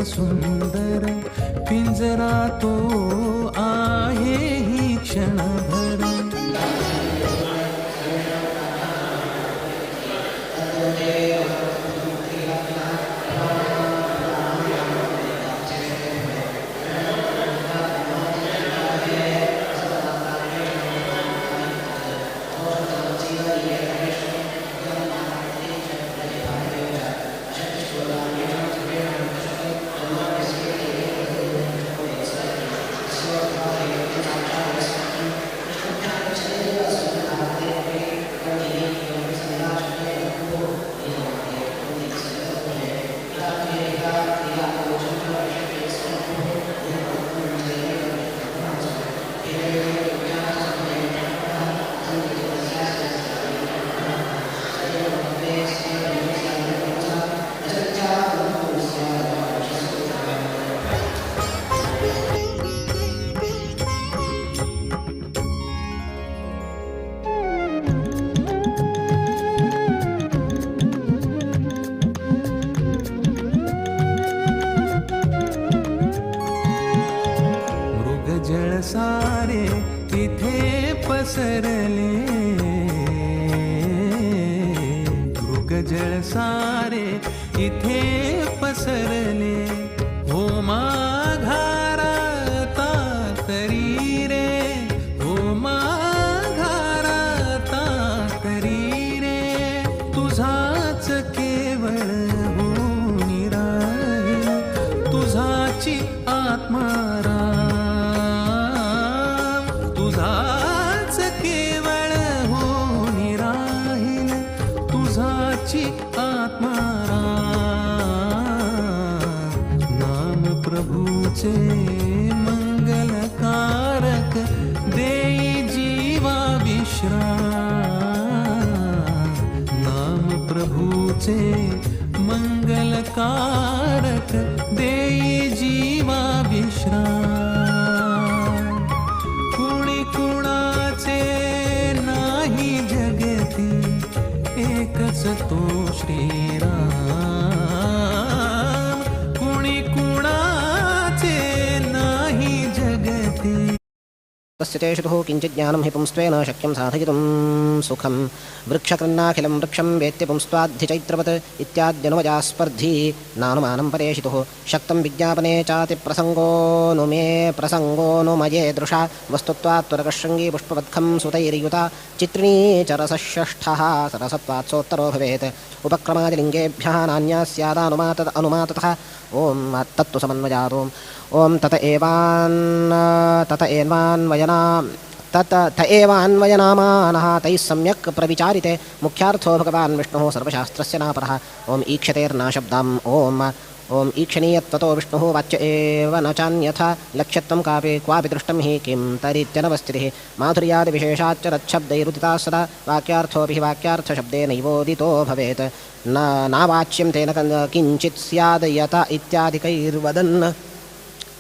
सुंदर पिंजरा तो आहे ही क्षणभर सारे तिथे पसरले मृगजळ सारे इथे पसरले हो माघाराता तरी रे हो माघाराता तरी रे तुझाच केवळ हो निराहील तुझाची आत्मा तुझाच केवळ हो निराहील तुझाची आत्मा नाम प्रभूचे मंगलकारक देई जीवा विश्राम नाम प्रभूचे मंगलकारक देई जीवा विश्राम कुणी कुणाचे नाही जगती एकच तो श्रीराम कुणी कुणाचे नाही जगती तस्य चेषुः किञ्चित् ज्ञानं हि पुंस्त्वेन शक्यं साधयितुं सुखं वृक्षकृन्नाखिलं वृक्षं वेत्ति पुंस्त्वाद्धिचैत्रवत् इत्याद्यनुवजास्पर्धी नानुमानं परेषितुः शक्तं विज्ञापने चातिप्रसङ्गो नु मे प्रसङ्गो नु मये दृशा वस्तुत्वात् त्वरकशृङ्गी पुष्पवत्खं सुतैर्युता चित्रिणी च रसषष्ठः सरसत्वात्सोत्तरो भवेत् उपक्रमादिलिङ्गेभ्यः नान्या स्यादानुमाततः ॐ तत्तु समन्वयात् ॐ तत एवान्वयनामानः तैः सम्यक् प्रविचारिते मुख्यार्थो भगवान् विष्णुः सर्वशास्त्रस्य नापरः ॐ ईक्षतेर्नाशब्दाम् ॐ ईक्षणीयत्वतो विष्णुः वाच्य एव न चान्यथा लक्ष्यत्वं क्वापि दृष्टं हि किं तरित्यनवस्थितिः माधुर्यादिविशेषाच्च तच्छब्दैरुदिता सदा वाक्यार्थोऽपि वाक्यार्थशब्देनैवोदितो भवेत् नावाच्यं तेन किञ्चित् स्याद् यत इत्यादिकैर्वदन्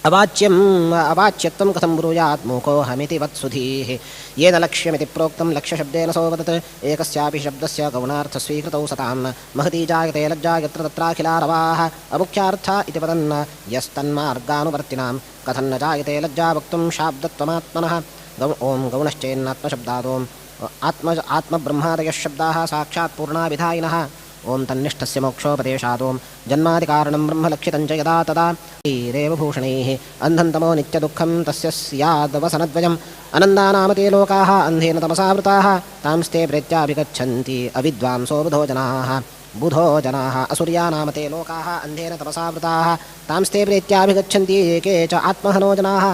अवाच्यत्वं कथं ब्रूयात् मूकोऽहमिति वत्सुधीः येन लक्ष्यमिति प्रोक्तं लक्ष्यशब्देन सोवदत् एकस्यापि शब्दस्य गौणार्थस्वीकृतौ सतां महती जायते लज्जा यत्र तत्राखिलारवाः अमुख्यार्था इति वदन् यस्तन्मार्गानुवर्तिनां कथं न जायते लज्जा वक्तुं शाब्दत्वमात्मनः ॐ गौणश्चेन्नात्मशब्दादोम् आत्मब्रह्मादयः शब्दाः साक्षात् पूर्णाविधायिनः ॐ तन्निष्ठस्य मोक्षोपदेशादों जन्मादिकारणं ब्रह्म लक्षितं च यदा तदा देवभूषणैः अन्धन्तमो नित्यदुःखं तस्य स्यादवसनद्वयम् अनन्दानामते लोकाः अन्धेन तमसावृताः तांस्ते प्रेत्याभिगच्छन्ति अविद्वांसो बुधो जनाः असुर्यानामते लोकाः अन्धेन तमसावृताः तांस्ते प्रेत्याभिगच्छन्ति एके च आत्महनो जनाः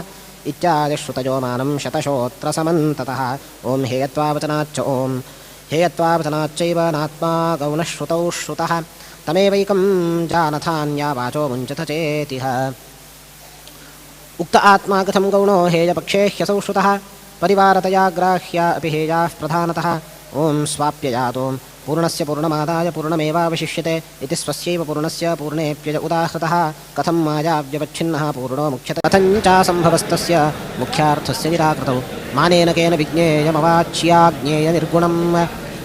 इत्यादिश्रुतयो मानं शतशोऽत्रसमन्ततः ॐ हेयत्वावचनाच्च ॐ हेयत्वावचनाच्चैव नात्मा गौणश्रुतौ श्रुतः तमेवैकं जानथान्या वाचो मुञ्चथ चेतिह उक्त आत्मा कथं गौणो हेयपक्षे ह्यसौ श्रुतः परिवारतया ग्राह्या अपि हेयाः प्रधानतः ॐ स्वाप्ययातों पूर्णस्य पूर्णमादाय पूर्णमेवावशिष्यते इति स्वस्यैव पूर्णस्य पूर्णेऽप्यज उदाहृतः कथं मायाव्यवच्छिन्नः पूर्णो मुख्यते कथं चासम्भवस्तस्य मुख्यार्थस्य निराकृतौ मानेन केन विज्ञेयमवाच्याज्ञेयनिर्गुणम्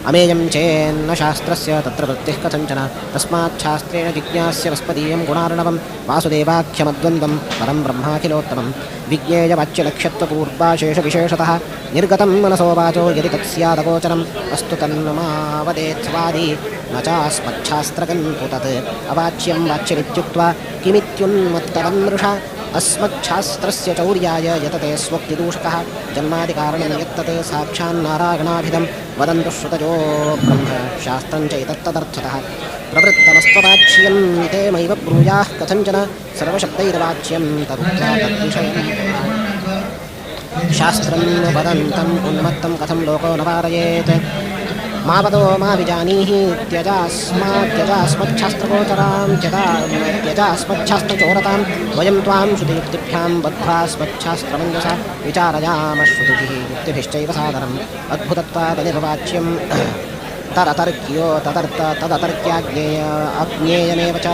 अमेयं चेन्न शास्त्रस्य तत्र वृत्तिः कथञ्चन तस्मात् शास्त्रेण जिज्ञास्य वस्पदीयं गुणार्णवं वासुदेवाख्यमद्वन्द्वं परं ब्रह्माखिलोत्तमं विज्ञेयवाच्यलक्ष्यत्वपूर्वाशेषविशेषतः निर्गतं मनसो वाचो यदि तत्स्यादगोचरम् अस्तु तन्नमावदेत्स्वादि न चास्मच्छास्त्रकल्पु तत् अवाच्यं वाच्यमित्युक्त्वा किमित्युन्मत्तवन्मृषा अस्मच्छास्त्रस्य चौर्याय यतते स्वक्तिदूषकः जन्मादिकारणं यत्तत् साक्षान्नारायणाभिधं वदन्तु श्रुतयो ब्रह्म शास्त्रं च एतत्तदर्थतः प्रवृत्तमस्त्ववाच्यं ते मैव ब्रूयाः कथञ्चन सर्वशब्दैर्वाच्यं तदुक्त्वा तद्विषयं शास्त्रं वदन्तम् उन्मत्तं कथं लोको न वारयेत् मा वदो मा विजानीहि त्यजास्मच्छास्त्रगोचरां त्यजास्मच्छास्त्रचोरतां वयं त्वां श्रुतियुक्तिभ्यां बद्ध्वा स्मच्छास्त्रमञ्जसा विचारयामः श्रुतिभिः युक्तिभिश्चैव सादरम् अद्भुतत्वादनिर्वाच्यं तरतर्क्यो तदतर्क्याज्ञेयमेव च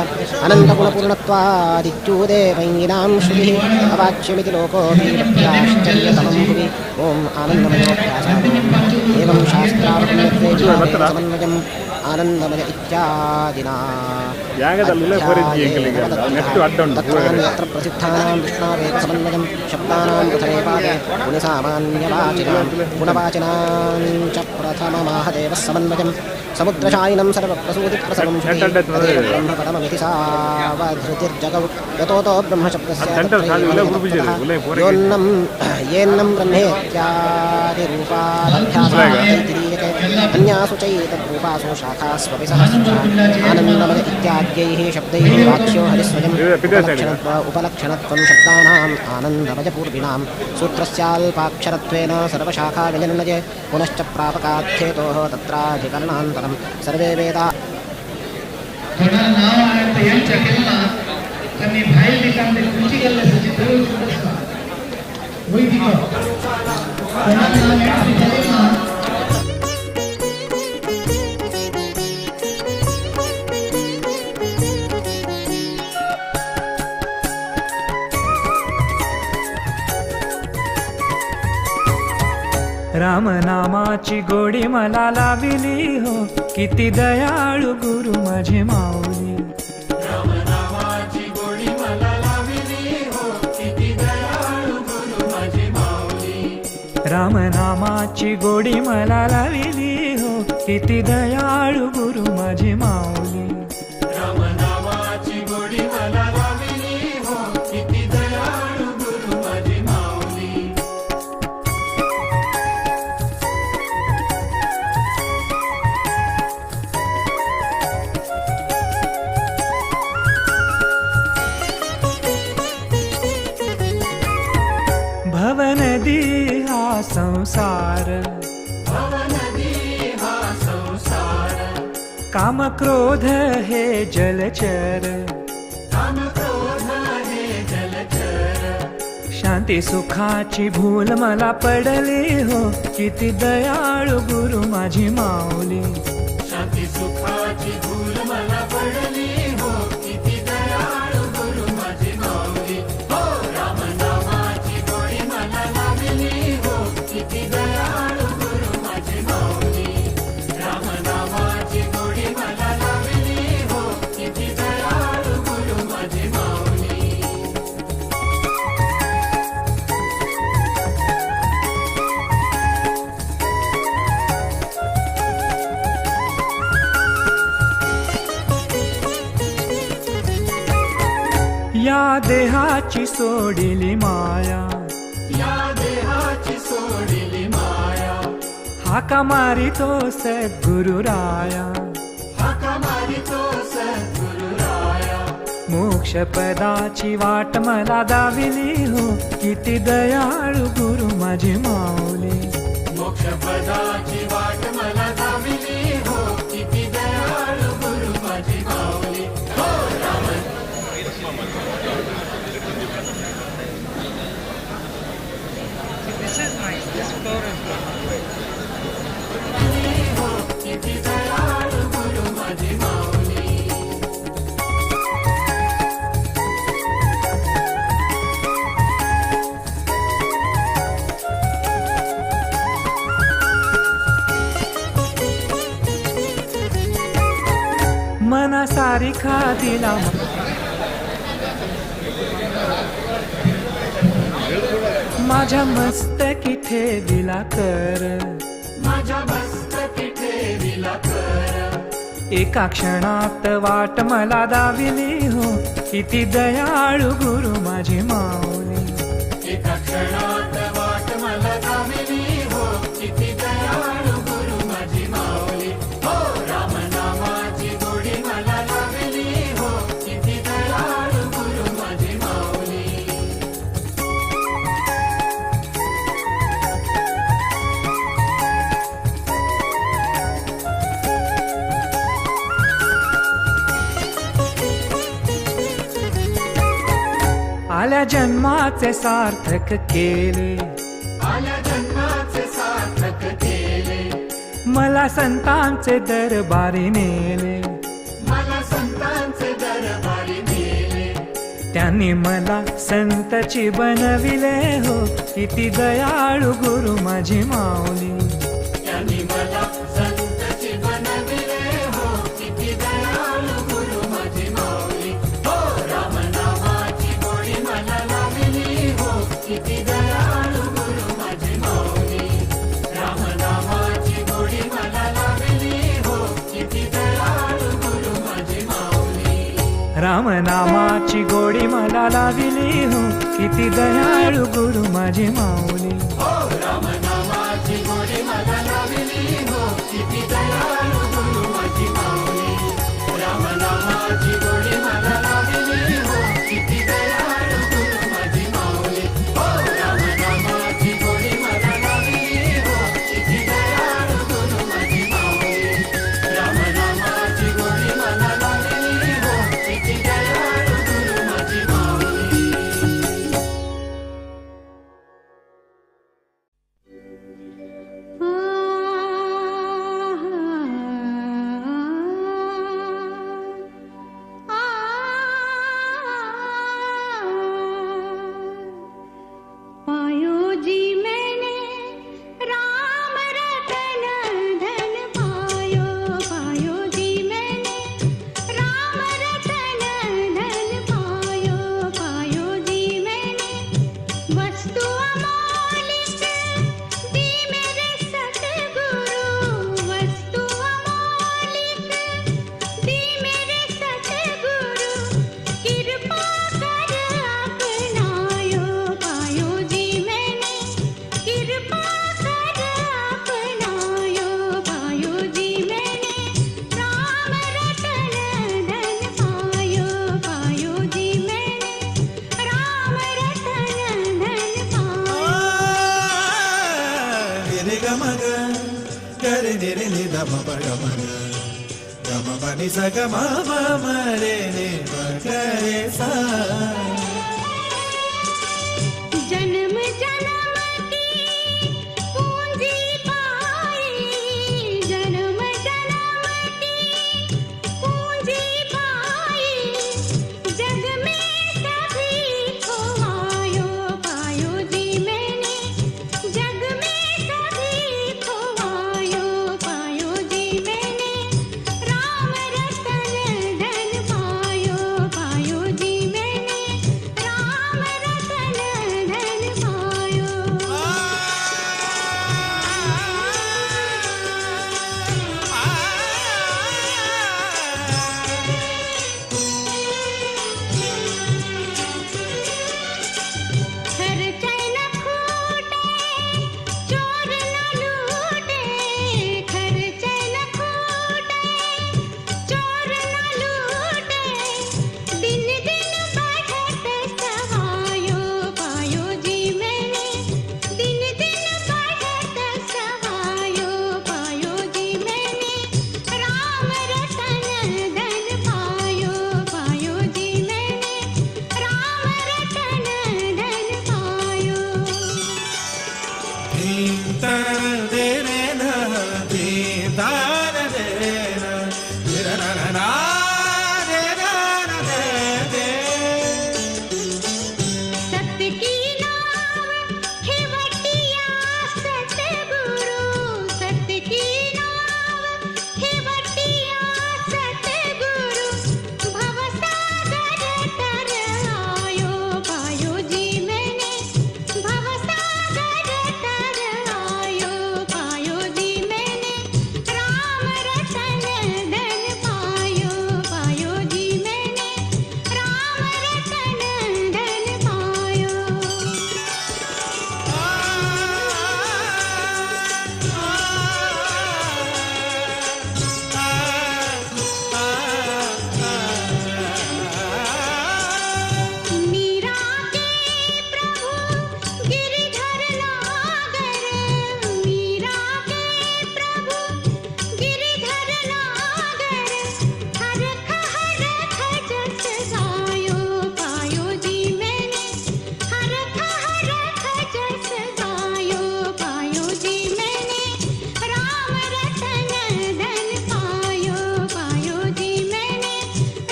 अनन्तगुणपूर्णत्वादित्यूदेवैनां श्रुतिः अवाच्यमिति लोकोऽभिश्चर्यतमं भुवि ॐ आनन्दमयोऽभ्यासादोम् एवं शास्त्रार्थसमन्वयम् आनन्दमय इत्यादिना तत्र प्रसिद्धानां विष्णावेकसमन्वयं शब्दानां प्रथमे पादे पुनिसामान्यवाचिनां गुणवाचिनां च प्रथममाहदेवः समन्वयं समुद्रशायिनं सर्वप्रसूतिप्रसवं ब्रह्मपदममिति सावधृतिर्जगौ यतोतो ब्रह्मशब्दस्य येन्नं ब्रह्मेत्यादिरूपादभ्यासादीयते अन्यासु चैतद्रूपासु शाखास्वपि सहस्रशः आनन्दमय इत्याद्यैः शब्दैः वाच्यो हरिस्वयम् उपलक्षणत्वं शब्दानाम् आनन्दमयपूर्विणां सूत्रस्याल्पाक्षरत्वेन सर्वशाखाविनिर्णये पुनश्च प्रापकार्थेतोः तत्राधिकरणान्तरं सर्वे वेदा रामनामाची गोडी मला लाविली हो किती दयाळू गुरु माझे माऊली रामनामाची गोडी मला लाविली हो किती दयाळू गुरु माझे माऊली रामनामाची गोडी मला लाविली हो किती दयाळू गुरु माझे माऊली रामनामाची गोडी मला लाविली हो किती दयाळू गुरु माझे माऊली भवनदी हा संसार काम क्रोध हे जलचर शांती सुखाची भूल मला पडली हो किती दयाळू गुरु माझी माऊली शांती सुखाची भूल मला पडली हो किती दयाळू गुरु माझी माऊली हो या देहाची सोडिली माया, या देहाची सोडिली माया, हाका मारितो सद्गुरुराया, हाका मारितो सद्गुरुराया. मोक्ष पदाची वाट मला दाविली हो, किती दयाळू गुरु माझी माऊली. मोक्ष पदाची वाट मला दाविली हो, किती दयाळू गुरु माझी माऊली. हो राम हो, किती दयाळू गुरु माझी माऊली. मना सारिखा दिला माझ्या मस्तकी ठेविला कर, माझ्या मस्तकी ठेविला कर. एका क्षणात वाट मला दाविली हो, किती दयाळू गुरु माझी माऊली. एका क्षणात वाट मला दाविली हो, किती दयाळू गुरु माझी माऊली. हो राम नामाची गोडी मला लावली हो, किती दयाळू गुरु माझी माऊली. आल्या जन्माचे सार्थक केले, आल्या जन्माचे सार्थक केले, मला संतांचे दरबारी नेले. मला संतांचे दरबारी नेले. त्यांनी मला संतची बनविले हो, किती दयाळू गुरु माझी माऊली. त्यांनी मला संतची बनविले हो, किती दयाळू गुरु माझी माऊली. हो राम नामाची गोडी मला लावली हो, किती दयाळू गुरु माझी माऊली. राम नामाची गोडी मला लावली हो, किती दयाळू गुरु माझी माऊली. राम नामाची गोडी मला लाविली हो, किती दयाळू गुरु माझी माऊली. हो राम नामाची गोडी मला लावली हो, किती दयाळू गुरु माझी माऊली. राम नामाची गोडी मला लावली हो, किती दयाळू गुरु माझी माऊली. हो राम नामाची गोडी मला लावली हो, किती दयाळू गुरु माझी माऊली. राम नामाची गोडी मला लावली हो, किती दयाळू गुरु माझी माऊली. पायो जी मैंने राम रतन धन पायो, पायो जी मैंने राम रतन धन पायो, पायो जी मैंने वस्तु अमौलिक दी मेरे सतगुरु, वस्तु अमौलिक दी मेरे सतगुरु, कृपा कर अपनायो, पायो जी मैंने कृपा कर अपनायो, पायो जी मैंने राम रतन धन पायो, पायो जी मैंने राम रतन धन पायो. रे ग म ग ग रे नि रे नि ध म प ग म ग ग म प नि सा ग म प म रे नि प ग रे सा. जन्म जन्म की पूंजी पाई, जन्म जन्म की पूंजी पाई, जग में सभी खोवायो, पायो जी मैंने जग में सभी खोवायो, पायो जी मैंने राम रतन धन पायो, पायो जी मैंने राम रतन धन पायो. na re na na de de. सत्य की नाव हिवटिया सतगुरु, सत्य की नाव हिवटिया सतगुरु, भवसागर तर आयो पायो जी मैंने, भवसागर तर आयो पायो जी मैंने, राम रतन धन पायो पायो जी मैंने, राम रतन धन पायो। मीरा के प्रभु गिरिधर नागर, मीरा के प्रभु गिरिधर नागर, हरख हरख जस गायो पायो जी मैंने, हरख हरख जस गायो पायो जी मैंने, राम रतन धन पायो पायो जी मैंने,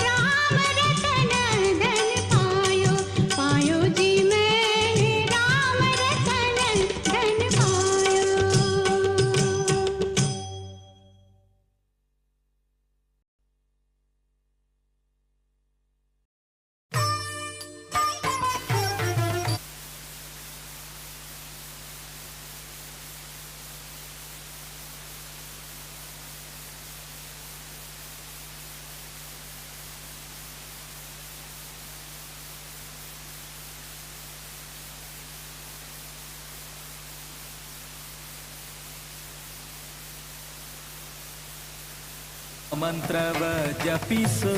राम रतन धन पायो पायो जी मैंने, राम रतन धन पायो। ಮಂತ್ರವ ಜಪಿಸೋ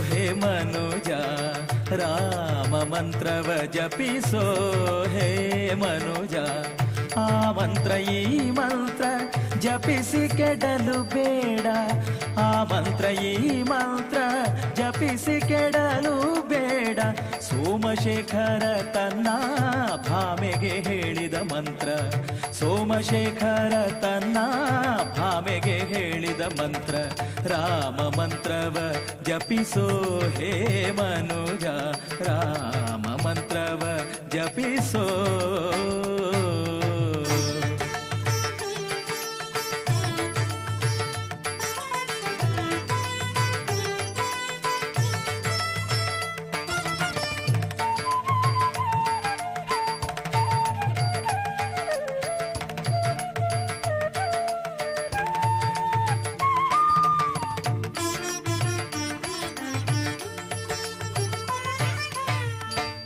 ಹೇ ಮನುಜ, ರಾಮ ಮಂತ್ರವ ಜಪಿಸೋ ಹೇ ಮನುಜ. ಆ ಮಂತ್ರ ಈ ಮಂತ್ರ ಜಪಿಸಿ ಕೆಡಲು ಬೇಡ, ಆ ಮಂತ್ರ ಈ ಮಂತ್ರ ಜಪಿಸಿ ಕೆಡಲು ಬೇಡ. ಸೋಮಶೇಖರ ತನ್ನ ಭಾಮೆಗೆ ಹೇಳಿದ ಮಂತ್ರ, ಸೋಮಶೇಖರ ತನ್ನ ಭಾಮೆಗೆ ಹೇಳಿದ ಮಂತ್ರ. ರಾಮ ಮಂತ್ರವ ಜಪಿಸೋ ಹೇ ಮನುಜ, ರಾಮ ಮಂತ್ರವ ಜಪಿಸೋ.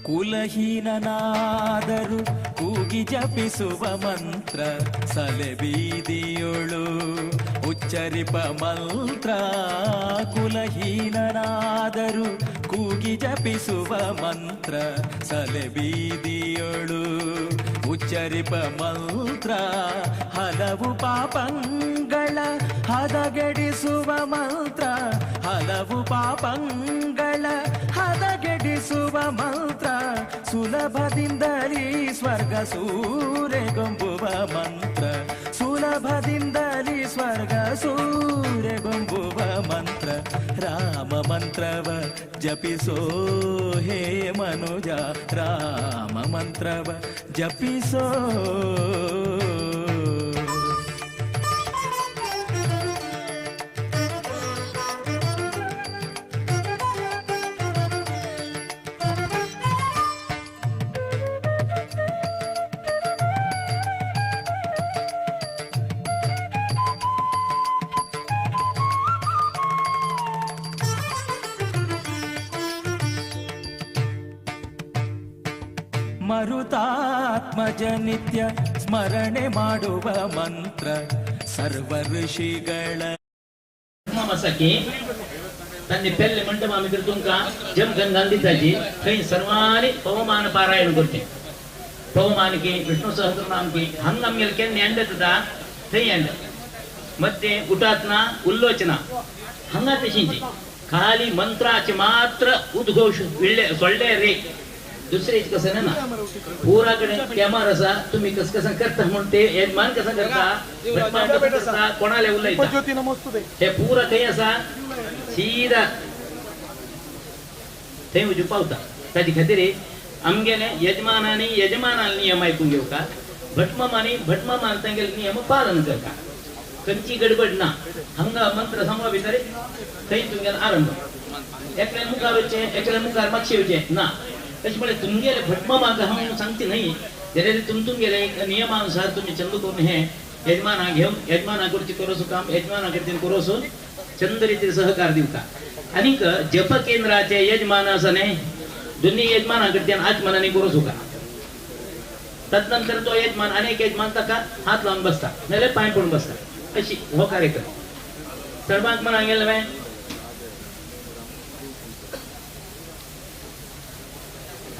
ಕುಲಹೀನನಾದರೂ ಕೂಗಿ ಜಪಿಸುವ ಮಂತ್ರ, ಸಲೆ ಬೀದಿಯೊಳು ಉಚ್ಚರಿಪ ಮಂತ್ರ. ಕುಲಹೀನನಾದರೂ ಕೂಗಿ ಜಪಿಸುವ ಮಂತ್ರ, ಸಲೆ ಬೀದಿಯೊಳು ಉಚ್ಚರಿಪ ಮಂತ್ರ. ಹಲವು ಪಾಪಂಗಳ ಹದಗೆಡಿಸುವ ಮಂತ್ರ, ಹಲವು ಪಾಪಂಗಳ ಹದಗೆಡಿಸುವ ಮಂತ್ರ. ಸುಲಭದಿಂದಲೇ ಸ್ವರ್ಗ ಸೂರೆಗೊಂಬುವ ಮಂತ್ರ, ಸುಲಭದಿಂದಲೇ ಸ್ವರ್ಗ ಸೂರೆಗೊಂಬುವ ಮಂತ್ರ. ರಾಮ ಮಂತ್ರವ ಜಪಿಸೋ ಹೇ ಮನುಜ, ರಾಮ ಮಂತ್ರವ ಜಪಿಸೋ. ಮರುತಾತ್ಮಜ ನಿತ್ಯ ಸ್ಮರಣೆ ಮಾಡುವ ಮಂತ್ರ, ಸರ್ವ ಋಷಿಗಳ सखी त्यांनी पेल्ले म्हणतो आम्ही तर तुमका जमखन गांधीताची काही सर्वांनी पवमान पारायण करते. पवमान की विष्णू सहस्रनाम की हंगम केन्ने ಎಂಡತದ थै ಎಂಡ ಮತ್ತೆ ಗುಟಾತ್ನ ಉಲ್ಲೋಚನ ಹಂಗ तशींची खाली मंत्राचे मात्र उद्घोष सोडले रे. दुसरे कसं ना पूराकडे कॅमेरा असा तुम्ही कसं करता म्हणते यजमान कसं करता कोणाला उलयता हे पूरा काही असा सीधा थंय वचून पावता ताजे खातीर आमगेले यजमानांनी यजमानाल नियम आयकून घेवका भटमामांनी भटमामान तांगेले नियम पालन करता खंयची गडबड ना हांगा मंत्र सांगवा भितर थंय तुमगेलो आरंभ एकल्यान मुखार वचचें एकल्यान मुखार मातशें येवचें ना तशें म्हळ्यार तुमगेले भटमामाक हांव सांगचें न्हय जाल्यार तुमगेले नियमानुसार तुमी चंद करून हें यजमानाक घेवन यजमाना कडचें करोसो काम यजमाना कडच्यान करोसो चंद रितीन सहकार दिवका आनीक जप केंद्राचे यजमान आसा न्हय दोन्ही यजमाना कडच्यान आचमनांनी करोसो का तदनंतर तो यजमान अनेक यजमान ताका हात लावन बसता नाल्यार पांय पडून बसता अशी हो कार्यक्रम सर्वांक म्हणा गेले न्हय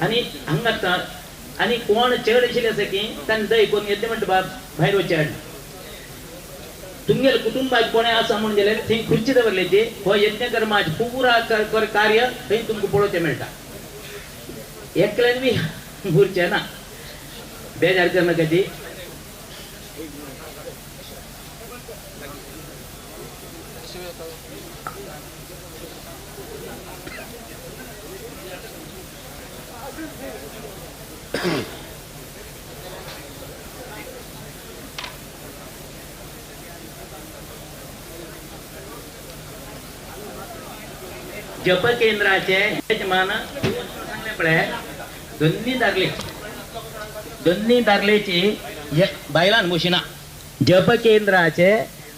आनी हांगा आनी कोण चड आशिल्ले आसा की तांणी दय करून येते म्हणटा भायर वचचे हाडना तुमगेले कुटुंबाक कोणें आसा म्हूण जाल्यार थंय खुर्ची दवरलेची हो यज्ञ कर्माचे पुरा कार्य थंय तुमकां पळोवचें मेळटा एकल्यान बी उरचें ना बेजार करनाकाची जप केंद्राचे यजमान सांगले पळय दोन्ही दार्लेची बायलान मुशिना जप केंद्राचे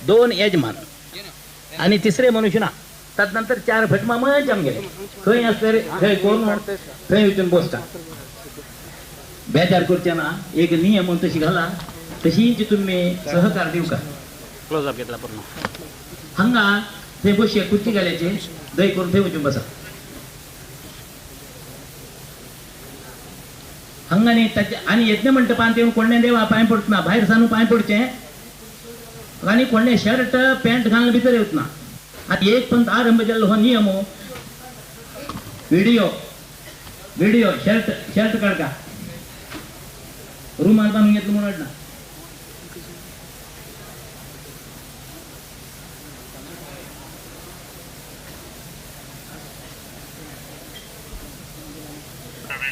2 यजमान आणि तिसरे मनुष्य ना तदनंतर 4 भटमामा जम गेले खंय आसल्यार खंय कोण थंय वचून बसता बेजार करचे ना एक नियम तशी घाला तशीच तुम्ही सहकार दिवका क्लोजअप घेतला पूर्ण हांगा थंय बसये खुर्ची घालायचे दय करून थंय वचून बसा हांगा आनी यज्ञ मंडपान येवन कोणे देवा पांय पडना भायर सानू पांय पडचे आनी कोणे शर्ट पॅन्ट घालून भितर येवचना आतां एक पंत आरंभ जाल्लो हो नियम व्हिडिओ शर्ट काडका रुमाल बांदून घेतलो म्हणून ना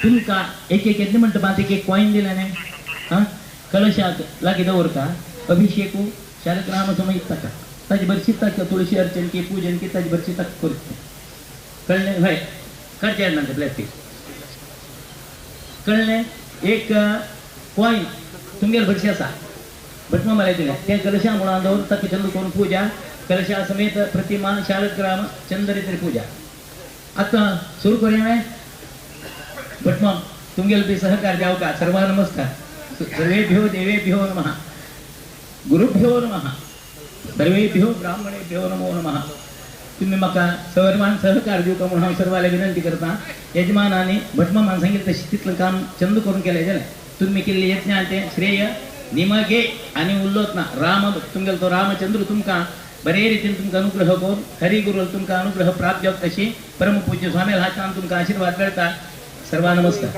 तुमका एक यज्ञ मंडपात एक कॉइन दिला न्ही हां कलशाक लागी दवरता अभिषेकू शालग्राम समय ताका ताजे बरशी ताका तुळशी अर्चन की पूजन की ताजे बरशी ताका करता कळ्ळें हय करचे ना प्लास्टीक कळ्ळें एक कॉइन तुमगेर बरशी आसा भटमा मारयतले ते कलशा मुळां दवर ताका चंद करून पूजा कलशा समेत प्रतिमा शालग्राम चंद रितीन पूजा आतां सुरू करूया भटमा तुमगेल बी सहकार जावका सर्व नमस्कार सर्वेभ्यो देवेभ्यो नमः गुरुभ्यो नमः सर्वेभ्यो ब्राह्मणेभ्यो नमो नमः तुम्ही म्हाका सर्वांक सहकार दिवका म्हणून हांव सर्वांक विनंती करता यजमानांनी भटमामान सांगितलें तशें तितलें काम चंद करून केलें जाल्यार तुम्ही केल्ले यज्ञाचें श्रेय निमगे आनी उरलोच ना राम तुमगेलो तो रामचंद्र तुमकां बरे रितीन तुमकां अनुग्रह करून हरी गुरू तुमकां अनुग्रह प्राप्त जावंक तशी परमपूज्य स्वामी हातान तुमकां आशीर्वाद मेळटा सर्व नमस्कार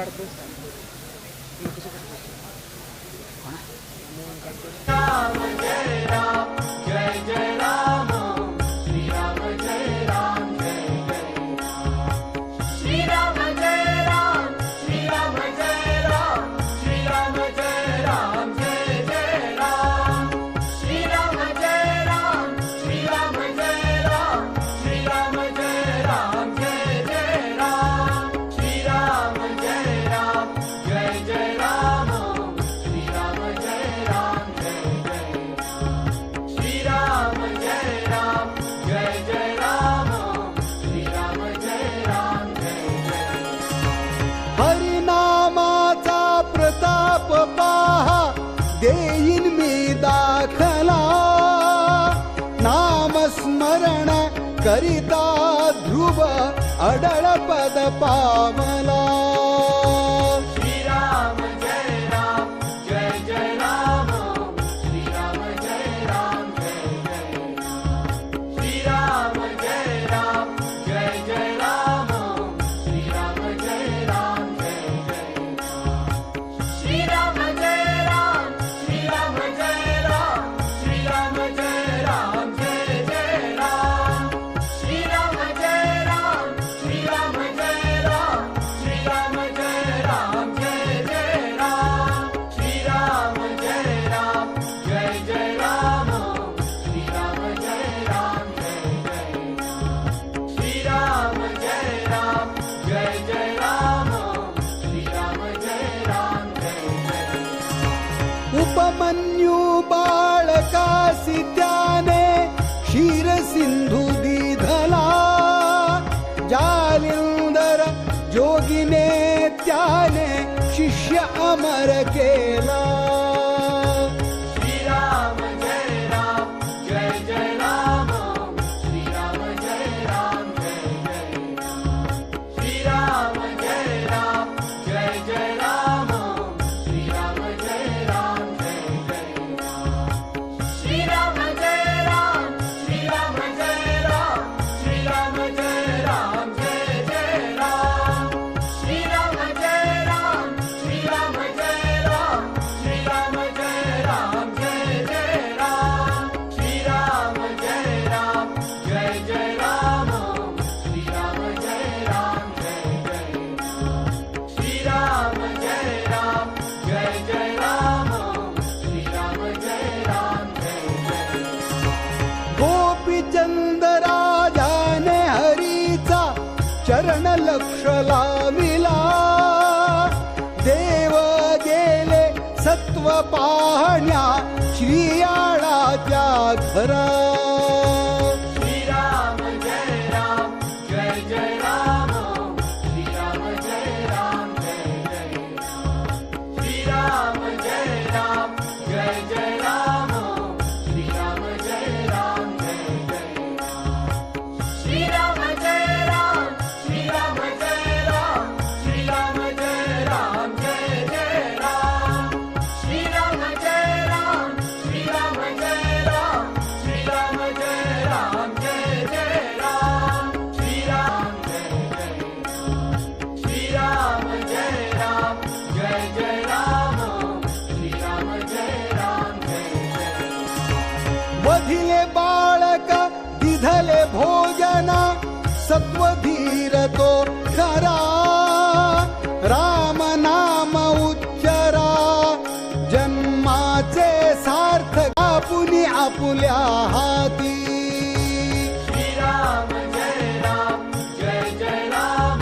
हरिनामाचा प्रताप पाहा देईन मी दाखला नामस्मरण करिता ध्रुव अडळ पद पावला Shri Ram राज्य अमर केला. श्रीराम जय राम जय जय राम श्रीराम जय राम जय जय राम श्रीराम जय राम जय जय राम श्रीराम जय राम जय जय राम श्रीराम जय राम श्रीराम जय राम श्रीराम जय राम जय जय राम श्रीराम जय राम श्रीराम जय राम श्रीराम जय राम जय जय राम श्रीराम जय राम जय जय राम श्रीराम जय राम जय जय राम श्रीराम जय राम जय जय राम श्रीराम जय राम जय जय गोपीचंद राजाने हरीचा चरण लक्ष लाविला. देव गेले सत्व पाहण्या श्रीयाळाच्या घरा. श्रीराम जय राम जय जय राम श्रीराम जय राम जय जय राम श्रीराम जय राम जय जय राम श्रीराम जय राम जय जय राम श्रीराम जय राम श्रीराम जय राम श्रीराम जय राम जय जय राम श्रीराम जय राम श्रीराम जय राम श्रीराम जय राम जय जय राम श्रीराम जय जय राम श्रीराम जय राम जय जय राम श्रीराम जय राम जय जय वधिले बाळक दिधले भोजना सत्वधीर तो खरा. राम नाम उच्चरा जन्माचे सार्थक आपुनी आपुल्या हाती. श्रीराम जय राम जय जय राम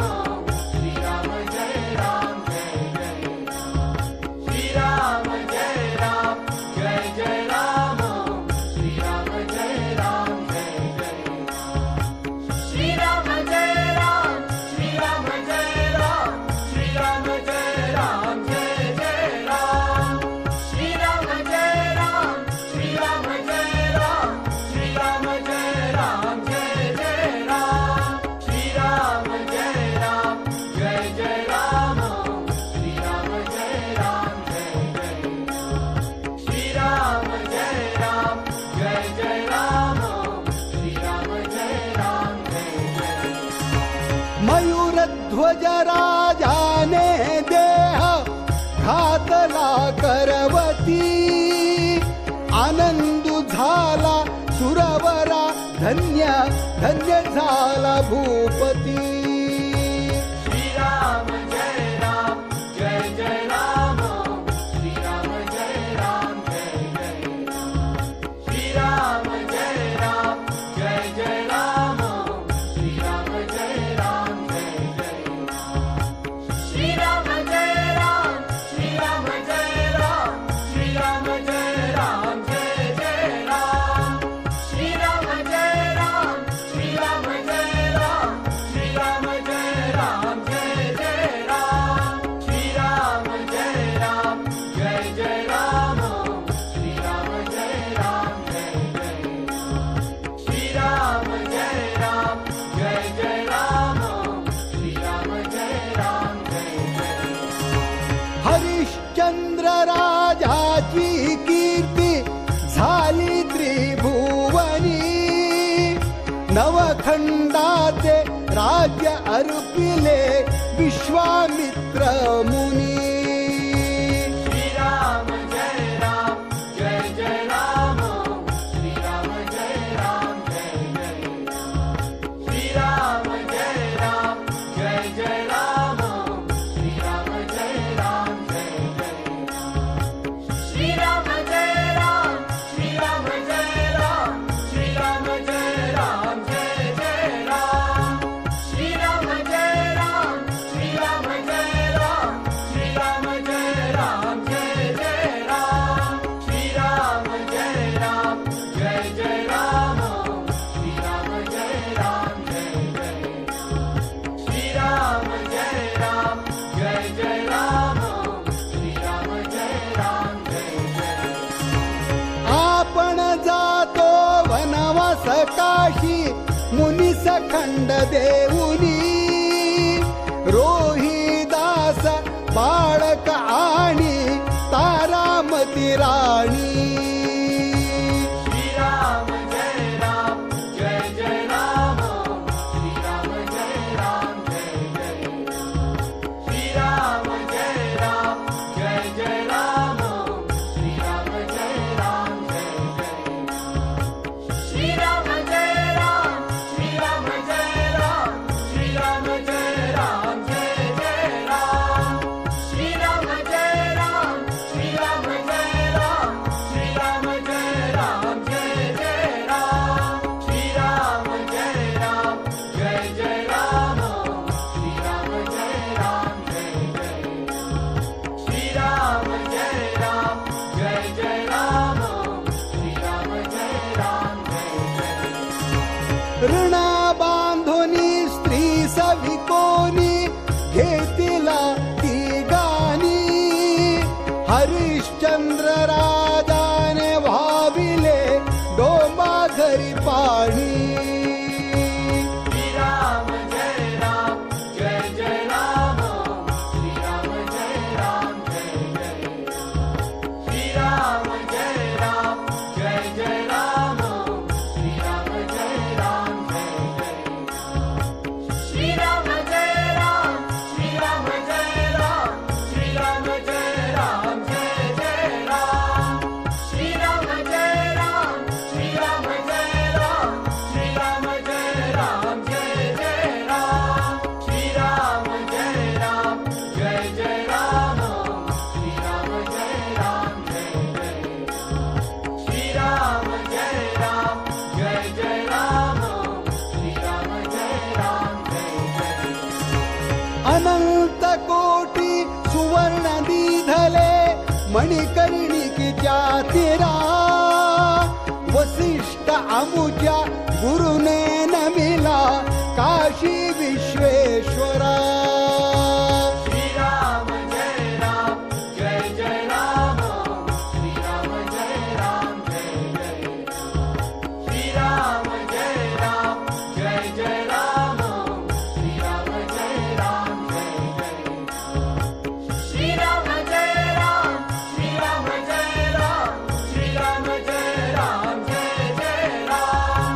श्रीराम जय राम जय जय राम श्रीराम जय राम जय जय राम श्रीराम जय राम जय जय राम श्रीराम जय राम श्रीराम जय राम श्रीराम जय राम जय जय राम श्रीराम जय राम श्रीराम जय राम श्रीराम जय राम जय जय राम श्रीराम जय राम जय जय राम श्रीराम जय राम जय जय राम श्रीराम जय राम जय जय राम श्रीराम जय राम जय जय मयूरध्वज राजाने देह घातला करवती. आनंदू झाला सुरवरा धन्य धन्य झाला भूपती. श्रीराम जय राम जय जय राम श्रीराम जय राम जय जय राम श्रीराम जय राम जय जय राम श्रीराम जय राम जय जय राम श्रीराम जय राम श्रीराम जय राम श्रीराम जय राम जय जय राम श्रीराम जय राम श्रीराम जय राम श्रीराम जय राम जय जय राम श्रीराम जय राम जय जय राम श्रीराम जय राम जय जय राम श्रीराम जय राम जय जय राम श्रीराम जय राम जय जय हरिश्चंद्र राजाची कीर्ती झाली त्रिभुवनी. नवखंडाचे राज्य अर्पिले विश्वामित्र मुनी. श्रीराम जय राम जय जय राम श्रीराम जय राम जय जय राम श्रीराम जय राम जय जय राम श्रीराम जय राम जय जय राम श्रीराम जय राम श्रीराम जय राम श्रीराम जय राम जय जय राम श्रीराम जय राम श्रीराम जय राम श्रीराम खंड देऊनी रोहिदास बाळक आणि तारामती राणी श्रीराम जय राम जय जय राम श्रीराम जय राम जय जय राम श्रीराम जय राम जय जय राम श्रीराम जय राम जय जय राम श्रीराम जय राम श्रीराम जय राम श्रीराम जय राम जय जय राम श्रीराम जय राम श्रीराम जय राम श्रीराम जय राम जय जय राम श्रीराम जय राम जय जय राम श्रीराम जय राम जय जय श्रीराम जय राम जय जय राम श्रीराम जय राम जय जय ऋणा बांधोनी स्त्री सविकोनी घेतिला ती गाणी हरिश्चंद्र राजाने भाविले डोंबा घरी पाणी श्रीराम जय राम जय जय राम श्रीराम जय राम जय जय राम श्रीराम जय राम जय जय राम श्रीराम जय राम जय जय श्रीराम जय राम श्रीराम जय राम श्रीराम जय राम जय जय राम श्रीराम जय राम श्रीराम जय राम श्रीराम जय राम जय जय राम श्रीराम जय राम जय जय राम श्रीराम जय राम जय जय श्रीराम जय राम जय जय राम श्रीराम जय राम जय जय अनंत कोटी सुवर्ण दीधले मणिकर्णिकीच्या तीरा वसिष्ठ अमुच्या गुरुने नमिला काशी विश्वेश्वरा श्रीराम जय राम जय जय राम श्रीराम जय राम जय जय श्रीराम जय राम जय जय राम श्रीराम जय राम जय जय श्रीराम जय राम श्रीराम जय राम श्रीराम जय राम जय जय राम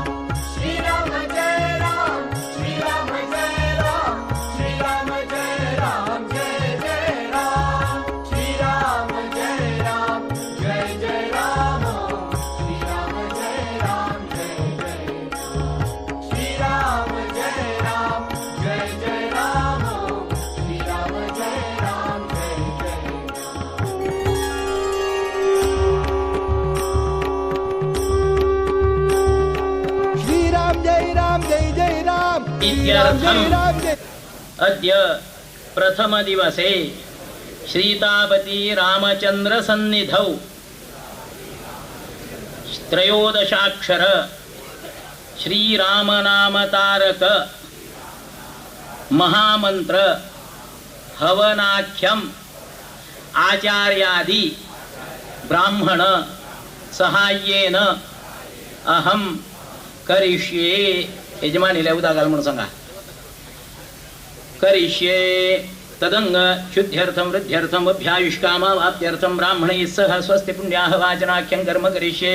श्रीराम जय राम श्रीराम जय राम श्रीराम जय राम जय जय राम श्रीराम जय राम जय जय राम श्रीराम जय राम जय जय श्रीराम जय राम जय जय राम श्रीराम जय राम जय श्रीराम जय राम जय जय राम श्रीराम जय राम जय अद्य प्रथम दिवसे श्रीतापति रामचंद्र सन्निधौ त्रयोदशाक्षर श्रीरामनामतारक महामंत्र हवनाख्यम आचार्यादि ब्राह्मण सहाय्येन अहम करिष्ये यजमानीला उदा घाल म्हणून सांगा करिष्ये तदंग शुद्ध्यर्थम वृद्ध्यर्थम अभ्यायुष्कामावाप्त्यर्थम ब्राह्मणैः सह स्वस्ति पुण्याः वाचनाख्यं कर्म करिष्ये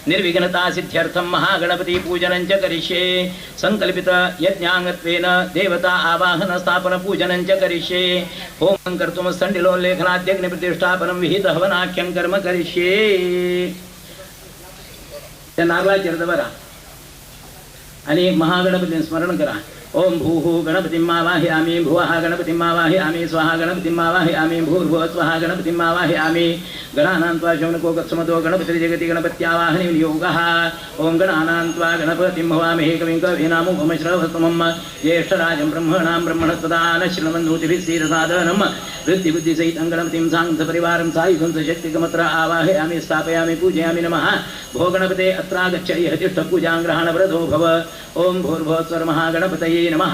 निर्विघ्नता सिद्ध्यर्थम महागणपति पूजनं च करिष्ये संकल्पित यज्ञांगत्वेन देवता आवाहन स्थापन पूजनं च करिष्ये होमं कर्तुं स्थण्डिलोल्लेखनाद्यग्नि प्रतिष्ठापनं विहित हवनाख्यं कर्म करिष्ये त्या नारळा चिरत बरा आणि महागणपतीं स्मरण करा ओम भूः गणपतिम् आवाहयामि भुवः गणपतिम् आवाहयामि स्वाहा गणपतिम् आवाहयामि भूर्भुवः स्वाहा गणपतिम् आवाहयामि गणानां त्वा शौनको गत्समतो गणपति जगति गणपत्यावाहने योगः ओम गणानां त्वा गणपतिं भवामहे कविं कवीनामुपमश्रवस्तमं ज्येष्ठराजं ब्रह्मणां ब्रह्मणस्पदा नश्रवन्नोतिभिः सीरसादनं वृत्तिबुद्धिसहितं गणपतिं साङ्गपरिवारं सायुधं सशक्तिकमत्र आवाहयामि स्थापयामि पूजयामि नमः भो गणपते अत्रागच्छ इह तिष्ठ पूजां ग्रहणवरदो भव ओम भूर्भुवः स्वरमः गणपतये नमः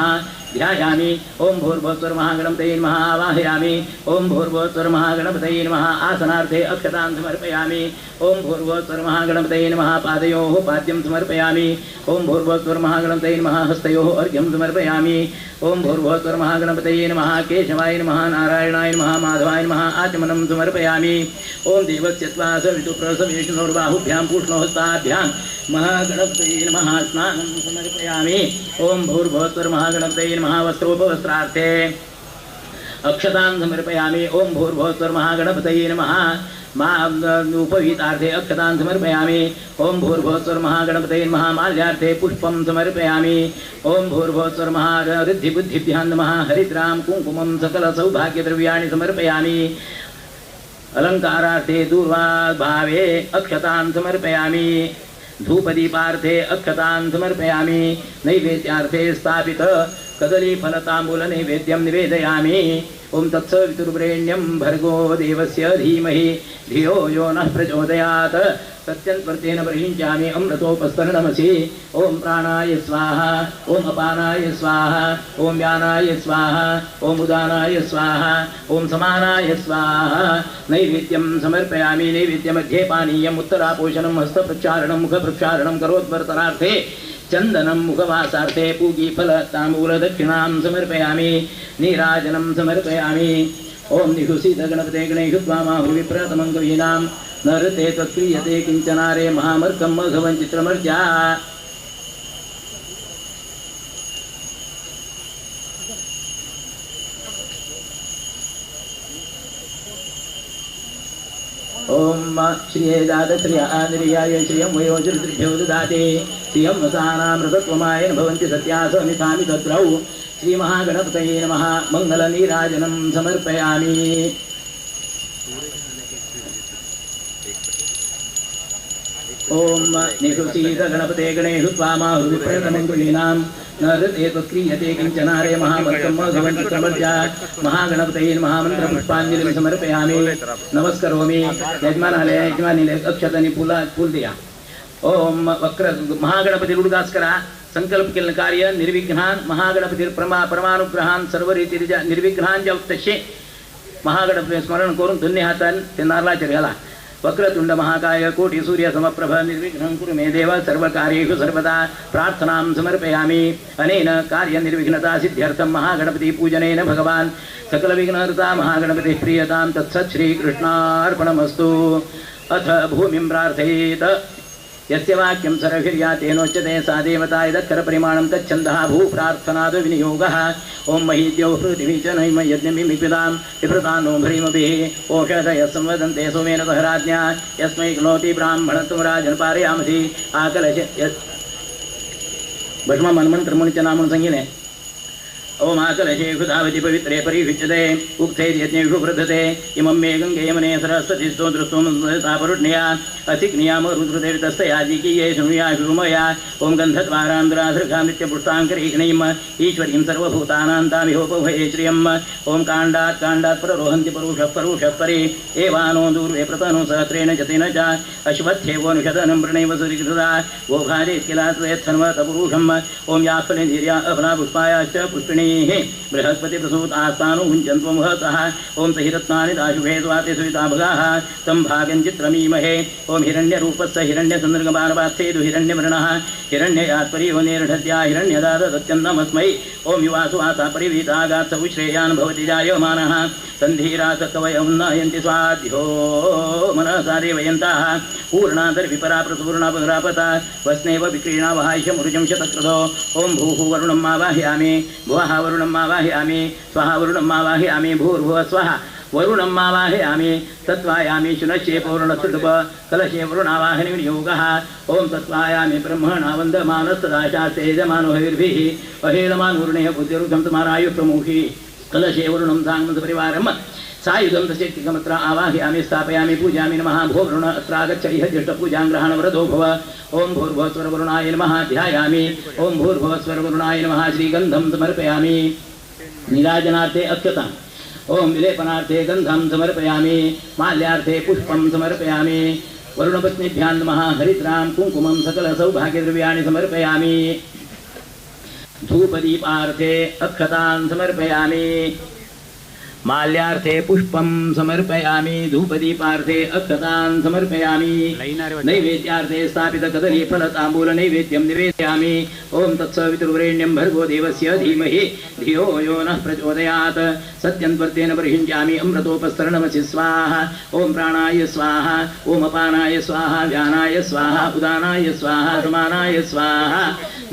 ध्यायामि। ओम भूर्भुवस्सुर महागणपतये नमः आवाहयामि। ओम भूर्भुवस्सुर महागणपतये नमः आसनार्थे अक्षतान् समर्पयामि। ओम भूर्भुवस्सुर महागणपतये नमः पादयोः पाद्यं समर्पयामि। ओम भूर्भुवस्सुर महागणपतये नमः हस्तयोः अर्घ्यं समर्पयामि। ओम भूर्भुवस्सुर महागणपतये नमः केशवाय नमः नारायणाय नमः माधवाय नमः आचमनं समर्पयामि। ओम देवस्य त्वा सवितुप्रसवेष्णोर्बाहुभ्यां पूष्णोहस्ताभ्यां महागणपतये नमः स्नानं समर्पयामि। ओम भूर्भुवस्सुर महागणपतये नमः वस्त्रोपवस्त्रार्थे अक्षतान् समर्पयामि। ओम भूर्भुवस्सुर महागणपतये नमः उपवीतार्थे अक्षतान् समर्पयामि। ओम भूर्भुवस्सुर महागणपतये नमः माल्यार्थे पुष्पं समर्पयामि। ओम भूर्भुवस्सुर महारिद्धिबुद्धिभ्यां नमः हरिद्रां कुङ्कुमं सकलसौभाग्यद्रव्याणि समर्पयामि। अलङ्कारार्थे दूर्वाभावे अक्षतान् समर्पयामि। धूपदीपार्थे अक्षतान् समर्पयामि। नैवेद्यार्थे स्थापित कदलीफलताम्बूल नैवेद्यं निवेदयामि। ओम तत्सवितुर्वरेण्यं भर्गो देवस्य धीमहि धियो यो नः प्रचोदयात् सत्यन्वर्तेन प्रयुञ्जामि अमृतोपस्तरणमसि। ओम प्राणाय स्वाहा। ओम अपानाय स्वाहा। ओम व्यानाय स्वाहा। ओम उदानाय स्वाहा। ओम समानाय स्वाहा। नैवेद्यं समर्पयामि। नैवेद्यमध्ये पानीयम् उत्तरापोषणं हस्तप्रक्षालनं मुखप्रक्षालनं करोद्वर्तनार्थे चंदनं मुखवासार्थे पूगीफलताम्बूलदक्षिणां समर्पयामि। नीराजनं समर्पयामि। ओम निहुसीत गणपते गणेषु त्वामाहुर्विप्रतमं कवीनां नरते त्वत्क्रियते किञ्चनारे महामर्कं मघवं चित्रमर्जा। ओम श्रियेदात श्रिय आदिर्याय श्रियं वयोजुर्भ्यो ददाति श्रियं वसानामृतत्वमायन भवन्ति सत्यासमितामि तत्रौ। श्रीमहागणपतये नमः मङ्गलनीराजनं समर्पयामि। ओम निषुसीत गणपते गणेषु त्वामाहुर्विप्रतमं गृहीणां नरते त्वत्क्रियते किञ्चनारे महामर्कं मघवं चित्रमर्जा। महागणपतये नमः मन्त्रपुष्पाञ्जलिं समर्पयामि। नमस्करोमि। यजमानीले अक्षतांनी फूल दिया। ओम वक्र महागणपती उडगास्करा संकल्प केलं कार्य निर्विघ्नान् महागणपती परमानुग्रहान् सर्वरीतीच्या निर्विघ्नान् जपतशे महागणपती स्मरण करून धन्य हातान ते नारळाच्या घाला। वक्रतुंड महाकाय कोटि सूर्य समप्रभ निर्विघ्नं कुरु मे देव सर्वकार्येषु सर्वदा प्रार्थनां समर्पयामि। अनेन कार्य निर्विघ्नता सिद्ध्यर्थं महागणपति पूजनेन भगवान् सकल विघ्नहर्ता महागणपति प्रियतां तत्सत् श्रीकृष्णार्पणमस्तु। अथ भूमिं प्रार्थयेत यस्य वाक्यं सरभिर्या तेनोच्यते सा देवता यदक्षरपरिमाणं तच्छन्दः भूप्रार्थनादो विनियोगः। ओम महीद्यो पृथिवी च नैम यज्ञमिमिपितां विप्रतानो भ्रीमभिः ओषधयः संवदन्ते सोमेन सह राज्ञा यस्मै क्नोति ब्राह्मणत्वं राजन् पारयामसि। आकलश भस्म मन्मन्त्रमुनिच नामं संगिने। ओम आकलशेषु धावति पवित्रे परिविच्यते उक्थैर्यज्ञेषु वृद्धते इमं मे गङ्गे यमने सरस्वती स्तोत्रस्तोमसापरुण्या असिक्नियाम रुद्रदेवतस्तयाजिकीये शृणुया शुमया। ओम गन्धद्वारान्द्रासृगामृत्यपुष्टाङ्करीक्ष्णीम् ईश्वरीं सर्वभूतानां तामिहोपभये श्रियम्। ओम काण्डात् प्ररोहन्ति परुषः परे एवानो दूर्वे प्रतनु सहस्रेण जतेन च अश्वत्थेवोनुषदनं प्रणैव सुरिकृता गोभारे किलात्वयत्सन्वतपुरुषम्। ओम याफलेन्द्रिया अफला पुष्पायाश्च पुष्पिणी बृहस्पति प्रसूत आस्थानो मुञ्चन्त्वं महतः। ओम सहिरत्नानि दाशुभे स्वाते सुविताभगाः तं भागं चित्रमीमहे। ओम हिरण्यरूपस्य हिरण्यसन्दर्गमानपास्थेदु हिरण्यवर्णः हिरण्ययात्परियो निर्ढद्या हिरण्यदादत्यन्नमस्मै। ओम युवासुवासा परिवीतागात् सौश्रेयान् भवति जायमानः सन्धीरासकवय उन्नयन्ति स्वाध्यो मनसा देवयन्ताः पूर्णादर्विपरा प्रसूर्णापरापता वस्नेव विक्रीणावहायशमुरुजं शतक्रतो। ओम भूः वरुणम् आवाहयामि भुवः वरुणम् आवाहयामि स्वः वरुणम् आवाहयामि भूर्भुवः स्वः वरुणम् आवाहयामि तत्त्वायामि शुनश्ये पौर्णसुडुप कलशे वरुणावाहनि विनियोगः। ओम तत्त्वायामि ब्रह्मणा वन्दमानस्तदाशास्ते यजमानो हविर्भिः अहेलमान् वरुणेः बुद्धिरुद्धं तमारायुः प्रमुखी कलशे वरुणं साङ्गमसपरिवारम् सायुधं तशक्तिकमत्र आवाहयामि स्थापयामि पूजामि नमः। भो वरुण अत्रागच्छ इह ज्येष्ठपूजां ग्रहणवरदो भव। ओम भूर्भुवस्वर वरुणाय नमः ध्यायामि। ओम भूर्भुवस्वर वरुणाय नमः श्रीगन्धं समर्पयामि नीराजनार्थे अक्षताम्। ओम विलेपनार्थे गन्धं समर्पयामि माल्यार्थे पुष्पं समर्पयामि। वरुणपत्नीभ्यां नमः हरिद्रां कुङ्कुमं सकलसौभाग्यद्रव्याणि समर्पयामि। धूपदीपार्थे अक्षतान् समर्पयामि माल्यार्थे पुष्पं समर्पयामि धूपदीपार्थे अक्षतान् समर्पयामि नैवेद्यार्थे स्थापितकदलीफलताम्बूल नैवेद्यं निवेदयामि ॐ तत्सवितुर्वरेण्यं भर्गो देवस्य धीमहि धियो यो नः प्रचोदयात् सत्यन्वर्तेन बर्हिञ्जामि अमृतोपस्तरणमसि स्वाहा ॐ प्राणाय स्वाहा ॐ अपानाय स्वाहा व्यानाय स्वाहा उदानाय स्वाहा समानाय स्वाहा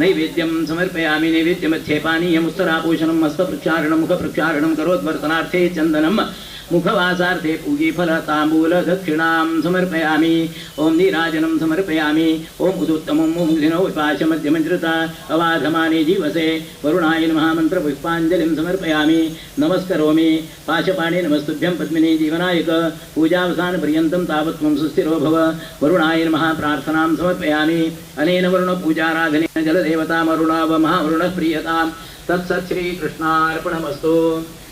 नैवेद्यं समर्पयामि नैवेद्यमध्ये पानीयमुत्तरापोषणं हस्तप्रक्षालनं मुखप्रक्षालनं करोद्वर्तनार्थे चन्दनं मुखवासार्थे पूगीफलताम्बूल दक्षिणां समर्पयामि ॐ नीराजनं समर्पयामि ॐ उदुत्तमं मुग्धिनो विपाशमध्यमञ्जृता अवाधमाने जीवसे वरुणाय नमः मन्त्रपुष्पाञ्जलिं समर्पयामि नमस्करोमि पाशपाणे नमस्तुभ्यं पद्मिनी जीवनायक पूजावसानपर्यन्तं तावत् त्वं सुस्थिरो भव वरुणाय नमः प्रार्थनां समर्पयामि अनेन वरुणपूजाराधनेन जलदेवतामरुणाव महावरुणः प्रीयतां तत्सत् श्रीकृष्णार्पणमस्तु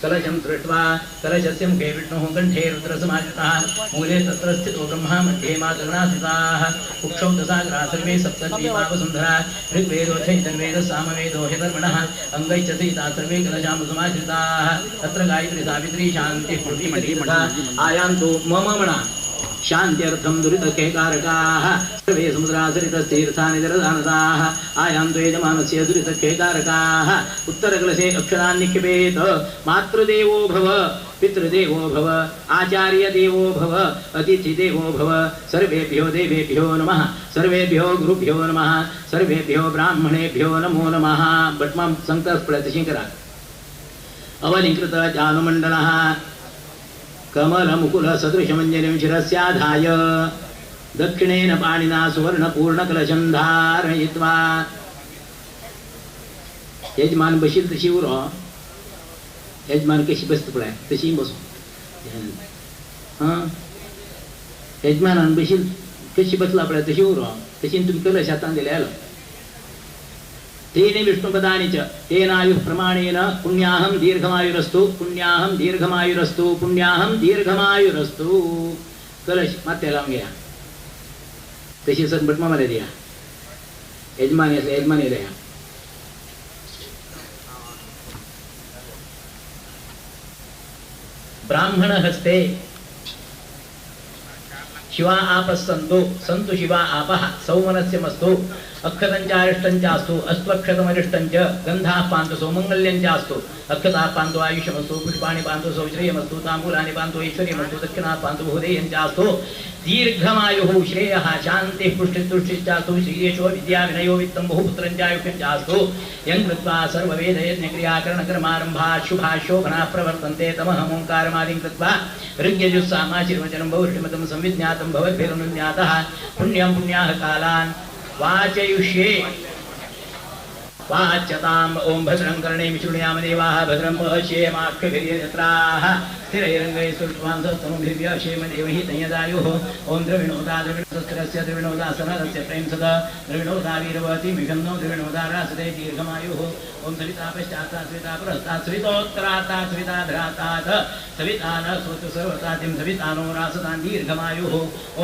कलशं सृष्ट्वा कलशस्य मुखे विष्णुः कण्ठे रुद्रसमाजितः मूले तत्र स्थितो ब्रह्मा मध्ये मातृगणास्थिताः कुक्षौ दशाग्राः सर्वे सप्तद्वीपावसुन्धरा ऋग्वेदो चैतन्वेदः सामवेदो ह्यधर्मणः अङ्गैश्च सहिताः सर्वे कलशाम्बुसमाश्रिताः तत्र गायत्री सावित्री शान्तिः पूर्तिमती आयान्तु मम मणा शान्त्यर्थं दुरितखेकारकाः सर्वे समुद्रासरितस्तीर्थानि जलदानदाः आयान्तु यजमानस्य दुरितखेकारकाः उत्तरकलशे अक्षरान् निक्षिपेत् मातृदेवो भव पितृदेवो भव आचार्यदेवो भव अतिथिदेवो भव सर्वेभ्यो देवेभ्यो नमः सर्वेभ्यो गुरुभ्यो नमः सर्वेभ्यो ब्राह्मणेभ्यो नमो नमः भट्मं संकल्पप्रतिशिङ्करा अवलिङ्कृत जानुमण्डलः कमलमुकुलसदृशमञ्जलिं शिरस्याधाय दक्षिणेन पाणिना सुवर्णपूर्णकलशं धारयित्वा यजमान बशील तशी उरो यजमान कशी बसता पळय तशी बसू हां यजमानान बशील कशी बसला पळय तशी उरो तशी तुम्ही कलश हातान दिले तेन विष्णुपदानि च तेनायुः प्रमाणेन पुण्याहं दीर्घमायुरस्तु पुण्याहं दीर्घमायुरस्तु पुण्याहं दीर्घमायुरस्तु कलश माते लावून घ्या तशी संबट मला द्या यजमानी द्या ब्राह्मण हस्ते शिवा आपस्सन्तु सन्तु शिवा आपः सौमनस्यमस्तु अक्षतञ्चारिष्टञ्चास्तु अस्त्वक्षतमरिष्टञ्च गन्धाः पान्तु सौमङ्गल्यञ्चास्तु अक्षताः पान्तु आयुष्यमस्तु पुष्पाणि पान्तु सौश्रेयमस्तु ताम्बूलानि पान्तु ऐश्वर्यमस्तु दक्षिणाः पान्तु बहुधेयञ्चास्तु दीर्घमायुः श्रेयः शान्तिः पुष्टितुष्टिश्चास्तु श्रीयशो विद्या विनयो वित्तं बहुपुत्रञ्चायुष्यञ्चास्तु यं कृत्वा सर्ववेदयज्ञक्रियाकरणकर्मारम्भाः शुभाः शोभनाः प्रवर्तन्ते तमहमोङ्कारमादिं कृत्वा ऋग्यजुस्सामाचिर्वचनं बहुष्टिमतं संविज्ञातं भवद्भिरनुज्ञातः पुण्यं पुण्याः कालान् वाचयुष्ये वाच्यताम् ॐ भद्रं कर्णेमि शृणुयाम देवाः भद्रं पश्येमाक्षभिर्यजत्राः स्थिरैरङ्गैः सुष्ठुवां सत्तमुभिर्व्यशेम देवहि तञ्यदायुः ॐ द्रविणोदा द्रविणोदस्थिरस्य द्रविणोदासनस्य प्रेम सदा द्रविणोदा वीरवती मिषन्नो द्रविणोदा रासते दीर्घमायुः ॐ सविता पश्चात्ता सविता पुरस्तात् सवितोत्तरात्ता सविता धरात्तात् सविता न सोतु सर्वतातिं सवितानो रासतान् दीर्घमायुः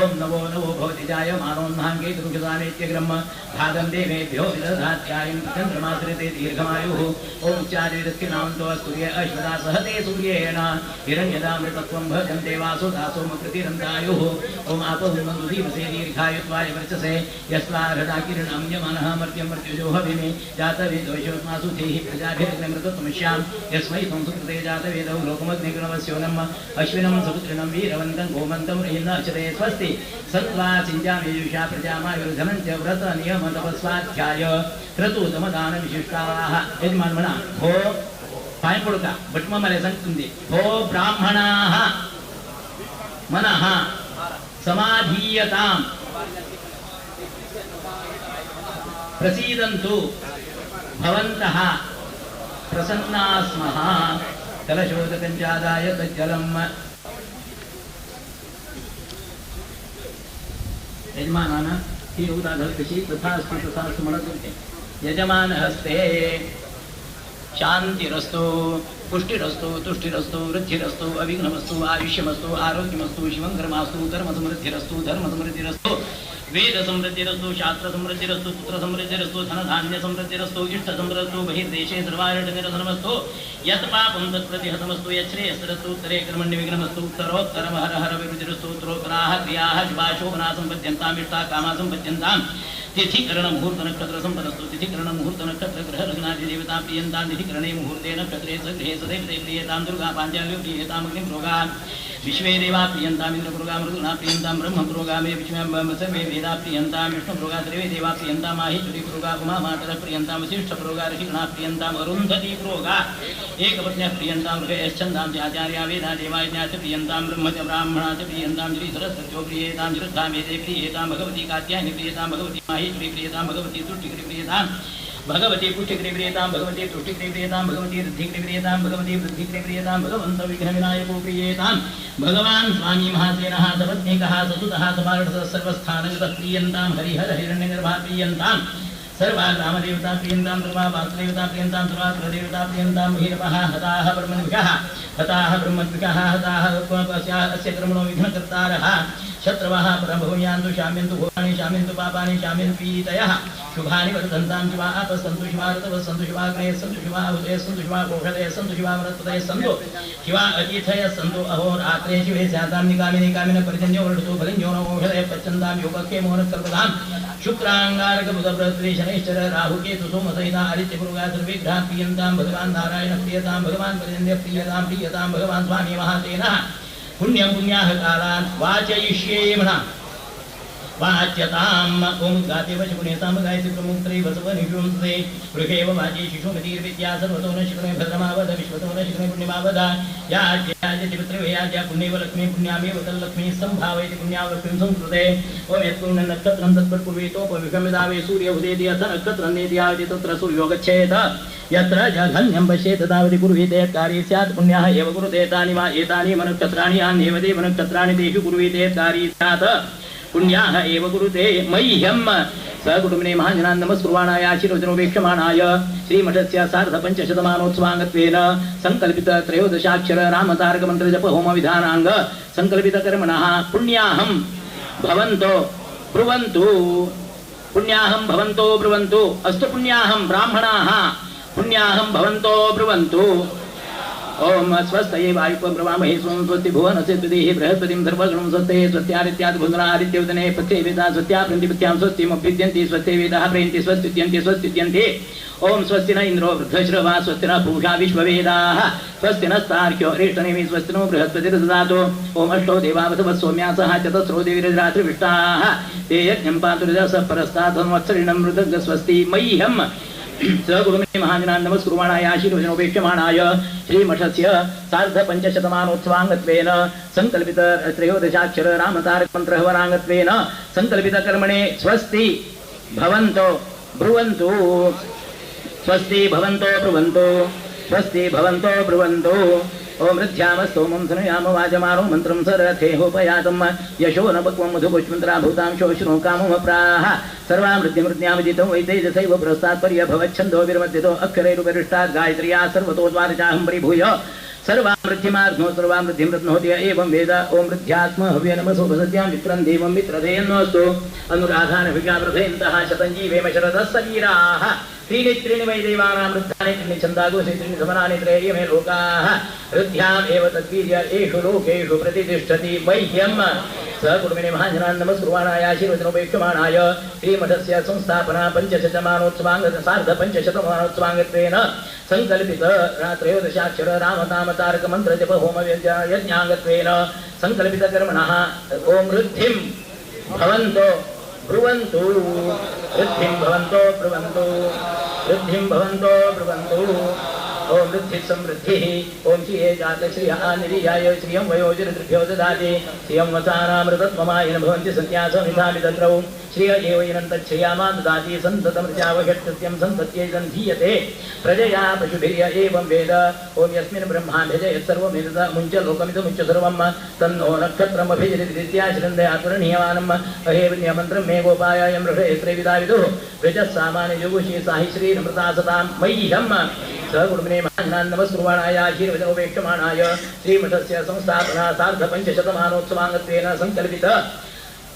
ॐ नवो नवो भवति जायमानोन्नाङ्गे दुर्गदानेत्यग्रह्म भागं देवेभ्यो विदधात्यायं चन्द्रमाश्रिते दीर्घमायुः ॐ चार्यदक्षिणान्तो सूर्य अश्वदा सहते सूर्येण हिरण्यदामृतत्वं भजन्ते वासो दासोमकृतिरन्तायुः ॐ आपो मन्दुधीमसे दीर्घायुत्वाय वर्चसे यस्वार्हदा किरणं यमनः मर्त्यं मर्त्युजो हविमे जातवेदोषोत्मासु धेहि प्रजाभिरग्नमृतत्वमश्यां यस्मै संस्कृते जातवेदौ लोकमग्निगुणवस्योनम् अश्विनं सपुत्रिणं वीरवन्तं गोमन्तं रहिन्नचते स्वस्ति सत्त्वा सिञ्जामेयुषा प्रजामायुर्धनं च व्रत नियम तपस्वाध्याय क्रतुतमदानविशिष्टाः यजमान म्हणा हो पाय पडू का बटमा मला सांगते हो ब्राह्मणाः मनः समाधीयताम् प्रसीदन्तु भवन्तः प्रसन्नाः स्मः कलशोदकञ्चादाय तज्जलम् यजमानानं ही उदाहरण कशी तथास्तु म्हणत होते यजमान हस्ते शांतिरस्तु पुष्टिरस्तु तुष्टिरस्तु वृद्धिरस्तु अविघ्नमस्तु आयुष्यमस्तु आरोग्यमस्तु शिवंकर्मास्तु कर्मसमृद्धिरस्तु धर्मसमृद्धिरस्तु वेद समृद्धिरस्तु शास्त्र समृद्धिरस्तु पुत्र समृद्धिरस्तु धन धान्य समृद्धिरस्तु इष्ट समृद्धस्तु बहिर्देशे सर्वारिणनिरसनमस्तु यत् पापं तत्प्रतिहतमस्तु यच्छ्रेयस्सरस्तु उत्तरे कर्मण्य विघ्नमस्तु उत्तरोत्तरं हर हर विरुद्धिरस्तु उत्तरोत्तराः क्रियाः शुभाशोभना सम्पद्यन्ताम् इष्टा कामा सम्पद्यन्ताम् तिथिकरण मुहूर्त नक्षत्र संपदस्तु तिथिकरण मुहूर्त नक्षत्र ग्रह लग्नादि देवता प्रियंतां तिथिकरणे मुहूर्ते नक्षत्रे सगृहे सदैव प्रियतां दुर्गा पाञ्चाल्यो प्रियतां अग्निप्रोगा विश्वे देवा प्रियंतां इंद्रप्रोगा मृदुना प्रियंतां ब्रह्मप्रोगा मे विश्वं सर्वे वेदा प्रियंतां विष्णुप्रोगा सर्वे देवा प्रियंतां माहेश्वरी प्रोगा उमा मातरः प्रियंतां वसिष्ठप्रोगा ऋषिगणा प्रियंतां अरुन्धती प्रोगा एकपत्न्यः प्रियंतां ऋषयश्चन्दां च आचार्या वेदा देवाज्ञा च प्रियंतां ब्रह्म च ब्राह्मणा च प्रियंतां श्री सरस्वत्यो प्रियेतां श्रद्धा मेदे प्रियेतां भगवती कात्यायनी प्रियतां भगवती माहेश्वरी प्रियतां भगवती तुष्टिकरी प्रियतां भगवती पुष्टिकरी प्रियतां भगवती तुष्टिकरी प्रियतां भगवती वृद्धिकरी प्रियतां भगवती वृद्धिकरी प्रियतां भगवन्त विघ्नविनायको प्रियेतां भगवान् स्वामी महासेनः सपत्नीकः ससुतः समार्टः सर्वस्थानगतः प्रियन्तां हरिहर हिरण्यगर्भः प्रियन्तां सर्वा ग्रामदेवता प्रियन्तां सर्वा वासुदेवता प्रियन्तां सर्वा कुलदेवता प्रियन्तां भैरवः हताः ब्रह्मद्विषः हताः अस्य कर्मणो विघ्नकर्तारः शत्रवः परभूयान्तु शाम्यन्तु भूतानि शाम्यन्तु पापानि शाम्यन्तु पीतयः शुभानि वर्धन्तां शिवा आपस्सन्तु शिवा ऋतवः सन्तु शिवा अग्नयः सन्तु शिवा उदयः सन्तु शिवा गोषधयः सन्तु शिवा वनस्पतयः सन्तु शिवा अतिथयः सन्तु अहोरात्रे शिवे स्यातां निकामिनी कामिनः पर्जन्यो वर्षतु फलिन्यो न ओषधयः पच्यन्तां योगक्षे मोहनः कल्पतां शुक्रांगारक बुध बृहस्पति शनैश्चर राहु केतु सोमसहिता आदित्य पुरुगा सर्वविग्रह प्रियंतां भगवान् नारायण प्रियतां भगवान् पर्जन्य प्रियतां भगवान् स्वामी महासेनः पुण्यं पुण्याः कालान् वाचयिष्येमः वाच्यताम् ओम गाते वच पुण्यतां गायति प्रमुक्त्रे वसव निषुंसे गृहेव वाचे शिशुमतिर्विद्या सर्वतो न शिखरे भद्रमावद विश्वतो न शिखरे पुण्यमावद याज्य पुत्रे याज्य पुण्येव लक्ष्मी पुण्यामेव तल्लक्ष्मी सम्भावयति पुण्यां लक्ष्मीं संस्कृते ओम यत्पुण्यं नक्षत्रं तत्पुर्वीतोपविषमिदावे सूर्य उदेति अथ नक्षत्रं नेत्यावति तत्र सूर्यो गच्छेत यत्र जघन्यं पश्येत तावति कुर्वीते कार्ये स्यात् पुण्यः एव कुरुते तानि वा एतानि नक्षत्राणि यान्येव देव नक्षत्राणि तेषु कुर्वीते कार्ये स्यात् पुण्याः एव कुरुते मह्यं सकुटुम्बिने महाजनान् नमस्कुर्वाणाय आशीर्वचनोपेक्षमाणाय श्रीमठस्य सार्धपञ्चशतमानोत्सवाङ्गत्वेन संकल्पित त्रयोदशाक्षर रामतारकमन्त्रजप होमविधानाङ्ग संकल्पितकर्मणः पुण्याहं भवन्तो ब्रुवन्तु पुण्याहं भवन्तो ब्रुवन्तु अस्तु पुण्याहं ब्राह्मणाः पुण्याहं भवन्तो ब्रुवन्तु ओम स्वस्तये वायुपं प्रवामहे स्वं स्वस्ति भुवनस्य तुदेहि बृहस्पतिं सर्वगणं स्वस्ते स्वस्त्यादित्यादि भुवना आदित्यवदने पथ्ये वेदा स्वस्त्या प्रन्तिपथ्यां स्वस्तिमभ्युद्यन्ति स्वस्ते वेदाः प्रयन्ति स्वस्त्युद्यन्ति ओम स्वस्ति न इन्द्रो वृद्धश्रवा स्वस्ति न पूषा विश्ववेदाः स्वस्ति नस्तार्क्यो अरिष्टनेमि स्वस्ति नो बृहस्पतिर्ददातु ओम अष्टो देवावसवः सौम्यासः चतस्रो देवीररात्रिविष्टाः ते यज्ञं पातु रजसः परस्तात् संवत्सरिणं मृदङ्ग स्वस्ति मह्यं सगुरुमे महाजनान् नमस्कुर्वाणाय आशीर्वचनोपेक्षमाणाय श्रीमठस्य सार्धपञ्चशतमानोत्सवाङ्गत्वेन संकल्पित त्रयोदशाक्षर रामतारकमन्त्रहवनाङ्गत्वेन संकल्पितकर्मणे स्वस्ति भवन्तो ब्रुवन्तु स्वस्ति भवन्तो ब्रुवन्तु स्वस्ति भवन्तो ब्रुवन्तु ओम हृद्यामस्तोमं धनुयाम वाजमानो मन्त्रं सरथेहोपयातं यशो न पक्वं मधुपुष्पन्तरा भूतां शोषणो काममप्राः सर्वामृद्यमृत्यामजितो वैतेजसैव पुरस्तात्पर्य भवच्छन्दो विरमद्यतो अक्षरैरुपरिष्टात् गायत्र्या सर्वतोद्वारचाहं परिभूय सर्वामृद्धिमार्घ्नो सर्वामृद्धिं रत्नोति एवं वेद ओम हृद्यात्म हव्य नमसो भसत्यां वित्रं देवं मित्रधेयन्नोऽस्तु अनुराधानभिगावृधेन्तः शतञ्जीवेम शरदः सवीराः त्रीणि वै देवानां वृद्धानि त्रीणि छन्दागोषि त्रीणि समनानि त्रयेय मे लोकाः हृद्याम् एव तद्वीर्य एषु लोकेषु प्रतिष्ठति मह्यं सकुटुम्बिने महाजनान् नमस्कुर्वाणाय आशीर्वचनोपेक्षमाणाय श्रीमठस्य संस्थापना सार्धपञ्चशतमानोत्सवाङ्गत्वेन संकल्पित त्रयोदशाक्षर रामतारकमन्त्रजप होमयज्ञाङ्गत्वेन संकल्पितकर्मणः ओम वृद्धिं भवन्तो ब्रुवन्तु वृद्धिं भवन्तो ब्रुवन्तु वृद्धिं भवन्तो ब्रुवन्तु ओम वृद्धि समृद्धिः ओम श्रिये जातश्रियः निरीयाय श्रियं वयोजनदृभ्यो ददाति श्रियं वसानामृतत्वमायन भवन्ति सन्न्यासमिधामि तत्रौ श्रिय एव यनन्तच्छ्रियामा ददाति सन्ततमृजावषट्कृत्यं सन्तत्यैदं धीयते प्रजया पशुभिर्य एवं वेद ओम यस्मिन् ब्रह्माभिजयत् सर्वमेतद मुञ्च लोकमिदमुच्च सर्वं तन्नो नक्षत्रमभिजयदित्याश्रन्दयात्मरणीयमानम् अहेवन्यमन्त्रं मे गोपायाय मृषयस्त्रे विदाविदुः प्रजः सामान्य योगुषी साहि श्रीरमृता सतां मह्यं सकुटुम्बिने महाजनान् नमस्कुर्वाणाय आशीर्वचनोपेक्षमाणाय श्रीमठस्य संस्थापना सार्धपञ्चशतमानोत्सवाङ्गत्वेन संकल्पित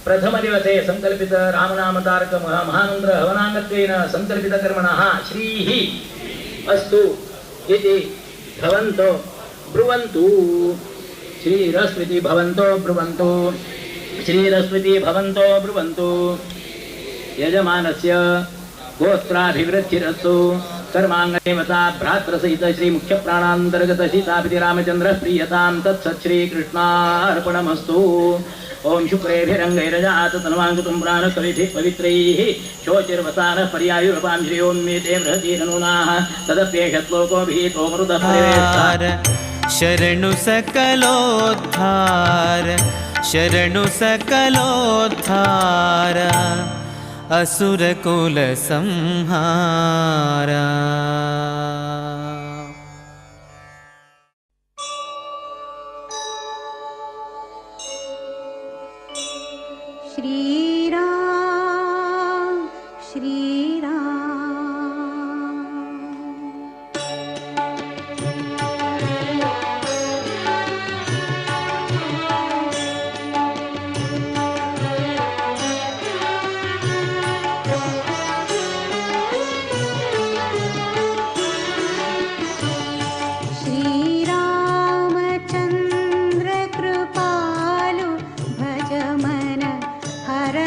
प्रथमदिवसे संकल्पित रामनामतारक महामन्त्र हवनाङ्गत्वेन संकल्पित कर्मणः श्रीः अस्तु इति भवन्तो ब्रुवन्तु। श्रीरस्विति भवन्तो ब्रुवन्तु। श्रीरस्विति भवन्तो ब्रुवन्तु। यजमानस्य गोत्राभिवृद्धिरस्तु। कर्माङ्गदेवता भ्रातृसहित श्री मुख्य प्राणान्तर्गत सीतापति रामचन्द्र प्रीयतां तत्सत् श्रीकृष्णार्पणमस्तु। ओम शुक्रेभिरङ्गैरजात तन्वाङ्कुतुं प्राणकविभिः पवित्रैः शोचिर्वसानः पर्यायुरपां श्रियोन्मेते बृहतीरनूनाः तदप्येष श्लोकोभिः तोमरुतः परिवेष्टार। शरणु सकलोद्धार शरणु सकलोद्धार असुरकुल संहार। श्रीराम श्रीराम श्रीरामचन्द्र कृपालु भज मन हर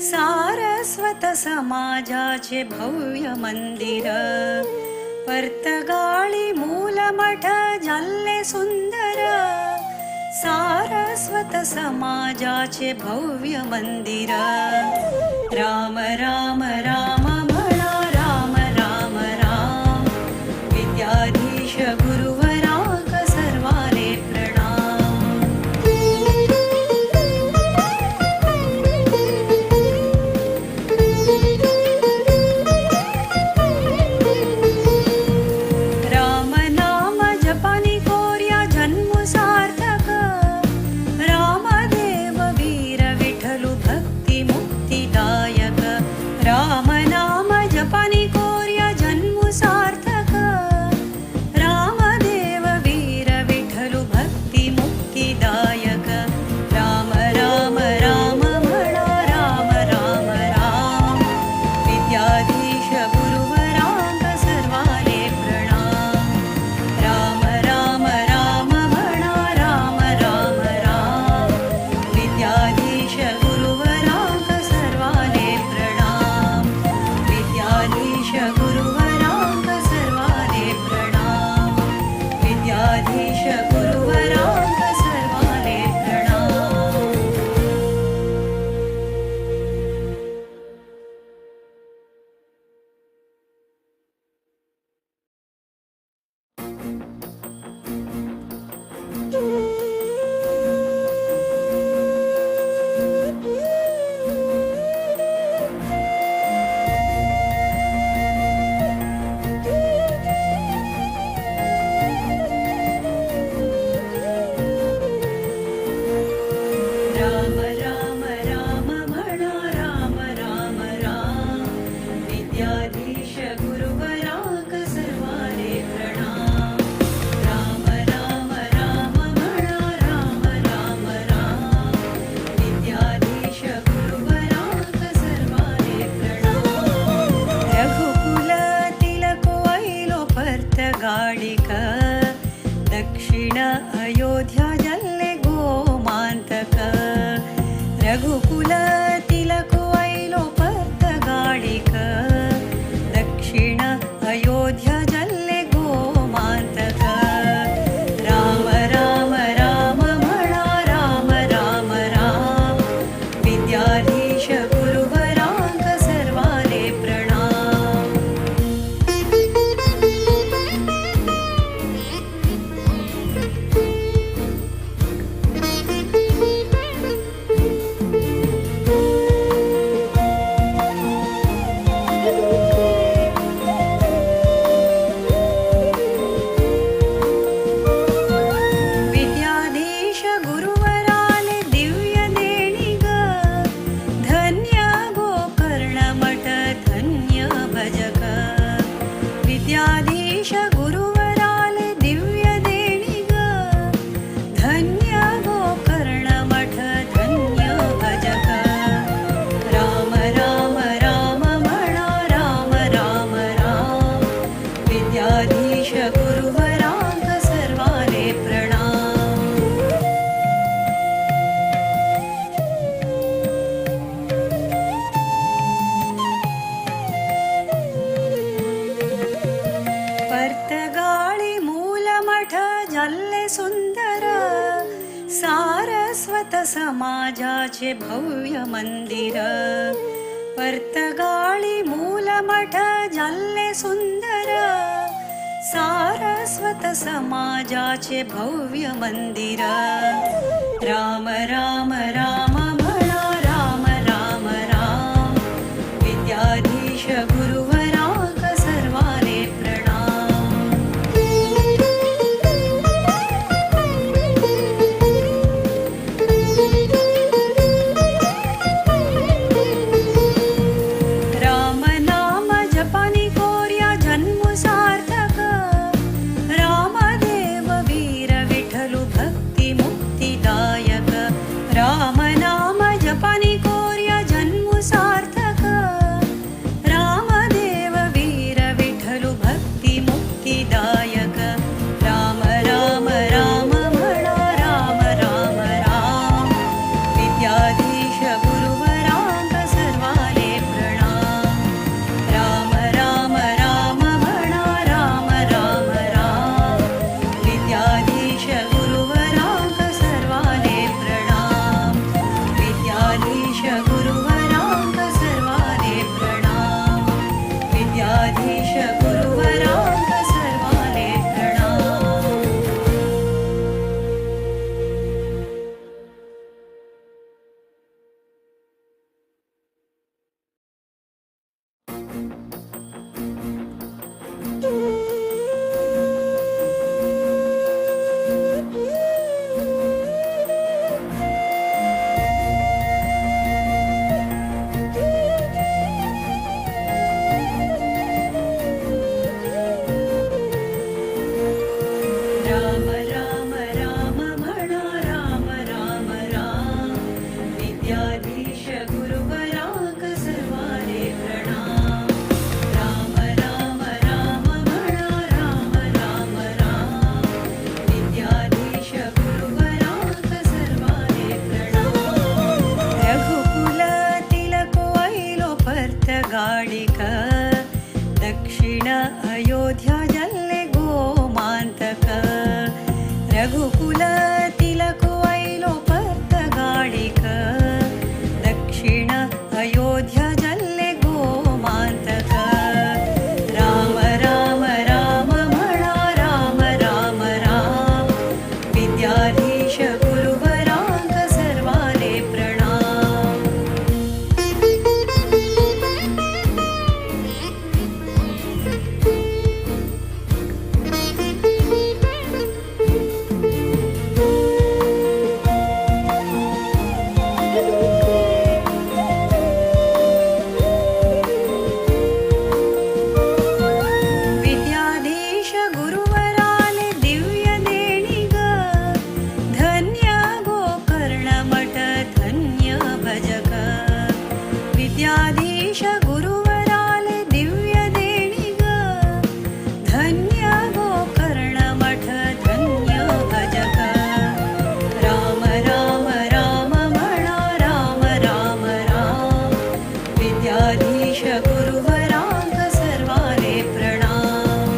सारस्वत समाजाचे भव्य मंदिर पर्तगाळी मूलमठ झाले सुंदर सारस्वत समाजाचे भव्य मंदिर राम राम राम म्हणा राम राम राम विद्याधीश गुरुवराक सर्वाले प्रणाम राम नाम जपानी कोर्या जन्म सार्थक रामदेव वीर विठ्ठल भक्ती मुक्तिदायक राम नाम जपानी कोर्या जन्म सार्थक रामदेव वीर विठ्ठल भक्ती मुक्तिदायक राम राम राम म्हणा राम राम राम विद्याधीश गुरुवराक सर्वाले प्रणाम राम राम राम म्हणा राम राम राम विद्याधीश गुरुवराक सर्वाले प्रणाम विद्याधीश गुरुवराक सर्वाले प्रणाम विद्याधीश गुरुवराक सर्वाले प्रणाम राम राम राम म्हणा राम राम राम विद्याधीश गुरुवराक सर्वाले प्रणाम राम राम राम म्हणा राम राम राम विद्याधीश गुरुवराक सर्वाले प्रणाम रघुकुल तिलक वैलो पर्तगाळिक दक्षिण अयोध्या जल्ले गोमांतक रघुकुल तिलक वैलो पर्तगाळिक दक्षिण अयोध्या जल्ले गोमांतक राम राम राम म्हणा राम राम राम विद्याधीश गुरुवराक सर्वाले प्रणाम विद्याधीश गुरुवराले दिव्य देणी ग धन्य गोकर्ण मठ धन्य भजक विद्याधीश गुरुवराले दिव्य देणी ग धन्य गोकर्ण मठ धन्य भजक राम राम राम म्हणा राम राम राम विद्याधीश गुरुवराक सर्वाले प्रणाम पर्तगाळी मूलमठ झाले सुंदर सारस्वत समाजाचे भव्य मंदिर पर्तगाळी मूलमठ झाले सुंदर सारस्वत समाजाचे भव्य मंदिर राम राम राम म्हणा राम राम राम विद्याधीश गुरुवराक सर्वाले प्रणाम राम नाम जपानी कोर्या जन्म सार्थक रामदेव वीर विठ्ठल भक्ती मुक्तिदायक राम नाम जपानी कोर्या जन्म सार्थक रामदेव गाडिक दक्षिण अयोध्या जल्ले गोमान्तक रघुकुल तिलको ऐलो पर्त गाडिक दक्षिण अयोध्या जल्ले गोमान्तक राम राम राम म्हणा राम राम राम विद्याधीश गुरुवरांक सर्वाले प्रणाम. विद्याधीश गुरुवराले दिव्य देणी ग धन्य गोकर्ण मठ धन्य भजक विद्याधीश गुरुवराले दिव्य देणी ग धन्य गोकर्ण मठ धन्य भजक राम राम राम म्हणा राम राम राम विद्याधीश गुरुवरांक सर्वाले प्रणाम.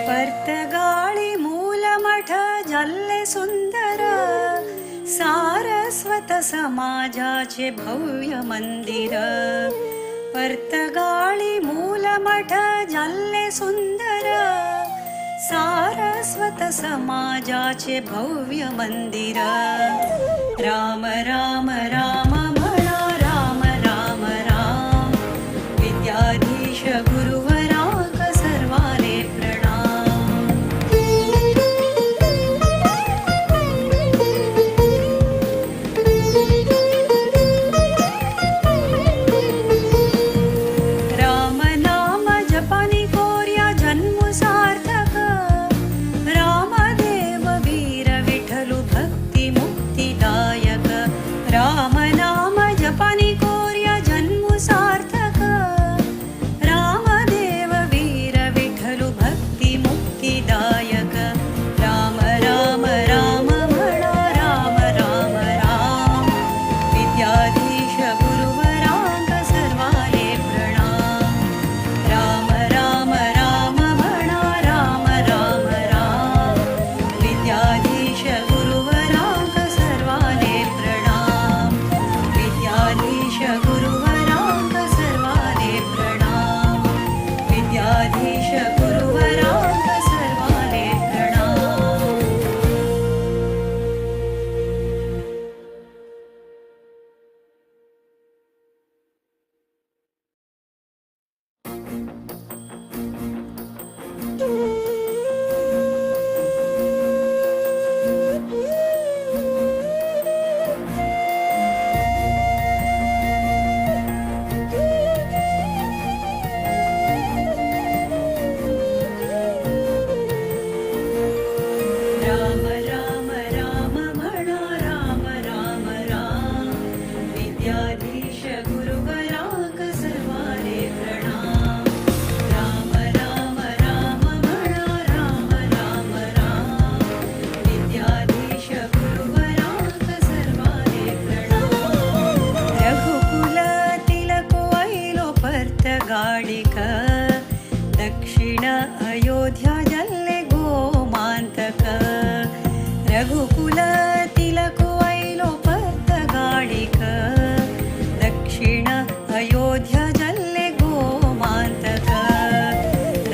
पर्तगाळी मूलमठ जल्ले सुंदर सारस्वत समाजाचे भव्य मंदिर पर्तगाळी मूलमठ जल्ले सुंदर सारस्वत समाजाचे भव्य मंदिर राम राम राम म्हणा राम राम राम विद्याधीश गुरुवरांक सर्वाले प्रणाम. राम नाम जपानी कोर्या जन्म सार्थक रामदेव वीर विठ्ठल भक्ती मुक्तिदायक राम नाम जपानी कोर्या जन्म सार्थक रामदेव वीर विठ्ठल भक्ती मुक्तिदायक राम राम राम म्हणा राम राम राम विद्याधीश गुरुवरांक सर्वाले प्रणाम. राम राम राम म्हणा राम राम राम विद्याधीश गुरुवरांक सर्वाले प्रणाम. विद्याधीश गुरुवरांक सर्वाले प्रणाम. विद्याधीश गुरुवरांक सर्वाले प्रणाम. राम राम राम म्हणा राम राम राम विद्याधीश गुरुवरांक सर्वाले प्रणाम. राम राम राम म्हणा राम राम राम विद्याधीश गुरुवरांक सर्वाले प्रणाम. रघुकुल तिलको ऐलो पर्त गाडिक दक्षिण अयोध्या जल्ले गोमान्तक रघुकुल तिलको ऐलो पर्त गाडिक दक्षिण अयोध्या जल्ले गोमान्तक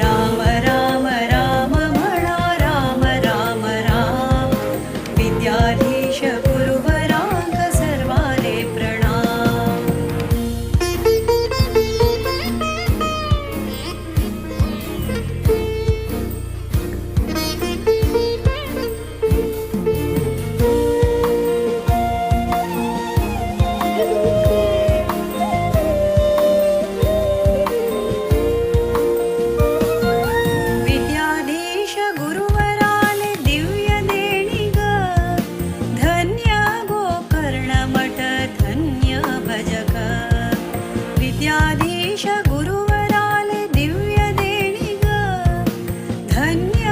राम राम राम म्हणा राम राम राम विद्याधीश गुरुवरांक सर्वाले प्रणाम. विद्याधीश गुरुवराले दिव्य देणी ग धन्य गोकर्ण मठ धन्य भजक विद्याधीश गुरुवराले दिव्य देणी ग धन्य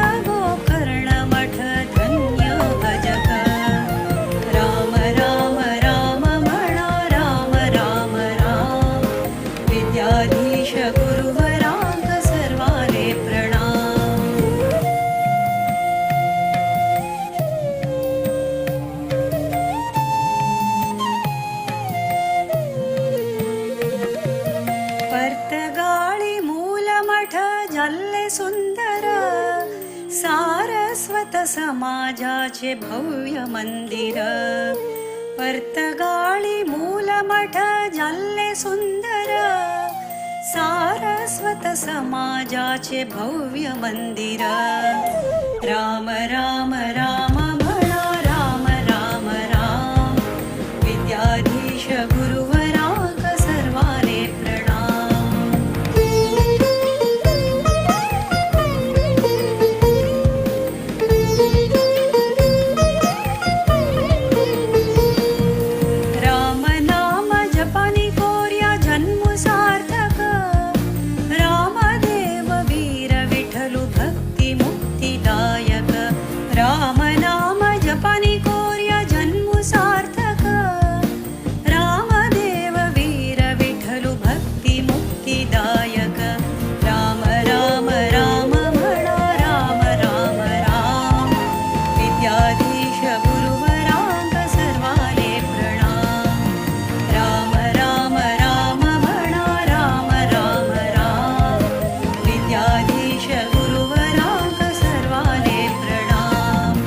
सारस्वत समाजाचे भव्य मंदिर पर्तगाळी मूलमठ जाल्ले सुंदर सारस्वत समाजाचे भव्य मंदिर राम राम राम म्हणा राम राम राम विद्याधीश गुरुवराक सर्वाले प्रणाम राम नाम जपानी कोर्या जन्म सार्थक रामदेव वीर विठ्ठल भक्ती मुक्तिदायक राम नाम जपानी कोर्या जन्म सार्थक रामदेव वीर विठ्ठल भक्ती मुक्तिदायक राम राम राम म्हणा राम राम राम विद्याधीश गुरुवराक सर्वाले प्रणाम राम राम राम म्हणा राम राम राम विद्याधीश गुरुवराक सर्वाले प्रणाम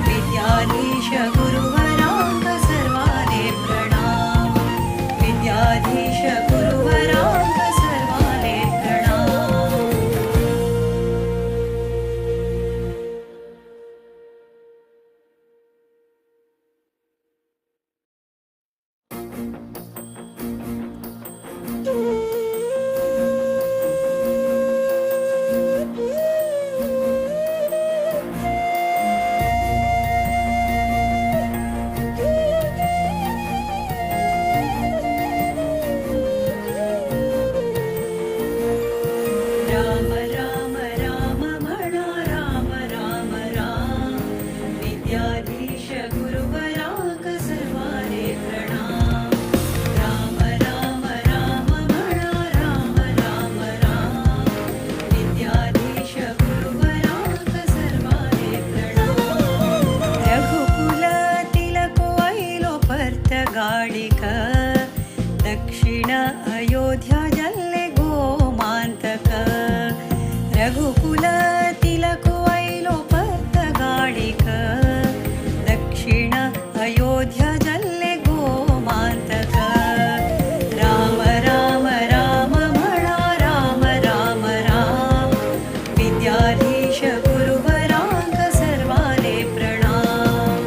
विद्याधीश गुरुवराक सर्वाले प्रणाम विद्याधीश गुरुवराक सर्वाले प्रणाम राम राम राम म्हणा राम राम राम विद्याधीश गुरुवराक सर्वाले प्रणाम राम राम राम म्हणा राम राम राम विद्याधीश गुरुवराक सर्वाले प्रणाम रघुकुल तिलक वैलो पर्तगाळिक दक्षिण अयोध्या जल्ले गोमांतक रघुकुल तिलक वैलो पर्तगाळिक दक्षिण अयोध्या जल्ले गोमांतक राम राम राम म्हणा राम राम राम विद्याधीश गुरुवराक सर्वाले प्रणाम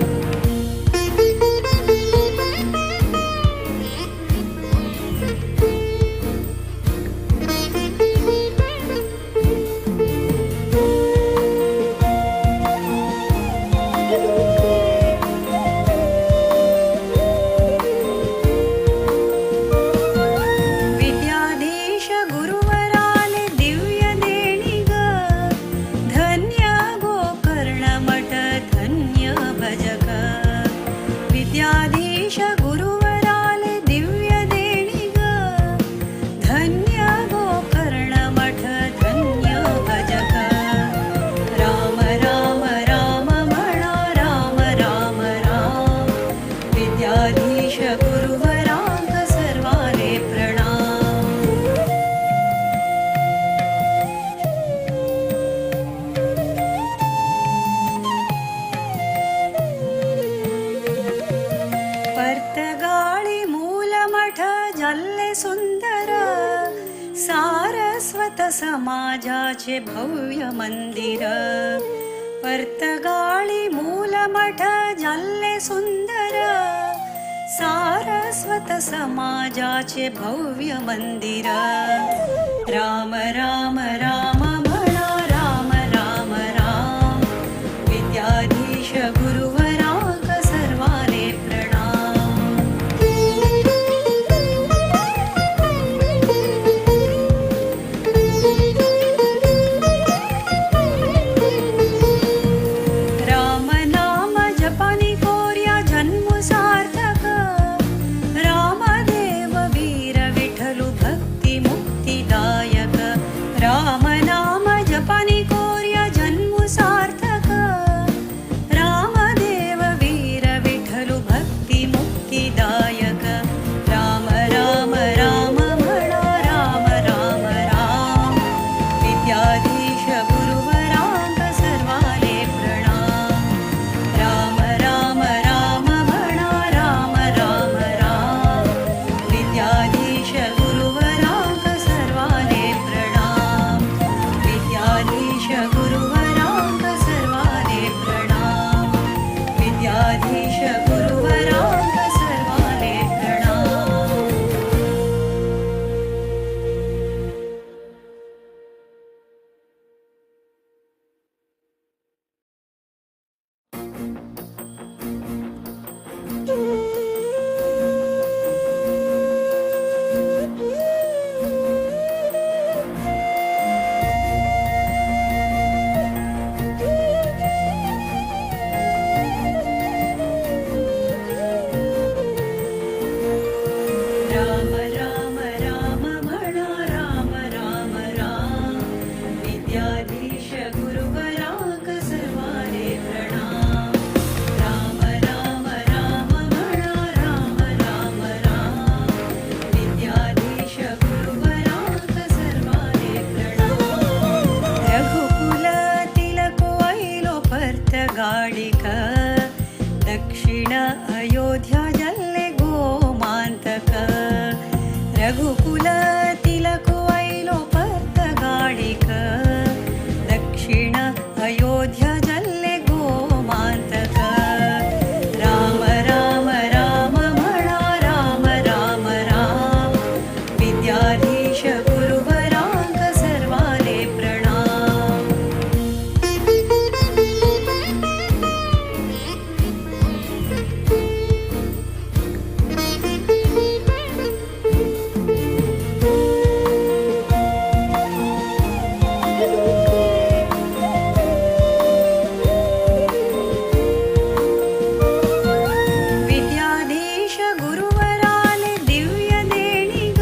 विद्याधीश गुरुवराले दिव्य देणिग धन्य गोकर्णमठ धन्य भजक विद्याधीश गुरुवराले दिव्य देणिग धन्य गोकर्णमठ धन्य भजक राम राम राम म्हणा राम राम राम विद्याधीश गुरुवराक सर्वाले प्रणाम पर्तगाळी मूलमठ जाल्ले सुंदर सारस्वत समाजाचे भव्य मंदिर पर्तगाळी मूलमठ जाल्ले सुंदर सारस्वत समाजाचे भव्य मंदिर राम राम राम म्हणा राम राम राम विद्याधीश गुरुवराक सर्वाले प्रणाम राम नाम जपानी कोर्या जन्म सार्थक रामदेव वीर विठ्ठल भक्ती मुक्तिदायक राम नाम गाडिक दक्षिण अयोध्या जल्ले गोमान्तक रघुकुल तिलक ऐलो पर्त गाडिक दक्षिण अयोध्या जल्ले गोमान्तक राम राम राम म्हणा राम राम राम विद्याधीश गुरुवरांक सर्वाले प्रणाम. विद्याधीश गुरुवराले दिव्य देणिग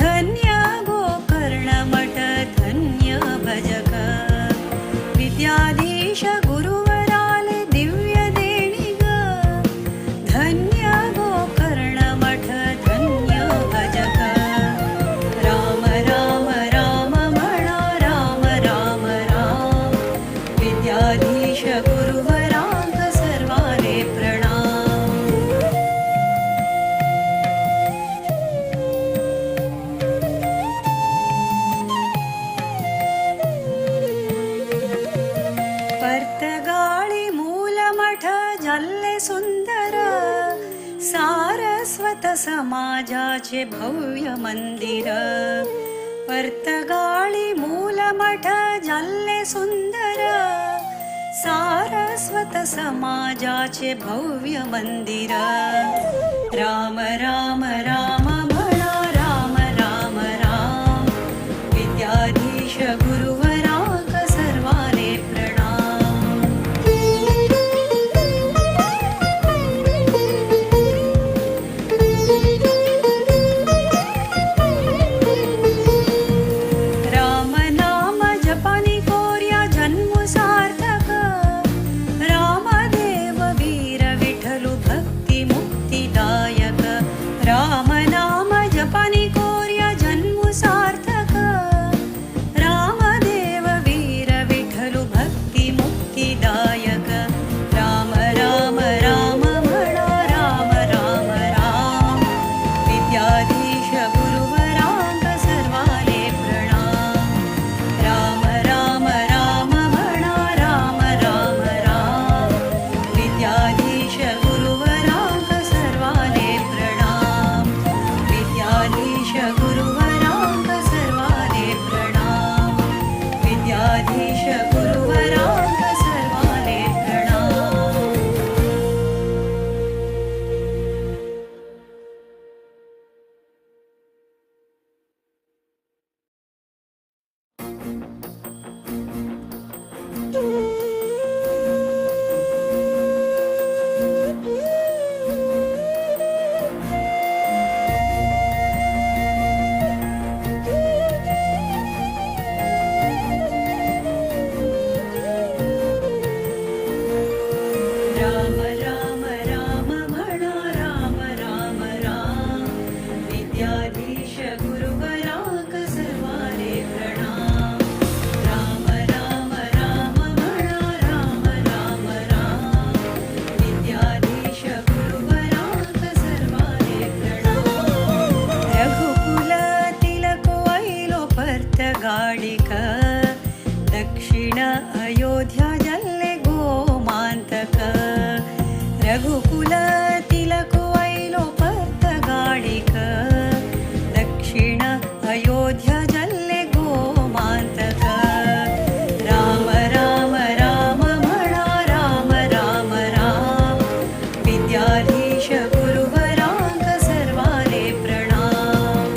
धन्य गोकर्णमठ धन्य भजक विद्याधीश गुरुवराले दिव्य देणिग धन्य गोकर्णमठ धन्य भजक राम राम राम म्हणा राम राम राम विद्याधीश गुरुवरांक सर्वाले प्रणाम. पर्तगाळी मूलमठ जल्ले सुंदर सारस्वत समाजाचे भव्य मंदिर पर्तगाळी मूलमठ जल्ले सुंदर सारस्वत समाजाचे भव्य मंदिर राम राम राम म्हणा राम राम राम विद्याधीश गुरुवरांक सर्वाले प्रणाम. राम नाम जपानी कोर्या जन्म सार्थक रामदेव वीर विठ्ठलु भक्ती मुक्तिदायक राम नाम जपानी कोर्या जन्म सार्थक रामदेव वीर विठ्ठलु भक्ती मुक्तिदायक राम राम राम म्हणा राम राम राम विद्याधीश गुरुवरांक सर्वाले प्रणाम. राम राम राम म्हणा राम राम राम विद्याधीश गुरुवरांक सर्वाले प्रणाम. विद्याधीश गुरुवरांक सर्वाले प्रणाम. विद्याधीश गुरुवरांक सर्वाले प्रणाम. राम राम राम म्हणा राम राम राम विद्याधीश गुरुवरांक सर्वाले प्रणाम. राम राम राम म्हणा राम राम राम विद्याधीश गुरुवरांक सर्वाले प्रणाम. रघुकुल तिलक ऐलो पर्त गाडिक दक्षिण अयोध्या जल्ले गोमान्तक रघुकुल तिलक ऐलो पर्त गाडिक दक्षिण अयोध्या जल्ले गोमान्तक राम राम राम म्हणा राम राम राम विद्याधीश गुरुवरांक सर्वाले प्रणाम.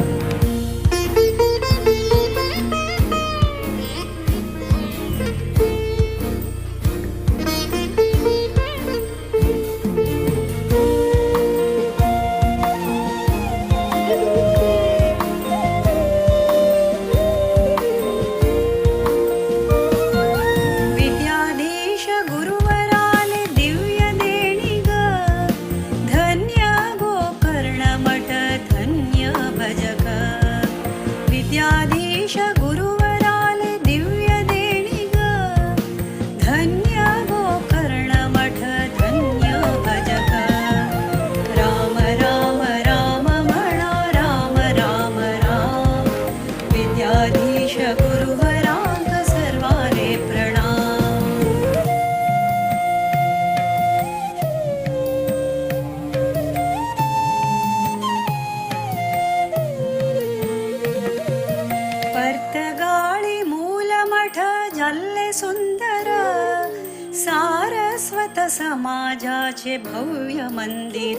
समाजाचे भव्य मंदिर,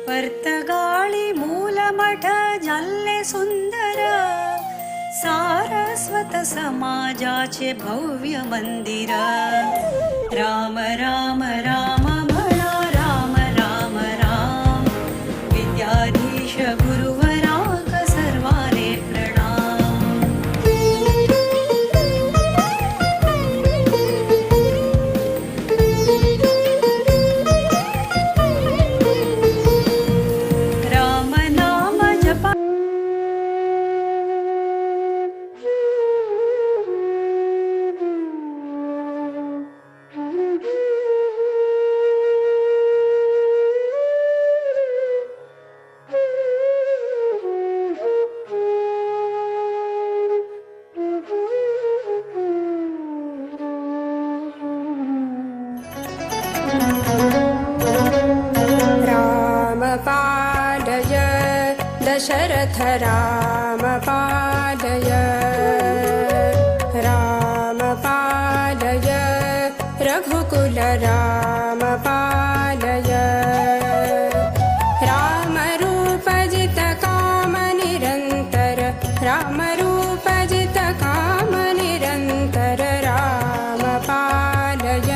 पर्तगाळी मूलमठ जाल्ले सुंदर, सारस्वत समाजाचे भव्य मंदिर. राम राम राम म्हणा राम राम राम, विद्याधीश गुरुवराक सर्वारे प्रणाम. राम नाम जपा रामपालय दशरथ रामपालय, रामपालय रघुकुल रामपालय. रामरूपजित काम निरन्तर, रामरूपजित काम निरन्तर, रामपालय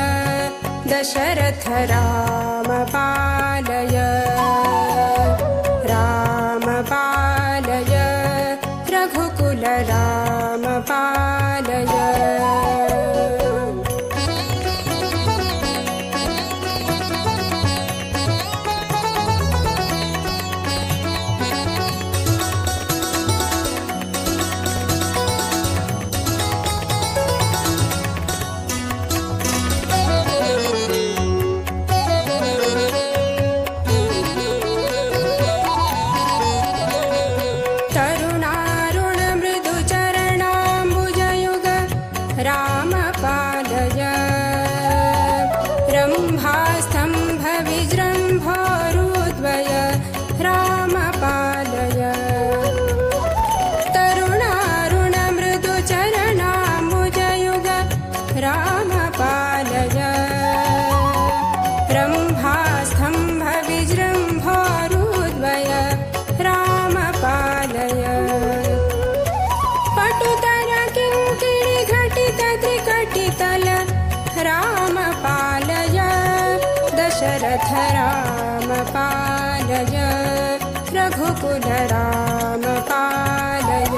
दशरथ रामपालय, रामपालय रघुकुल रामपालय. तरुणारुण मृदुचरणाम्बुजयुग रामपालय, रम्भास्तम्भ विजृम्भोरुद्वय रामपालय. तरुणारुण मृदुचरणाम्बुजयुग रामपालय, रम्भास्तम्भ विजृम्भोरुद्वय रामपालय. पटुतर किङ्किणी घटित त्रिकटितल रामपालय, दशरथ रामपालय, रघुकुल रामपालय.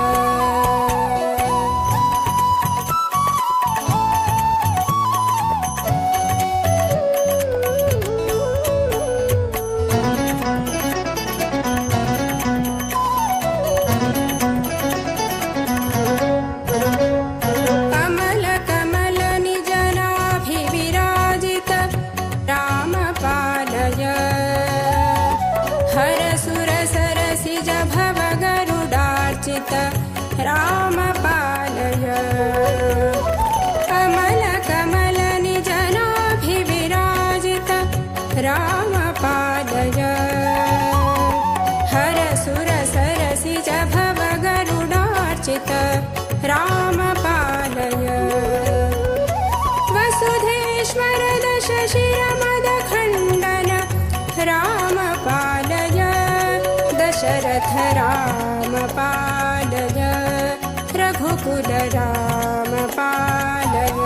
कमल कमल निजनाभिविराजित रामपालय, हरसुर सरसिज भव गरुडार्चित रामपालय. कमल कमल निजनाभिविराजित रामपालय, हरसुर सरसिज भव गरुडार्चित रामपालय. वसुधेश्वर दशशिरमदखण्डन रामपालय, दशरथ रामपालय, रघुकुल रामपालय.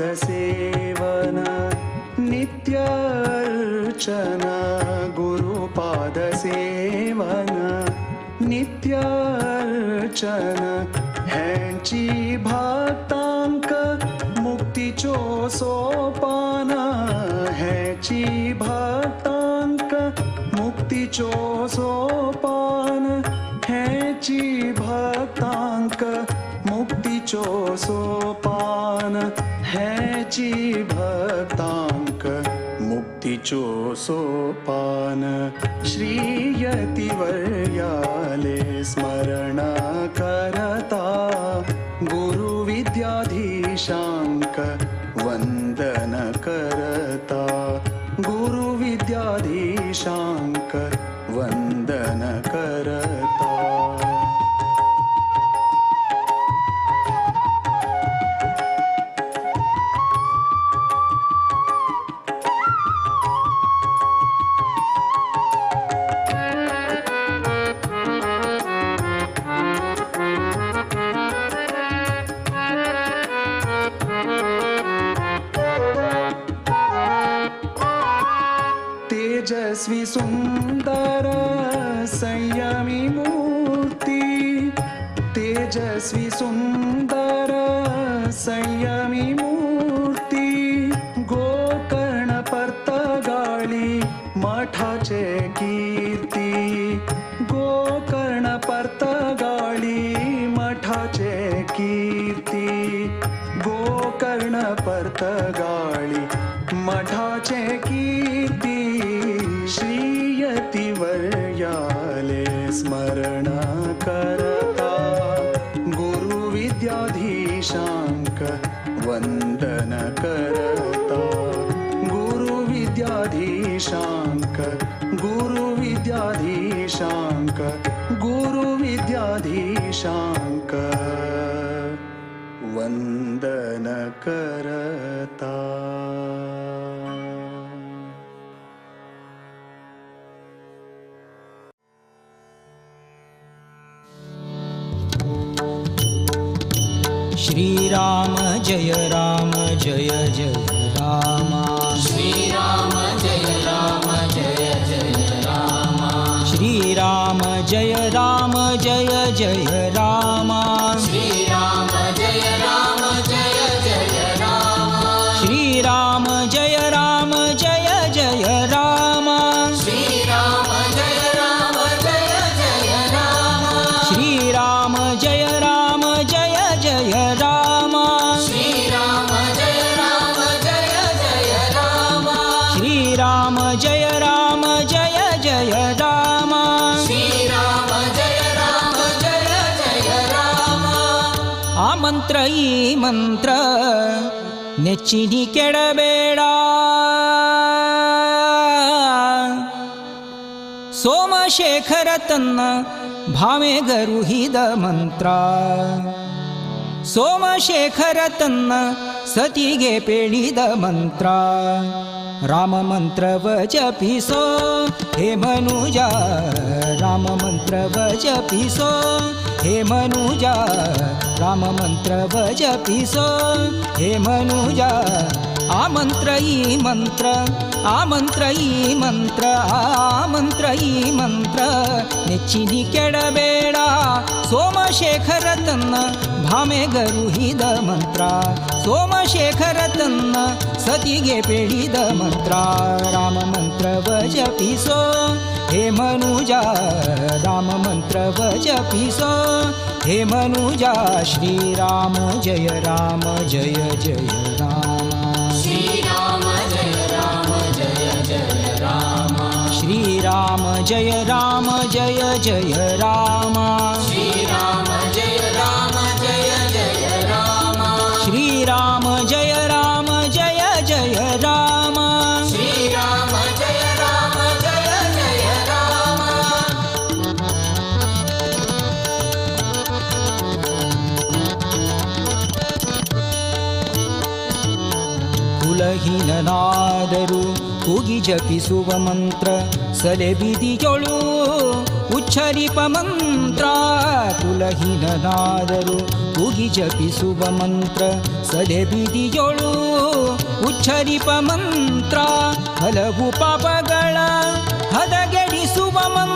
गुरुपादसेवन नित्यार्चना, गुरुपाद सेवन नित्यार्चन हेंची भक्तांक मुक्तीचो सोपान हेंची भक्तांक मुक्तीचो सोपान हेंची भक्तांक मुक्तीचो सोपान हेंची भक्तांक मुक्तीचो सोपान श्रीयतिवर्याले स्मरण करता गुरुविद्याधीशांक वंदन करता गुरुविद्याधीशांक वंदन करता. तेजस्वी सुंदर संयमी मूर्ति तेजस्वी सुंदर संयमी मूर्ति गोकर्ण पर्तगाळी मठाचे कीर्ती गोकर्ण पर्तगाळी मठाचे कीर्ती गोकर्ण पर्तगाळी मठाचे कीर्ती श्रीयतिवर्याले स्मरण करता गुरुविद्याधीशांक वंदन करता गुरुविद्याधीशांक गुरुविद्याधीशांक गुरुविद्याधीशांक वंदन करता. श्रीराम जय राम जय जय राम श्रीराम जय राम जय जय राम श्रीराम जय राम जय जय राम श्रीराम जय राम जय जय राम श्रीराम जय राम जय जय राम श्रीराम जय राम जय जय राम श्रीराम जय राम जय जय राम श्रीराम जय राम जय जय राम श्रीराम जय राम जय जय राम श्रीराम जय राम जय जय राम आ मंत्र ई मंत्र ನೆಚ್ಚಿನಿ ಕೆಡಬೇಡ ಸೋಮಶೇಖರ ತನ್ನ ಭಾಮೆಗರುಹಿದ ಮಂತ್ರ ಸೋಮಶೇಖರ ತನ್ನ ಸತಿಗೆ ಪೇಳಿದ ಮಂತ್ರ ರಾಮ ಮಂತ್ರವ ಜಪಿಸೋ ಹೇ ಮನುಜ ರಾಮ ಮಂತ್ರವ ಜಪಿಸೋ ಹೇ ಮನುಜ ರಾಮ ಮಂತ್ರವ ಜಪಿಸೋ ಹೇ ಮನುಜ ಆ ಮಂತ್ರ ಈ ಮಂತ್ರ ಆ ಮಂತ್ರ ಈ ಮಂತ್ರ ಆ ಮಂತ್ರ ಈ ಮಂತ್ರ ನೆಚ್ಚಿನಿ ಕೆಡಬೇಡ ಸೋಮಶೇಖರ ತನ್ನ ಭಾಮೆಗರುಹಿದ ಮಂತ್ರ ಸೋಮಶೇಖರ ತನ್ನ ಸತಿಗೆ ಪೇಳಿದ ಮಂತ್ರ ರಾಮ ಮಂತ್ರವ ಜಪಿಸೋ ಹೇ ಮನುಜ ರಾಮ ಮಂತ್ರವ ಜಪಿಸೋ ಹೇ ಮನುಜ ಶ್ರೀರಾಮ ಜಯ ರಾಮ ಜಯ ಜಯ ರಾಮ श्रीराम जय राम जय जय राम श्रीराम जय राम जय जय राम श्रीराम जय राम जय जय राम श्रीराम जय राम जय जय राम श्रीराम जय राम जय जय राम ಕುಲಹೀನನಾದರೂ ಕೂಗಿ ಜಪಿಸುವ ಮಂತ್ರ ಸಲೆ ಬೀದಿಯೊಳು ಉಚ್ಚರಿಪ ಮಂತ್ರ ಕುಲಹೀನನಾದರೂ ಕೂಗಿ ಜಪಿಸುವ ಮಂತ್ರ ಸಲೆ ಬೀದಿಯೊಳು ಉಚ್ಚರಿಪ ಮಂತ್ರ ಹಲವು ಪಾಪಗಳ ಹದಗೆಡಿಸುವ ಮಂತ್ರ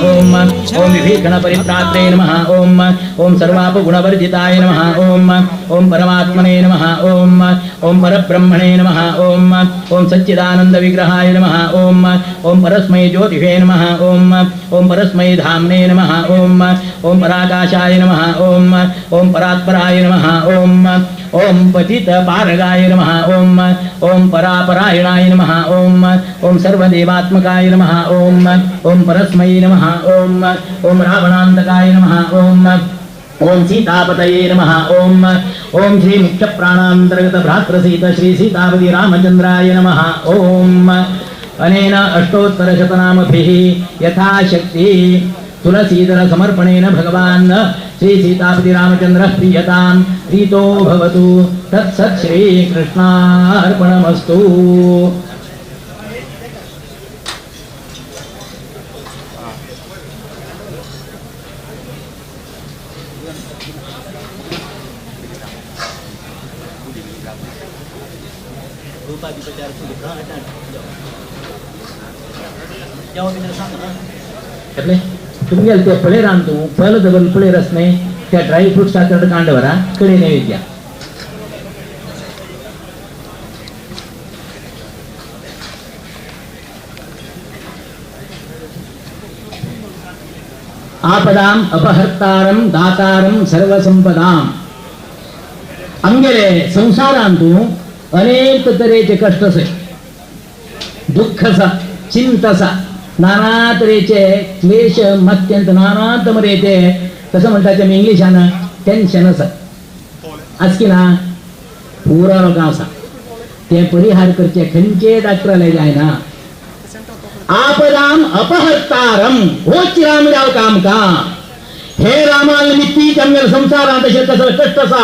ओम ओम विभीषण परित्रात्रे नमः ओम सर्वापगुणवर्जिताय नमः ओम परमात्मने नमः ओम परब्रह्मणे नमः ओम सच्चिदानंद विग्रहाय नमः ओम परस्मै ज्योतिषे नमः ओम परस्मै धाम्ने नमः ओम पराकाशाय नमः ओम परात्पराय नमः ओम पतित पारगाय नमः ओम परापरायणाय नमः ओम सर्वदेवात्मकाय नमः ओम परस्मै नमः ओम रावणान्तकाय नमः ओम सीतापतये नमः ओम श्री मुख्य प्राणांतर्गत भ्रातृसीत श्री सीतापति रामचंद्राय नमः ओम अनेन अष्टोत्तरशतनामभिः यथाशक्ति तुलसीदर समर्पणेन भगवान् श्री सीतापति रामचंद्र प्रीयतां प्रीतो भवतु तत्सत् श्री कृष्णार्पणमस्तु. એટલે तुम्ही ते फळे रांधतो फळ डबल फळे रसने त्या ड्राय फ्रूट्स टाकत कांडवरा कडे नैवेद्य आपदाम अपहर्तारम दातारम सर्वसंपदाम. आमगेले संसारांतू अनेक तरेचे कष्ट से दुःख सा चिंता सा नाना तरेचे क्लेश मत्यंत नाना तमरेचे कसं म्हणतात ते इंग्लिशानं टेन्शन आसा आसकी ना पुरा लोकां आसा ते परिहार करचे खंयचे डॉक्टराले जायना. आपदाम अपहर्तारम होच रामराव काम का हे रामाल निमित्ती जंगल संसारांत अशें कसलं कष्ट आसा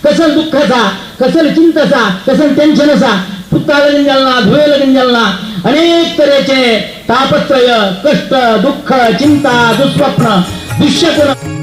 कसलं दुःख आसा कसलं चिंता आसा कसलं टेन्शन आसा पुत्ता लगीन जालना धुवे लगीन जालना अनेक तरेचे तापत्रय कष्ट दुःख चिंता दुस्वप्न दुष्यगुण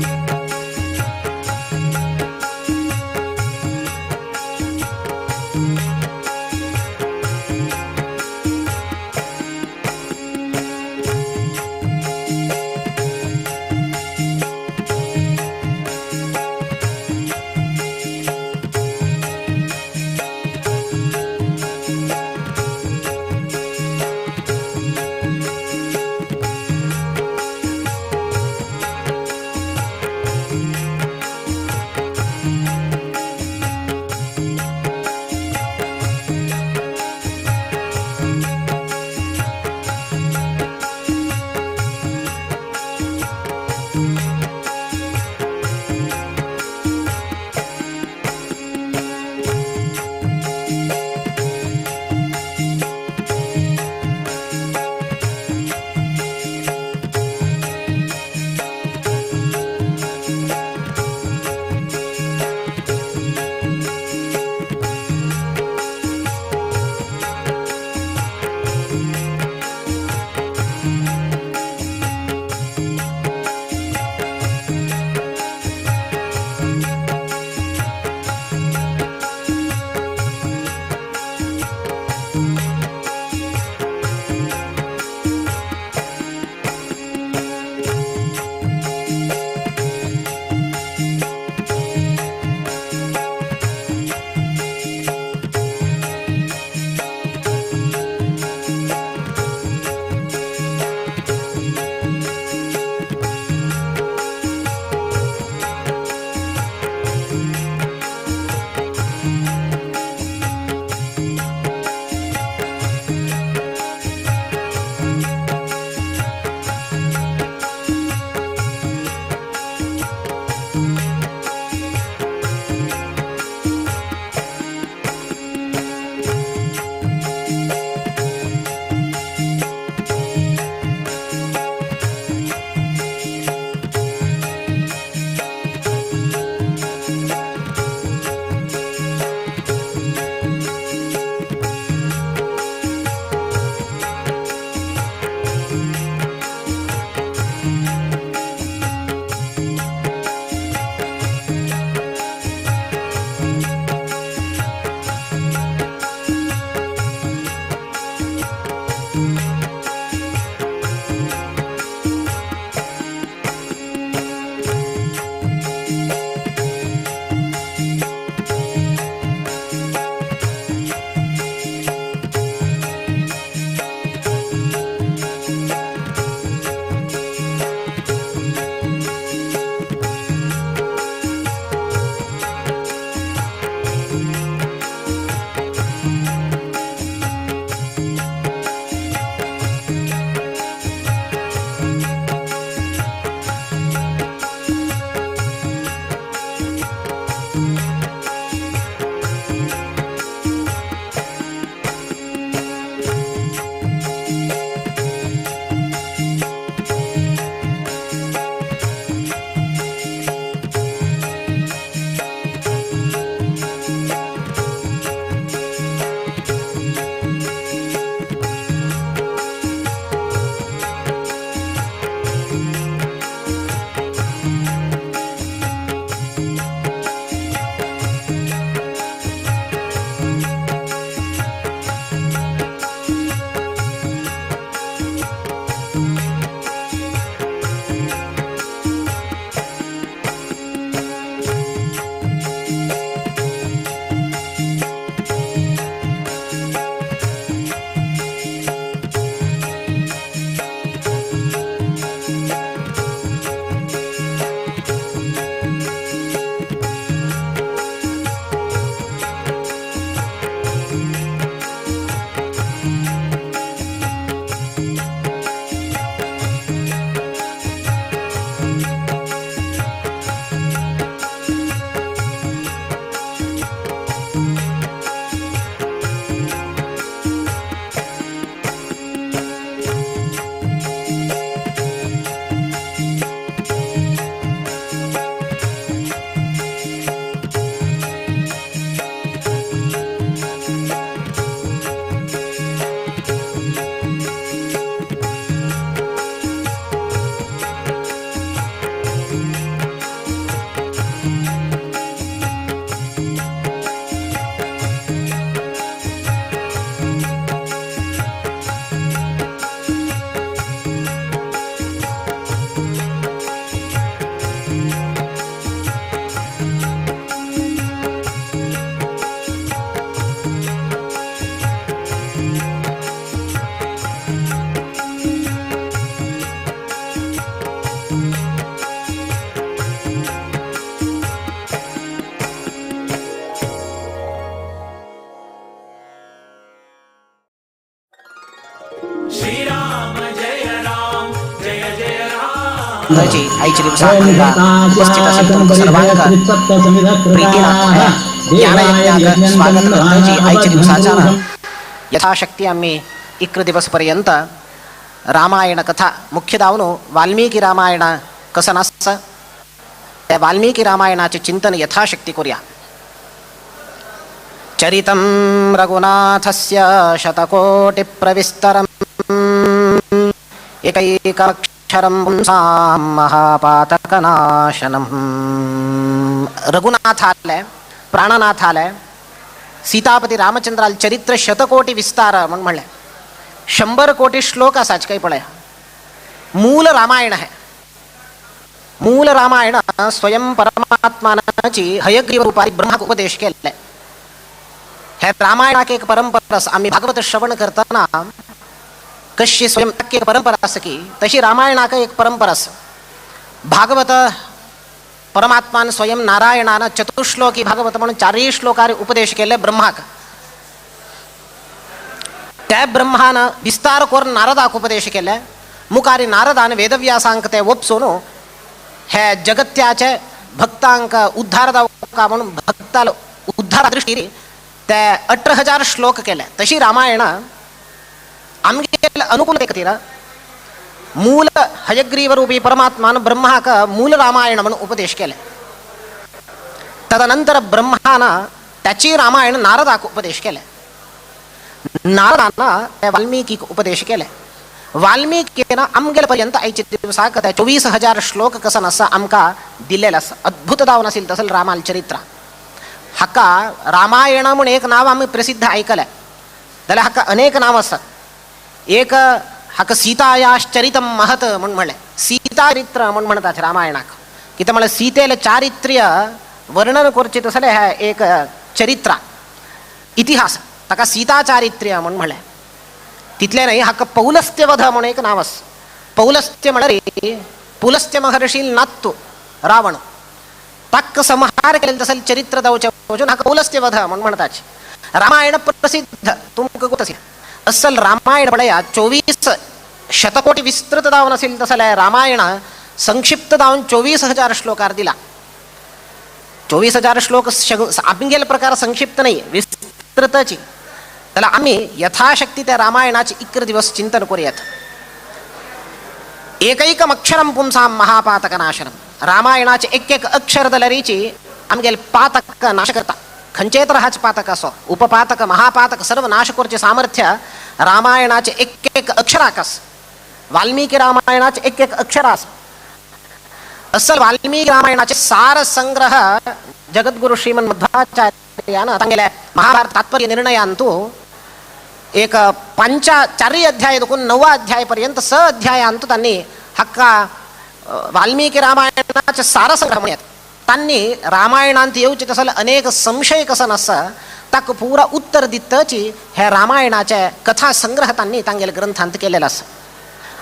ग्रंथाची आईची दिवसा उपस्थित असेल तुमचं सर्वांग प्रीतीनं ज्ञानयज्ञाक स्वागत ग्रंथाची आईच्या दिवसाच्या यथाशक्ती आम्ही इक्र दिवसपर्यंत रामायण कथा मुख्य दावनो वाल्मिकी रामायण कसं नसतं त्या वाल्मिकी रामायणाचे चिंतन यथाशक्ती करूया. चरितं रघुनाथस्य शतकोटिप्रविस्तरम् एकैकक्षरं पुंसां महापातकनाशनम्. रघुनाथ आलंय, प्राणनाथ आलंय, सीतापती रामचंद्राला चरित्र शतकोटी विस्तार म्हणून म्हणलंय. 100 कोटी श्लोक असाच काही पडया. मूल रामायण आहे. मूल रामायण स्वयं परमात्मानाची हयग्रीव रूपारी ब्रह्मा उपदेश केलेला आहे. हे रामायणाक एक परंपरा आम्ही भागवत श्रवण करताना कशी स्वयं एक परंपरा असं की तशी रामायणाक एक परंपरा असं. भागवत परमात्मान स्वयं नारायणानं चतुश्लोकी भागवत म्हणून 4 श्लोकारे उपदेश केले ब्रह्माक. त्या ब्रह्मानं विस्तार करून नारदाक उपदेश केले. मुखारी नारदान वेदव्यासांक ते वपसून हे जगत्याचे भक्तांक उद्धार का म्हणून भक्ताला उद्धार दृष्टी ते 18,000 श्लोक केले. तशी रामायण आमगे अनुकूल खातीर मूल हयग्रीव रूपी परमात्मान ब्रह्माक मूल रामायण म्हणून उपदेश केले. तदनंतर ब्रह्मानं त्याची रामायण नारदाक उपदेश केले. नारदानं त्या वाल्मिकी उपदेश केले. वाल्मिकीनं आमगेपर्यंत आयच्या दिवसाक 24,000 श्लोक कसं नसं आमका दिलेलं असं. अद्भुत दावन असेल तसं रामाल चरित्र. हक्का रामायण म्हणून एक नाव आम्ही प्रसिद्ध ऐकलंय. त्याला हक्का अनेक नाव असतात. एक हक्क सीतायाश्चरितं महत म्हणून म्हणले. सीताचरित्र म्हणून म्हणतात रामायणाक. की तर मला सीतेला चारित्र्य वर्णन करचे तसले हे एक चरित्र इतिहास ताका सीताचारित्र्य म्हणून म्हणले. तिथले नाही हक्क पौलस्त्यवध म्हणून एक नाव असं. पौलस्त्य म्हणले पुलस्त्य महर्षील नातू रावण तक्क संहार केले तसं चरित्र दावच्या हा पौलस्त्यवध म्हणून म्हणतात. रामायण प्रसिद्ध तुमक कुठं असेल असल रामायण पडया 24 शतकोटी विस्तृत दावन असेल तसं रामायण संक्षिप्त दावन 24,000 श्लोकार दिला. 24,000 श्लोक आम्ही प्रकार संक्षिप्त नाही विस्तृतची. त्याला आम्ही यथाशक्ती त्या रामायणाचे इक्र दिवस चिंतन करूयात. एकैकम अक्षरम पुंसां महापातकनाशनम. रामायणाचे एक अक्षर दलरीची आमगेल पातक नाश करता. खंचेत हाच पातक असो उपपातक महापातक सर्व नाश करचे सामर्थ्य रामायणाचे एक अक्षराकस. वाल्मिकी रामायणाचे एक अक्षरास असल वाल्मिकी रामायणाचे सार संग्रह जगद्गुरु श्रीमन मध्वाचार्यानं सांगितले. महाभारत तात्पर्य निर्णयांतू एक 4 अध्याय दुखून 9 अध्यायपर्यंत 6 अध्यायांतू त्यांनी हक्का वाल्मिकी रामायणाचे सार संग्रह म्हणत. त्यांनी रामायणांत येऊचे तसं अनेक संशय कसं नसं ताक पुरा उत्तर दित्तची हे रामायणाचे कथा संग्रह त्यांनी तांगेल ग्रंथांत केलेला असं.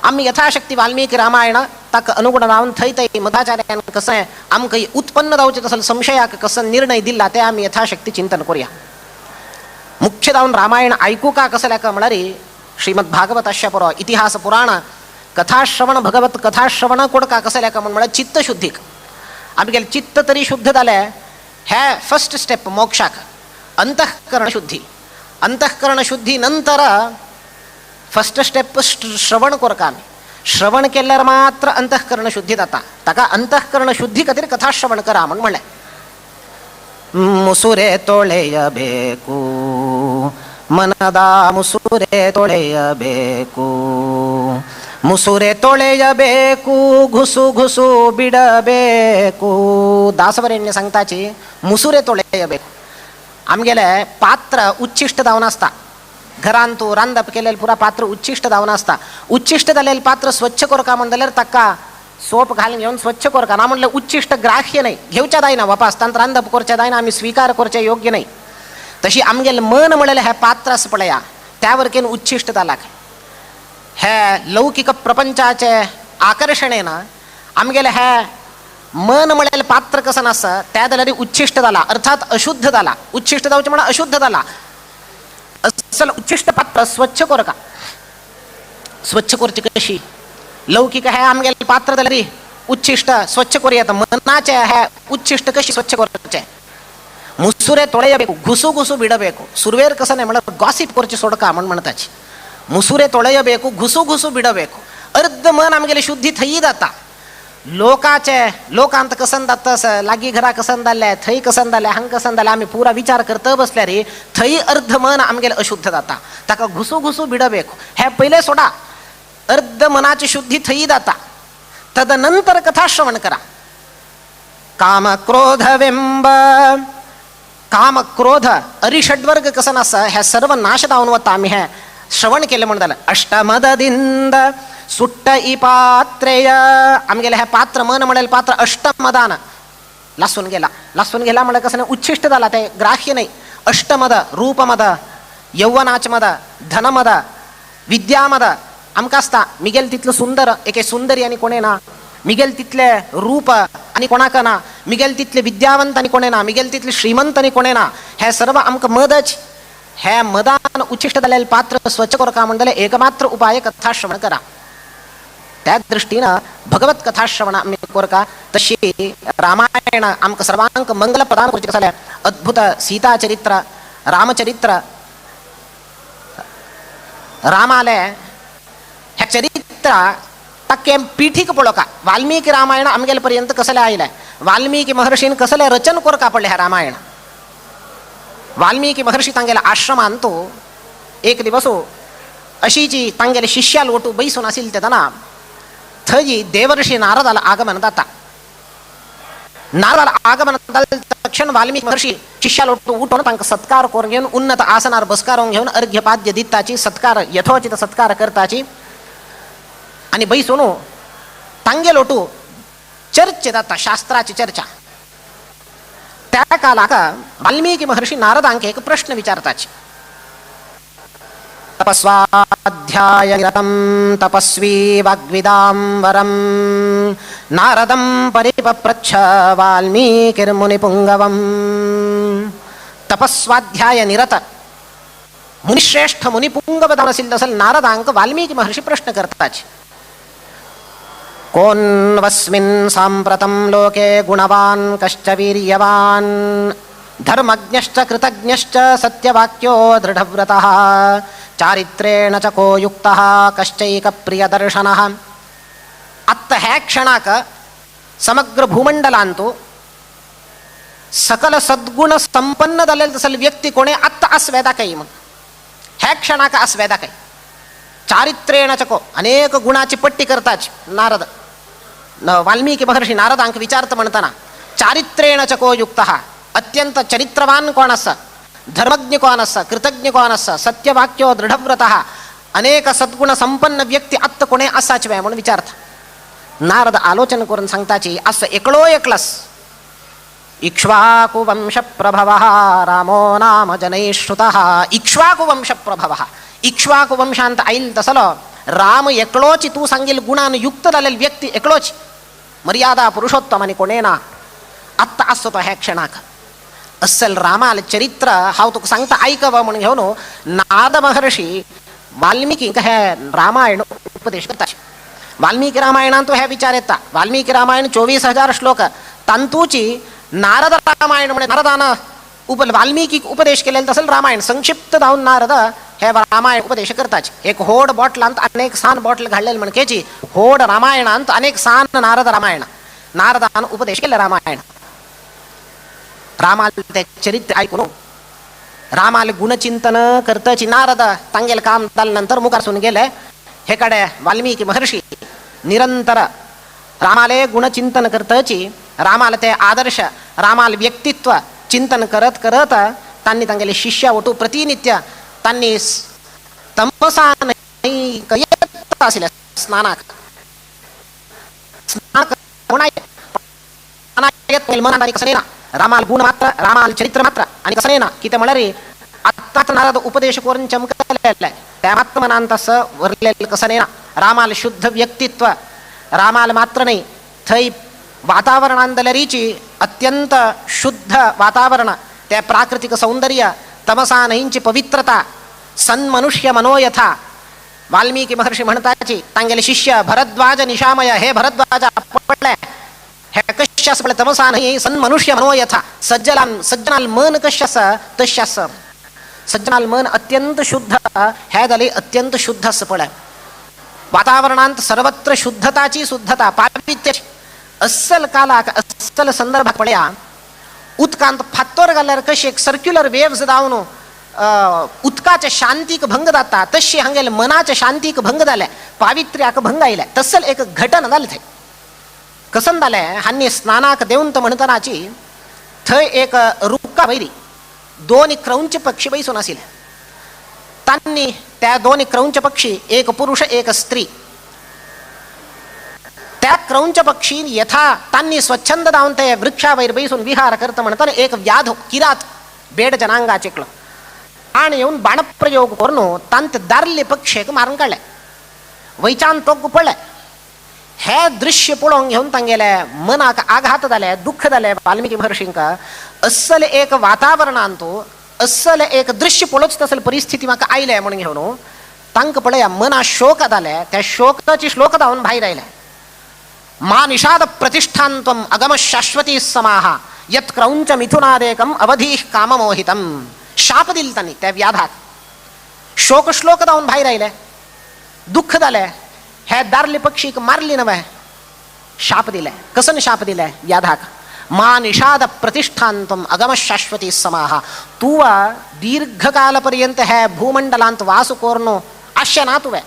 आम्ही यथाशक्ती वाल्मिकी रामायण ताक अनुगुण राहून थैतई मध्वाचार्यान कसं आहे आमक उत्पन्न जाऊचे तसं संशयाक कसं निर्णय दिला ते आम्ही यथाशक्ती चिंतन करूया. मुख्य दावून रामायण ऐकू का कसं का म्हणणारी श्रीमद भागवत अशा पुरा इतिहास पुराण कथाश्रवण भगवत कथाश्रवण कोड का कसं का म्हणून चित्तशुद्धीक आम्ही गेलं चित्त तरी शुद्ध झालंय. हे फर्स्ट स्टेप मोक्षाक अंतःकरण शुद्धी. अंतःकरण शुद्धी नंतर फर्स्ट स्टेप श्रवण कर का आम्ही श्रवण केल्यावर मात्र अंतःकरण शुद्धी जाता. ताका अंतःकरण शुद्धी खातीर कथा श्रवण करा म्हणून म्हणले. मुसुरे ತೊಳೆಯಬೇಕು ಮನದ ಮುಸುರೆ ತೊಳೆಯಬೇಕು ಮುಸುರೆ ತೊಳೆಯಬೇಕು घुसू घुसू ಬಿಡಬೇಕು. दासवरेण्य सांगताची मुसुरे ತೊಳೆಯಬೇಕು. आमगेले पात्र उच्चिष्ट दावन असता. घरांतू रांदप केलेलं पुरा पात्र उच्चिष्ट दावन असता. उच्चिष्ट झालेलं पात्र स्वच्छ कर का म्हणल्यार ताका सोप घालून घेऊन स्वच्छ कर का ना म्हणलं उच्चिष्ट ग्राह्य नाही घेऊच्या दायना वापास तांत रांदप करच्या दायना आम्ही स्वीकार करचे योग्य नाही. तशी आमगेल मन म्हणलेलं हे पात्रस पडया त्यावर केन उच्चिष्ट झाला. हे लौकिक प्रपंचाचे आकर्षणेनं आमगेले हे मन म्हणलेलं पात्र कसं नसं त्या दलरी उच्चिष्ट झाला अर्थात अशुद्ध झाला. उच्चिष्ट जाऊचे म्हणा अशुद्ध झाला. असल उच्चिष्ट पात्र स्वच्छ कर का स्वच्छ करची कशी लौकिक है आमगेल पात्र दलरी उच्छिष्ट स्वच्छ करूया. मनाचे ह्या उच्छिष्ट कशी स्वच्छ करायचे. मुसुरे ತೊಳೆಯಬೇಕು, ಗುಸು ಗುಸು ಬಿಡಬೇಕು. ಸುರ್ವೇರ್ ಕಸನೆ ಮಾಡ ಗಾಸಿಪ್ ಕೊರ್ಚಿ ಸೊಡಕ म्हणताची. मुसुरे ತೊಳೆಯಬೇಕು, घुसू घुसू बिडಬೇಕು. अर्ध मन आमगेले शुद्धी थई जाता. लोकाचे लोकांत कसन जात लागी घरा कसन जाल्ले, थंय कसन जाल्ले, हांग कसन जाल्ले, आम्ही पुरा विचार करता बसल्या रे थंय अर्ध मन आमगेले अशुद्ध जाता. ताका घुसू घुसू बिडಬೇಕು. हे पहिले सोडा. अर्ध मनाची शुद्धी थई जाता. तदनंतर कथा श्रवण करा. काम क्रोध वेंब काम क्रोध अरिषड्वर्ग कसन असं ह्या सर्व नाश दावनवता आम्ही ह्या श्रवण केलं म्हणून झालं. अष्टमददिंद सुट्ट इ पात्रेय आमगेला ह्या पात्र मन म्हणेल पात्र अष्टमदान लासून गेला म्हणजे कसं उच्छिष्ट झाला. ते ग्राह्य नाही. अष्टमद रूपमद यौवनाच मद धनमद विद्यामद आमका असता. मिगेल तिथलं सुंदर एके सुंदरी आणि कोणे ना, मिगेल तिथले रूप आणि कोणाका ना, मिगेल तिथले विद्यावंत आणि कोणे ना, मिगेल तिथले श्रीमंत आणि कोणे ना, ह्या सर्व आमक मदच. ह्या मदान उच्छिष्ट झालेले पात्र स्वच्छ कर का म्हणले एकमात्र उपाय कथा श्रवण करा. त्या दृष्टीनं भगवत कथा श्रवण आम्ही कर का. तशी रामायण आमक सर्वांक मंगल प्रदान करूचे कसं अद्भुत सीता चरित्र रामचरित्र रामाले ह्या चरित्र टक्के पीठिक पडो का. वाल्मिकी रामायण आमगेल पर्यंत कसले आयलाय. वाल्मिकी महर्षीन कसले रचन कर का पडले ह्या रामायण. वाल्मिकी महर्षी तांगेला आश्रम आणतो. एक दिवस अशी जी तांगेले शिष्या लोटू बैसून असेल तेना थंय देवर्षी नारदाला आगमन जाता. नारदाला आगमन तक्षण वाल्मिकी महर्षी शिष्या लोटू उठून तांका सत्कार करून घेऊन उन्नत आसनार बसकारून घेऊन अर्घ्यपाद्य दिताची सत्कार यथोचित सत्कार करताची आणि बैसून तांगे लोटू चर्चे जाता. शास्त्राची चर्चा. त्या कालाक वाल्मिकी महर्षी नारदांक एक प्रश्न विचारताचे. तपस्वाध्यायनिरतं तपस्वी वाग्विदांबरं नारदं परिपप्रच्छ वाल्मीकिर्मुनिपुंगवं. तपस्वाध्याय निरत मुनिश्रेष्ठ मुनिपुंगव असेल तसं नारदांक वाल्मिकी महर्षी प्रश्न करताचे. कोन्वस्मिन् साम्प्रतं लोके गुणवान् कश्च वीर्यवान् धर्मज्ञश्च कृतज्ञश्च सत्यवाक्यो दृढव्रतः चारित्रेण च को युक्तः कश्चैकप्रियदर्शनः. आत्ता ह्या क्षणाक समग्र भूमंडलांतू सकल सद्गुण संपन्न झालेलं तसं व्यक्ती कोणे आत्ता अस्वेदा काही मग ह्या क्षणाक अस्वेदा काही. चारित्रेण चको अनेक गुणाची पट्टी करताच नारद वाल्मिकी महर्षी नारदांक विचारत म्हणताना चारित्रेण चको युक्तः अत्यंत चरित्रवान कोण असा, धर्मज्ञ कोण असा, कृतज्ञ कोण असा, सत्यवाक्यो दृढव्रतः अनेक सद्गुण संपन्न व्यक्ती आत्ता कोणे असाच वे म्हणून विचारता. नारद आलोचन करून सांगताची असं एकलो एकलस. इक्ष्वाकु वंश प्रभवः रामो नाम जनैश्रुतः. इक्ष्वाकु वंश प्रभवः इक्ष्वाकु वंशांत आईल तसलो राम एकलोची तू सांगेल गुणान युक्त झालेली व्यक्ती एकलोच मर्यादा पुरुषोत्तम आणि कोणे ना आत्ता असतो तो ह्या क्षणाक असल रामाल चरित्र हाव तुका सांगता ऐकव म्हणून घेऊन नारद महर्षी वाल्मिकी हे रामायण उपदेश करतात. वाल्मिकी रामायणात तो ह्या विचार येता. वाल्मिकी रामायण 24,000 श्लोक तांतूची नारद रामायण म्हणजे नारदानं वाल्मिकी उपदेश केलेला तसं रामायण संक्षिप्त धावून नारद हे रामायण उपदेश करतात. एक होड बॉटलांत अनेक सान बॉटल घाललेली म्हणकेची होड रामायणांत अनेक सान नारद रामायण नारदान उपदेश केले रामायण. रामाल ते चरित्र ऐकून रामाल गुणचिंतन करताची नारद तांगेल काम झाल्यानंतर मुखासून गेले. हेकडे वाल्मिकी महर्षी निरंतर रामाले गुणचिंतन करताची रामाला ते आदर्श रामाल व्यक्तित्व चिंतन करत करत त्यांनी तांगेले शिष्य ओटू प्रतिनित्य त्यांनी तमसा नाही कयत असेल स्नानाक रामाल गुण मात्र रामाल चरित्र मात्र आणि कसं नाही ना की ते म्हणा रे आत्ताच नारद उपदेश करून चमकलेला आहे त्या मात्र मनांत असं वरलेलं कसं नाही ना. रामाल शुद्ध व्यक्तित्व रामाल मात्र नाही थै वातावरणांदलरीची अत्यंत शुद्ध वातावरण त्या प्राकृतिक सौंदर्य तमसा नहींची पवित्रता सन्मनुष्य मनोयथा वाल्मिकी महर्षी म्हणताची तांगेले शिष्य भरद्वाज निशामय, हे भरद्वाजा पडले हे कशास पडले तमसा नाही सन मनुष्य मनो यथा, सज्जनाल मन कशास तशास, सज्जनाल मन अत्यंत शुद्ध हे जाले अत्यंत शुद्ध असं पडे. वातावरणात सर्वत्र शुद्धताची शुद्धता पावित्याची अस्सल कालाक अस्सल संदर्भात पड्या उदकांत फातोर घाल्यार कशी एक सर्क्युलर वेव्स जावन उदकाच्या शांतीक भंग जाता तशी हांगेल मनाच्या शांतीक भंग जाले, पावित्र्याक भंग आयले. तसल एक घटन जाले थंय. कसन जालें हांनी स्नानाक देऊन म्हणटनाची थंय एक रुक्का वैरी दोन क्रौंच पक्षी बैसून आशिल्ले. तांणी त्या दोन क्रौंच पक्षी, एक पुरुष एक स्त्री, त्या क्रौंच पक्षी यथा तांणी स्वच्छंद जावन ते वृक्षा वैर बैसून विहार करता म्हणटना एक व्याध किरात बेड जनांगा चिकलो आणि येऊन बाणप्रयोग करून तांत दारले पक्षीक मारून काढले. वैचान तो पडले. हे दृश्य पळोवंक घेवन तांगेले मनाक आघात जाले, दुःख जाले वाल्मिकी महर्षींका. अस्सल एक वातावरणांत अस्सल एक दृश्य पळोवच तसल परिस्थिती म्हाका आयले म्हणून घेवन तांकां पळया मना शोक जाले. त्या शोकाची श्लोक जावन भायर आयले. मा निषाद प्रतिष्ठान्त्वम अगम शाश्वती समाहा यत् क्रौंच मिथुनादेकम अवधीः काममोहितम. शाप दिल तांणी त्या व्याधाक. शोक श्लोक जावन भायर आयले, दुःख जाले. हे दारले पक्षीक मारली नव्हे, शाप दिले. कसन शाप दिले व्याधाक? मा निषाद प्रतिष्ठान्त्वम अगम शाश्वती समाहा. तू दीर्घकालपर्यंत हे भूमंडलांत वास कोरनो आश्य ना तुवे,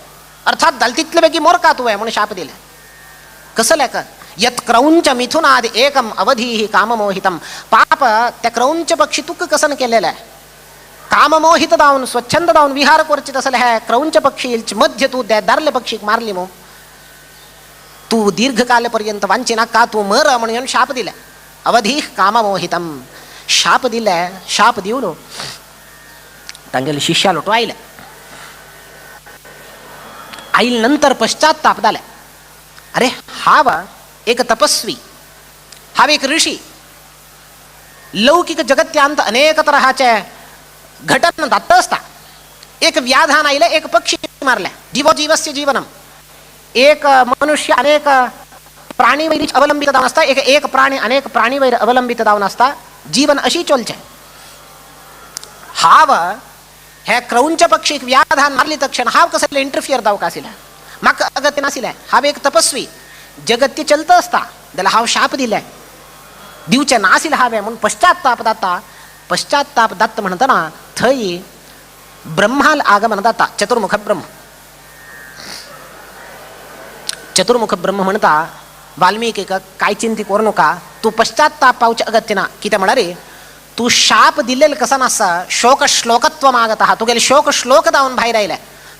अर्थात दलतीतले पैकी मोरका तुवे म्हणून शाप दिले. कसं लेख यत् क्रौंच मिथुनाद एकम अवधीः काममोहितम. पाप त्या क्रौंच पक्षी तुक कसन केलेलं आहे. काममोहित जावन स्वच्छंद जावन विहार करचे तसले हे क्रौंच पक्षी मध्य तू त्या दारले पक्षीक मारली मो. तू दीर्घकालपर्यंत वांचिना का तू मर म्हणून शाप दिले. अवधीः काममोहितम. शाप दिले. शाप दिवलो तांगेले शिष्या लोटो आयले. आईल नंतर पश्चाताप जाले. अरे हाव एक तपस्वी, हाव एक ऋषी. लौकिक जगत्यांत अनेक तऱ्हाचे घटन जात असता. एक व्याधान आयले, एक पक्षी मारले. जीवो जीवस्य जीवनम. एक मनुष्य अनेक प्राणीवैर अवलंबित जावन असता. एक प्राणी अनेक प्राणीवैर अवलंबित जावन असता. जीवन अशी चलचे. हाव हे क्रौंच पक्षीक व्याधान मारली तक्षण हाव कसले इंटरफियर जावंक आशिल्ले, म्हाका अगत्य नाशिल्लें. हांव एक तपस्वी, जगत्य चलत असता जाल्यार हांव शाप दिले. दिवचे नाशिल्ले हांवें म्हणून पश्चाताप जाता. पश्चाताप दत्त म्हणटना थंय ब्रह्माल आगमन जाता. चतुर्मुख ब्रह्म. चतुर्मुख ब्रह्म म्हणता वाल्मिकीक काय चिंती करू नका, तू पश्चाताप पावचे अगत्य ना. कितें म्हळ्यार तू शाप दिल्लेले कसा नासा, शोक श्लोकत्व मागत आहा. तुगेले शोक श्लोक जावन भायर आयले.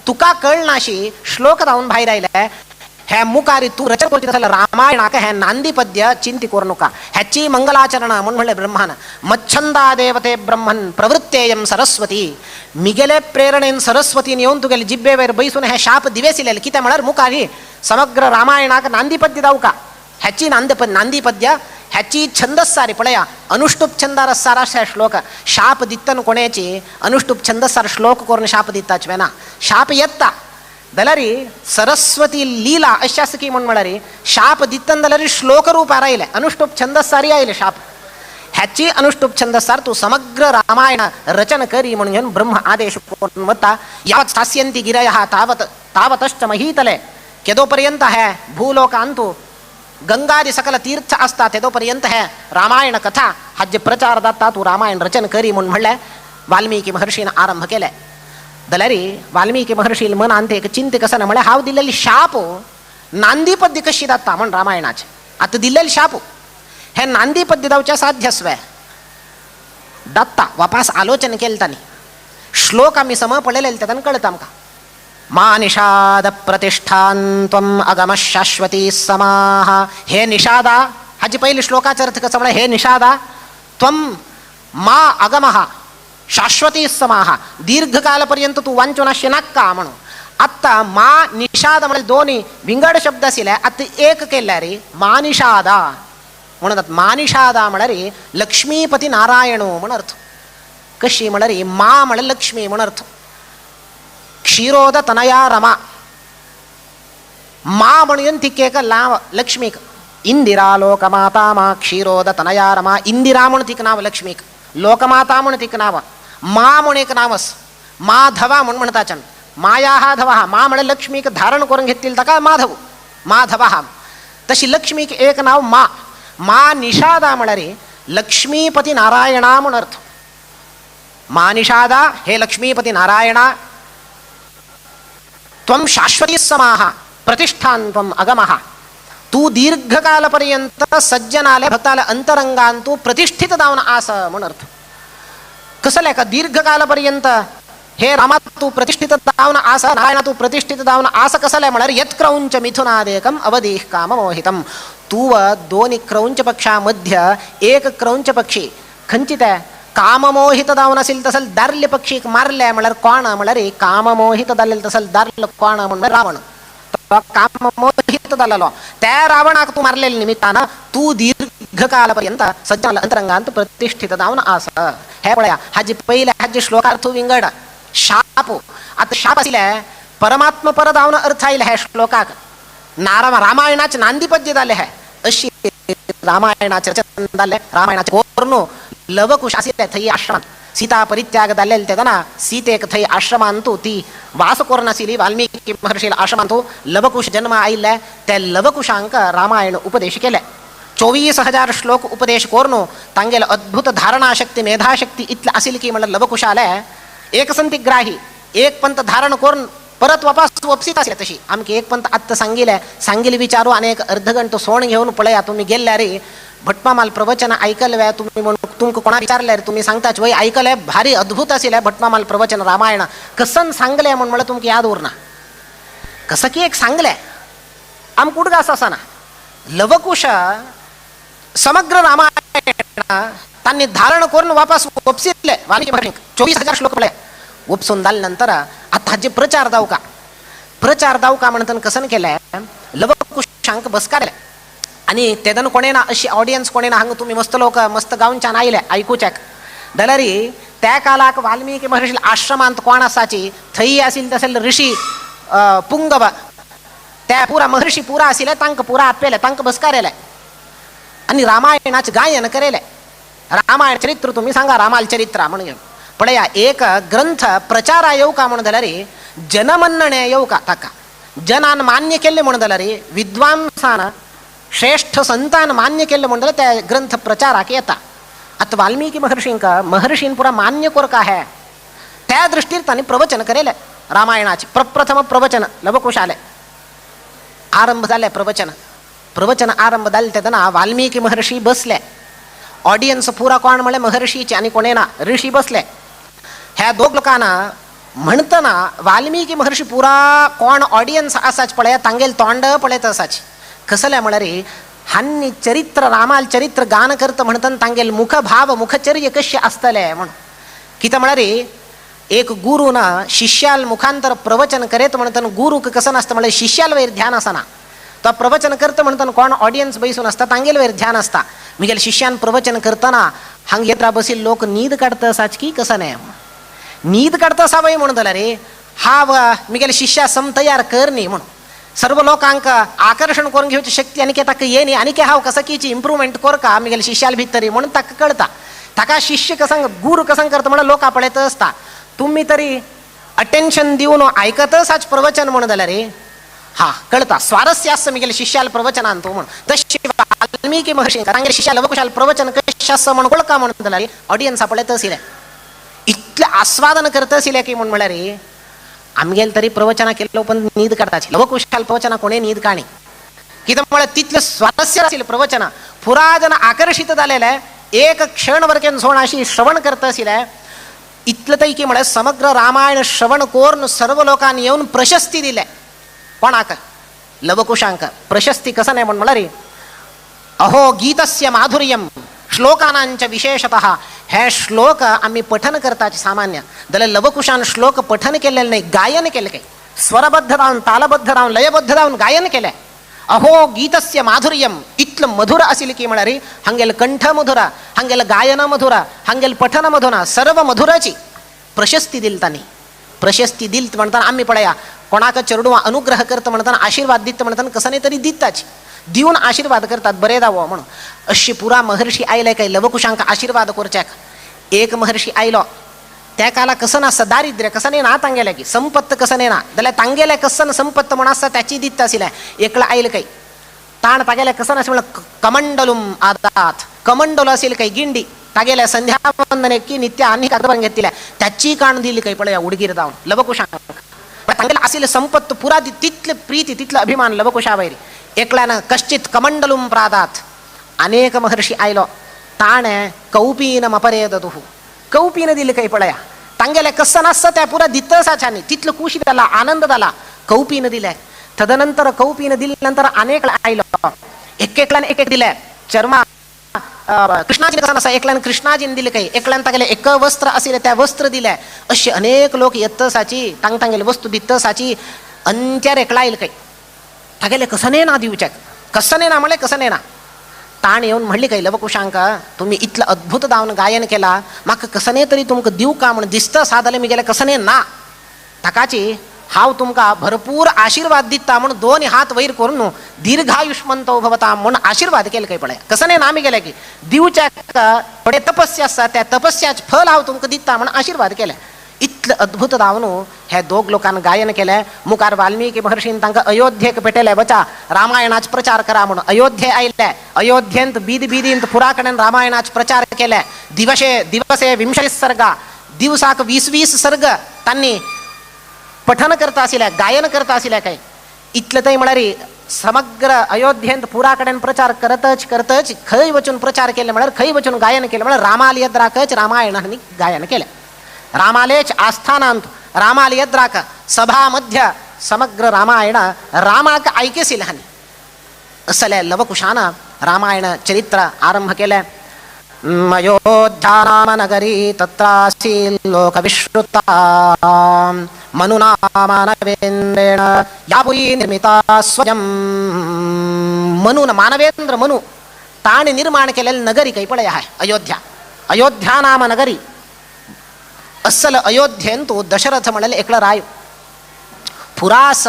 तुका कळनाशी श्लोक जावन भायर आयले. हे मुखारी तू रचना करता जाल्यार रामायणाक हे नांदी पद्य चिंती करू नका. हेची मंगलाचरण म्हणून म्हणले ब्रह्मान. मच्छंदा देवते ब्रह्मन प्रवृत्तेयम सरस्वती. मिगेले प्रेरणेन सरस्वतीन येवन तुगेले जिब्बे वयर बैसून हे शाप दिवेसिल्ले. कितें म्हळ्यार मुखारी समग्र रामायणाक नांदी पद्य जावका. हेची नांदी पद्य हेची छंदस सारी पळया. अनुष्टुप छंदार सारा श्लोक. शाप दित्तन कोणेची अनुष्टुप छंदसार श्लोक करून शाप दिताच वेना. शाप येता जाल्यार सरस्वती लीला अशी आसा की म्हळ्यार शाप दित्तन जाल्यार श्लोक रूपार आयले. अनुष्टुप छंदस सारी आयले शाप. ह्याची अनुष्टुप छंदसार तू समग्र रामायण रचन करी म्हणून ब्रह्म आदेश करून वता. यावत स्थास्यन्ति गिरयः तावतश्च महीतले. केदोपर्यंत हे भूलोकांतू गंगादी सकल तीर्थ असता तेदोपर्यंत हे रामायण कथा हाजे प्रचार जाता. तू रामायण रचन करी म्हणून म्हणले. वाल्मिकी महर्षीन आरंभ केले. जाल्यार वाल्मिकी महर्षी मनांत एक चिंते कसं ना म्हळ्यार हांव दिल्लेली शाप नांदी पद्य कशी जाता म्हण रामायणाचे. आतां दिल्लेली शाप हे नांदी पद्य जावचे साध्यस्वे दत्ता. वापास आलोचन केलें तांणी. श्लोक आमी सम पळयले तेतून कळटा आमकां. मा निषाद प्रतिष्ठान त्वम अगम शाश्वती समाहा. हे निषादा हाजी पयली श्लोकाचो अर्थ कसो म्हळ्यार हे निषादा त्वम मा अगमः शाश्वती समाहा. दीर्घकालपर्यंत तू वांचून आसचे नाका म्हणून. आत्ता मा निषाद म्हणजे दोन्ही विंगड शब्द आशिल्ले. आत्ता एक केल्यार मा निषादा म्हणतात. मा निषादा म्हळ्यार लक्ष्मीपती नारायणो म्हण अर्थ. कशी म्हळ्यार मा म्हळ्यार लक्ष्मी म्हण अर्थ. क्षीरोद तनया रमा मा म्हणून तिकेक लाव लक्ष्मीक. इंदिरा लोकमाता मा क्षीरोद तनया रमा. इंदिरा म्हणून तिक नाव लक्ष्मीक, लोकमाता म्हणून तिक नाव, मा म्हणून एक नावस, माधवा म्हणून म्हणताचन. माया हा धवा, मा म्हणे लक्ष्मीक धारण करून घेतील का माधव, माधवा हा. तशी लक्ष्मीक एक नाव मा. मा निषादा म्हणारे लक्ष्मीपती नारायणा म्हणून अर्थ. मा निषादा हे लक्ष्मीपती नारायणा. त्वं शाश्वती समाहा प्रतिष्ठान त्वं अगमहा. तू दीर्घकालपर्यंत सज्जनाले भक्ताले अंतरंगान तू प्रतिष्ठित दावन आस म्हणून अर्थ. कसं का दीर्घकालपर्यंत हे रामा तू प्रतिष्ठित दावन आस, नारायणा तू प्रतिष्ठित दावन आस कसं म्हणाल. यत्क्रौंच मिथुनादेकम अवधीह काममोहितम. तू दोन क्रौंच पक्षामध्ये एक क्रौंच पक्षी खंचित आहे काममोहित दावन असेल तसल दार्ल्य पक्षी मारल्या म्हणाल कोण म्हणाल रे. काममोहित दालेल तसल दार्ल कोण म्हणणार रावण. काममोहित दालेलो त्या रावणाक तू मारलेल्या निमित्तानं तू दीर्घकालपर्यंत सज्जनाला अंतरंगांत प्रतिष्ठित दावन आस. हे पळया हाजी पहिले हाजी श्लोकार्थ विंगड शाप. आता शाप आशिल्ले परमात्म पर दावन अर्थ आयले ह्या श्लोकाक. रामायणाचे नांदी पद्य जाले हे अशी रामायणाचे रचन जाले. रामायणाचे कोरनो लवकुश आशिल्ले थंय आश्रमात सीता परित्याग जाल्लेले तेदना सीतेक थंय आश्रमांतू ती वास कोरून आशिल्ली. वाल्मिकी महर्षी आश्रमांतू लवकुश जन्म आयिल्ले. त्या लवकुशांक रामायण उपदेश केले. 24,000 श्लोक उपदेश कोरनो तांगेल अद्भुत धारणाशक्ती मेधाशक्ती इतले आशिल्ली की म्हणलं लवकुशाले एक संतिग्राही एक पंत धारण करून परत वापस वपसीत असेल. तशी आमकी एक पंत आत्ता सांगिले विचारू आणि एक अर्धघंट सोण घेऊन पळया तुम्ही गेल्या रे भटमामाल प्रवचन ऐकलव्या तुम्ही म्हणून तुमक कोणा विचारल्या रे तुम्ही सांगताच वय ऐकलंय भारी अद्भुत असेल भटमामाल प्रवचन रामायण कसं सांगलंय म्हणून मला तुमकी याद उरना. कसं की एक सांगलंय आम कुठं असं असा ना लवकुश समग्र रामायण त्यांनी धारण करून वापस वपसिले. 24,000 श्लोक पळय उपसून झाल्यानंतर आता जे प्रचार दाव का म्हणतात कसं केलंय लवकुशांक बसकारे आणि तेदन कोणेना अशी ऑडियन्स कोणेना हांग तुम्ही मस्त लोक मस्त गाऊन छान आयले ऐकूच्याक दलरी त्या कालाक वाल्मिकी महर्षी आश्रमांत कोण असाची थई असेल तसेल ऋषी पुंगव त्या पुरा महर्षी पुरा आशिले तांक पुरा आपेले तांक बसकारेले आणि रामायणाचे गायन करेले. रामायण चरित्र तुम्ही सांगा रामाल चरित्र म्हणून पळया एक ग्रंथ प्रचारा येऊ का म्हणून झाला रे जनमन्नणे येऊ का ताका जनान मान्य केले म्हणून झाला रे विद्वांसान श्रेष्ठ संतान मान्य केले म्हणून त्या ग्रंथ प्रचाराक येता. आता वाल्मिकी महर्षीन पुरा मान्य कोर का है त्या दृष्टीने त्यांनी प्रवचन करेले रामायणाचे. प्रप्रथम प्रवचन लवकुश आले आरंभ झाले प्रवचन आरंभ झाले तेदना वाल्मिकी महर्षी बसले. ऑडियन्स पुरा कोण म्हळे महर्षीचे आणि कोणेना ऋषी बसले. ह्या दोघ लोकांना म्हणतना वाल्मिकी महर्षी पुरा कोण ऑडियन्स असाच पळया तांगेल तोंड पळयत असाच. कसले म्हळे रे हानी चरित्र रामाल चरित्र गान करत म्हणतात तांगेल मुख भाव मुखचर्य कशी असतले म्हणून किती म्हळे रे एक गुरु ना शिष्याल मुखांतर प्रवचन करेत म्हणतात गुरुक कसं नसतं म्हणे शिष्याल वैर ध्यान असना तो प्रवचन करत म्हणतात कोण ऑडियन्स बैसून असता तांगेल वैर ध्यान असता. मिगेल शिष्यान प्रवचन करताना हांग येत्रा बसील लोक नीद काढत असाच की कसं नाही नीद काढत असावय म्हणून झाला रे हा मिगेल शिष्या सम तयार करणी म्हणून सर्व लोकांक आकर्षण करून घेऊची शक्ती आणि ताक येणी आणि हाव कसं कीची इम्प्रूव्हमेंट कर का मिगेल शिष्याला भितरी म्हणून ताक कळता. ताका शिष्य कसं गुरु कसं करतं म्हणून लोक पळयत असता तुम्ही तरी अटेन्शन देऊन ऐकतच प्रवचन म्हणून झालं रे हा कळता स्वारस्य असं मिगेल शिष्याला प्रवचन आणतो म्हणून. तशी वाल्मिकी महर्षी शिष्याला लवकुशाला प्रवचन कशास म्हणून का म्हणून झाला रे ऑडियन्स पळयत असेल इतले आस्वादन करत असेल की म्हणून म्हणला रे आमगेल तरी प्रवचना केलं पण नीद काढताची लवकुशाल प्रवचना कोणी नीद काणी किती तिथलं स्वारस्य असेल प्रवचना पुरा जण आकर्षित झालेलं आहे. एक क्षण वरकेन सोणाशी श्रवण करत असेल इतलं तरी की म्हणे समग्र रामायण श्रवण कोरून सर्व लोकांनी येऊन प्रशस्ती दिल्या. कोणाक लवकुशांक प्रशस्ती कसं नाही म्हणून मला रे अहो गीतस्य माधुर्यम श्लोकानांच्या विशेषतः हे श्लोक आम्ही पठन करताचे सामान्य दल लवकुशान श्लोक पठन केलेलं नाही गायन केलं काही स्वरबद्ध राहून तालबद्ध राहून लयबद्ध राहून गायन केलंय. अहो गीतस्य माधुर्यम इतलं मधुर असेल की म्हणा रे हंगेल कंठ मधुरा हंगेल गायन मधुरा हंगेल पठन मधुरा सर्व मधुराची प्रशस्ती दिली त्यांनी. प्रशस्ती दिल म्हणताना आम्ही पळया कोणाक चरडून अनुग्रह करत म्हणताना आशीर्वाद दित म्हणताना कसं नाही तरी दिताच दिवून आशीर्वाद करतात बरे दावो म्हणून अशी पुरा महर्षी आयलाय काय लवकुशांक आशीर्वाद करच्याक एक महर्षी आयलो त्या काला कसं ना दारिद्र्य कसं नाही ना तांगेल्या की संपत्त कसं नाही ना जाल्यार तांगेल्या कसं संपत्त म्हणून आसता त्याची दित आशिल्ल्या एकला आयल काही ताण तागेल्या कसं नाशें म्हणून कमंडलूम आदात कमंडल असेल काही गिंडी तागेल्या संध्या वंदने की नित्य आनी कागदपत्र घेतल्या त्याची काण दिली काही पळया उडगीर जाऊन लवकुशांक तांगेल्या आशिल्ले संपत्त पुरा तितले प्रीती तितलं अभिमान लवकुशा वैरी एकल्यानं कश्चित कमंडलूम प्रादात अनेक महर्षी आयलो ताणे कौपीन मपरेदतुः कौपीन दिली काही पळया तांगेल्या कसं नसतं त्या पुरा दितसाच्यानी तिथलं खुशी झाला आनंद झाला कौपीन दिल्या तदनंतर कौपीन दिल्यानंतर अनेक आयलो एकल्यानं एक दिल्या चर्मा कृष्णाजी कसं नसा एकल्यानं कृष्णाजीन दिले काही एकल्यानं तागेले एक वस्त्र असेल त्या वस्त्र दिल्या अशी अनेक लोक येतसाची तांगेले वस्तू दितसाची अंत्यार एकला येईल काही तागेले कसं नाही ना दिवच्याक कसं नाही ना म्हणले कसं नाही ना ताण येऊन म्हणली काही लवकुशांक तुम्ही इतलं अद्भुत दावन गायन केला म्हाका कसं नाही तरी तुमकां दिव का म्हणून दिसतं साधले मी गेले कसं नाही ना ताकाची हांव तुमकां भरपूर आशीर्वाद दिता म्हणून दोन्ही हात वयर करून दीर्घायुष्मंतो भवता म्हणून आशीर्वाद केले काही पळय कसं नाही ना आमी गेले की दिवच्याक थोडे तपस्या आसता त्या तपस्याच फल हांव तुमकां दिता म्हणून आशीर्वाद केले इतलं अद्भुत दावनू हे दोग लोकांनी गायन केले मुखार वाल्मिकी महर्षीन तांकां अयोध्येक पेटयले बचा रामायणाच प्रचार करा म्हणून अयोध्ये आयले अयोध्येंत बीदींत पुरा कडेन रामायणाच प्रचार केले दिवसे 20 सर्गा दिवसाक 20 सर्ग तांणी पठन करता आशिल्ले गायन करता आशिल्ले काय इतलें थंय म्हळ्यार समग्र अयोध्येंत पुरा कडेन प्रचार करतच खंय वचून प्रचार केले म्हळ्यार खंय वचून गायन केले म्हळ्यार रामालयद्राकच रामायणांनी गायन केले रामालेच आस्थानांत रामालयद्राक सभा मध्य समग्र रामायण रामाक ऐकेसिल हानी असले लवकुशान रामायण चरित्र आरंभ केले अयोध्या रामनगरी तत्रासील लोकविश्रुता मनुना मानवेंद्रेण यापुरी निर्मिता स्वयं मानवेंद्र मनु ताणे निर्माण केलेली नगरी काही पळय आहे अयोध्या नाम नगरी अस्सल अयोध्येंतू दशरथ म्हणले एकला राय पुरास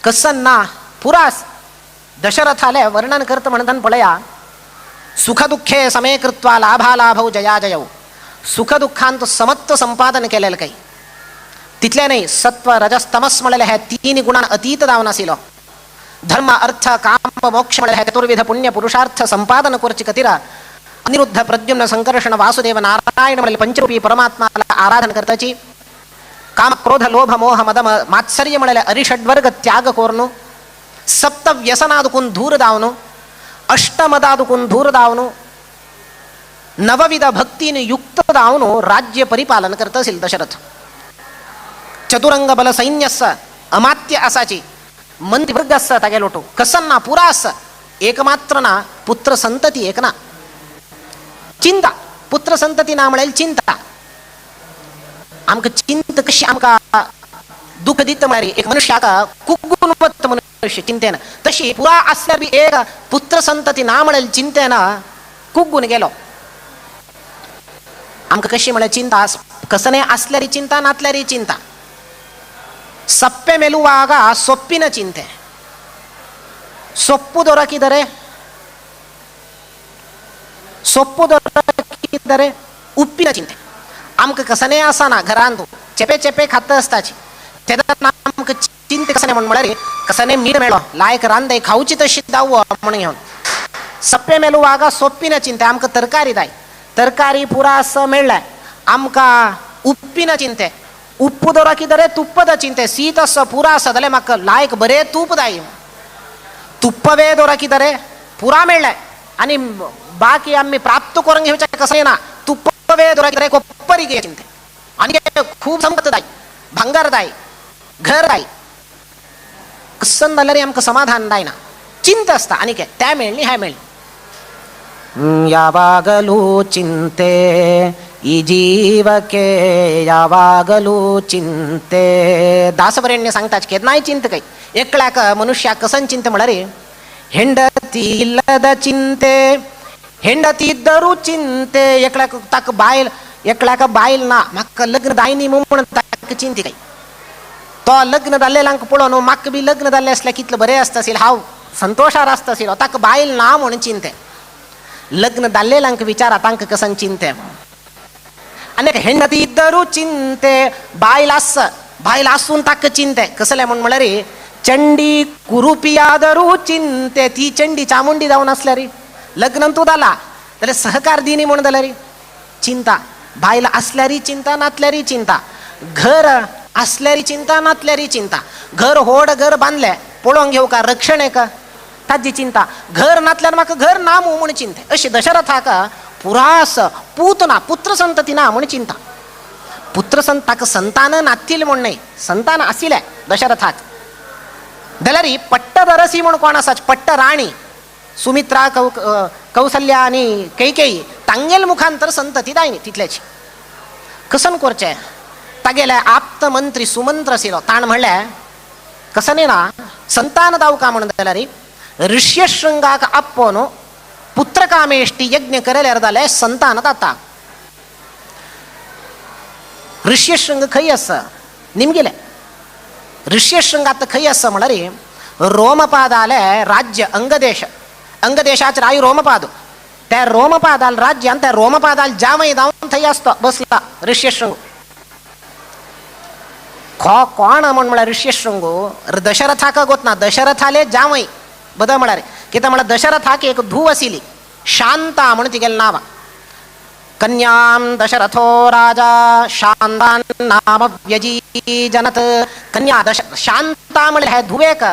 कसन्ना पुरास दशरथाले वर्णन करत म्हणताना पळया सुखदुःखे समे कृत्वा लाभालाभौ जयाजयौ सुखदुःखांत समत्व संपादन केलेलं काही तिथल्या नाही सत्व रजस्तमस म्हणले हे 3 गुणां अतीत दावन आशिलो धर्म अर्थ काम मोक्ष म्हणले हे चतुर्विध पुण्य पुरुषार्थ संपादन करची कतिरा अनिरुद्ध प्रद्युम्न संकर्षण वासुदेव नारायण म्हणले पंचरूपी परमात्माला आराधन करताची काम क्रोध लोभ मोह मद मात्सर्य म्हणले अरिषड्वर्ग त्याग कोरनु सप्त व्यसनादुकून दूर दावनु अष्टमदादुकून दूर दावनु नवविध भक्तीने युक्त दावनु राज्य परिपालन करत असेल दशरथ चतुरंग बल सैन्यस्स अमात्य असाची मंत्रिवर्ग अस तागे लोटो कसन्ना पुरा अस एकमात्र ना पुत्र संतती एक ना चिंता पुत्र संतती ना म्हणेल चिंता आमक चिंत कशी आमका दुःख दित मारी एक मनुष्याका कुगुणवत मनुष्य चिंतेन तशी पुरा असल्या बी एक पुत्र संतती ना म्हणेल चिंतेन कुगुण गेलो आमक कशी म्हळे चिंता कसने असल्यारी चिंता नातल्यारी चिंता सप्पे मेलुवाग सोप्पिन चिंते सोप्पु दोरकिदरे उप्पिन चिंते आमक कसने आसाना घरांतू चेपे खात असताची तेन्ना आमक चिंते कसने म्हणून म्हळ्यार कसने मीठ मेळो लायक रांदे खावची तशी दावो म्हणून घेवन सप्पे मेलुवाग सोप्पिन चिंते आमक तरकारी पुरा अस मेळ्ळाय आमकां उप्पिन चिंते उप्पु दोरकिदरे तुप्पद चिंते शीत अस पुरा अस जाल्यार म्हाका लायक बरे तूप दाय तुप्पवे दोरकिदरे पुरा मेळ्ळाय आनी बाकी आम्ही प्राप्त करून घेवचे कसं ना तुप्पवे दोरकिदरे कोप्परी घे चिंते आनी खूब संपत दाय भांगार दाय घर दाय कसन जाल्यार आमकां समाधान दायना चिंत आसता आनी काय त्या मेळ्ळी ह्या मेळ्ळी ಯಾವಾಗಲೂ ಚಿಂತೆ ಈ ಜೀವಕ್ಕೆ ಯಾವಾಗಲೂ ಚಿಂತೆ ದಾಸವರೆಣ್ಯ सांगतात केदनाय चिंत काही एकल्याक मनुष्या कसन चिंते म्हळ्यार ಹೆಂಡತಿ ಇಲ್ಲದ ಚಿಂತೆ ಹೆಂಡತಿ ಇದ್ದರೂ ಚಿಂತೆ एकल्याक ताक बायल ना म्हाका लग्न दायनी म्हणून ताका चिंती काही तो लग्न जाल्लेल्यांक पळोवन म्हाका बी लग्न जाल्लें असल्यार कितलें बरें आसता आशिल्लें, हांव संतोशार आसता आशिल्लो, ताका बायल ना म्हणून चिंते. लग्न जाल्लेल्यांक विचारा तांकां कसन चिंते. आनी हेंडती इద్దరు चिंते बायल आसून ताका चिंते कसलें म्हळ्यार चंडी कुरुपियादरू चिंते. ती चंडी चामुंडी जावन आसल्या रे, लग्न तूं जाला जाल्यार सहकार दिनी म्हणून जाल्यार चिंता. बायल आसल्यारी चिंता, नातल्यारी चिंता. घर आसल्यारी चिंता, नातल्यारी चिंता. घर होड घर बांदलें पळोवंक घेवं का, रक्षण आहे का, ताची चिंता. घर नातल्यार म्हाका घर ना म्हूण चिंते. अशी दशरथाक पुरास पूत ना, पुत्र संतती ना म्हूण चिंता. ताका संतान नासतील म्हूण न्हय, संतान आशिल्लें दशरथाक. जाल्यार पट्टदरसी म्हूण कोण आसा, पट्ट राणी सुमित्रा कौसल्या आनी कैकेयी तांगेल मुखांतर संतती दायनी तितल्याची. कसन करचें, तागेले आप्त मंत्री सुमंत्र आशिल्लो ताण म्हणलें कसन ना संतान जावका म्हणून जाल्यार ऋष्यशृंगाक आपोवन पुत्रकामेष्टी यज्ञ केल्यार जाल्यार संतान जाता. ऋष्यशृंग खंय आसा निमगेले, ऋष्यशृंगात खंय आसा म्हळ्यार रोमपादाले राज्य अंगदेशाचे राय रोमपाद. त्या रोमपादाल राज्यान त्या रोमपादाल जावय जावन थंय आसता बसला ऋष्यशृंग. कोण म्हळ्यार ऋष्यशृंगो दशरथाक गोतना, दशरथाले जावय बद म्हळ्यार कित्याक म्हळ्यार दशरथाक एक धूव आशिल्ली शांता म्हणून तिगेलें नांव. कन्यां दशरथो राजा शांतान नाम व्यजीजनत. कन्या शांता म्हळ्यार हे धुवेक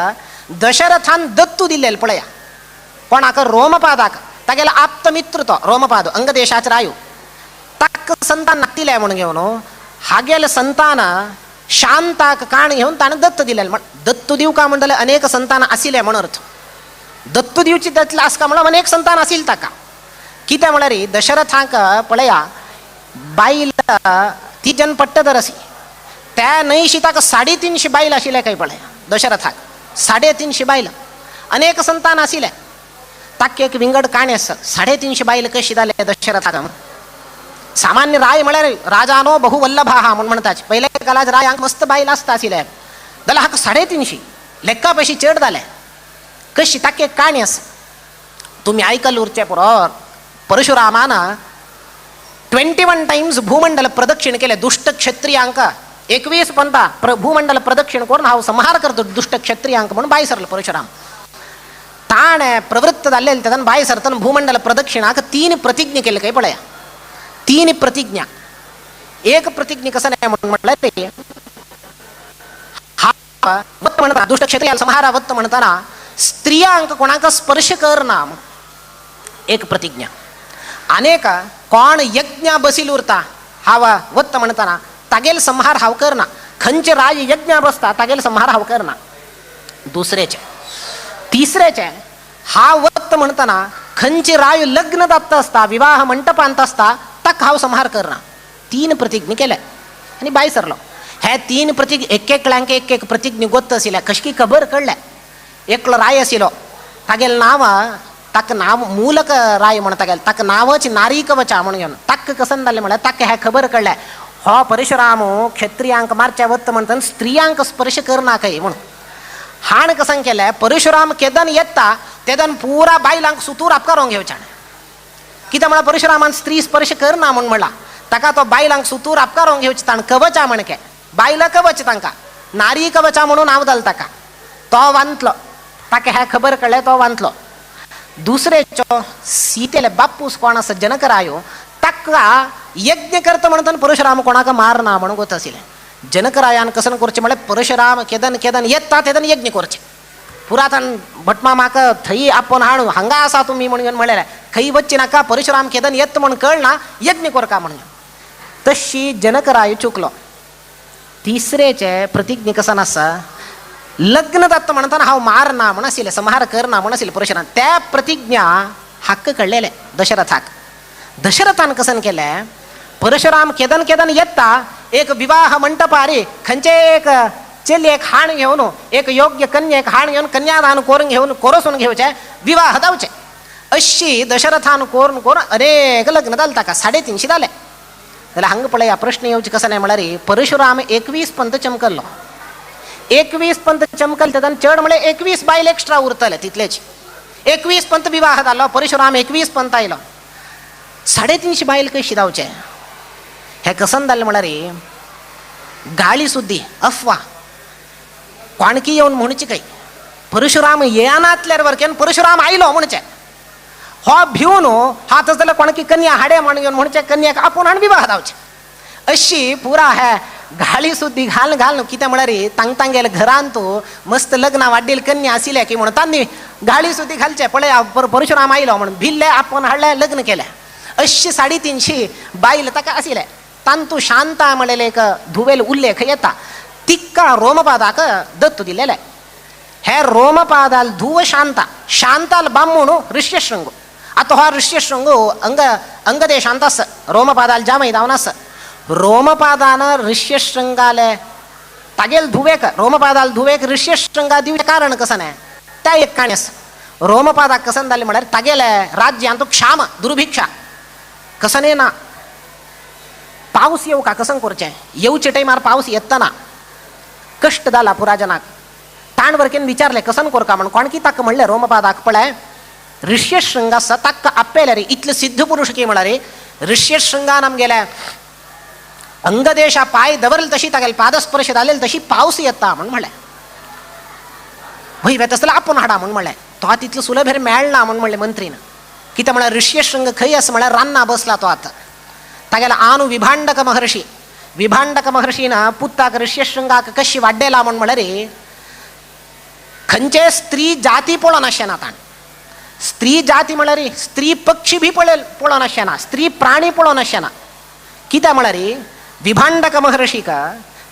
दशरथान दत्तू दिल्लें पळया. कोणाक रोमपादाक, तागेलो आप्त मित्र तो रोमपाद अंगदेशाचे रायू. ताका संतान नातिलें म्हणून घेवन हागेले संतान शांताक काण घेवन ताणें दत्त दिलें. दत्तू दिवका म्हणून जाल्यार अनेक संतान आशिल्ले म्हणून अर्थ. दत्तू दिवची दत्तले आसका म्हणून अनेक संतान आशिल्ले ताका. कित्याक म्हळ्यार दशरथाक पळया बायल ती जन पट्टदरसी, त्या न्हयशी ताका 350 बायल आशिल्ले खंय पळया दशरथाक. 350 बायल, अनेक संतान आशिल्ले. ताका एक विंगड काणी आसा 350 बायल कशी जाले दशरथाक. सामान्य राय म्हळ्यार राजानो बहुवल्लभाहा म्हणून म्हणटात. पयले काळात रायांक मस्त बायल आसता आशिल्ले, जाल्यार हाका 350 लेक्का पेशी चड जाले कशी. ताका एक काणी आसा, तुमी आयकल उरचे पुरो. परशुरामान 21 टायम्स भूमंडल प्रदक्षिण केले दुष्ट क्षत्रियांक. 21 पंता भूमंडल प्रदक्षिण करून हांव संहार करतो दुष्ट क्षत्रियांक म्हणून बाय सरलो परशुराम. ताणे प्रवृत्त जाल्ले तेन्ना बाय सरतना भूमंडल प्रदक्षिणाक 3 प्रतिज्ञा केले खंय पळया. 3 प्रतिज्ञा. एक प्रतिज्ञा कसं नाही म्हणून म्हटलं हा वत्त म्हणता दुष्ट क्षत्रियाला संहारा वत्त म्हणताना स्त्रियांक कोणाक स्पर्श करना एक प्रतिज्ञा. अनेक कोण यज्ञ बसील उरता हांव वत्त म्हणताना तागेल संहार हांव करना. खंयचे राय यज्ञ बसता तागेल संहार हांव करना. दुसरेचे. तिसरेचे हा वत्त म्हणताना खंयचे राय लग्न जाता आसता विवाह मंटपांत आसता ताका हांव संहार करना. 3 प्रतिज्ञा केले आनी बाय सरलो. हे 3 प्रतिज्ञा एक एक प्रतिज्ञा गोत्त आशिल्ले. कशी खबर कळ्ळे. एकलो राय आशिल्लो तागेलें नांव ताका नांव मूलक राय म्हणून तागेलें ताका नांवच नारीकवचा म्हणून घेवन ताका कसन जालें म्हळ्यार ताका हें खबर कळ्ळें हो परशुराम क्षत्रियांक मारच्या वत्त म्हणटा स्त्रियांक स्पर्श करना खंय म्हणून. हाण कसन केलें परशुराम केदन येता तेदन पुरा बायलांक सुतूर आपकारोंक घेवचें. कित्याक म्हळ्यार परशुरामान स्त्री स्पर्श करना म्हणून म्हणला ताका तो बायलांक सुतूर आपकारोंक घेवचें. ताणें कवचा म्हणके बायलां कवच तांकां नारी कवचा म्हणून नांव जालें ताका. तो वांतलो. ताका हें खबर कळ्ळें तो वांतलो. दुसरेचो सीतेले बापूस कोण आसा जनकरायो ताका यज्ञ करता म्हणून परशुराम कोणाक मारना म्हणून गोत आशिल्लें. जनकरायान कसन करचें म्हळ्यार परशुराम केदन केदन येता तेदन यज्ञ करचें. पुरातन भटमा म्हाका थंय आपोवन हाडून हांगा आसा तुमी म्हणून म्हळें खंय वच्ची नाका परशुराम केदन येता म्हणून कळना यज्ञ करका म्हणून. तशी जनकराय चुकलो. तिसरेचे प्रतिज्ञा कसन आसा लग्न जाता म्हणटाना हांव मारना म्हण आशिल्लें संहार करना म्हण आशिल्लें परशुराम. त्या प्रतिज्ञा हक्क कळलेले दशरथाक. दशरथान कसन केलें परशुराम केदन केदन येता एक विवाह मंटपारी खंयचे एक चेली एक हाण घेवन एक योग्य कन्या एक हाण घेवन कन्यादान करून घेवन कोरसून घेवचें विवाह जावचें अशी दशरथान करून अनेक लग्न जालें ताका 350 जाले. जाल्यार हांगा पळया प्रश्न येवचे कसो नाही म्हळ्यार परशुराम 21 पंत चमकल्लो. 21 पंत चमकल तेदान चड म्हळ्यार 21 बायल एक्स्ट्रा उरतले तितलेच. 21 पंत विवाह जालो, परशुराम 21 पंत आयलो. 350 बायल कशी जावचे हे कसन जाल्लें म्हळ्यार गाळी सुद्दी अफवा कोणकी येवन म्हणचे काही परशुराम येनातल्यार वरकेन परशुराम आयलो म्हणचे हो भिवन हात जाल्यार कोणकी कन्या हाडे म्हण घेवन म्हणचे कन्याक आपूण हाडून विवाह जावचे. अशी पुरा हे गाळी सुद्दी घाल घाल कितें म्हळ्यार तांगेल्या घरांत मस्त लग्ना वाड्डेली कन्या आशिल्ले की म्हणून तांणी गाळी सुद्दी घालचे पळय परशुराम आयलो म्हणून भिल्ले आपूण हाडले लग्न केलें. अशी 350 बायल ताका आशिल्ले. तांतू शांता म्हणलेले एक धुवेल उल्लेख येता तिक्का रोमपादाक दत्त दिलेले. हे रोमपादाल धुव शांता शांताल बामूण ऋष्यशृंग. आता हो ऋष्यशृंग अंगदेशांत आस रोमपादाल जामय जावन आस. रोमपादान ऋष्यशृंगाले तागेल धुवेक रोमपादाल धुवेक ऋष्यशृंगा दिवचे कारण कसं नाही त्या एक काणी आसा. रोमपादाक कसन जालें म्हळ्यार तागेले राज्यांत क्षाम दुर्भिक्षा कसं ना पावस येऊ का कसं करचें येवचे टायमार पावस येतना कष्ट जाला पुरा जनाक. ताण वरकेन विचारले कसन करका म्हण कोण की ताका म्हणलें रोमपादाक पळय ऋष्यशृंग आसा ताका आपेले रे इतले सिद्ध पुरुष की म्हळ्यार ऋष्यशृंगान आमगेले अंगदेशा पाय दवरले तशी तागेले पादस्पर्श जालेले तशी पावस येता म्हण म्हणलें. हय वेता जाल्यार आपूण हाडा म्हण म्हणलें. तो तितलो सुलभेर मेळना म्हण म्हणलें मंत्रीन. कितें म्हळ्यार ऋष्यशृंग खंय आसा म्हळ्यार रान्ना बसला तो आतां. तागेला आनु विभांडक महर्षीन पुत्ताक ऋष्यशृंगाक कशी वाड्डेला म्हण म्हळ्यार खंयचे स्त्री जाती पळोवन आसना ताण. स्त्री जाती म्हळ्यार स्त्री पक्षी बी पळोवन आसना स्त्री प्राणी पळोवन आसना. कित्याक म्हळ्यार विभांडक महर्षीक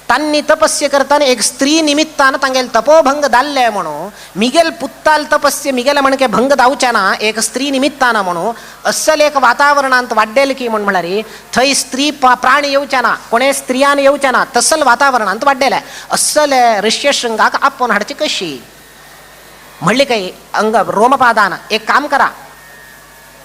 तांणी तपस्या करतना एक स्त्री निमित्तान तांगेल तपोभंग जाल्ले म्हणून मिगेल पुत्ताल तपस्या मिगेल म्हणके भंग जावचे ना एक स्त्री निमित्तान म्हणून अस्सल एक वातावरणांत वाड्डेल की म्हण म्हळ्यार थंय स्त्री प्राणी येवचे ना कोणे स्त्रियान येवचे ना तसल वातावरणांत वाड्डेले. अस्सल ऋष्यशृंगाक आपूण हाडची कशी म्हणली काय रोमपादान एक काम करा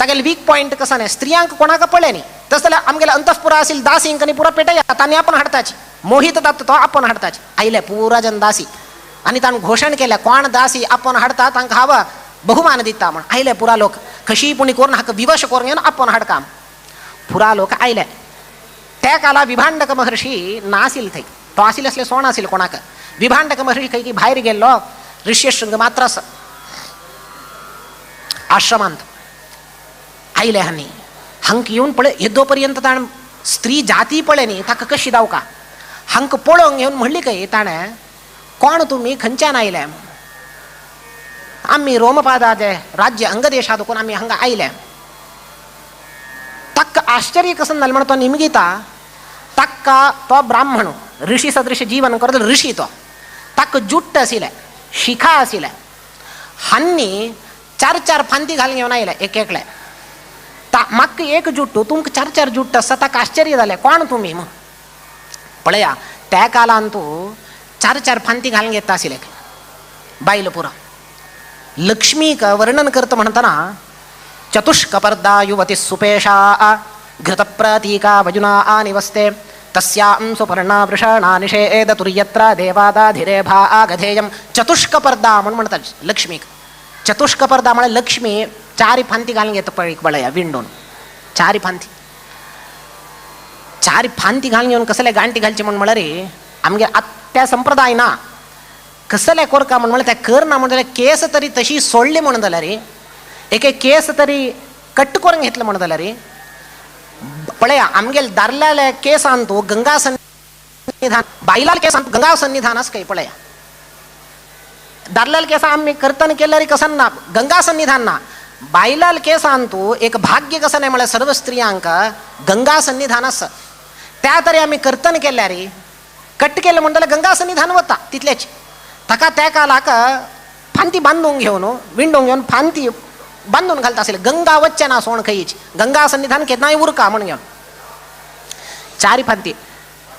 तागेले वीक पॉयंट कसं नाही स्त्रियांक कोणाक पळय न्ही तस जाल्यार आमगेले अंतःपुरा आशिल्ली दासींक आनी पुरा पेटया तांणी आपण हाडताची मोहित जाता तो आपण हाडताचे. आयले पुरा जन दासी आनी ताणें घोशण केलें कोण दासी आपण हाडता तांकां हांव बहुमान दिता म्हण. आयले पुरा लोक कशी पुणी करून हाका विवश करून घेवन आपण हाडका. पुरा लोक आयले. त्या काला विभांडक महर्षी नाशिल्लो थंय तो आशिल्लो असले सोण आशिल्लो कोणाक. विभांडक महर्षी खंय की भायर गेल्लो ऋष्यशृंग मात्र आसा आश्रमांत. आयले हांणी हांक येवन पळय येदो पर्यंत ताणें स्त्री जाती पळय न्ही ताका कशी जावका हांक पळोवंक घेवन म्हणली काय ताणें कोण तुमी खंयच्यान आयले. आमी रोमपादाचे राज्य अंगदेशांत वचून आमी हांगा आयले. ताका आश्चर्य कसं जालें म्हण तो निमगिता ताका तो ब्राह्मण ऋषी सदृश जीवन करता ऋषी तो ताका जुट्ट आशिल्ले शिखा आशिल्ले. हांनी 4 फांती घालून घेवन आयले एक एकले. म्हाका एक जुट्टू तुमकां 4 जुट्ट आसा ताका आश्चर्य जालें कोण तुमी मग पळया त्या कालांत तूं 4 फांती घालून घेता आशिल्ले बायल पुरा. लक्ष्मीक वर्णन करता म्हणटना चतुष्कपर्दा युवती सुपेशा घृतप्रतीका वजुना निवस्ते तस्यां सुपर्णा वृषणा निषेध तुर्यत्र देवादाधिरेभा आगधेयं. चतुष्कपर्दा म्हण म्हणटात लक्ष्मीक. चतुष्कपर्दा म्हळ्यार लक्ष्मी 4 फांती घालून घेता पळय पळया विंडोन 4 फांती 4 फांती घालून घेवन कसले गांठी घालचे म्हण म्हळ्यार आमगे त्या संप्रदाय ना कसले कोरका म्हण म्हळ्यार ते करना म्हण जाल्यार केस तरी तशी सोडली म्हण जाल्यार एक केस तरी कट करून घेतले म्हण जाल्यार पळया आमगेले दादल्याले केसांत गंगा सन्निधान बायलाल केसांत गंगा सन्निधान आसा काय पळया. दादल्याल केसां आमी करतना केल्यार कसन ना गंगा सन्निधान ना. बायलाल केसांत एक भाग्य कसं नाही म्हळ्यार सर्व स्त्रियांक गंगा सन्निधान आसा. त्या तरी आमी कर्तन केल्यार कट केलें म्हण जाल्यार गंगा सन्निधान वता तितलेच. ताका त्या कालाक फांती बांदून घेवन विंडोन घेवन फांती बांदून घालता आसले गंगा वच्चे ना सोण खंयच गंगा सन्निधान केन्नाय उरका म्हण घेवन 4 फांती.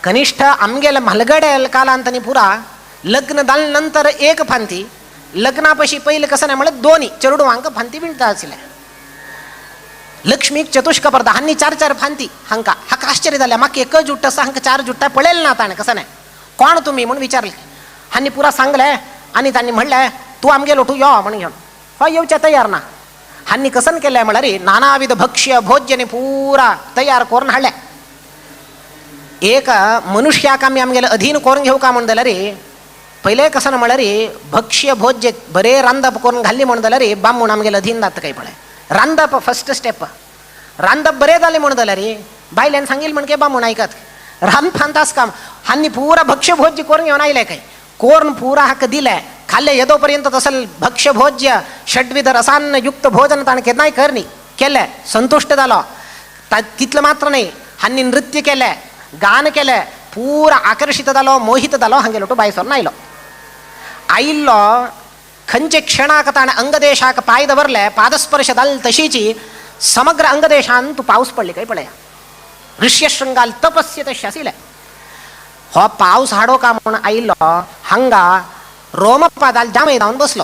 कनिष्ठ आमगेले म्हालगडे कालांत न्ही पुरा लग्न जाले नंतर 1 फांती लग्ना पयलीं कसं नाही म्हळ्यार 2 चेडवांक फांती विणता आसले. लक्ष्मीक चतुष्क पडदा हांनी 4 फांती हांका हाका आश्चर्य जालें म्हाका एकच जुट्ट आसा हांका 4 जुट्टा पळयलें ना ताणें कसं नाही कोण तुम्ही म्हणून विचारलें हांनी पुरा सांगलें आनी तांणी म्हणलें तूं आमगेलो तूं यो म्हणून घेवन हय येवचें तयार ना हांनी कसन केलें म्हळ्यार नानाविध भक्ष्य भोज्यने पुरा तयार करून हाडलें एक मनुष्याक आमगेलें अधीन करून घेवं का म्हणून जाल्यार पहिले कसन म्हळ्यार भक्ष्य भोज्य बरें रांदप करून घाल्ली म्हणून जाल्यार बामूण आमगेलें अधीन जाता काय पळय रांदप फर्स्ट स्टेप रांदप बरें जालें म्हणून जाल्यार बायल्यान सांगिल्लें म्हणके बामूण आयकत रांदपांतास काम हांनी पुरा भक्ष्य भोज्य करून घेवन आयले काय कोर्ण पुरा हाका दिलें खाल्ले येदोपर्यंत तसल भक्ष्य भोज्य षड्विध रसान्न युक्त भोजन ताणें केन्नाय करनी केलें संतुश्ट जालो तितलें मात्र न्ही हांनी नृत्य केलें गान केलें पुरा आकर्षित जालो मोहित जालो हांगेलो तो बायसोर आयलो आयिल्लो खंयचे क्षणाक ताणें अंगदेशाक पांय दवरले पादस्पर्श जाल तशीची समग्र अंगदेशान तूं पावस पडली काय पळया ऋष्यशृंगाल तपस्य तशें आशिल्लें हो पावस हाडो का म्हणून आयिल्लो हांगा रोमपादाल जांबय जावन बसलो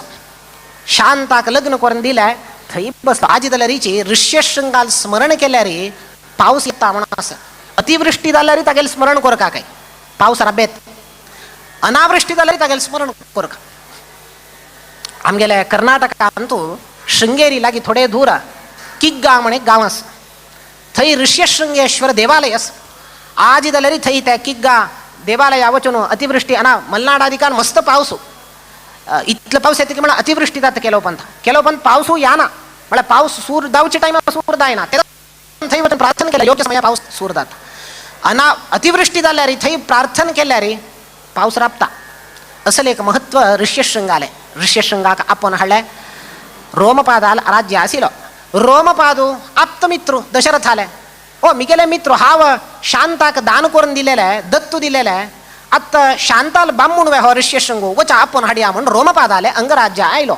शांताक लग्न करून दिलें थंय बसलो आजी जाल्यारीची ऋष्यशृंगाल स्मरण केल्यार पावस येता म्हणून आसा अतिवृष्टी जाल्यार तागेलें स्मरण करका काय पावस राबेत अनावृष्टी जाल्यार तागेलें स्मरण करका आमगेल्या कर्नाटकांत शृंगेरी लागीं थोडे दूर किग्गा म्हण एक गांव आसा थंय ऋष्यशृंगेश्वर देवालय आसा आज जाल्यार थंय त्या किग्गा देवालया वचून अतिवृष्टी अना मलनाडादिकान मस्त पावस इतलो पावस येता की म्हळ्यार अतिवृष्टी जाता केलोपंत पावसू याना म्हळ्यार पावस सूर जावचे टायमार सूर जायना थंय वचून प्रार्थना केल्यार योग्य समयार पावस सूर जाता अना अतिवृष्टी जाल्यार थंय प्रार्थना केल्यार पावस राबता असलें एक महत्व ऋष्यशृंगालें ऋष्यशृंगाक आपण हाडलें रोमपादाल राज्य आशिल्लो रोमपादू आप्तमित्रू दशरथाले ओ मिगेले मित्र हांव शांताक दान करून दिलेलें दत्तू दिलेलें आत्ता शांताल बामूण वे हो ऋष्यशृंगो वचा आपण हाडया म्हणून रोमपादाले अंगराज्य आयलो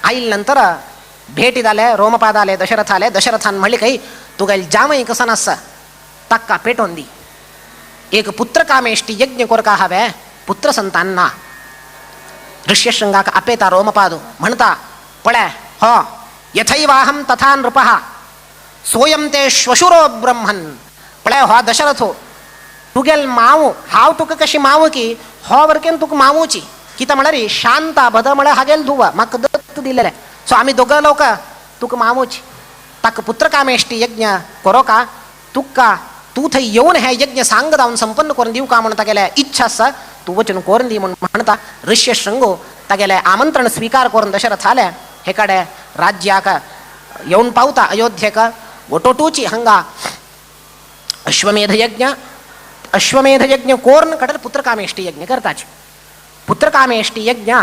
आयिल्ले नंतर भेटी जाले रोमपादाले दशरथान म्हणले काही तुगेल जामय कसन आसा ताका पेटोवन दी एक पुत्रकामेष्टी यज्ञ करका हांवें पुत्र संतान ना ऋष्यशृंगाक आपेता रोमपादू म्हणटा पळय हो यथैवाहम तथा नृपः सोयम ते श्वशुरो ब्रह्मन पळय हो दशरथो तुगेल मावू हांव तुका कशी मावू की हो वरकेन तुका मावूची कित्याक म्हळ्यार शांता बद म्हळ्यार हागेल धुवा म्हाका दत्त दिलेलें सो आमी दोगां लोक तुका मावूची ताका पुत्रकामेष्टी यज्ञ करो का तुका तूं थंय येवन हें यज्ञ सांग जावन संपन्न करून दिवं का म्हणून तागेलें इच्छा आसा तूं वचून करून दी म्हणून म्हणटा ऋष्यशृंगो तागेलें आमंत्रण स्विकार करून दशरथाले हे कडेन राज्याक येवन पावता अयोध्येक वटोटूची हांगा अश्वमेध यज्ञ कोर्ण कडेन पुत्रकामेष्टी यज्ञ करताची पुत्रकामेष्टी यज्ञ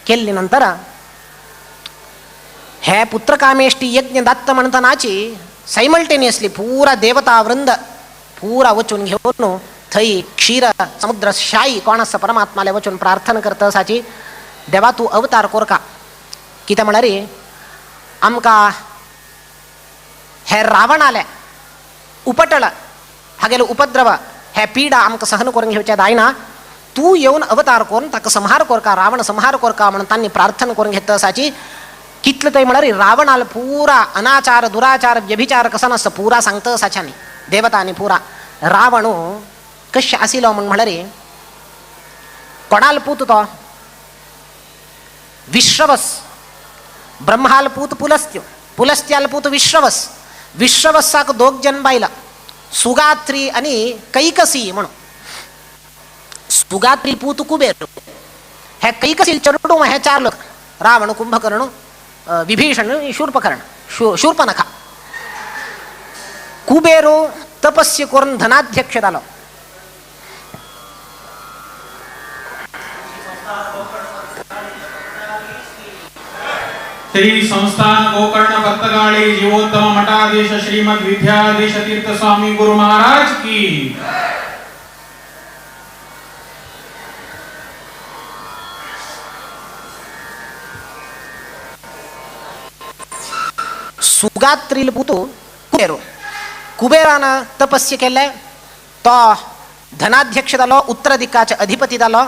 केल्ली नंतर हे पुत्रकामेष्टी यज्ञ दत्त म्हणटनाची सायमल्टेनियसली पुरा देवता वृंद पुरा वचून घेवन थंय क्षीर समुद्र शाही कोण आसा परमात्माले वचून प्रार्थना करता आसाची देवा तूं अवतार कोरका कित्याक म्हळ्यार आमकां हे रावणाले उपटळ हागेलो उपद्रव हे पीडा आमकां सहन करून घेवचें जायना तूं येवन अवतार करून ताका संहार कोरका रावण संहार कोरका म्हणून तांणी प्रार्थना करून घेता आसाची कितले थंय म्हळ्यार रावणाल पुरा अनाचार दुराचार व्यभिचार कसो नासता पुरा सांगता आसाच्यांनी देवतांनी पुरा रावण कशें आशिल्लो म्हळ्यार कोणाल पूत तो विश्रवस ब्रह्माल पूत पुलस्त्य पुलस्त्याल पूत विश्रवस विश्रवसाक 2 जन बायला सुगात्री आनी कैकसी म्हणून सुगात्री पूत कुबेर हे कैकसी चेडूं हे 4 लोक रावण कुंभकर्ण विभीषण शूर्पणखा कुबेरो तपस्य करून धनाध्यक्ष जालो श्री संस्थान गोकर्ण भक्तगाळी जीवोत्तम मठाधीश श्रीमद विद्याधीश तीर्थ स्वामी गुरु महाराज की सुगात्रील पुतू कुबेरो कुबेरान तपस्य केले तो धनाध्यक्ष जालो उत्तर दिक्काचे अधिपती जालो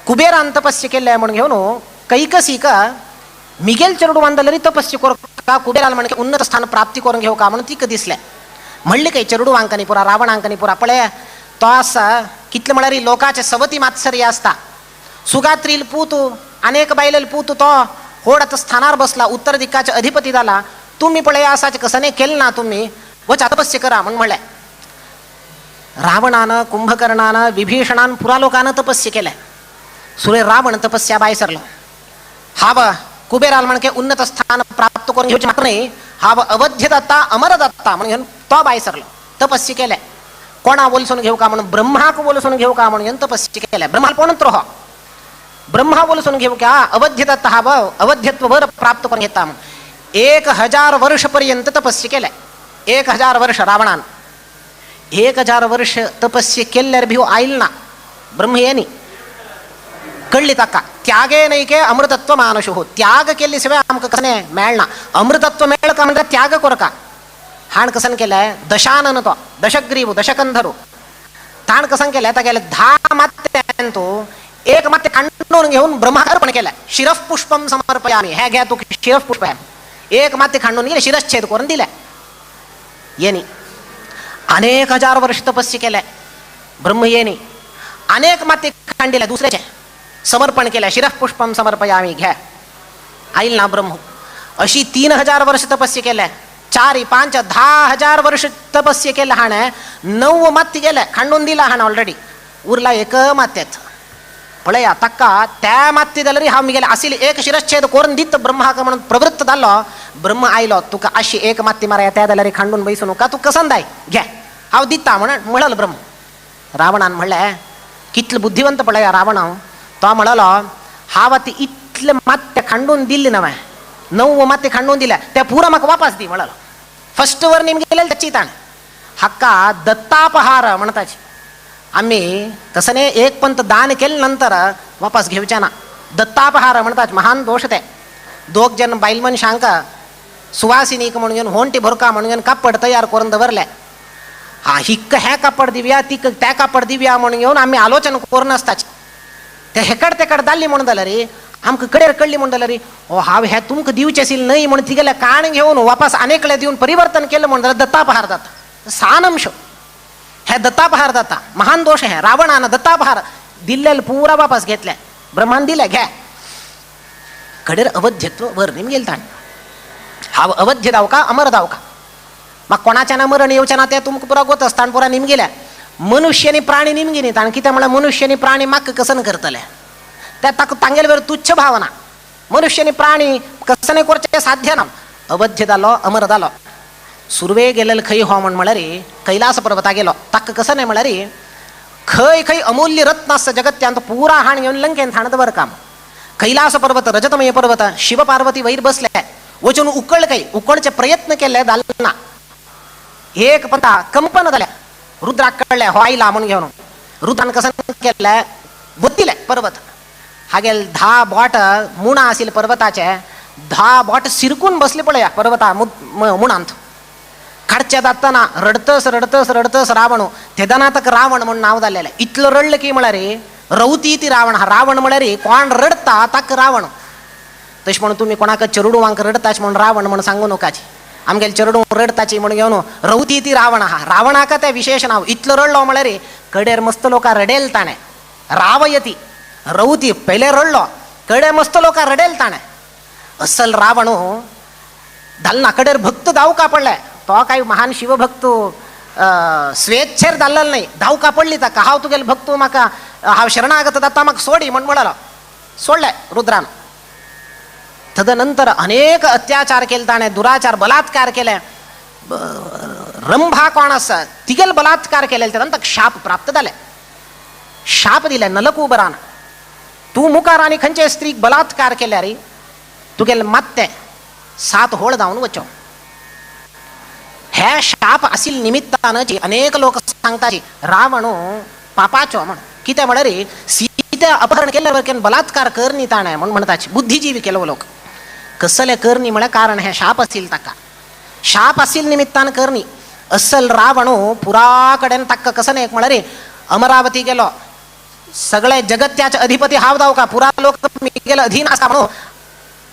कुबेरान तपस्य केले म्हणून घेवन कैकसीक मिगेल चरडू वांदलरी तपस्या करू का कुबेराला म्हणजे उन्नत स्थान प्राप्ती करून घेऊ का म्हणून ती दिसल्या म्हणले काही चरडू वांकनी पुरा रावण अंकनी पुरा पळया तो असा कितले म्हणारी लोकाचे सवती मात्सर्य असता सुगात्रील पूतू अनेक बायलेल पूतू तो होडत स्थानार बसला उत्तर दिक्काचे अधिपती झाला तुम्ही पळे असाचे कसं नाही केलं ना तुम्ही वच तपस्या करा म्हणून म्हणल्या रावणानं कुंभकर्णानं विभीषणानं पुरा लोकांना तपस्या केल्या सुरे रावण तपस्या बाय सरलो हाव कुबेराल म्हणके उन्नत स्थान प्राप्त करून घेऊचे मात्र नाही हाव अवध्य दत्ता अमर दत्ता म्हणून तो बाय सरलो तपस्या केल्या कोणा बोलसून घेऊ का म्हणून ब्रह्माक बोलसून घेऊ का म्हणून तपस्या केल्या ब्रह्मा कोण हो ब्रह्मा बोलसून घेऊ का अवध्य दत्ता हाव अवध्यत्व वर प्राप्त करून घेता म्हणून 1000 वर्षपर्यंत तपस्या केल्या 1000 वर्ष रावणान 1000 वर्ष तपस्या केल्यार भिव आईल ना ब्रह्म येणी कळली ताका त्यागे नाही के अमृतत्व मानशो हो त्याग केल्याशिवाय आमक कसं नाही मेळना अमृतत्व मेळ का म्हणजे त्याग कर का हाण कसन केलंय दशानन तो दशग्रीव दशकंधरू ताण कसन केलंय तर गेले 10 मात्यान तो एक मात्य खंडून घेऊन ब्रह्मार्पण केलं शिरफ पुष्पम समर्पयामी हे घ्या तू शिरफ पुष्प आहे एक मात्य खंडून गेले शिरच्छेद करून दिलाय येणी अनेक 1000 वर्ष तपस्या केल्या ब्रह्म येणी अनेक मात्य खंडिल्या दुसऱ्याचे समर्पण केल्या शिरफ पुष्पम समर्पयामी घ्या आईल ना ब्रह्म अशी 3000 वर्ष तपस्या केल्या 4 5 10,000 वर्ष तपस्या केलं हाण 9 मात्य गेल्या खंडून दिला हाण ऑलरेडी उरला एक मात्यात पळया तक्का त्या मात्यदलरी हा मी गेले असेल एक शिरच्छेद कोरून दित ब्रह्माक म्हणून प्रवृत्त झालो ब्रह्म आयलो तुका अशी एक माती माराया त्या दलरी खंडून बैसू नका तू कसंदाय घ्या हाव दिता म्हणल ब्रह्म रावणान म्हणलं कितलं बुद्धिवंत पळया रावण तो म्हणलो हाव ती इतलं मात्य खंडून दिली नव्हे 9 मात्य खंडून दिल्या त्या पुरा मग वापस दी म्हणलं फर्स्ट वर नेम गेले त्याची ताण हक्का दत्तापहार म्हणताची आम्ही कसं नाही एक पंत दान केल्यानंतर वापस घेऊच्या ना दत्तापहार म्हणतात महान दोष ते 2 जण बायलमन शांक सुवासिनीक म्हणून होंटी भरका म्हणून कापड तयार करून दवरले हा हिक्क हे कापड दिव्या ती त्या कापड दिव्या म्हणून घेऊन आम्ही आलोचना करून असताच ते हेकड तेकड दाल्ली म्हणून झालं रे आमक कडेर कळली म्हणून झालं रे ओ हाव ह्या तुमक दिवचे असेल नाही म्हणून ती गेल्या काण घेऊन वापस अनेकले देऊन परिवर्तन केलं म्हणून दत्तापहार जाता सानंश हे दत्तापहार जाता महान दोष आहे रावणानं दत्तापहार दिल्लेला पुरा वापस घेतल्या ब्रह्मान दिल्या घ्या कडेर अवध्यत्व वर नेम गेलता हा अवध्य दाव का अमर दाव का मग कोणाच्या ना मरण येऊच्या ना त्या तुमक पुरा गोत असताना पुरा निम गेल्या मनुष्याने प्राणी निमगी नाहीत आणि कित्यामुळे मनुष्याने प्राणी माग कसन करतले त्या ताक तांगेल वेळ तुच्छ भावना मनुष्याने प्राणी कसने करचे साध्य ना अवध्य झालो अमर झालो सुरवे गेलेलं खै हो म्हण म्हणा रे कैलास पर्वता गेलो ताक कसं नाही म्हणा रे खै खै अमूल्य रत्न असं जगत त्यांत पुरा हाण घेऊन लंकेन थाणत बरं काम कैलास पर्वत रजतमय पर्वत शिव पार्वती वैर बसल्या वचून उकळ काही उकळचे प्रयत्न केले दालना एक पता कंपन झाल्या रुद्राक कळल्या व्हायला म्हणून घेऊन रुद्रान कसं केलं बोतीले पर्वत हा गेल 10 बॉट मुणा असेल पर्वताचे 10 बॉट सिरकून बसले पळया पर्वता मुणांत काढच्या जाताना रडतस रावण तेदानातक रावण म्हणून नाव झालेलं आहे इतलं रडलं की म्हणा रे रवती ती रावण हा रावण म्हणा रे कोण रडता ताक रावण तश म्हणून तुम्ही कोणाक चरडू वांक रडताच म्हणून रावण म्हणून सांगू नकाची आमगेल चरडू रडताची म्हणून घेऊन रवती ती रावण हा रावणाका त्या विशेष नाव इतलं रडलो म्हणा रे कडेर मस्त लोका रडेल ताणे रावयती रवती पहिले रडलो कडे मस्त लोका रडेल ताणे असल रावण धालना कडेर भक्त दाव का पडलाय तो काही महान शिवभक्त स्वेच्छेर दाल्लेलं नाही धाव का पडली तर का हाव तू गेल भक्त माका हाव शरणागत दत्ता मग सोडी म्हण म्हणाला सोडलाय रुद्रान तदनंतर अनेक अत्याचार केले ताणे दुराचार बलात्कार केले रंभा कोण असा तिगेल बलात्कार केले त्यानंतर शाप प्राप्त झाले शाप दिले नलकूबरान तू मुकार आणि खंचे स्त्री बलात्कार केल्या रे तू गेल मात्ते 7 होळ जाऊन वचो हे शाप असील निमित्तानं जी अनेक लोक सांगतात रावण पापाचो म्हण कित्या म्हण रे सीता अपहरण केल्यावर बलात्कार करणी ताणे म्हणून म्हणतात बुद्धिजीवी केलो लोक कसले करणी म्हणे कारण हे शाप असील ताका शाप असील निमित्तानं करणी असल रावण पुराकडेन ताक्क कसं नाही म्हण रे अमरावती गेलो सगळे जगत्याचे अधिपती हाव दाव का पुरा लोक मी गेलं अधीन असा म्हणून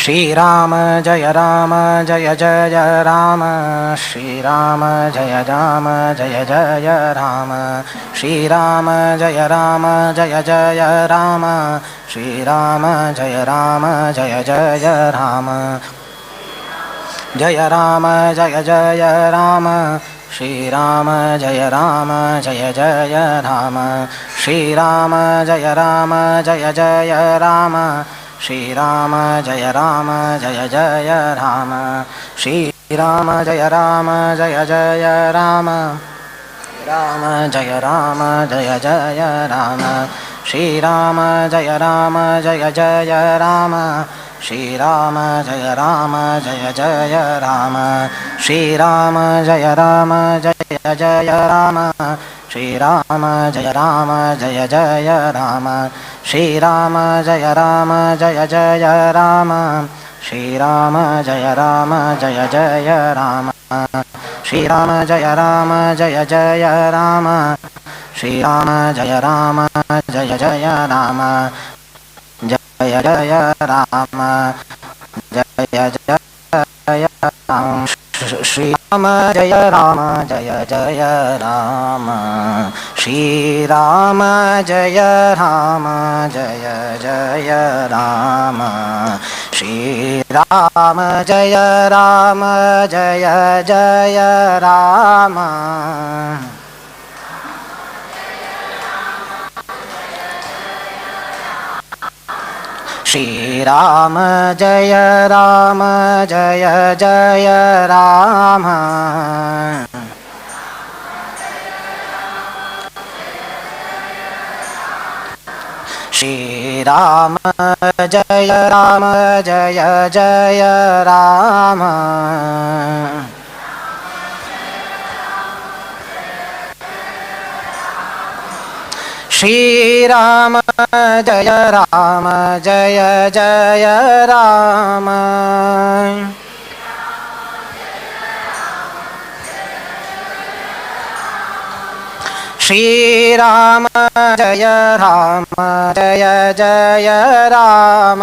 श्रीराम जय राम जय जय राम श्रीराम जय राम जय जय राम श्रीराम जय राम जय जय राम श्रीराम जय राम जय जय राम जय राम जय जय राम श्रीराम जय राम जय जय राम श्रीराम जय राम जय जय राम श्रीराम जय राम जय जय राम श्रीराम जय राम जय जय राम राम जय राम जय जय राम श्रीराम जय राम जय जय राम श्रीराम जय राम जय जय राम श्रीराम जय राम जय जय राम श्रीराम जय राम जय जय राम श्रीराम जय राम जय जय राम श्रीराम जय राम जय जय राम श्रीराम जय राम जय जय राम श्रीराम जय राम जय जय राम जय जय राम जय जय राम श्रीराम जय राम जय जय राम श्रीराम जय राम जय जय राम श्रीराम जय राम जय जय राम श्रीराम जय राम जय जय राम श्रीराम जय राम जय जय राम श्रीराम जय राम जय जय राम श्रीराम जय राम जय जय राम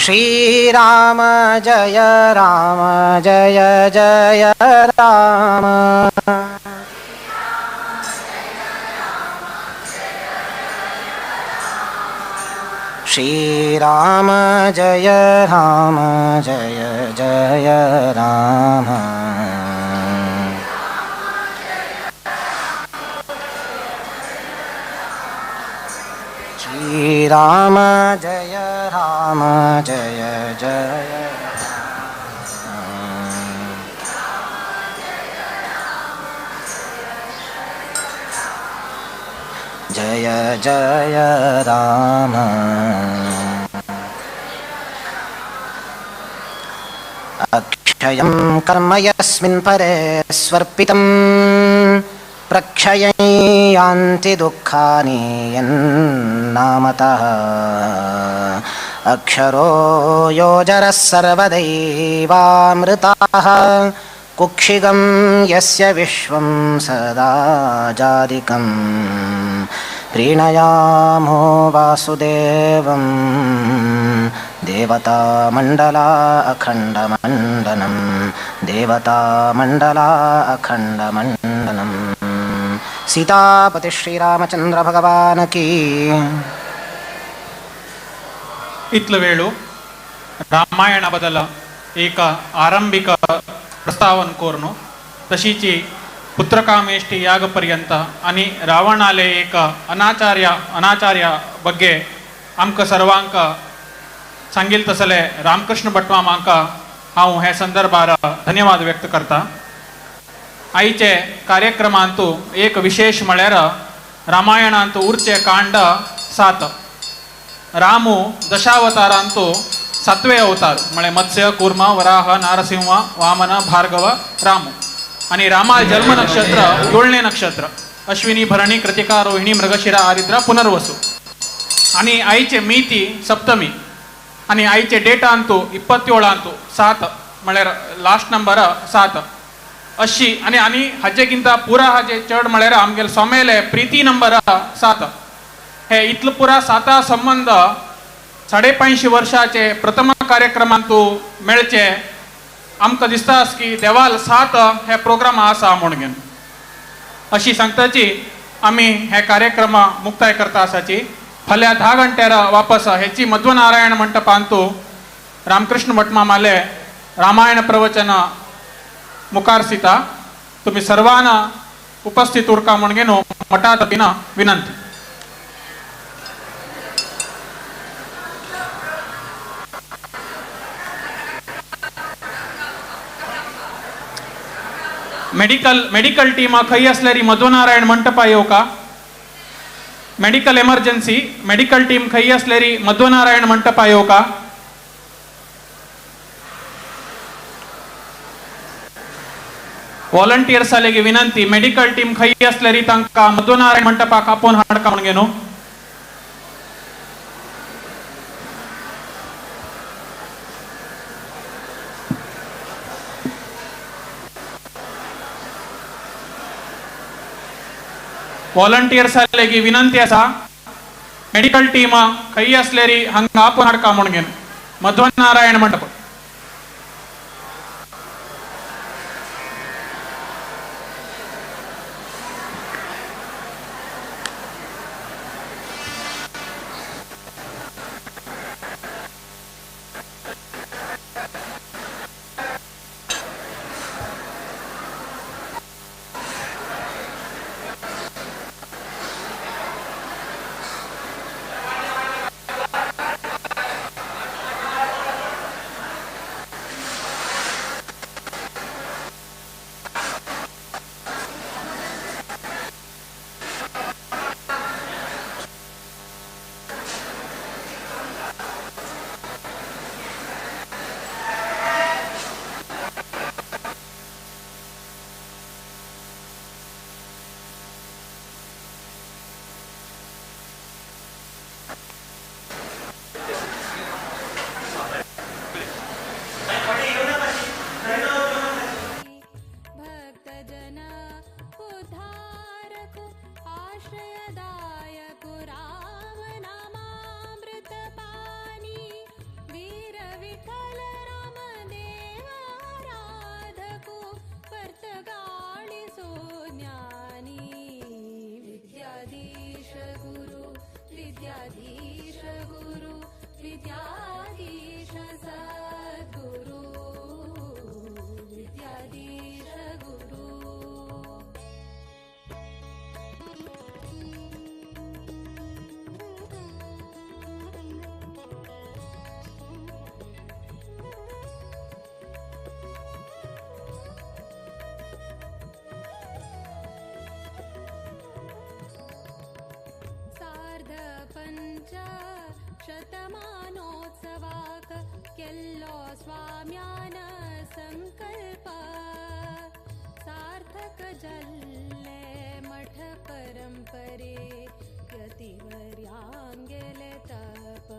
श्रीराम जय राम जय जय राम श्रीराम जय राम जय जय राम श्रीराम जय राम जय जय जय जय राम अक्षयं कर्म यस्मिन् परे स्वर्पितं प्रक्षयन्ति दुःखानि यन्नामतः अक्षरो योजरः सर्वदैवामृताः कुक्षिगं यस्य विश्वं सदा जादिकं प्रीणयामो वासुदेवं देवतामण्डला अखण्डमण्डनं देवतामण्डला अखण्डमण्डनं सीतापति श्रीरामचंद्र भगवान की इतल वेळू रामायण बदल एक आरंभिक प्रस्तावन कोरनो तशीची पुत्रकामेष्टि यागपर्यंत आणि रावणाले एक अनाचार्य बग्गे आमकां सर्वांक सांगिल तसले रामकृष्ण भट मामांका हांव हे संदर्भार धन्यवाद व्यक्त करता। आईचे कार्यक्रमांतू एक विशेष म्हळ्यार रामायणांतू उरचे कांड 7 रामू दशावतारांतू 7वे अवतार म्हळे मत्स्य कूर्म वराह नारसिंह वामन भार्गव रामू आणि रामा जन्म नक्षत्र 7ನೇ नक्षत्र अश्विनी भरणी कृतिका रोहिणी मृगशिरा आरिद्रा पुनर्वसु आणि आईचे मिती सप्तमी आणि आईचे डेटा अंतू 27 7 म्हळ्यार लास्ट नंबर 7 अशी आणि हाजेगिंत पुरा हाजे चड म्हळ्यार आमगेले सोमेले प्रिती नंबर 7 हे इतलो पुरा 7 संबंध 550 वर्षाचे प्रथम कार्यक्रमांत मेळचे आमकां दिसता की देवाल 7 हे प्रोग्राम आसा म्हणून अशी सांगताची आमी हे कार्यक्रम मुक्ताय करता आसाची फाल्यां 10 घंट्यार वापस हेची मध्वनारायण मंटपांत रामकृष्ण भट मामाले रामायण प्रवचन मुखार सिता तुम्ही सर्वांना उपस्थित उरका म्हणून मठा तर्फेन विनंती. मेडिकल टीम खंय असल्यारी मध्वनारायण मंटपा येवका. मेडिकल एमर्जन्सी मेडिकल टीम खंय असल्यारी मध्वनारायण मंटपा येवका. वॉलंटियर्सालेगी विनंती मेडिकल टीम खंय असल्यारी तांकां मध्वनारायण मंटपाक आपोवन हाडका म्हणून वॉलंटियर्सालेगी विनंती आसा मेडिकल टीम खंय असल्यारी हांगा आपोवन हाडका म्हणून मध्वनारायण मंटप. शतमानोत्सवाक केल्लो स्वाम्यान संकल्प सार्थक जल्ले मठ परंपरे यतिवर्यांगेले तप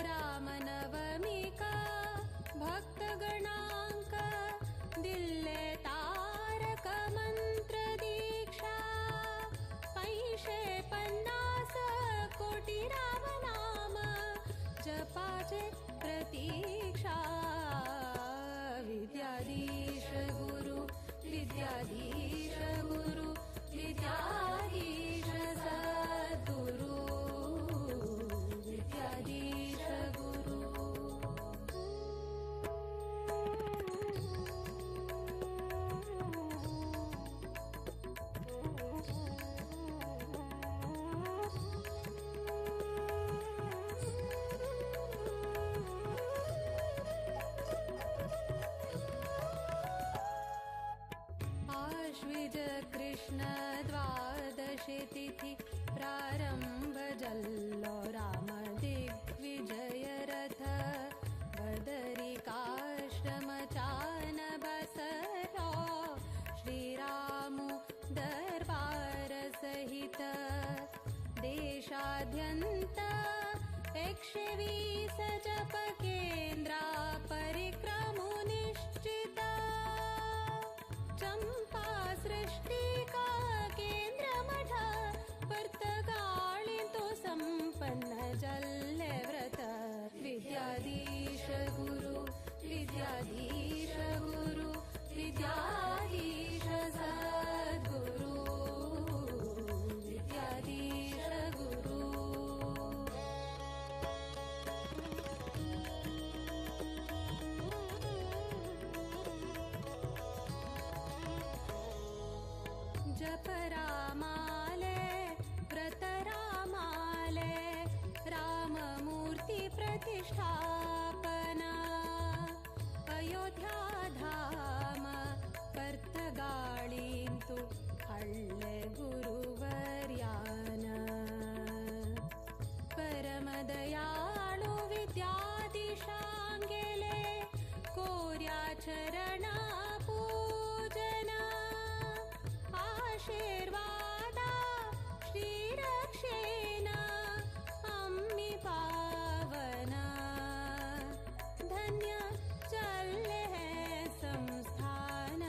रामनवमिका भक्तगणांक दिल्ले तारक मंत्र दीक्षा 550 कोटी रामनाम जपाचे प्रतीक्षा विद्याधीश गुरु विद्याधीश गुरु विद्याधीश सद्गुरु विद्याधीश गुरु आश्विज कृष्ण द्वादशी तिथि प्रारंभ जल्लो राम दिग्विजय रथ बदरिकाश्रम चान बसरो श्रीरामु दरबार सहित देशाद्यंत 120 जप केंद्रा परिक्रमु निश्चित चंपा सृष्टि का केंद्र मठ पर्तगाळी तो संपन्न जल्ले व्रत विद्याधीश गुरु विद्याधीश गुरु विद्याधीश सद्गुरु विद्याधीश गुरु जप रामाले व्रत रामाले राममूर्ति प्रतिष्ठापना अयोध्या धाम कर्तगाळींतु हಳ್ಳೆ गुरुवर्यान परमदयाळु विद्याधीशांगेले कोर्या चरण पूजन आशीर्वादा श्रीरक्षेण अम्मि पावन धन्य चले संस्थान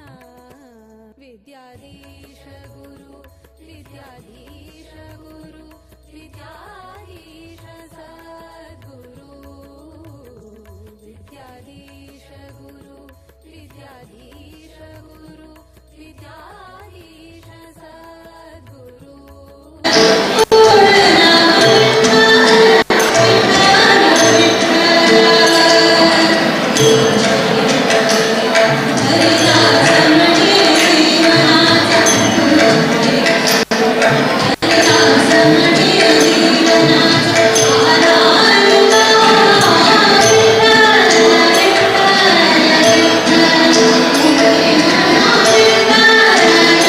विद्याधीश गुरु विद्याधीश गुरु विद्याधीश सद्गुरु विद्याधीश गुरु विद्याधीश गुरु विद्याधीश सद्गुरु Hare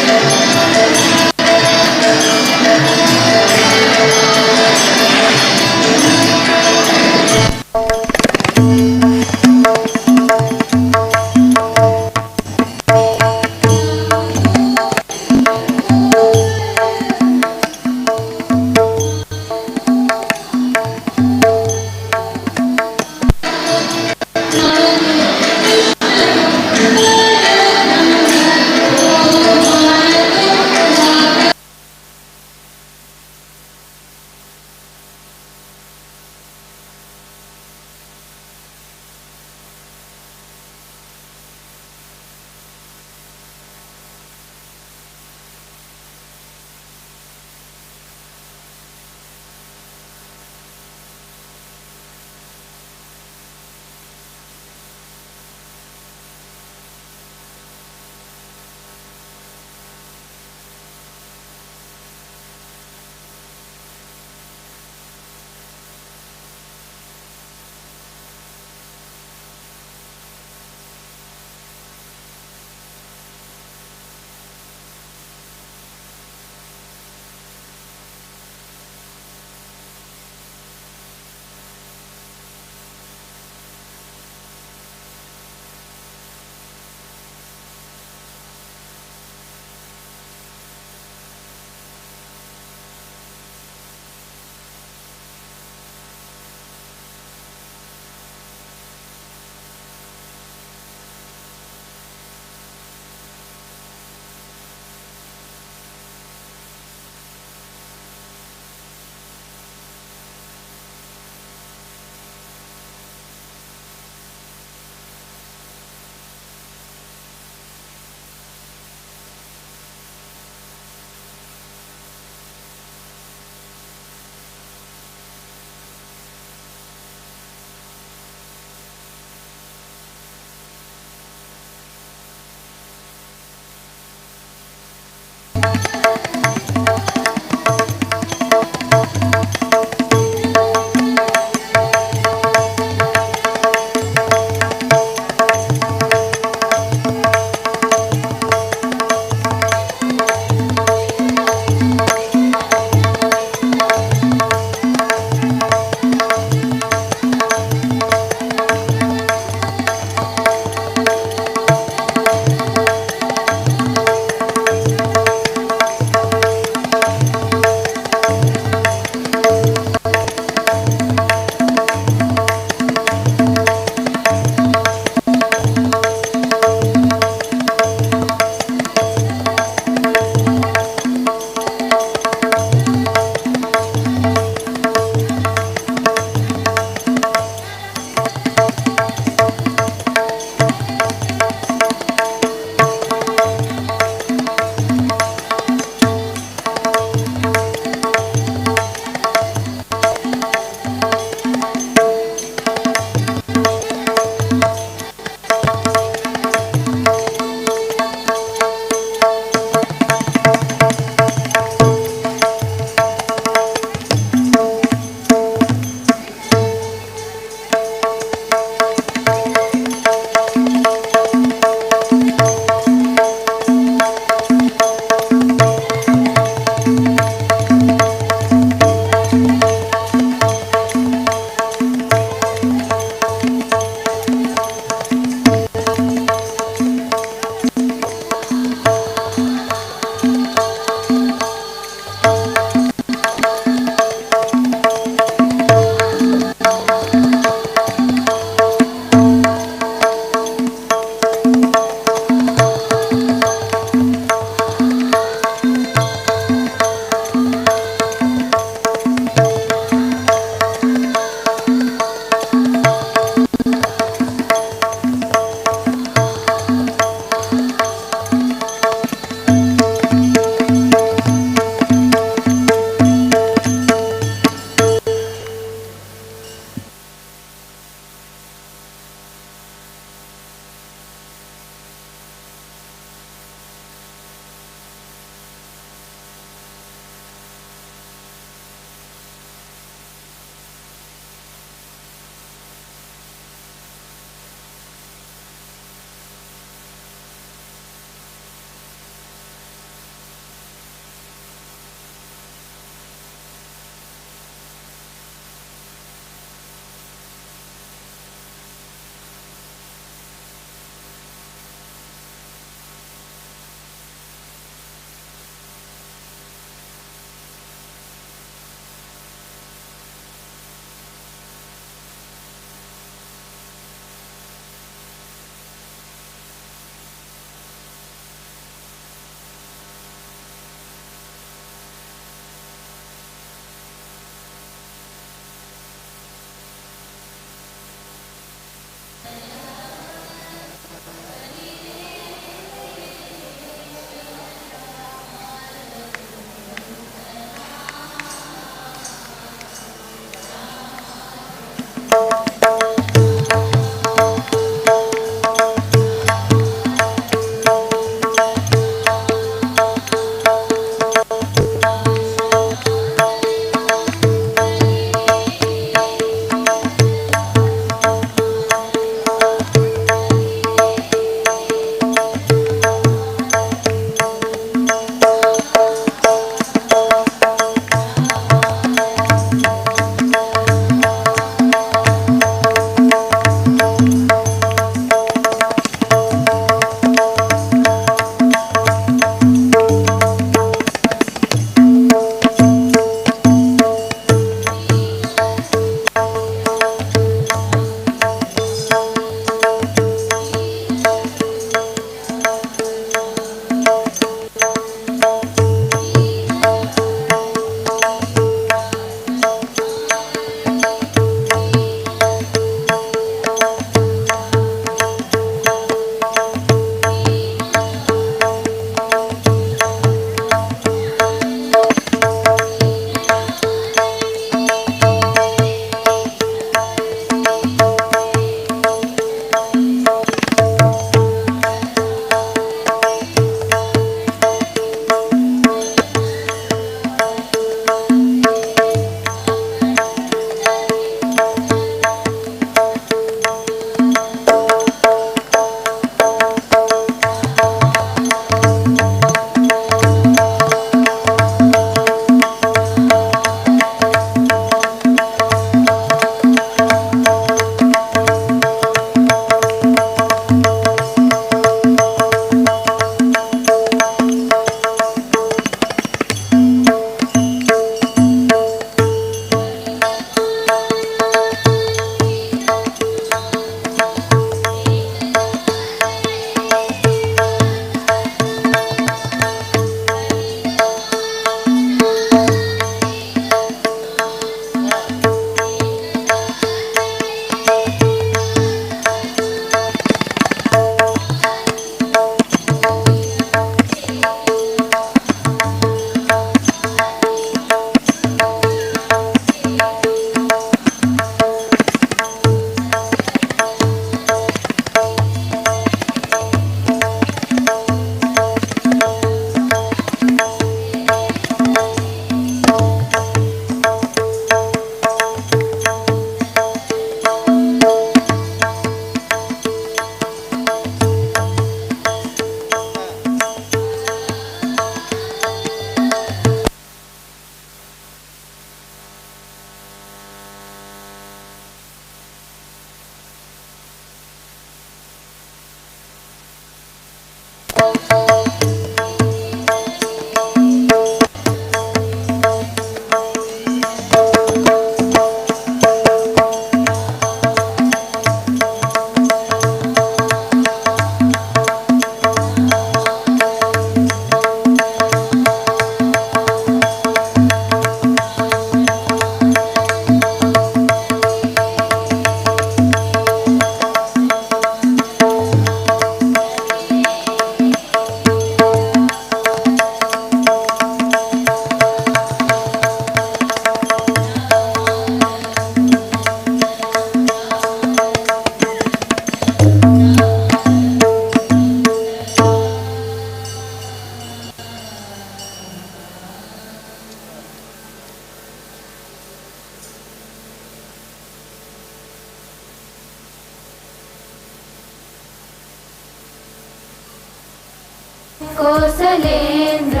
कोसलेन्द्र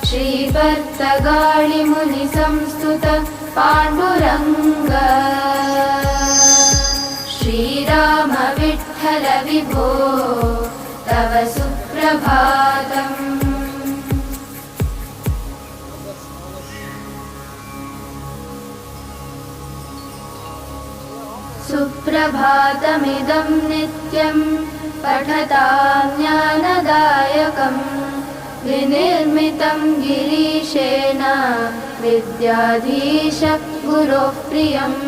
श्रीभर्तगाळिमुनिसंस्तुत पाण्डुरङ्ग श्रीराम विठ्ठल विभो तव सुप्रभातम्। सुप्रभातमिदं नित्यं पठतां ज्ञानदायकं विनिर्मितं गिरीशेन विद्याधीश गुरोः प्रियम्।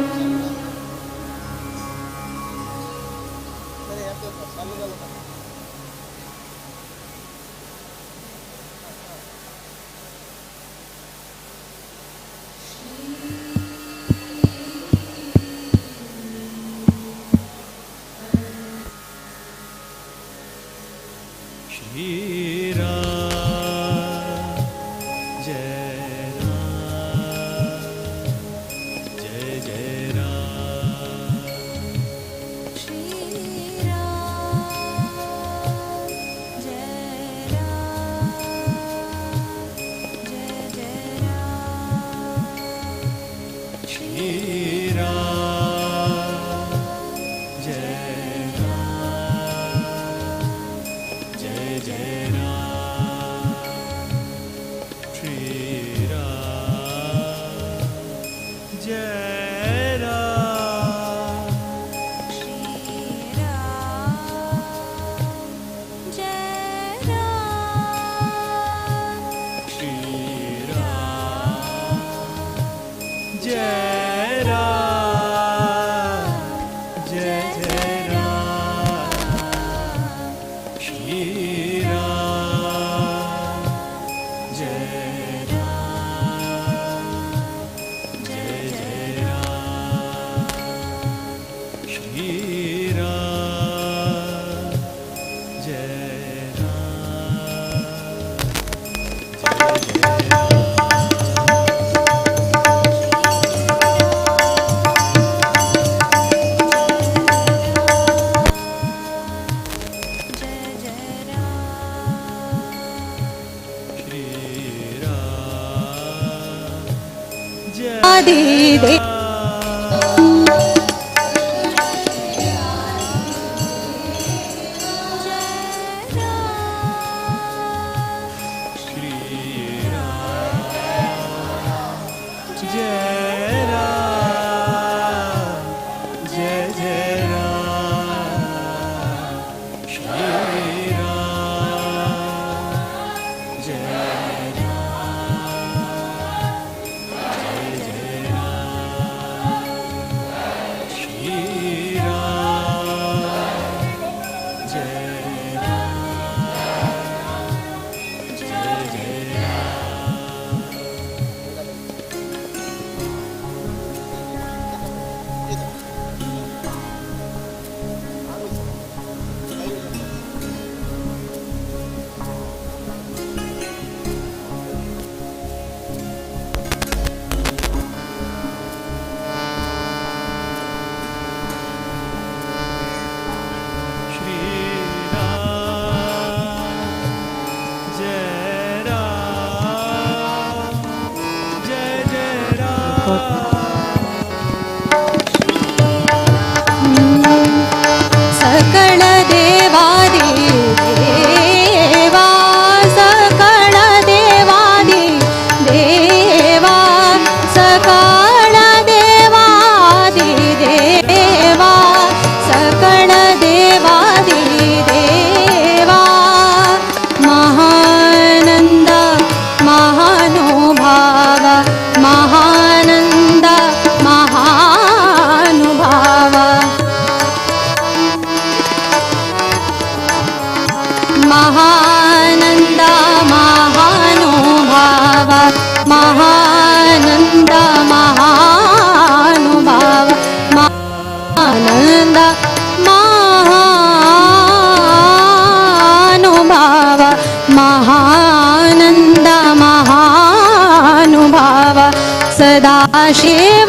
सदाशिवानाभा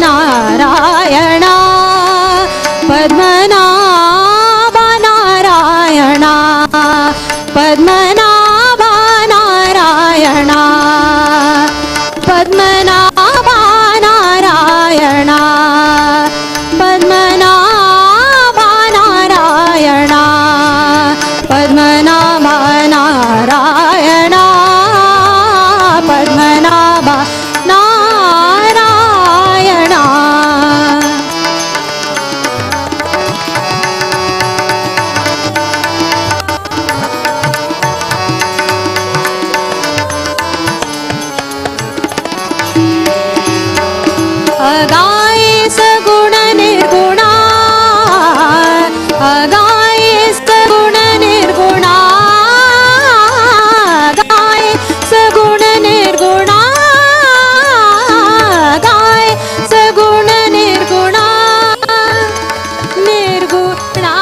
नारायणा पद्मनाभा नारायणा अगाये सगुण निर्गुणा अगाये सगुण निर्गुणा गाये सगुण निर्गुणा गाये सगुण निर्गुणा निर्गुणा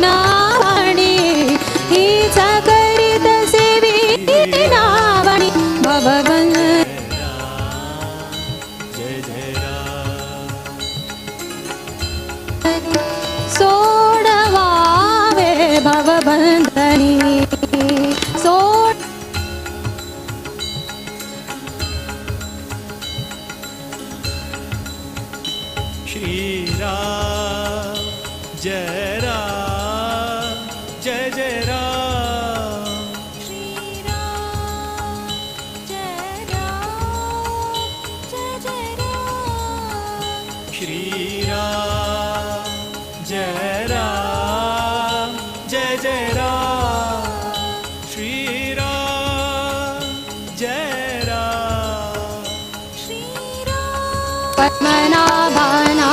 नावाणी हीच करीत सेवी नावाणी भवबंध सोडवावे भवबंधनी सोड श्रीराम जय राम जय जय राम श्रीराम जय राम जय जय राम श्रीराम जय राम जय जय राम श्रीराम जय राम पद्मनाभना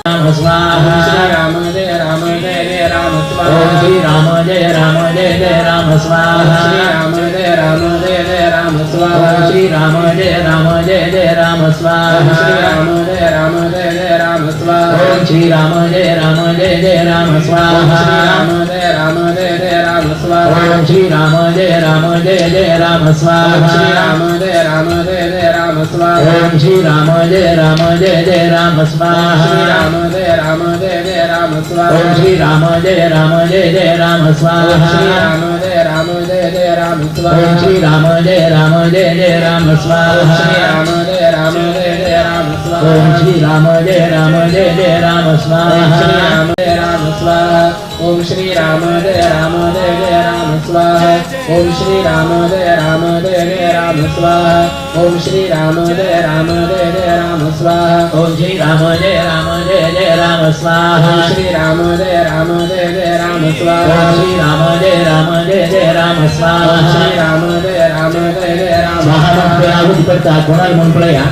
राम स्वाहा राम जय राम जय जय राम स्वाहा श्री राम जय राम जय जय राम स्वाहा श्री राम जय राम जय जय राम स्वाहा श्री राम जय राम जय जय राम स्वाहा श्री राम जय राम जय जय राम स्वाहा श्री राम जय राम जय जय राम स्वाहा श्री राम जय राम जय जय राम स्वाहा श्री राम जय राम जय जय राम स्वाहा श्री राम जय राम जय जय राम स्वाहा श्री राम जय राम जय जय राम स्वाहा श्री राम जय राम जय जय राम स्वाहा श्री राम जय राम जय जय राम स्वाहा श्री राम जय राम जय जय राम स्वाहा श्री राम जय राम जय जय राम स्वाहा श्री राम जय राम जय जय राम स्वाहा श्री राम जय राम जय जय राम स्वाहा श्री राम जय राम स्वाहा ओम श्री राम जय राम जय जय राम स्वाहा ओम श्री राम जय राम जय जय राम स्वाहा ओम श्री राम जय राम जय जय राम स्वाहा ओम श्री राम जय राम जय जय राम स्वाहा श्री राम जय राम जय जय राम स्वाहा श्री राम जय राम जय जय राम स्वाहा श्री राम जय राम जय जय राम स्वाहा कोणाला म्हणून पळया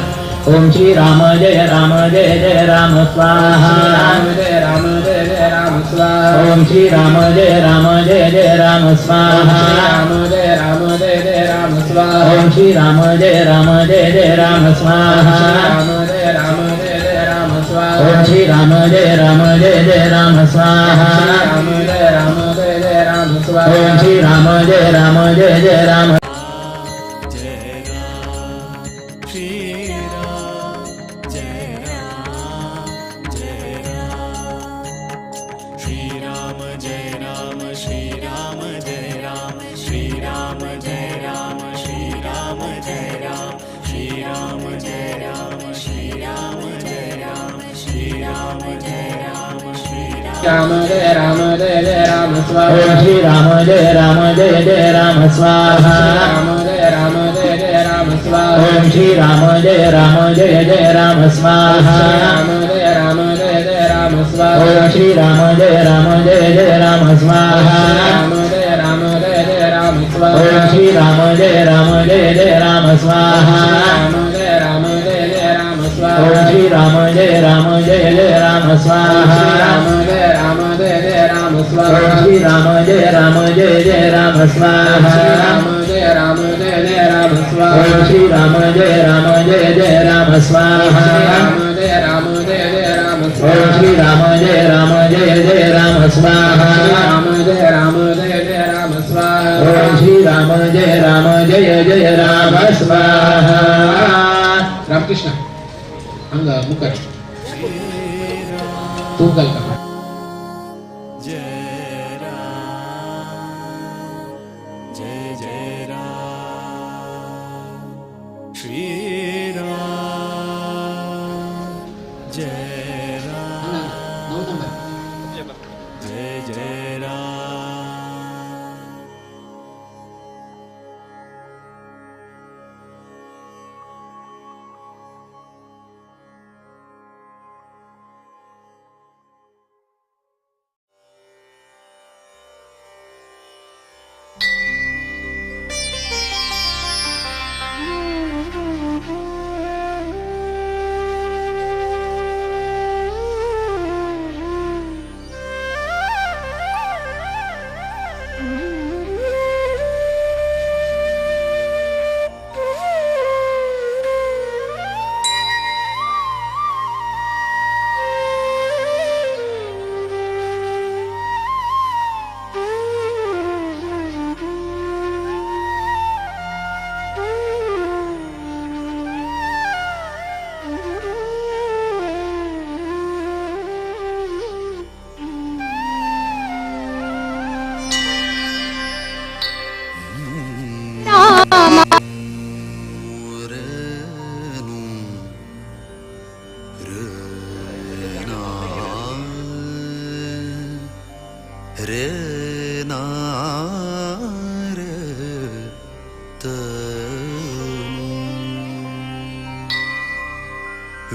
ओम श्री राम जय राम जय जय राम स्वाहा राम जय राम जय जय राम स्वाहा ओम श्री राम जय राम जय जय राम स्वाहा राम जय राम जय जय राम स्वाहा ओम श्री राम जय राम जय जय राम स्वाहा राम जय राम जय जय राम स्वाहा ओम श्री राम जय राम जय जय राम स्वाहा राम जय राम जय जय राम स्वाहा ओम श्री राम जय राम जय जय राम राम जय राम जय जय राम स्वाहा ओम श्री राम जय राम जय जय राम स्वाहा राम जय राम जय जय राम स्वाहा ओम श्री राम जय राम जय जय राम स्वाहा राम जय राम जय जय राम स्वाहा ओम श्री राम जय राम जय जय राम स्वाहा राम जय राम जय जय राम स्वाहा ओम श्री राम जय राम जय जय राम स्वाहा जय राम जय जय राम स्वाहा राम जय राम जय जय राम स्वाहा ओम श्री राम जय राम जय जय राम स्वाहा राम जय राम जय जय राम स्वाहा ओम श्री राम जय राम जय जय राम स्वाहा राम जय राम जय जय राम स्वाहा ओम श्री राम जय राम जय जय राम स्वाहा रामकृष्ण अंग मुकर तू कल का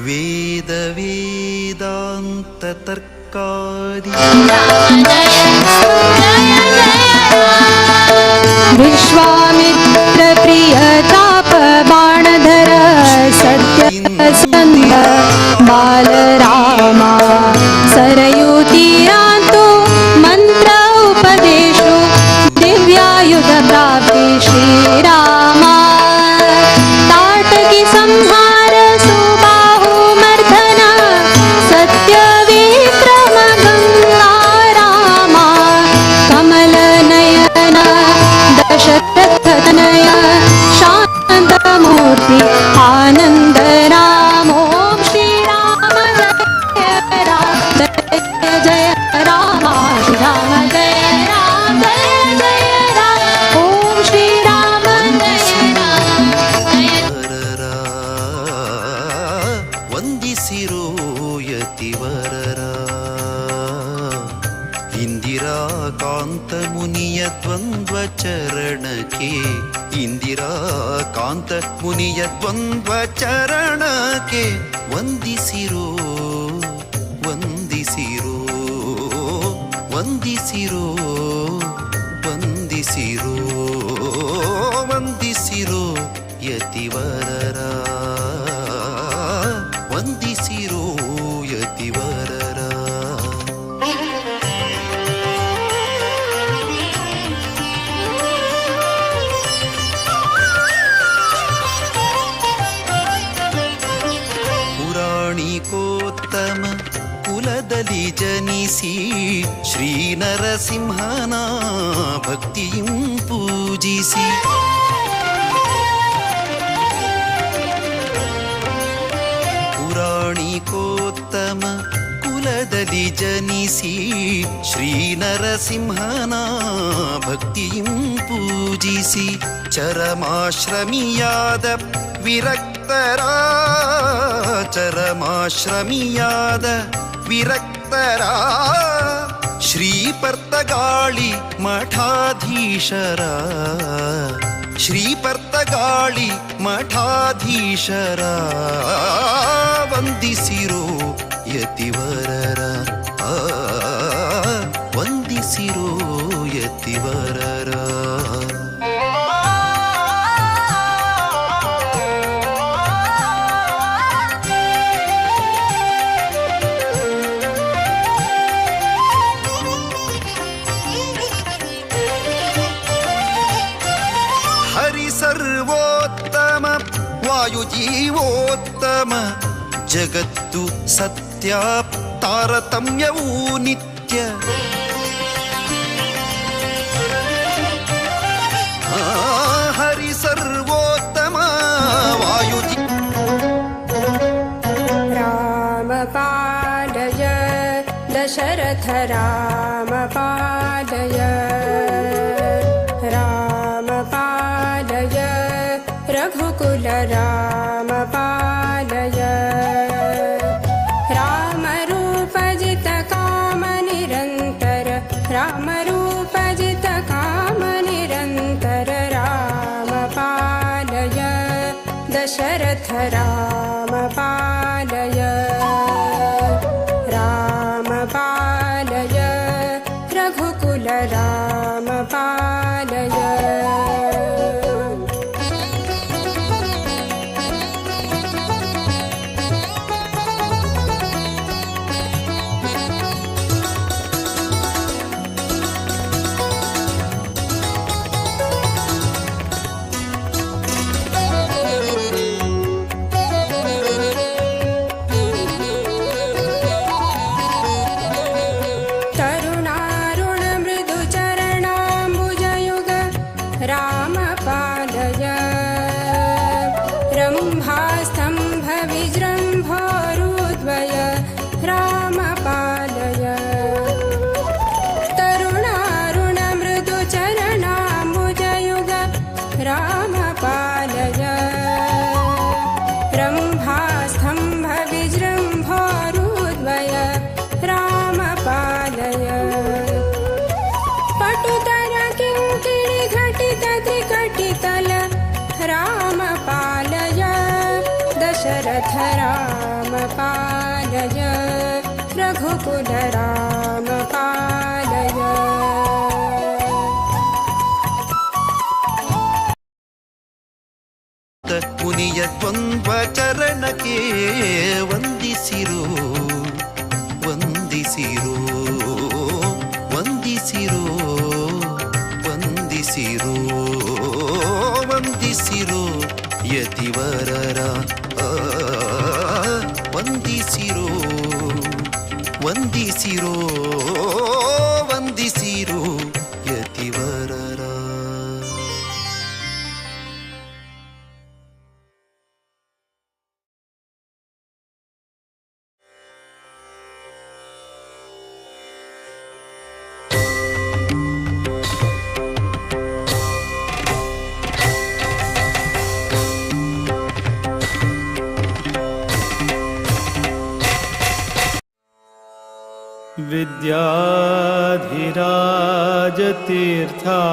वेद वेदांत तर्कादि विश्वामित्र प्रिय ताप बाणधर सत्यसंध बालरामा सरयुतीरांतो मंत्र उपदेशो दिव्यायुध प्राप्ति श्रीरामा ताटकी संहार सुबाहु मर्दन सत्य विक्रम गंगा रामा कमल नयन दशरथ तनय शांत मूर्ति आनंद राम ओम श्री राम जय राम जय जय राम श्री राम जय राम जय जय राम ओम श्री राम जय राम ವಂದಿಸಿರೋ ಯತಿವರರ ಇಂದಿರಾ ಕಾಂತ ಮುನಿಯ ದ್ವಂದ್ವ ಚರಣಕ್ಕೆ ಇಂದಿರಾ ಕಾಂತ ಮುನಿಯ ದ್ವಂದ್ವ ಚರಣಕ್ಕೆ ವಂದಿಸಿರೋ ವಂದಿಸಿರೋ ವಂದಿಸಿರೋ ವಂದಿಸಿರೋ ವಂದಿಸಿರೋ ಯತಿವರರ ವಂದಿಸಿರೋ ಯತಿವರರ ಪುರಾಣಿಕೋತ್ತಮ ಕುಲದಲ್ಲಿ ಜನಿಸಿ ಶ್ರೀ ನರಸಿಂಹನ ಭಕ್ತಿಯಂ ಪೂಜಿಸಿ ಪುರಾಣಿಕೋತ್ತಮ ಕುಲದಲ್ಲಿ ಜನಿಸಿ ಶ್ರೀ ನರಸಿಂಹನ ಭಕ್ತಿಯಂ ಪೂಜಿಸಿ ಚರಮಾಶ್ರಮಿಯಾದ ವಿರಕ್ತರ ಚರಮಾಶ್ರಮಿಯಾದ ವಿರಕ್ತರ ಶ್ರೀಪರ್ತಗಾಳಿ ಮಠಾಧೀಶರ ಶ್ರೀಪರ್ತಗಾಳಿ ಮಠಾಧೀಶರ ವಂದಿಸಿರೋ ಯತಿವರರ ವಂದಿಸಿರೋ ಯತಿವರರ ವಾಯುಜೀವೋತ್ತಮ ಜಗತ್ತು ಸತ್ಯ ತಾರತಮ್ಯವೂ ನಿತ್ಯ ಹರಿ ಸರ್ವೋತ್ತಮ ವಾಯುಜಿ राम पालय दशरथ राम पालय राम पालय रघुकुल राम पालय रामरूपजित काम निरन्तर रामरूपजित काम निरन्तर राम पालय दशरथ राम पालय राम पालय रघुकुल राम पालय तरुणारुण मृदुचरणाम्बुजयुग राम पालय रम्भास्तम्भ विजृम्भोरुद्वय राम पालय तरुणारुण मृदुचरणाम्बुजयुग राम पालय रम्भास्तम्भ विजृम्भोरुद्वय राम पालय पटुतर किङ्किणि घटित त्रिकटितल राम पालय दशरथ राम पालय रघुकुल राम पालय ಮುನಿಯ ದ್ವಂದ್ವ ಚರಣಕ್ಕೆ ವಂದಿಸಿರೋ ವಂದಿಸಿರೋ ವಂದಿಸಿರೋ ವಂದಿಸಿರೋ ವಂದಿಸಿರೋ ಯತಿವರರ ವಂದಿಸಿರೋ ವಂದಿಸಿರೋ ವಂದಿಸಿರೋ ಯತಿವರರ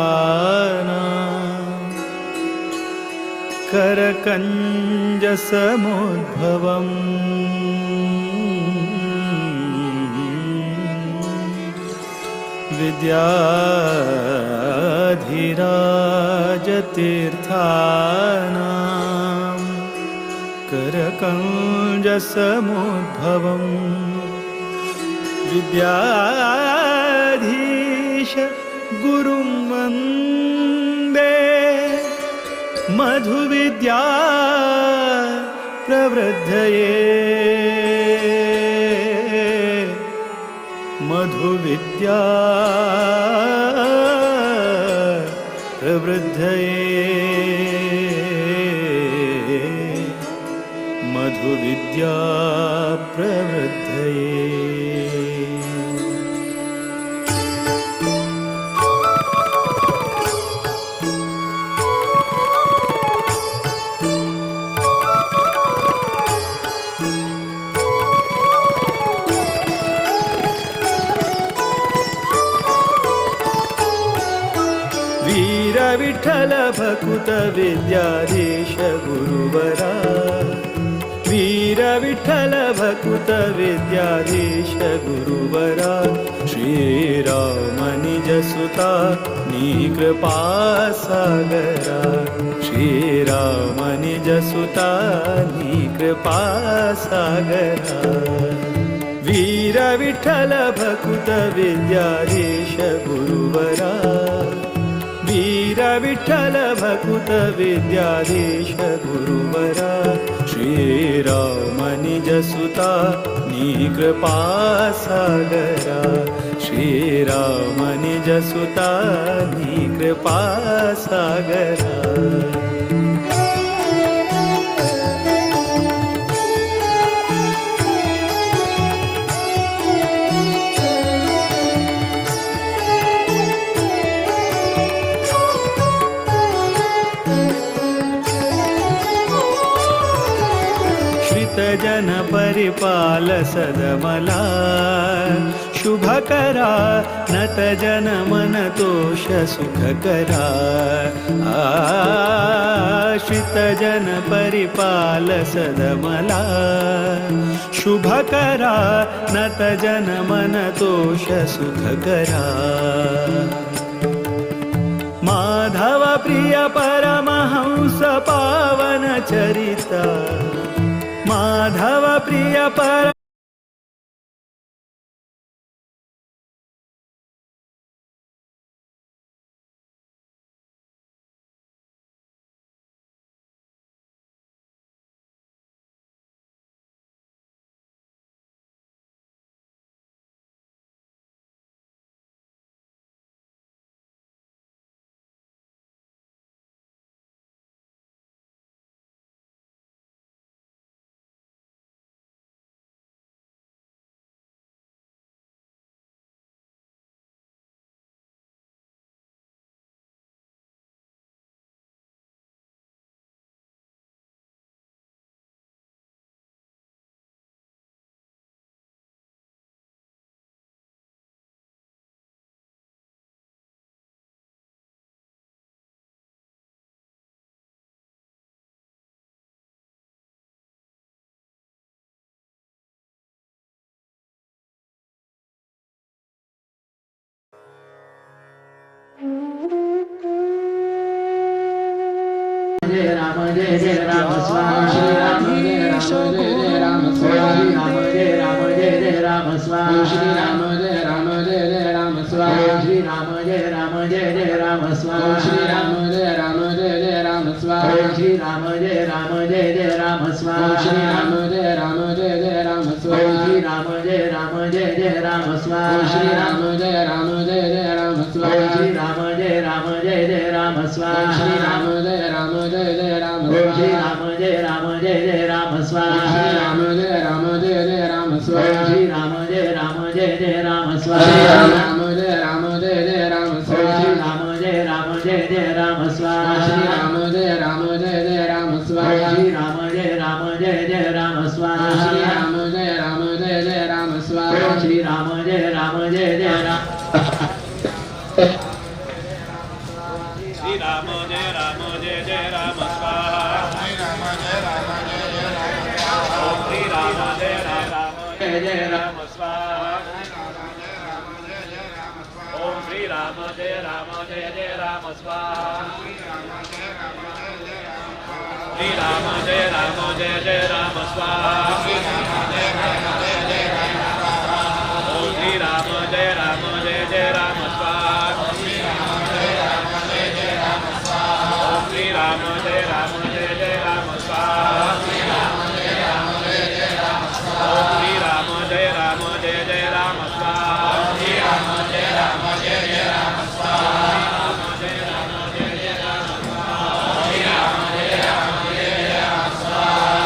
विद्याधिराजतीर्थानां करकञ्जसमुद्भवम् विद्याधिराजतीर्थानां करकञ्जसमुद्भवम् विद्याधीश गुरुं वन्दे मधुविद्या प्रवृद्धये मधुविद्या प्रवृद्धये मधुविद्या प्रवृद्धये विठ्ठल भकुत विद्याधीश गुरुवरा वीर विठ्ठल भकुत विद्याधीश गुरुवरा श्रीराम निज सुता नी कृपा सागरा श्रीराम निज सुता नी कृपा सागरा वीर विठ्ठल भकुत विद्याधीश गुरुवरा वीर विठ्ठल भकुत विद्याधीश गुरुवरा श्रीराम निज सुता कृपा सागरा श्रीराम निज सुता कृपा सागरा जन परिपाल सदमला शुभकरा नत जन मन तोष सुखकरा आश्रित जन परिपाल सदमला शुभकरा नत जन मन तोष सुखकरा माधव प्रिय परमहंस पावन चरिता माधव प्रिय पर जय राम जय राम स्वामी श्री राम जय राम स्वामी राम जय राम स्वामी श्री राम जय राम स्वामी श्री राम जय राम स्वामी श्री राम जय राम स्वामी श्री राम जय राम स्वामी श्री राम जय राम स्वामी श्री राम जय राम स्वामी श्री राम जय राम स्वामी श्री राम जय राम स्वामी श्री राम जय राम श्री राम जय राम स्वामी श्री राम जय राम स्वामी श्री राम जय राम स्वामी श्री राम जय राम स्वामी श्री राम जय राम स्वामी श्री राम जय राम स्वामी श्री राम जय राम स्वामी श्री राम जय राम स्वामी श्री राम जय राम श्री राम जय राम स्वाहा ओम श्री राम जय राम स्वाहा श्री राम जय राम स्वाहा ओम श्री राम जय राम स्वाहा ओम श्री राम जय राम स्वाहा ओम श्री राम जय राम स्वाहा श्री राम जय राम स्वाहा श्री राम जय राम स्वाहा श्री राम जय राम स्वाहा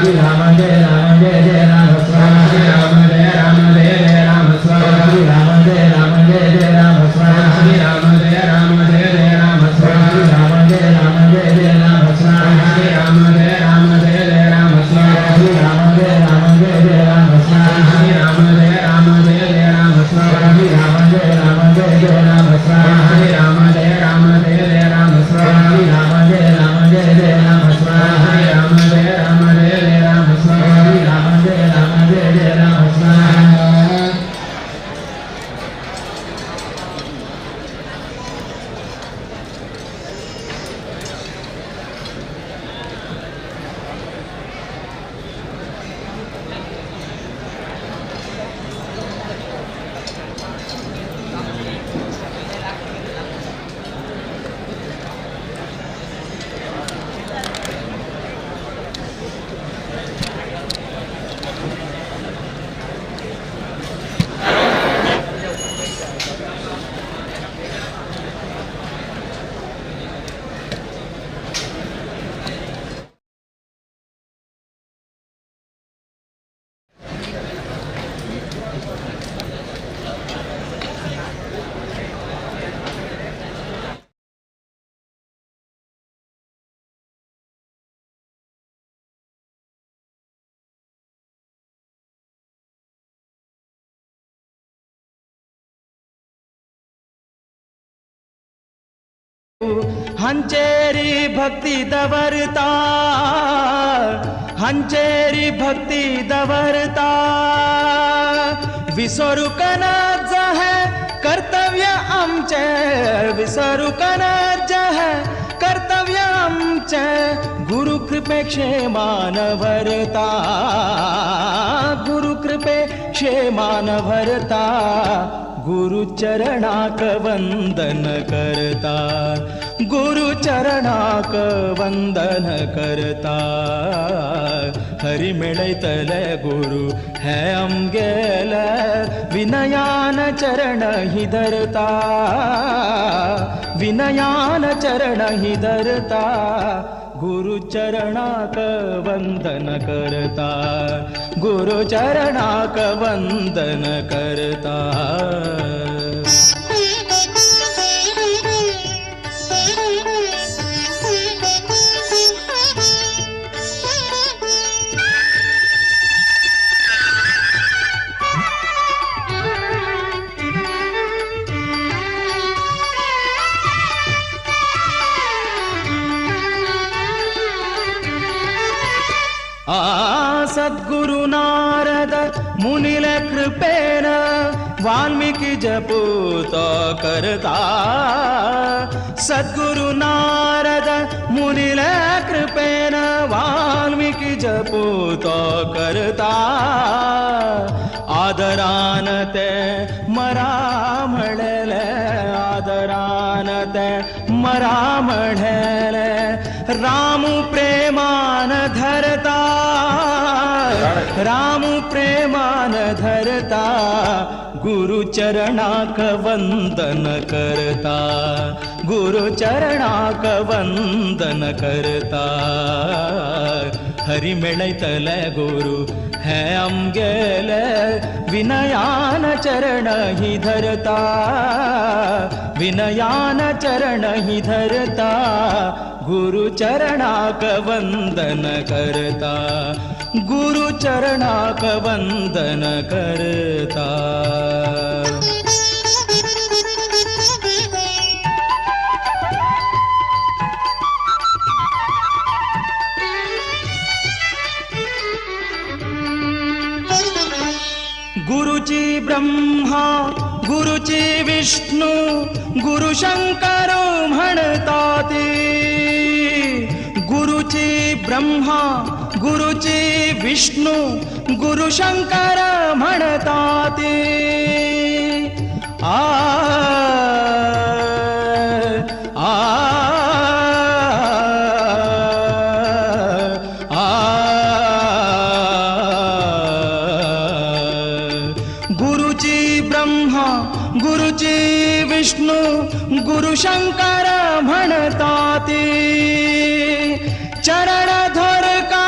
Shri Rama Jai Rama Jai Jai Rama Swami Shri Rama Jai Rama Jai Jai Rama Swami Shri Rama Jai Rama Jai Jai Rama Swami Shri Rama Jai Rama Jai Jai Rama Swami Shri Rama Jai Rama Jai Jai Rama Swami Shri Rama Jai Rama Jai Jai Rama Swami Shri Rama Jai Rama Jai Jai Rama Swami Shri Rama Jai Rama Jai Jai Rama Swami Shri Rama Jai Rama Jai Jai Rama Swami Shri Rama Jai Rama Jai Jai Rama Swami Shri Rama Jai Rama Jai Jai Rama Swami Shri Rama Jai Rama Jai Jai Rama Swami Shri Rama Jai Rama Jai Jai Rama Swami ಹಂಚೇರಿ ಭಕ್ತಿ ದವರತಾ ಹಂಚೇರಿ ಭಕ್ತಿ ದವರತಾ विसरू कनाज है कर्तव्य आमचे विसरू कनाज है कर्तव्य आमचे गुरु कृपे क्षेमान भरता गुरु कृपे क्षेमान भरता गुरु चरणाक वंदन करता गुरु चरणाक वंदन करता हरि मिळैतले गुरु है आमगेल विनयान चरण ही धरता विनयान चरण ही धरता गुरु चरणाक वंदन करता गुरु चरणाक वंदन करता सद्गुरु नारद मुनिल कृपेन वाल्मीकि जपूत करता सद्गुरु नारद मुनिल कृपेन वाल्मीकि जपूत करता आदरानते मरा म्हणले आदरानते मरा म्हणले रामु प्रेमान धरता रामु प्रेमान धरता गुरु चरणाक वंदन करता गुरु चरणाक वंदन करता हरि मिळैतले गुरु है आमगेले विनयान चरण ही धरता विनयान चरण ही धरता गुरु चरणाक वंदन करता गुरु चरणाक वंदन करता गुरुची ब्रह्मा गुरुची विष्णू गुरु शंकर म्हणताती गुरुची ब्रह्मा गुरुची विष्णू गुरु शंकर म्हणताती आ आ विष्णु गुरु शंकर म्हणताती चरण धर का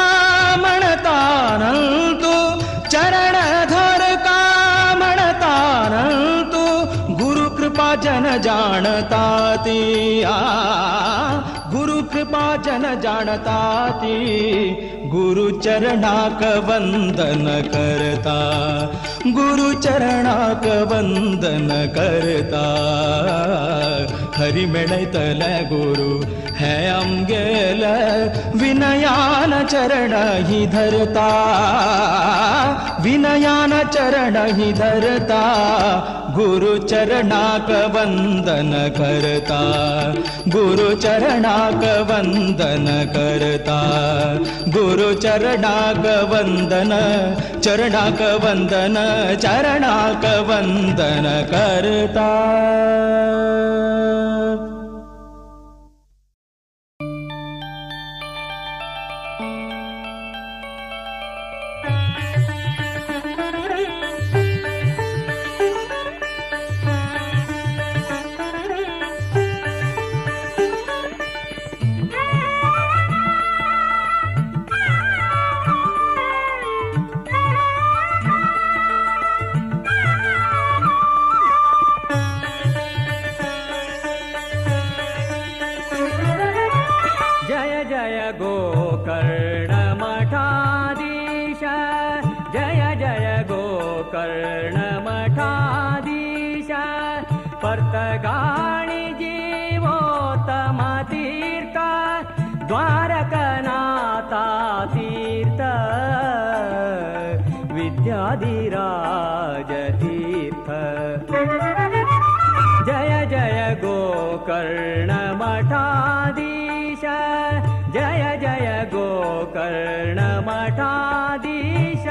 म्हणता जाणताती गुरु कृपा जन जाणताती गुरु चरणाक वंदन करता गुरु चरणाक वंदन करता हरि मेळयतले गुरु हे आमगेल विनयान चरण ही धरता विनयान चरण ही धरता गुरु चरणाक वंदन करता गुरु चरणाक वंदन करता गुरु चरणाक वंदन चरणाक वंदन चरणाक वंदन करता. पर्तगाणी जीवोत्तम तीर्थ द्वारकनाथा तीर्थ विद्याधिराज तीर्थ जय जय गोकर्ण मठाधीश जय जय गोकर्ण मठाधीश.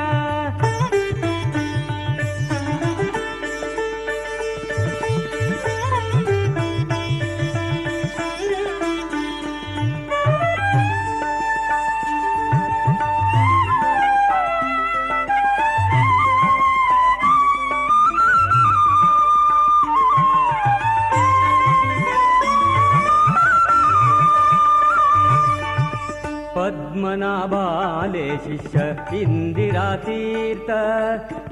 पद्मनाभाले शिष्य इंदिरा तीर्थ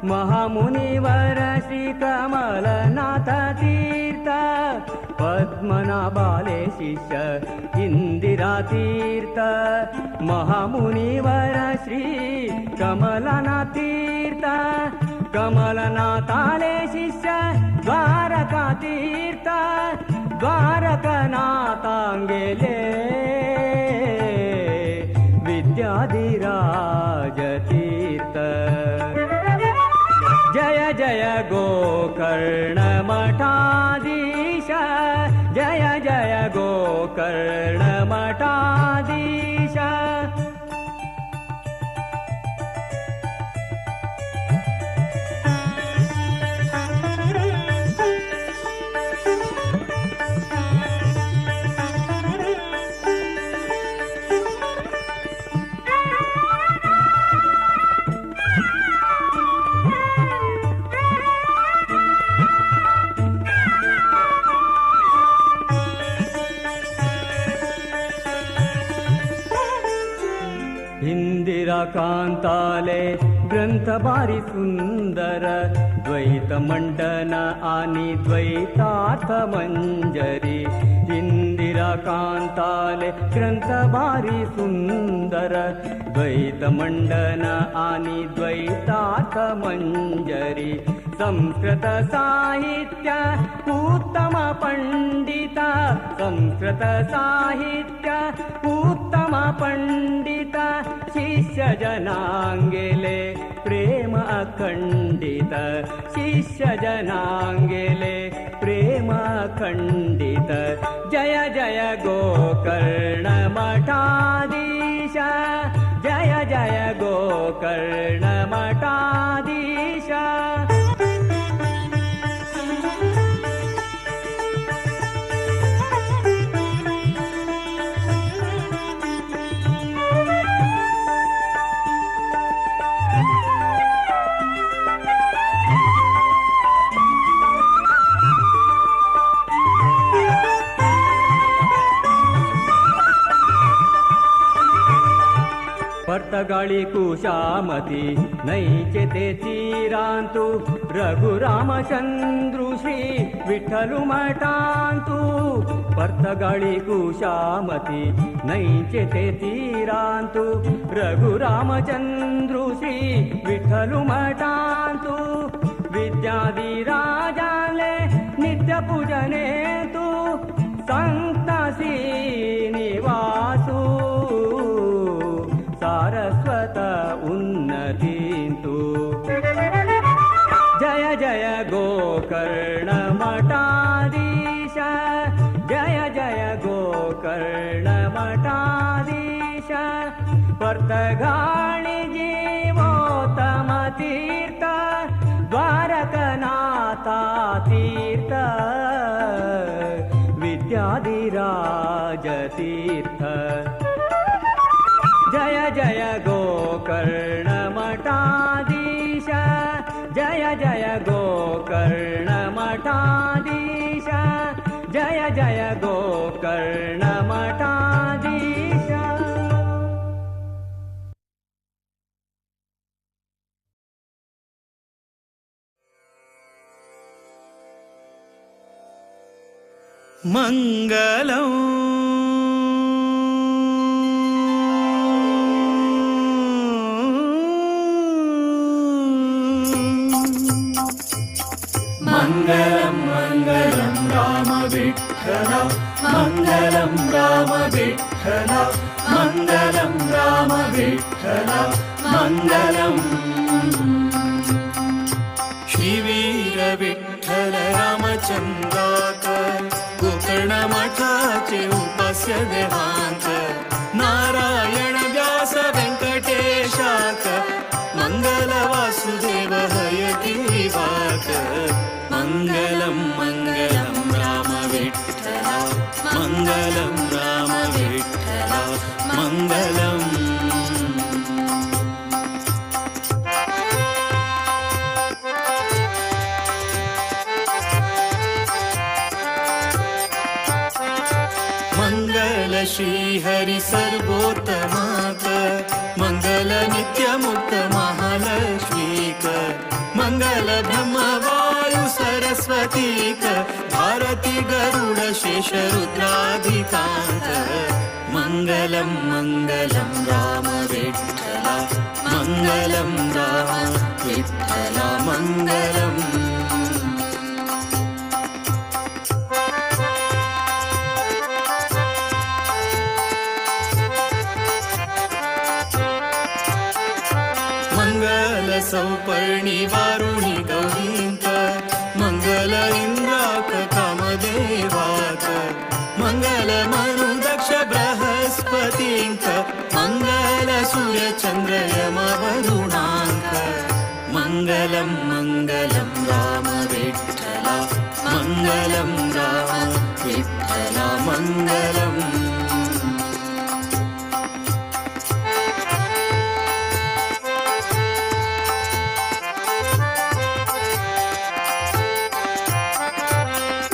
महामुनिवर श्री कमलनाथ तीर्थ पद्मनाभाले शिष्य इंदिरा तीर्थ महामुनिवर श्री कमलनाथ तीर्थ कमलनाथाले शिष्य द्वारका तीर्थ द्वारकनाथांगेले विद्याधिराज तीर्थ जय जय गोकर्ण मठाधीश जय जय गोकर्ण मठाधीश. इंदिरा कांताले ग्रंथ भारी सुंदर द्वैत मंडन आणि द्वैतार्थ मंजरी इंदिरा कांताले ग्रंथ भारी सुंदर द्वैत मंडन आणि द्वैतार्थ मंजरी संस्कृत साहित्य उत्तम पंडित संस्कृत साहित्य उत्तम पंडित शिष्य जनांगेले प्रेम अखंडित शिष्य जनांगेले प्रेम अखंडित जय जय गोकर्ण मठाधीश जय जय गोकर्ण मठाधीश. पर्तगाळी कुशामती नैचे तेची रांतू रघुरामचंद्रू श्री विठ्ठलु मठांतू पर्तगाळी कुशामती नैचे तेची रांतू रघुरामचंद्रू श्री विठ्ठलु मठांतू विद्यादी राजाले नित्य पूजने तू संतासी निवासू सारस्वत उन्नतींतु जय जय गोकर्ण मठाधीश जय जय गोकर्ण मठाधीश पर्तगाळी जीवोत्तम तीर्थ द्वारकनाथा तीर्थ विद्याधिराज तीर्थ जय जय गोकर्ण मठाधीश जय जय गोकर्ण मठाधीश जय जय गोकर्ण मठाधीश मंगलम् मंगलम मंगलम राम विठ्ठल मंगलम राम विठ्ठल मंगलम राम विठ्ठल मंगलम श्रीवीर विठ्ठल रामचंद्राकर गोकर्ण मठाचे उपास्य देवांक नारायण व्यास व्यंकटेशाक मंगल वासुदेव हयती वाक मंगलम मंगलम राम विठ्ठल मंगलम राम विठ्ठल मंगलम मंगल श्री हरि सर्वोत्तमाक मंगल नित्यमुक्त महालक्ष्मीक मंगल ब्रह्म वायु सरस्वतीक भारती गरुड शेष रुद्राधिकांक मंगलम मंगलम राम विठ्ठल मंगलम राम विठ्ठल मंगलम मंगल सौपर्णी वारुणी गौरींक मंगल इंद्राक कामदेवाक मंगल मनु दक्ष बृहस्पतींक मंगल सूर्य चंद्र यम वरुणांक मंगलम मंगलम राम विठ्ठल मंगलम राम विठ्ठल मंगलम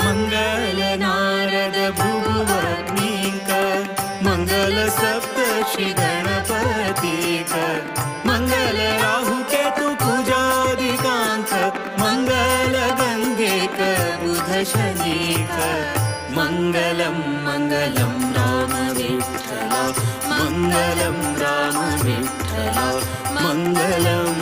मंगल नारद भृगुवग्नीक मंगल सप्तर्षि गणपतीक मंगल राहु केतु कुजादिकांक मंगल गंगेक बुध शनीक मंगलम मंगलम राम विठ्ठल मंगलम राम विठ्ठल मंगलम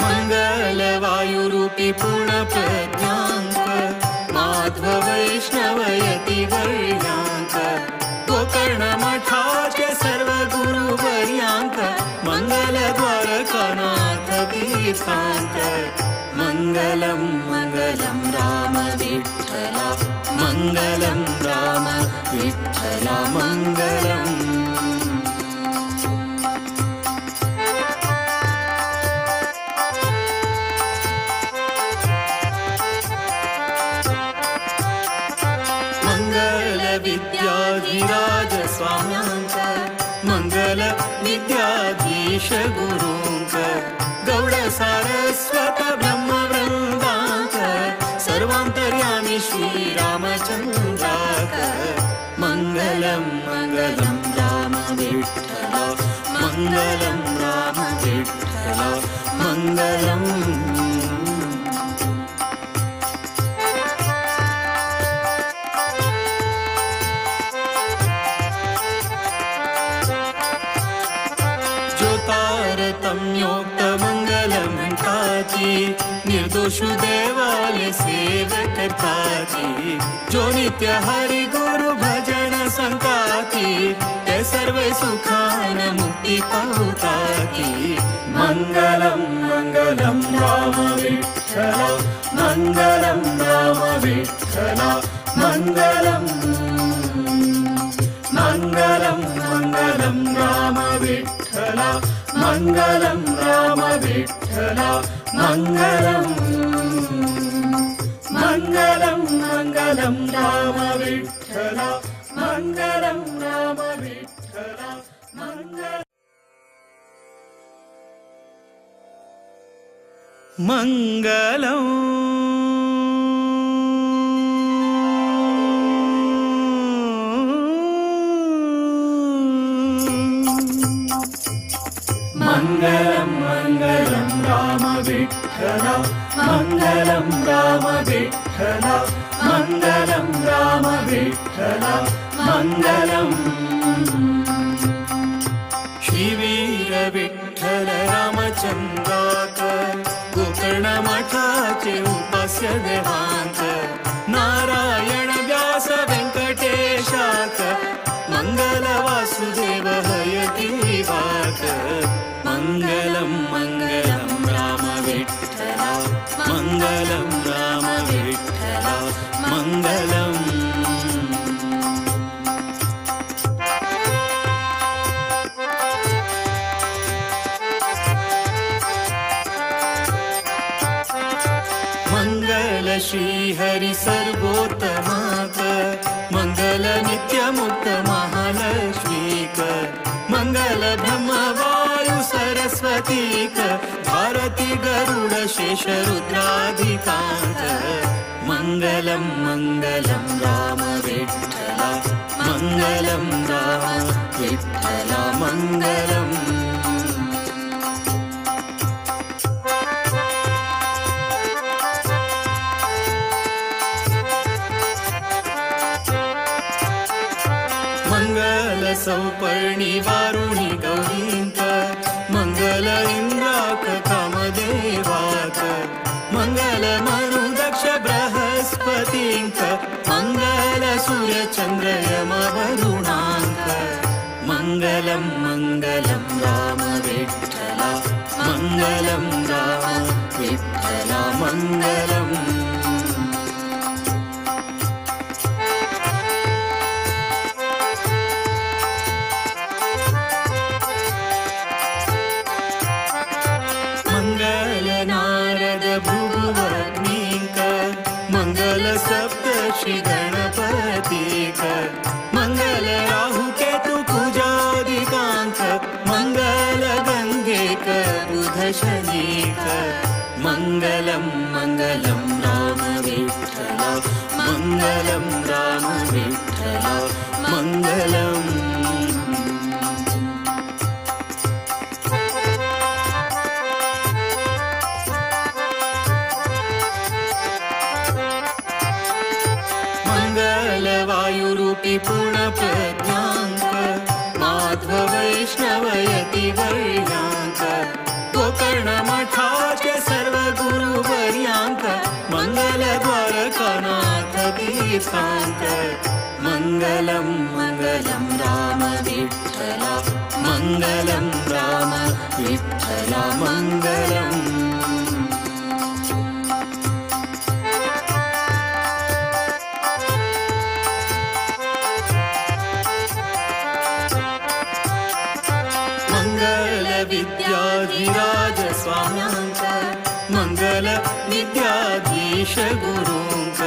मंगल वायुरूपी पूर्ण प्रज्ञांक माध्व वैष्णव यती वर्यांक गोकर्ण मठाचे सर्व गुरु वर्यांक मंगल द्वारकानाथ तीर्थांक मंगलम मंगलम राम विठ्ठल मंगलम राम विठ्ठल मंगलम विद्याधिराज स्वाम्यांक मंगल विद्याधीश गुरूंक गौड सारस्वत ब्रह्म श्रीरामचन्द्राक मङ्गलं मङ्गलं राम विठ्ठल मङ्गलं राम विठ्ठल मङ्गलम् ज्योतारतम्योक्तमङ्गलमण्टाची निर्दोषु देवालय सेवकर्ताची जो नित्य हरि गुरु भजन संताती ते सर्व सुखान मुक्ति पावताती मङ्गलं मङ्गलं राम विठ्ठल मङ्गलं राम विठ्ठल मङ्गलं मङ्गलं मङ्गलं राम विठ्ठल मङ्गलं राम विठ्ठल मङ्गलं मङ्गलं मङ्गलं राम विठ्ठल मङ्गलं राम विठ्ठल मङ्गलम् मङ्गलं मङ्गलं राम विठ्ठल मङ्गलं राम विठ्ठल मङ्गलं राम विठ्ठल मङ्गलम् श्रीवीर विठ्ठल रामचन्द्राक गोकर्णमठाचे उपास्य देवांक नारायण व्यास व्यङ्कटेशाक मङ्गल वासुदेव हयति वाक मङ्गलं मङ्गलं राम विठ्ठल मङ्गलं राम विठ्ठल मङ्गलम् मङ्गल श्रीहरि सर्वोत्तमाक मङ्गल नित्यमुक्त महालक्ष्मीक मङ्गल ब्रह्म वायु सरस्वतीक भारती गरुड शेष रुद्राधिकान्त मङ्गलं मङ्गलं राम विठ्ठल मङ्गलं राम विठ्ठल मङ्गलम् मङ्गल सौपर्णी वारुणी गौरींक मङ्गल इन्द्राक कामदेवाक मङ्गल मनु दक्ष बृहस्पतिंक मङ्गल सूर्य चन्द्र यम वरुणांक मङ्गलं मङ्गलं राम विठ्ठल मङ्गलं राम विठ्ठल मङ्गलम् मङ्गल नारद भृगुवग्नीक मङ्गल सप्तर्षि गणपतिक मङ्गल राहु केतु कुजादिकांक मङ्गल गङ्गेक बुध शनीक मङ्गलं मङ्गलं राम विठ्ठल मङ्गलं राम विठ्ठल मङ्गलम् वायुरूपी पूर्ण प्रज्ञांक माध्व वैष्णवयति वर्यांक गोकर्ण मठाचे सर्व गुरुवर्यांक मंगल द्वारकानाथ तीर्थांक मङ्गलं मङ्गलं राम विठ्ठल मङ्गलं राम विठ्ठल मङ्गलम् विद्याधिराज स्वाम्यांक मङ्गल विद्याधीश गुरूंक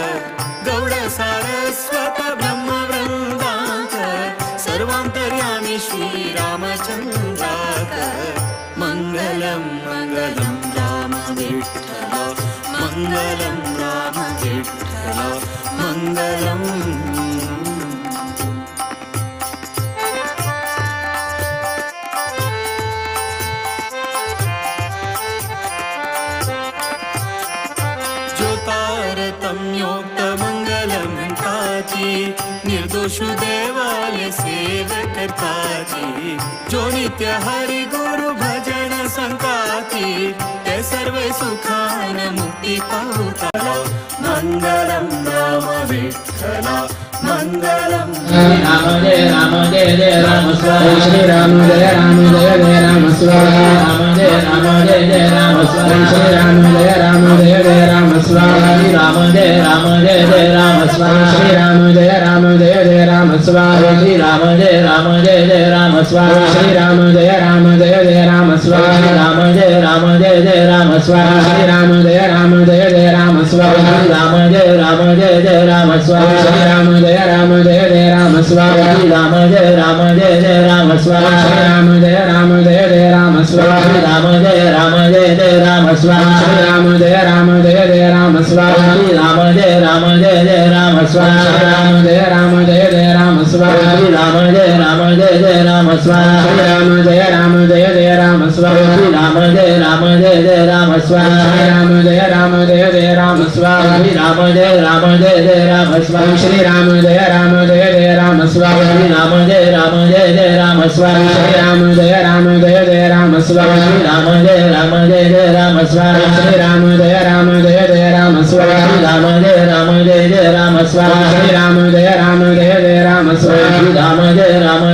गौड सारस्वत ब्रह्मवृन्दांक सर्वान्तर्यामी श्रीरामचन्द्राक मङ्गलं मङ्गलं राम विठ्ठल मङ्गलं राम विठ्ठल मङ्गलम् ज्योतारतम्योक्तमङ्गलमण्टाची निर्दोषु देवालय सेवकर्ताची जो नित्य हरि गुरु भजन संकाची ते सर्व सुखान मुक्ती पावता मंगलम राम विठ्ठला मंगलम राम जय राम जय जय राम स्वामी श्री राम जय राम जय जय राम स्वामी राम जय जय राम स्वामी श्री राम जय जय राम स्वामी राम जय जय राम स्वामी श्री राम जय जय राम स्वामी श्री राम जय जय राम स्वामी श्री राम जय जय राम स्वामी राम जय जय राम स्वामी श्री राम जय जय राम स्वामी राम जय जय राम स्वामी श्री राम जय जय राम स्वामी राम जय जय राम स्वामी श्री राम जय जय राम स्वामी राम जय जय राम स्वामी श्री राम जय जय राम स्वामी राम जय जय राम स्वामी श्री राम जय जय राम स्वामी राम जय जय राम स्वामी श्री राम जय जय राम स्वामी राम जय जय राम स्वामी श्री राम जय जय राम स्वामी राम जय जय राम स्वामी श्री राम जय जय राम स्वामी राम जय जय राम स्वामी श्री राम जय जय राम स्वामी राम जय जय राम स्वामी श्री राम जय जय राम स्वामी राम जय जय राम स्वामी श्री राम जय जय राम स्वामी राम जय जय राम स्वामी श्री राम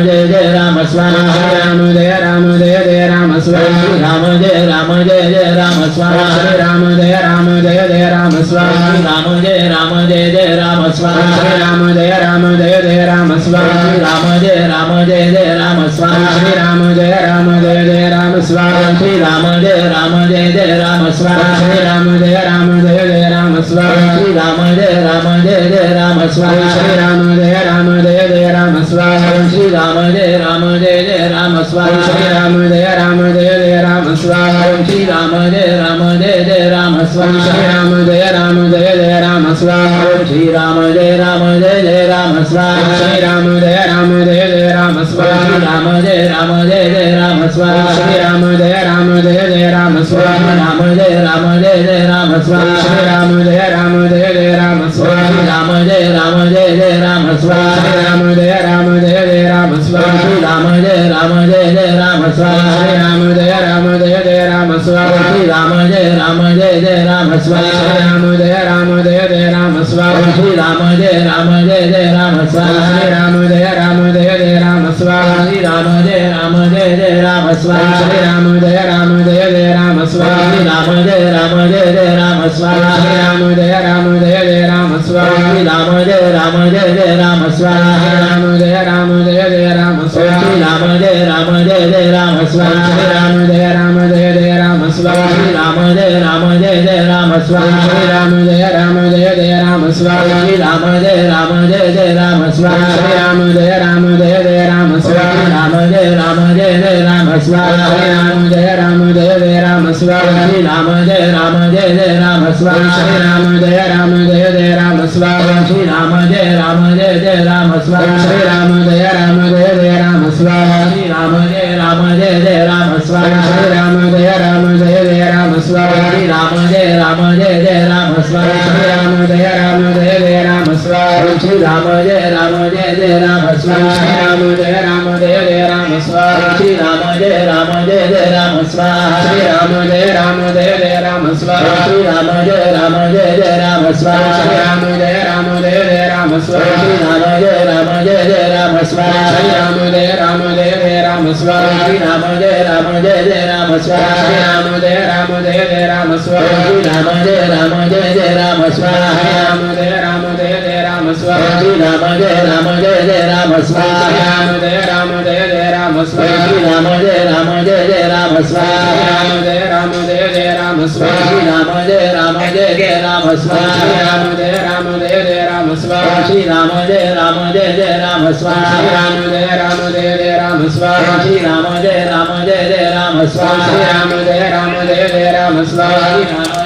जय जय राम स्वामी राम जय जय राम स्वामी श्री राम जय जय राम स्वामी राम जय जय राम स्वामी श्री राम जय जय राम स्वामी राम जय जय राम स्वामी श्री राम जय जय राम स्वामी श्री राम जय जय राम स्वामी श्री राम जय जय राम स्वामी श्री राम जय जय राम स्वामी श्री राम जय जय राम स्वामी श्री राम जय जय राम स्वामी श्री राम जय जय राम स्वामी श्री राम जय जय राम स्वामी श्री राम जय जय राम स्वामी श्री राम जय जय राम स्वामी श्री राम जय जय राम स्वामी श्री राम जय जय राम स्वामी श्री राम जय जय राम स्वामी राम जय जय राम स्वामी श्री राम जय जय राम स्वामी राम जय जय राम स्वामी श्री राम जय जय राम स्वामी श्री राम जय जय राम स्वामी श्री राम जय जय राम स्वामी श्री राम जय जय राम स्वामी श्री राम जय जय राम स्वामी श्री राम जय जय राम स्वामी श्री राम जय जय राम स्वामी श्री राम जय जय राम स्वामी श्री राम जय जय राम स्वामी श्री राम जय जय राम स्वामी श्री राम जय जय राम स्वामी श्री राम जय जय राम स्वामी श्री राम जय जय राम स्वामी श्री राम जय जय राम स्वामी श्री राम जय जय राम स्वामी श्री राम जय जय राम स्वामी श्री राम जय जय राम स्वामी श्री राम जय जय राम स्वामी श्री राम जय जय राम स्वामी राम जय जय राम स्वामी श्री राम जय जय राम स्वामी श्री राम जय जय राम स्वामी श्री राम जय जय राम स्वामी श्री राम जय जय राम स्वामी श्री राम जय जय राम स्वामी श्री राम जय जय राम स्वामी श्री राम जय जय राम स्वामी श्री राम जय जय राम स्वामी श्री राम जय जय राम स्वामी श्री राम जय जय राम स्वामी श्री राम जय जय राम स्वामी श्री राम जय जय राम स्वामी श्री राम जय जय राम स्वामी श्री राम जय जय राम स्वामी श्री राम जय जय राम स्वामी श्री राम जय जय राम स्वामी श्री राम जय राम स्वामी श्री राम जय राम स्वामी श्री राम जय राम स्वामी श्री राम जय राम स्वामी श्री राम जय राम स्वामी श्री राम जय राम स्वामी श्री राम जय राम स्वामी श्री राम जय राम स्वामी श्री राम जय राम स्वामी श्री राम जय राम स्वामी श्री राम जय राम स्वामी श्री राम जय राम स्वामी श्री राम जय राम स्वामी श्री राम जय राम स्वामी श्री राम जय राम स्वामी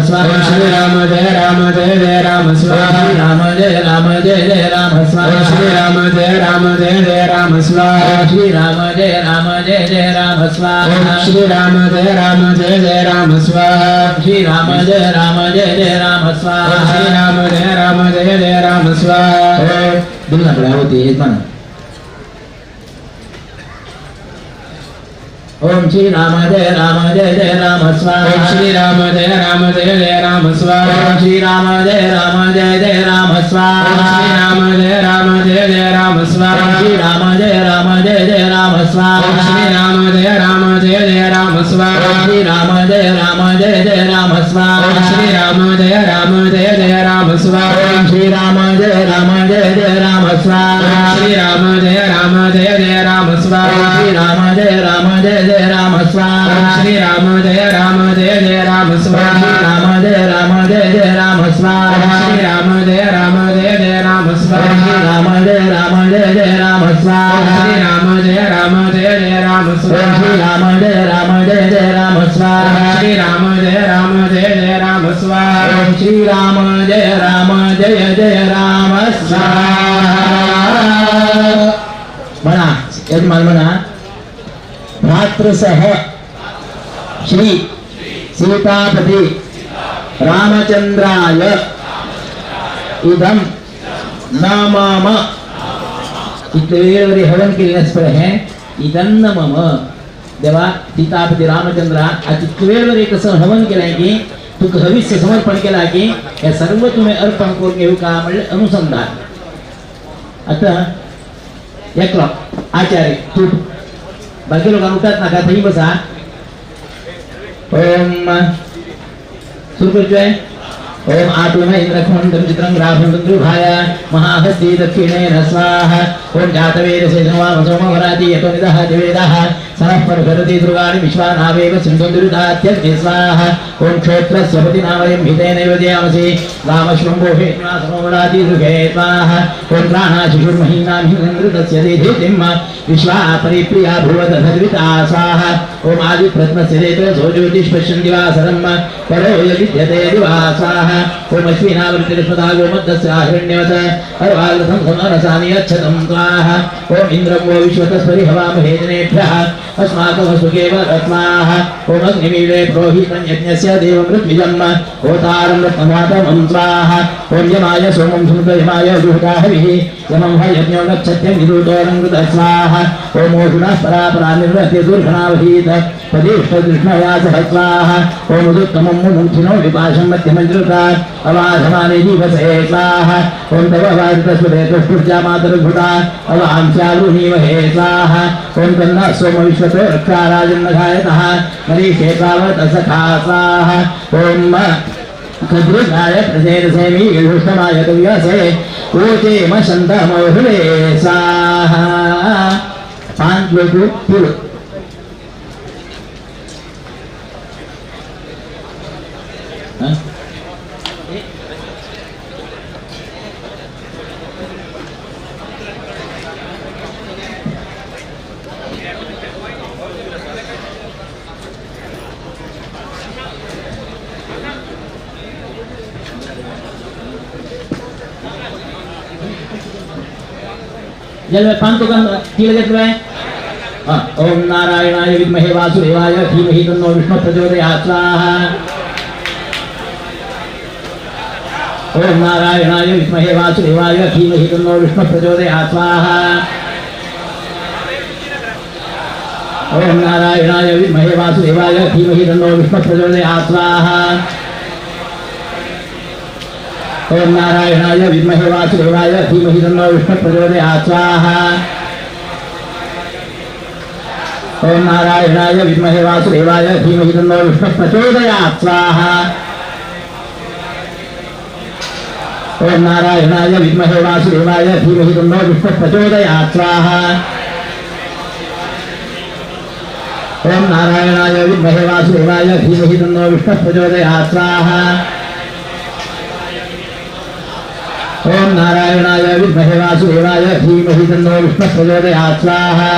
स्वाहा श्री राम जय राम स्वाहा राम जय राम स्वाहा श्री राम जय राम स्वाहा श्री राम जय राम स्वाहा श्री राम जय राम स्वाहा श्री राम जय राम स्वाहा श्री राम जय राम स्वाहा दुनिया बड़ा होती है इतना ओम श्री राम जय राम स्वाहा श्री राम जय राम स्वाहा श्री राम जय राम स्वाहा श्री राम जय राम स्वाहा श्री राम जय राम स्वाहा श्री राम जय राम स्वाहा श्री राम जय राम स्वाहा श्री राम जय राम स्वाहा श्री राम जय राम स्वाहा श्री राम जय राम स्वाहा श्री राम जय राम स्वाहा श्री राम जय राम स्वाहा श्री राम जय राम स्वाहा श्री राम जय राम स्वाहा श्री राम जय राम स्वाहा श्री राम जय राम स्वाहा श्री राम जय राम स्वाहा श्री राम जय राम स्वाहा श्री राम जय राम स्वाहा म्हणा यजमान म्हणा भ्रातृसह श्री सीतापति रामचंद्राय इदम न मम इतने वेळेवरी हवन केल्यानंतर है इदम न मम देवा सीतापति रामचंद्रा इतके वेळेवरी कसं हवन केलाय की तू हविष्य समर्पण केला की हे सर्व तुम्ही अर्पण करून घेऊ का म्हणजे अनुसंधान आता एक आचार्य तू बाकी लोकांना उठत नका तरी बसा ओम सुरकुजय ओम आत्म इंद्रखंडं चित्रं ग्राफं दुर्भाय महाहस्ती दक्षिणेन स्वाहा ओम जातवेदसे सोमवराति यतो निदः दिवेदः सरः परभरति दुर्गाणि विश्वानावेव सिन्धुर्दात्यग्नि स्वाहा ओम क्षोत्रस्य पतिनामयं हितेनैव दयामसि रामश्वम्भोहे सोमवराति दुर्गे स्वाहा ओम प्राणाशिशुर्महीनां हिन्द्रतस्य देधितिं विश्वा परिप्रिया भुवदधद्विता स्वाहा ओम आदिप्रत्नस्य देतो ज्योतिष्पश्यन्ति वासरं परो यदिध्यते दिवा स्वाहा ओम अश्विनावृतिरस्वता गोमद्दस्य हिरण्यवत अर्वागतं समनसानि अच्छतं स्वाहा ओम इन्द्रं वो विश्वतस्परि हवामहे जनेभ्यः अस्माकमस्तुकेव स्वाहा ओम अग्निमीळे प्रोहितं यज्ञस्य देवमृत्विजं होतारं रत्नमातमं स्वाहा ओम यमाय सोमं सुमृतयमाय जुहुताहविः यमं ह यज्ञो नक्षत्यं विदूतोरं कृत स्वाहा ओम ओषुणः परापरा निर्वह्य दुर्घनावहीत पदेष्टकृष्णयासः स्वाहा ओम उदुत्तमं मुमुक्षिणो विपाशं मध्यमञ्जुता अवाधमाने जीवसे स्वाहा ओम तव वारितस्वरे तुष्टुर्जा मातर्भुता अवांस्यावृणीमहे स्वाहा ओम तन्नः सोम विश्वतो रक्षाराजन्नघायतः मरीषे तावत् सखा स्वाहा ओम कद्रुगाय प्रसेदसेमि विभुष्टमाय कव्यसे ऊचे मशन्तमोहृणे स्वाहा पांच लोग पूर्व जल में पांच का तीन लगे हुए ओम नारायणाय विद्महे वासुदेवाय धीमहि तन्नो विष्णु प्रचोदयात् स्वाहा ओम नारायणाय विद्महे वासुदेवाय धीमहि तन्नो विष्णु प्रचोदयात् स्वाहा ओम नारायणाय विद्महे वासुदेवाय धीमहि तन्नो विष्णु प्रचोदयात् स्वाहा ओम नारायणाय विद्महे वासुदेवाय धीमहि तन्नो विष्णु प्रचोदयात् स्वाहा ओम नारायणाय विद्महे वासुदेवाय धीमहि तन्नो विष्णु प्रचोदयात् स्वाहा ओम नारायणाय विद्महे वासुदेवाय धीमहि तन्नो विष्णु प्रचोदयात् स्वाहा ओम नारायणाय विद्महे वासुदेवाय धीमहि तन्नो विष्णु प्रचोदयात् स्वाहा ओम नारायणाय विद्महे वासुदेवाय धीमहि तन्नो विष्णु प्रचोदयात् स्वाहा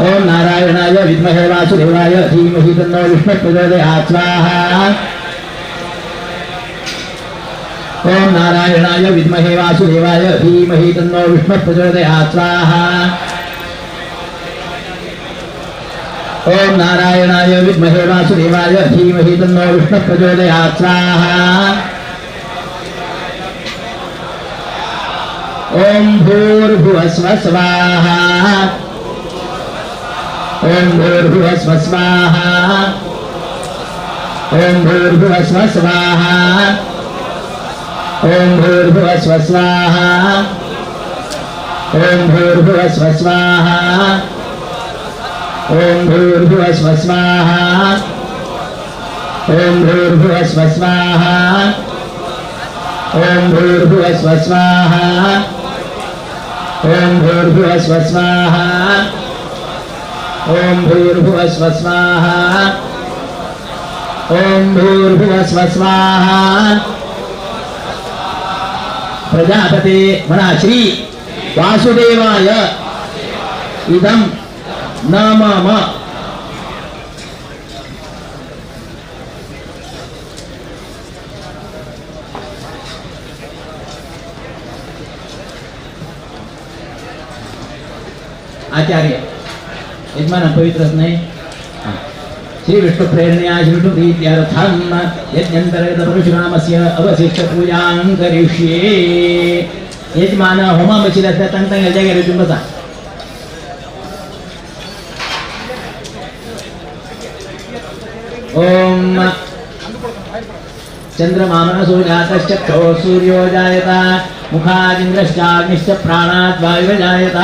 ओम नारायणाय विद्महे वासुदेवाय धीमहि तन्नो विष्णुः प्रचोदयात् स्वाहा ओम नारायणाय विद्महे वासुदेवाय धीमहि तन्नो विष्णुः प्रचोदयात् स्वाहा ओम नारायणाय विद्महे वासुदेवाय धीमहि तन्नो विष्णुः प्रचोदयात् स्वाहा ओम भूर्भुवः स्वः स्वाहा ओम भूर्भुवः स्वः स्वाहा ओम भूर्भुवः स्वः स्वाहा ओम भूर्भुवः स्वः स्वाहा ओम भूर्भुवः स्वः स्वाहा ओम भूर्भुवः स्वः स्वाहा ओम भूर्भुवः स्वः स्वाहा ओम भूर्भुवः स्वः स्वाहा ओम भूर्भुवः स्वः स्वाहा ओम भूर्भुवः स्वः स्वाहा ओम भूर्भुवः स्वः स्वाहा प्रजापते मना श्री वासुदेवाय इदं नमः आचार्य यजमान पवित्रच नाही श्री विष्णु प्रेरणया विष्णु प्रीत्यर्थम यज्ञंतर्गत परशुरामस्य अवशिष्ट पूजां करिष्ये यजमान होमा मशिरस्य तंतंग जगेरे तुम्बसा ओम चंद्रमामन सूर्यातश्चक्षो सूर्यो जायता मुखादिन्द्रश्चाग्निश्च प्राणात् वायुर्जायत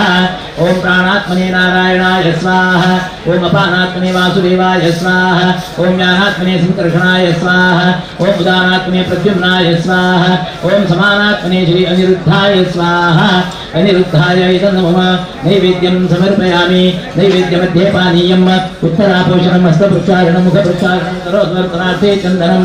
ओम प्राणात्मने नारायणाय स्वाहा ओम अपानात्मने वासुदेवाय स्वाहा ओम ज्ञानात्मने संकर्षणाय स्वाहा ओम उदानात्मने प्रद्युम्नाय स्वाहा ओम समानात्मने श्री अनिरुद्धाय स्वाहा अनिरुद्धाय इदं नमः नैवेद्यं समर्पयामि नैवेद्यमध्ये पानीयम् उत्तरापोषणम् हस्तप्रक्षालनं मुखप्रक्षालनं करोद्वर्तनार्थे चन्दनं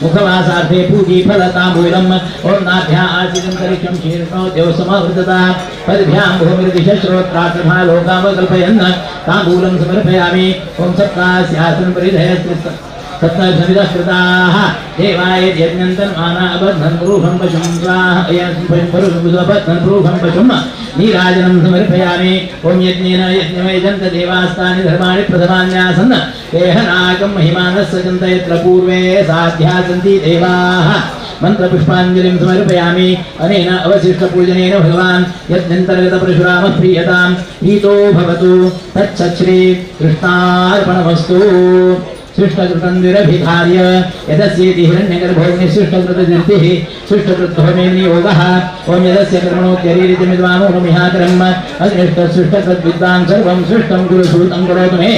मुखवासार्थे पूजीफलताम्बूलम् ओम नाभ्या आसीदन्तरिक्षं शीर्षो देवसमावृतता पद्भ्यां भूमिर्दिशश्रोत्रात्रभा लोकावकल्पयन् ताम्बूलं समर्पयामि ओम सप्तास्यासनं परिधयस्त्रिस्त सप्तसमिदः कृताः देवाय यज्ञन्तन्माना अबद्धन् पुरुषं पशुं स्वाहा अयस्पशुं पुरुषं अबद्धन् पुरुषं पशुं नीराजनं समर्पयामि ओम यज्ञेन यज्ञमयजन्त देवास्तानि धर्माणि प्रथमान्यासन् देहनागं महिमानः सजन्त यत्र पूर्वे साध्या सन्ति देवाः मंत्रपुष्पाञ्जलिं समर्पयामि अनेन अवशिष्टपूजनेन भगवान् यज्ञन्तर्गत परशुरामः प्रीयतां प्रीतो भवतु तत्सच्छ्री कृष्णार्पणमस्तु सृष्टकृतन्विरभिधार्य यदस्येति हिरण्यगर्भोऽग्निसृष्टकृतदीर्तिः सृष्टकृद्धोमे नियोगः ओम यदस्य कर्मणोऽत्यरीरितिमिद्वानो नमिहाकरम् अग्निष्टसृष्टकृद्विद्वान् सर्वं सृष्टं गुरुसूतं करोतु मे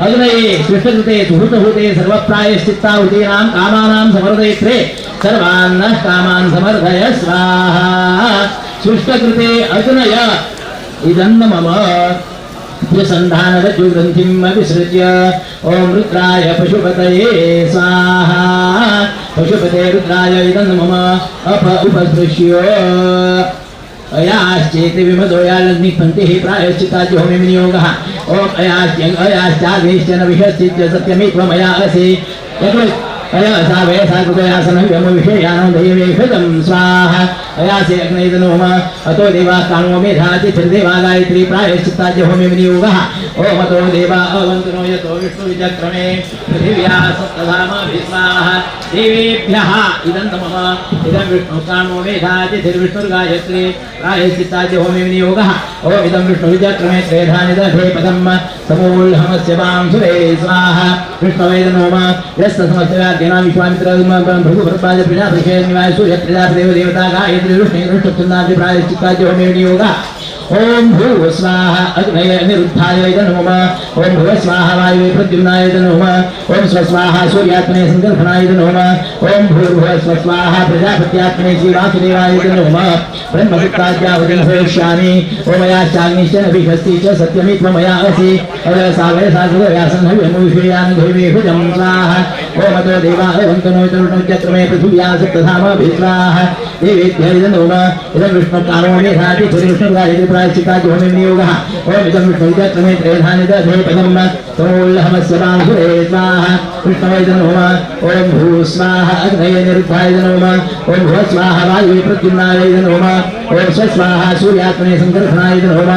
अग्नये सृष्टकृते सुहृतहूते सर्वप्रायश्चित्ताहुतीनां कामानां समर्दयित्रे सर्वान् कामान् समर्दय स्वाहा सृष्टकृते अग्नय इदं मम संधानरज्जुग्रन्थिम् विसृज्य ओम रुद्राय पशुपतये स्वाहा पशुपते रुद्राय इदं मम उपस्पृश्य अयाश्चेति विमदोयालग्निपन्तिः प्रायश्चित्ताद्य होमे विनियोगः ओम अयाश्चादेश्चन विषश्चित्य सत्यमित्वमया असि अयासा वयसा कृतयासनं व्यमविषयानो दैवेषदं स्वाहा अयासे अग्नैदनोम अतो देवाः कामो मेधाति त्रिदेवा गायत्री प्रायश्चित्ताद्य होमे विनियोगः ओम अतो देवा अवन्तनो यतो विष्णुविचक्रमे पृथिव्या सप्तधामाभिस्वाहा देवेभ्यः इदं नमः इदं विष्णुकामो मेधाति त्रिविष्णुर्गायत्री प्रायश्चित्ताद्य होमे विनियोगः ओम इदं विष्णुविचक्रमे त्रेधानि दधे पदं समूलहमस्य वां सुरे स्वाहा विष्णवे नमः यस्तसमस्तव्याद्यनां विश्वामित्र भृगुभृत्पाद प्रजापतिषे निवाय सूर्य प्रजापतिदेव देवता गायत्री विष्णु विष्णुचन्दादि प्रायश्चित्ताद्य होमे विनियोगः ओम भूः स्वाहा अग्नये अनिरुद्धाय इदं नमः ओम भुवः स्वाहा वायुवे प्रद्युम्नाय इदं नमः ओम स्वस्वाहा सूर्यात्मने संकर्षणाय इदं नमः ओम भूर्भुवः स्वस्वाहा प्रजापत्यात्मने श्रीवासुदेवाय इदं नमः ब्रह्मदत्ताद्याहुतिं भविष्यामि ओम याश्चाग्निश्च नभिषस्ति च सत्यमित्वमया असि अवयसा व्यासन् हव्यमुषेयान् दैवेषुजं स्वाहा ओम अतो देवा अवन्तनो तरुणोच्चक्रमे पृथिव्या सप्तधामाभिः स्वाहा देवेभ्यः इदं नमः इदं विष्णुकामो मेधाति विष्णुर्गायत्री प्रायश्चित्ताय होमे नियोगः ओम इदं विष्णुविद्याक्रमे त्रेधानि दधे पदं तमोल्लहमस्य बाहुरे स्वाहा कृष्णवै नमः ओम भू स्वाहा अग्नये निरुद्धाय नमः ओम भुव स्वाहा वायुवे प्रद्युम्नाय नमः ओम स्वस्वाहा सूर्यात्मने संकर्षणाय नमः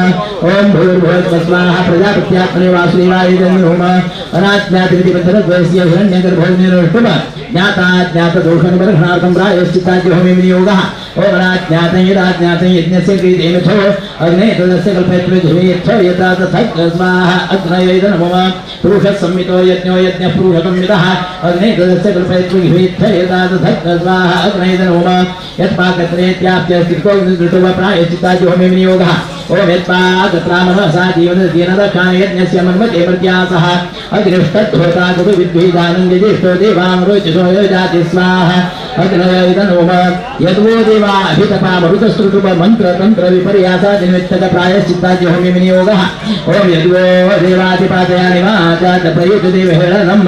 ओम भूर्भुवः स्वाहा प्रजापत्यात्मने वासुदेवाय नमः अनाज्ञातविधिबद्धरद्वयस्य हिरण्यगर्भोऽग्निरुष्टुभ ज्ञाता ज्ञातदोषनिबर्हणार्थं प्रायश्चित्ताय होमे नियोगः ओम अनाज्ञातं यदाज्ञातं यज्ञस्य क्रियतेनथो अग्ने तदस्य कल्पयित्वे धुमेत्थ यथा तथा स्वाहा अग्नये नमः पुरुषः संमितो यज्ञो यज्ञः पुरुषसंमितः अग्ने तदस्य कल्पयित्वे धुमेत्थ यथा तथा स्वाहा अग्नये नमः यत्पाकत्रेत्याप्य स्थितो दृष्टो प्रायश्चित्ताय होमे नियोगः ओम यत्पाकत्रामः सा जीवनदीनदक्षाण यज्ञस्य मन्मते मर्त्यासः अग्निष्टद्धोता गुरुविद्विधानं यजेष्ठो देवामरोचसो जाति स्वाहा अग्नये नमः यद्वो देवा अभितपामरुतस्तुटुप मंत्र तंत्र विपर्यासादिनिमित्तक प्रायश्चित्ताय होमे नियोगः ओम यद्वो देवादिपादयानि वाचात प्रयुक्त देवहेळनं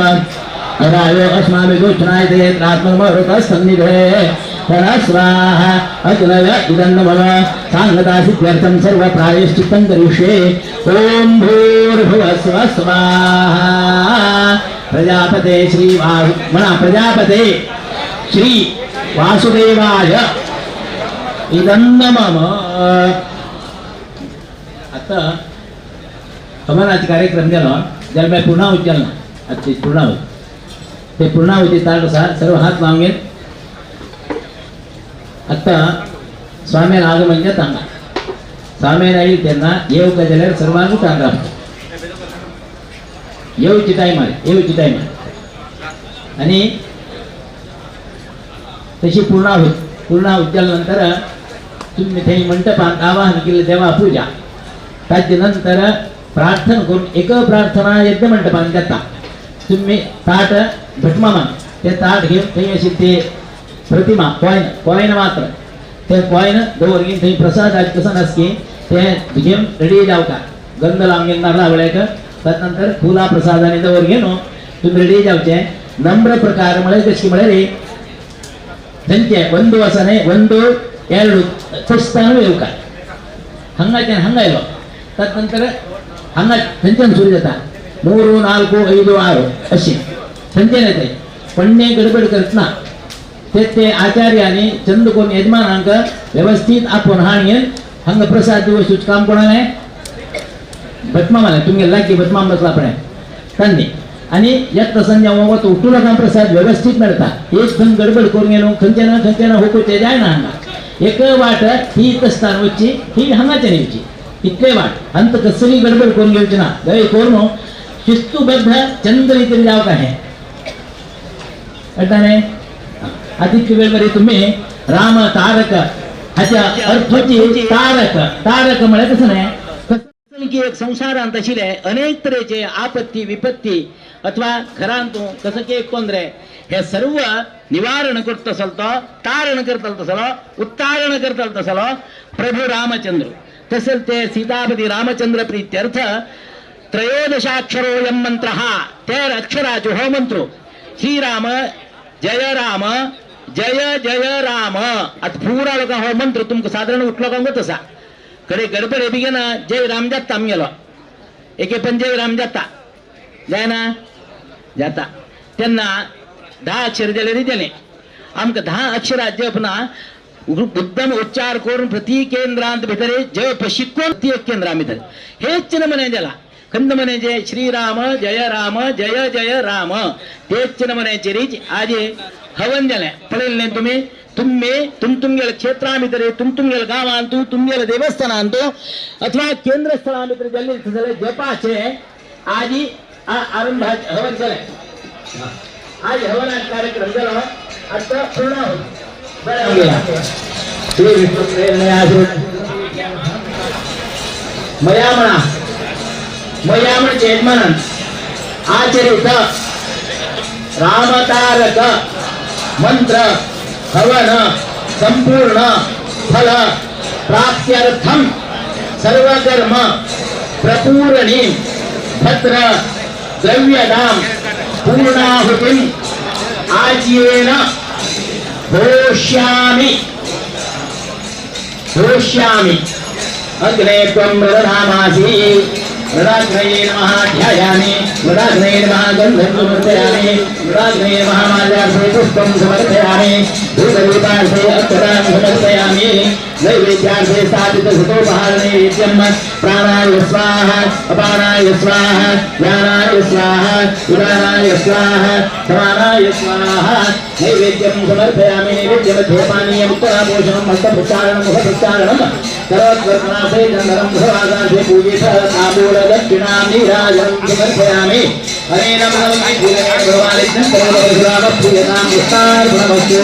अरायो अस्माभिगोचनायते आत्ममरुतसन्निधे स्वाहा अग्नय इदं नमः सांगतासिद्ध्यर्थं सर्वप्रायश्चित्तं करिष्ये ओम भूर्भुवः स्वः स्वाहा प्रजापते श्री प्रजापते श्री वासुदेवाय इदं नमः. आता हवनाचा कार्यक्रम झाला ज्याला मी पूर्णाहुती केला आजची पूर्णाहुती ते पूर्णाहुती तारनुसार सर्व हात मागेल. आता स्वाम्याला आगमन जाताना स्वाम्याला येईल त्यांना येऊ का झाल्यावर सर्वांनी सांगा येऊची टाईम आहे आणि तशी पूर्णाहुती केल्यानंतर तुम्ही ते मंडपात आवाहन केलं तेव्हा पूजा त्याच्यानंतर प्रार्थना करून एक प्रार्थना यज्ञ मंडपात जाता तुम्ही ताट भटमामान ते ताट घेऊन काही अशी ते प्रतिमा कॉइन मात्र ते कॉइन दवर घेऊन काही प्रसाद आज कसं नसकी ते घेऊन रेडी जावता गंध लावून घेणार लावल्याक त्यानंतर फुला प्रसादाने दवर घेऊन तुम्ही रेडी जावचे नम्र प्रकार मळे कशी मळे रे संख्या ಒಂದು ವಸನೆ ಒಂದು ಎರಡು ತಸ್ತಾನು ಯುವಕ ಹಂಗಾಚೆ ಹಂಗಾಯಿಲ್ಲ ತದನಂತರ ಹಂಗ ಸಂಚನ ಸುರು जाता 3 4 5 6 अशी संचन येते पण्णे गडबड करतना ते आचार्याने चंद कोण यजमानांक व्यवस्थित आपण हाणीन हंग प्रसाद दिवस काम कोणाने भटमा मला तुम्ही लागी भटमा बसला पण त्यांनी आणि यात प्रसंग जेव्हा तो उठून प्रसाद व्यवस्थित मिळता एक जण गडबड करून गेलो खंचन होको ते जाय ना हंगा एक वाट ही तस्तान वच्ची ही हंगाच्या नेवची इतके वाट अंत कसली गडबड करून घेऊची ना गय कोण शिस्तुबद्ध चंद रीतीने जाव का है अटाने आदित्य वेळमध्ये तुम्ही राम तारक ह्याच्या अर्थाची तारक म्हणजे कसं नाही की एक संसारांत आशिल्ले अनेक तरेचे आपत्ती विपत्ती अथवा घरांतू कसं की एक तोंदरे हे सर्व निवारण करत असल तो तारण करतल तसलो उत्तारण करतल तसलो प्रभू रामचंद्र तसेच ते सीतापती रामचंद्र प्रीत्यर्थ त्रयोदशाक्षरोयम मंत्र हा 13 अक्षराचो हो मंत्र श्रीराम जय जय राम आता पुरा लोक हो मंत्र तुमका साधारण उठलो का तसा कडे गडबड हे बिगे ना जय राम जाता आम गेलो एके पण जय राम जाता जाय ना जाता त्यांना 10 अक्षर दिले रे त्याने आमक 10 अक्षरात जपना उत्तम उच्चार करून प्रति केंद्रांत भितरे जप शिकवून ती एक केंद्रा भितर हेच चिन्ह म्हणे त्याला खंड म्हणायचे श्रीराम जय राम तेच चिन्ह म्हणायचे रीच आज हवन झाले पडेल नाही तुम्ही तुमगेल क्षेत्रामितरे तुमगेल गावांतू तुमगेल देवस्थानांतू अथवा केंद्र स्थळामितरे जल्ली जपाचे आज आरंभ हवन झाले आज हवन कार्यक्रम झाला आता पूर्ण श्री विष्णू मयामणचे यजमान आचरित रामतारक मंत्र हवन संपूर्ण फल प्राप्त्यर्थम सर्वकर्म प्रपूर्णी भद्र द्रव्यदाम पूर्णाहुतिम आजीवेन होष्यामि अग्ने त्वं मृदधामासि मृदाग्नये नमः ध्यायामि मृदाग्नये नमः गन्धं समर्पयामि मृदाग्नये नमः माल्यार्थे पुष्पं समर्पयामि धूपदीपार्थे अक्षतां समर्पयामि नैवेद्यार्थे साधितसुतोपहारनैवेद्यं प्राणाय स्वाहा अपानाय स्वाहा ज्ञानाय स्वाहा उदानाय स्वाहा समानाय स्वाहा नैवेद्यं समर्पयामि नैवेद्यमध्ये पानीयम् उत्तरापोषणं हस्तप्रक्षालनं मुखप्रक्षालनं करोत्वर्पणासे चन्दनं मुखवासासे पूजितः ताम्बूलदक्षिणां नीराजनं समर्पयामि अनेन भगवानित्यं सर्वपरशुरामप्रियतां पुष्पार्पणमस्तु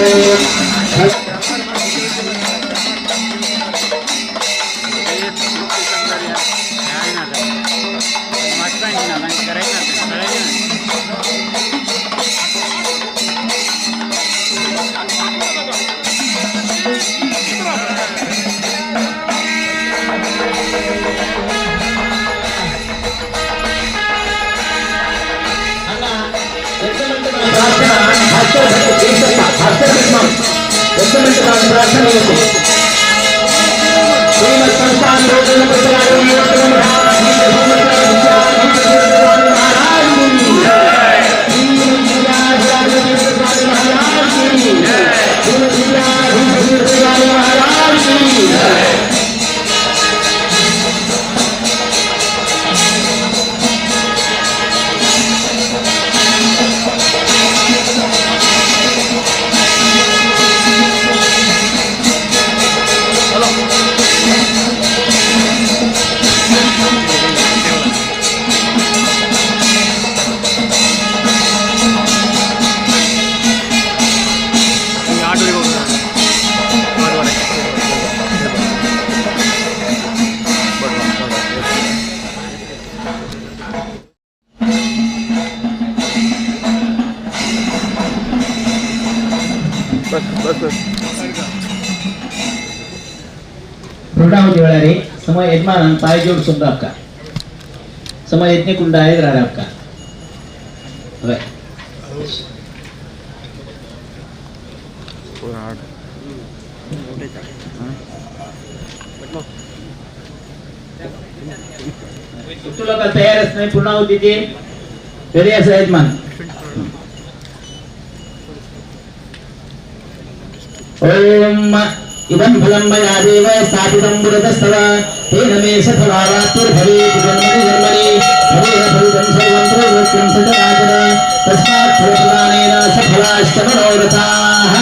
पूर्णाहुति वेळारी समय यजमान पाय जोड़ सुंदर आपका समय इतने कुंडा है रहा आपका तुला का तयार असणे पूर्णाहुतीचे रेडी असं यजमान ओम इदं फलं मया देव स्थापितं पुरतस्तव तेन मे सफलावाप्तिर्भवेत् जन्मनि जन्मनि फलेन फलितं सर्वं प्रवृत्तिं सचराचर तस्मात् फलप्रदानेन सफलाश्च मनोरथाः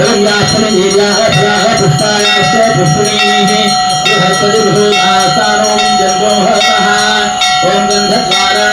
ओम याफलनीर्याः फलाः पुष्पायाश्च पुष्पिणीः बृहस्पतिर्भूतास्तानों जन्मोहतः ओम गन्धद्वारा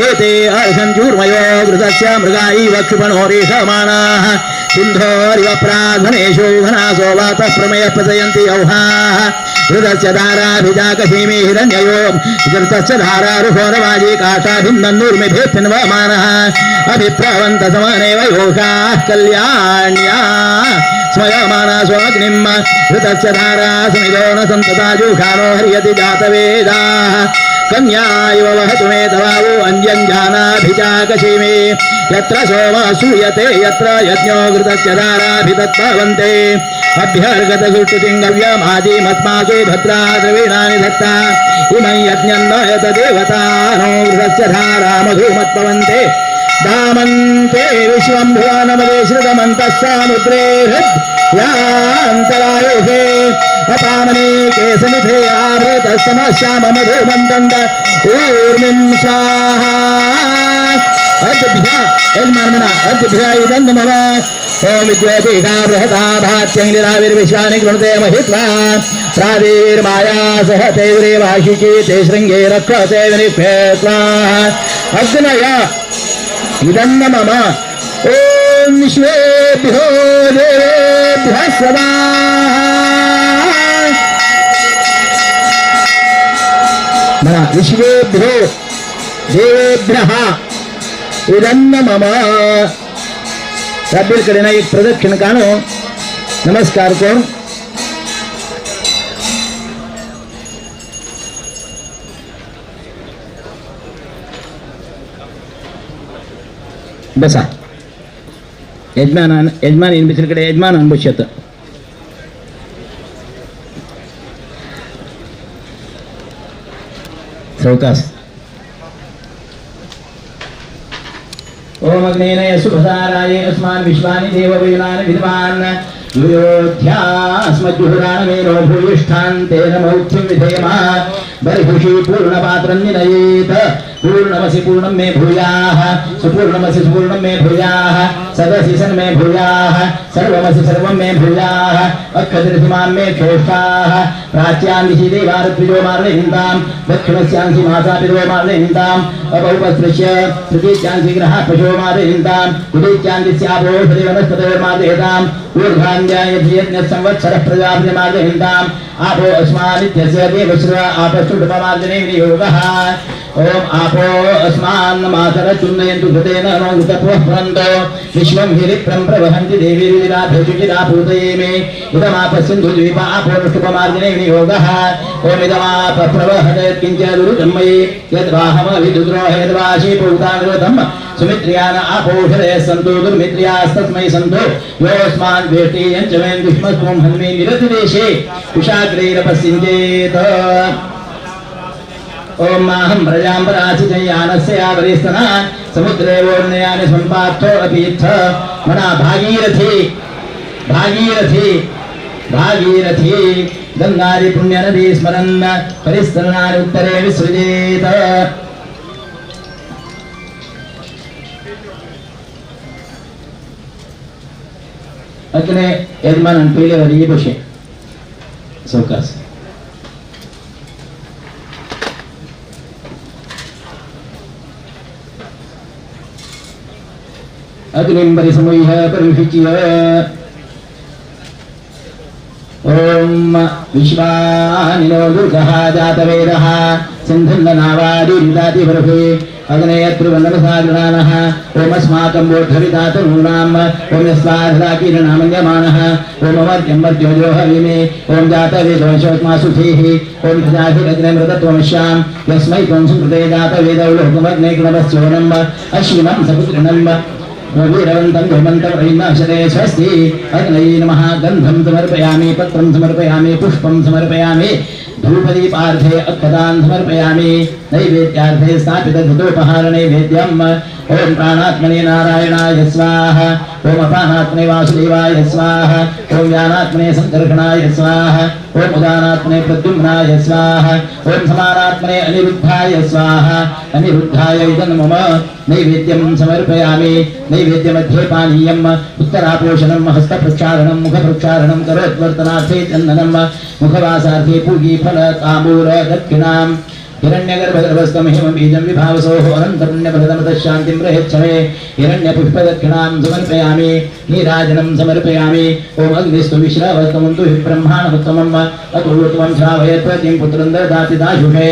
एते अर्षञ्चूर्मयो घृतस्य मृगायैव क्षिपणोरीषमाणाः सिन्धोरिव प्राध्वनेषु घनासो वातः प्रमेयः प्रचयन्ति औहाः घृतस्य धाराभिजाकसीमे हिरण्ययो घृतस्य धारारुषोरवाजी काष्ठाभिन्दन्नूर्मिभिः पिन्वमानः अभिप्रावन्तसमानेव योषाः कल्याण्या स्मयमाना स्वग्निम् घृतस्य धारा समिदो न सन्तता जुषानो हर्यति जातवेदाः कन्या इव वहतु मे तवावो अन्यं जानाभिचाकशीमे यत्र सोमः सूयते यत्र यज्ञो घृतस्य धाराभितत्पवन्ते अभ्यर्गतसुष्टुतिङ्गव्यमाजीमस्मासु भद्रा द्रवीणानि दत्ता इमं यज्ञं नयत देवतानो घृतस्य धारा मधुमत्पवन्ते दामन्ते विश्वं भुवनमदे श्रुतमन्तः सामुद्रे यान्तरायुषे अपामने केसनिधे आवृतस्तमश्याम मधुमन्दन्द ऊर्मिं स्वाहा अद्भ्या यन्मन्मना अद्भ्या इदं नमः ओम विद्योतिका बृहता भात्यङ्गिराविर्विश्वानि कृणुते महित्वा प्रावीर्माया सह तेव्रे वाशिकी ते शृङ्गे रक्षते विनिक्षेत्वा अग्नय इदं नमः ओम विश्वेभ्यो देवेभ्यः स्वाहा विश्वेभ्यो देवेभ्यः इदं नमः सभ्यकडे एक प्रदक्षिण काढो नमस्कार करून बसा यजमान बिसरीकडे यजमान बसत सावकाश ओम अग्नेय सुभसाराय अस्मान् विश्वानि देववीरान् विद्वान् योध्यास्मज्जुहुराणमेनो भूयिष्ठान्तेन मौख्यं विधेमा बर्हिषि पूर्णपात्रं निनयेत पूर्णमसि पूर्णं मे भूयाः सुपूर्णमसि सुपूर्णं मे भूयाः सदसि सन् मे भूयाः सर्वमसि सर्वं मे भूयाः अक्षतिर्धिमां मे क्षेष्ठाः प्राच्यान्दिशि देवारद्विजो मार्लेहिन्दां दक्षिणस्यान्सि मासापिरो मार्लेहिन्दाम् अपौपस्पृश्य तृतीयान्सि ग्रहाः पशो मार्लेहिन्दां उदीच्यान्दिस्यापो हरिवनस्पतिर्मार्लेहिताम् ऊर्ध्वान्याय धियज्ञः संवत्सरः प्रजापतिर्मार्लेहिन्दाम् आपो अस्मानित्यस्य देवश्रवा आपस्तुडपमार्जने विनियोगः ओम आपो अस्मान् मातर चुन्नयन्तु घृतेन नो घृतपुः पुरन्तो विश्वं हिरिप्रं प्रवहन्ति देवीरिराभ्युचिरापूतये मे इदमापस्सिन्धु द्वीपा आपोनुष्टुपमार्जने विनियोगः ओम इदमाप प्रवहते किञ्चदुरुजन्मये यद्वाहमविदुद्रोह यद्वाशीपूताङ्गृतम् सुमित्र्यान आपोषदे सन्तु दुर्मित्र्यास्तस्मै सन्तु योऽस्मान् वेष्टीयं च वयं दुष्मस्त्वं हन्मे निरतिदेशे कुशाग्रैरपस्सिञ्चेत् ओम माहं प्रजां पराचितयानस्य यावरिस्तना समुद्रे वोर्णयानि सम्पार्थो अपीत्थ मना भागीरथी भागीरथी भागीरथी गंगादि पुण्यनदी स्मरन् परिस्तरणानि उत्तरे विसृजेत अग्ने यजमान पीले वरी बशे सौकास अग्निम्बरि समूह परिषिच्य ओम विश्वानिनो दुर्गः जातवेदः सिन्धुन्ननावादिरिदातिवर्भे अग्नेयत्रिवन्दनसागरानः ओमस्माकं बोद्धवितातनूनाम् ओम यस्वाधराकीर्णामन्यमानः ओमवर्त्यं वर्त्योजो हविमे ओम जातवेदोषोत्मासुधीः ओम प्रजाभिरग्निमृतत्वमश्यां यस्मै त्वं सुकृते जातवेदौ लोकमग्ने कृणवस्योनम् अश्विनं सपुत्रिणम् वीरवन्तं धूमन्तं रैनाशते स्वस्ति अग्नये नमः गन्धं समर्पयामि पत्रं समर्पयामि पुष्पं समर्पयामि धूपदीपार्थे अक्षतान् समर्पयामि नैवेद्यार्थे स्थापितधृतोपहारनैवेद्यम् ओम प्राणात्मने नारायणाय स्वाहा ओम अपानात्मने वासुदेवाय स्वाहा ओम ज्ञानात्मने संकर्षणाय स्वाहा ओम उदानात्मने प्रद्युम्नाय स्वाहा ओम समानात्मने अनिरुद्धाय स्वाहा अनिरुद्धाय इदं मम नैवेद्यं समर्पयामि नैवेद्यमध्ये पानीयम् उत्तरापोषणं हस्तप्रक्षालनं मुखप्रक्षालनं करोत्वर्तनार्थे चन्दनं मुखवासार्थे पूगीफल ताम्बूल दक्षिणाम् हिरण्यगर्भगर्भस्थं हिमं बीजं विभावसोः अनन्तपुण्यफलदमतः शान्तिं प्रयच्छमे हिरण्यपुष्पदक्षिणां समर्पयामि नीराजनं समर्पयामि ओम अग्निस्तु विश्रावस्तमन्तु हि ब्रह्माणमुत्तमम् अतोत्तमं श्रावयत्वतिं पुत्रं ददाति दाशुषे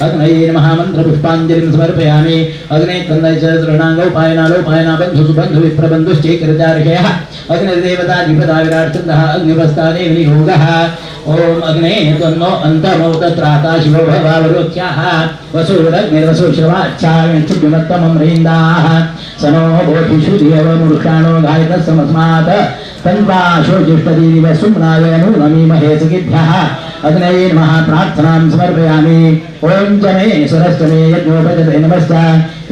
अग्नये नमः मन्त्रपुष्पाञ्जलिं समर्पयामि अग्ने तन्नैश्चरणाङ्गोपायनालोपायना बन्धुसुबन्धु विप्रबन्धुश्चैकरचार्षयः अग्निर्देवता विपदा विराट्चन्द्रः अग्निपस्ताने विनियोगः ओम अग्ने त्वन्नो अन्तमो तत्राकाशिवो भवावरुच्याः वसुरग्निर्वसुश्रवाच्छायञ्चुभिमत्तमम्रीन्दाः सनो बोधिषु देवमूर्खाणो गायतस्समस्मात् तन्वाशो ज्येष्ठदीदिव सुम्नाय नूनमीमहे सुगिभ्यः अग्नये नमः प्रार्थनां समर्पयामि ओम च मे सुरश्च मे यज्ञोपजते नमश्च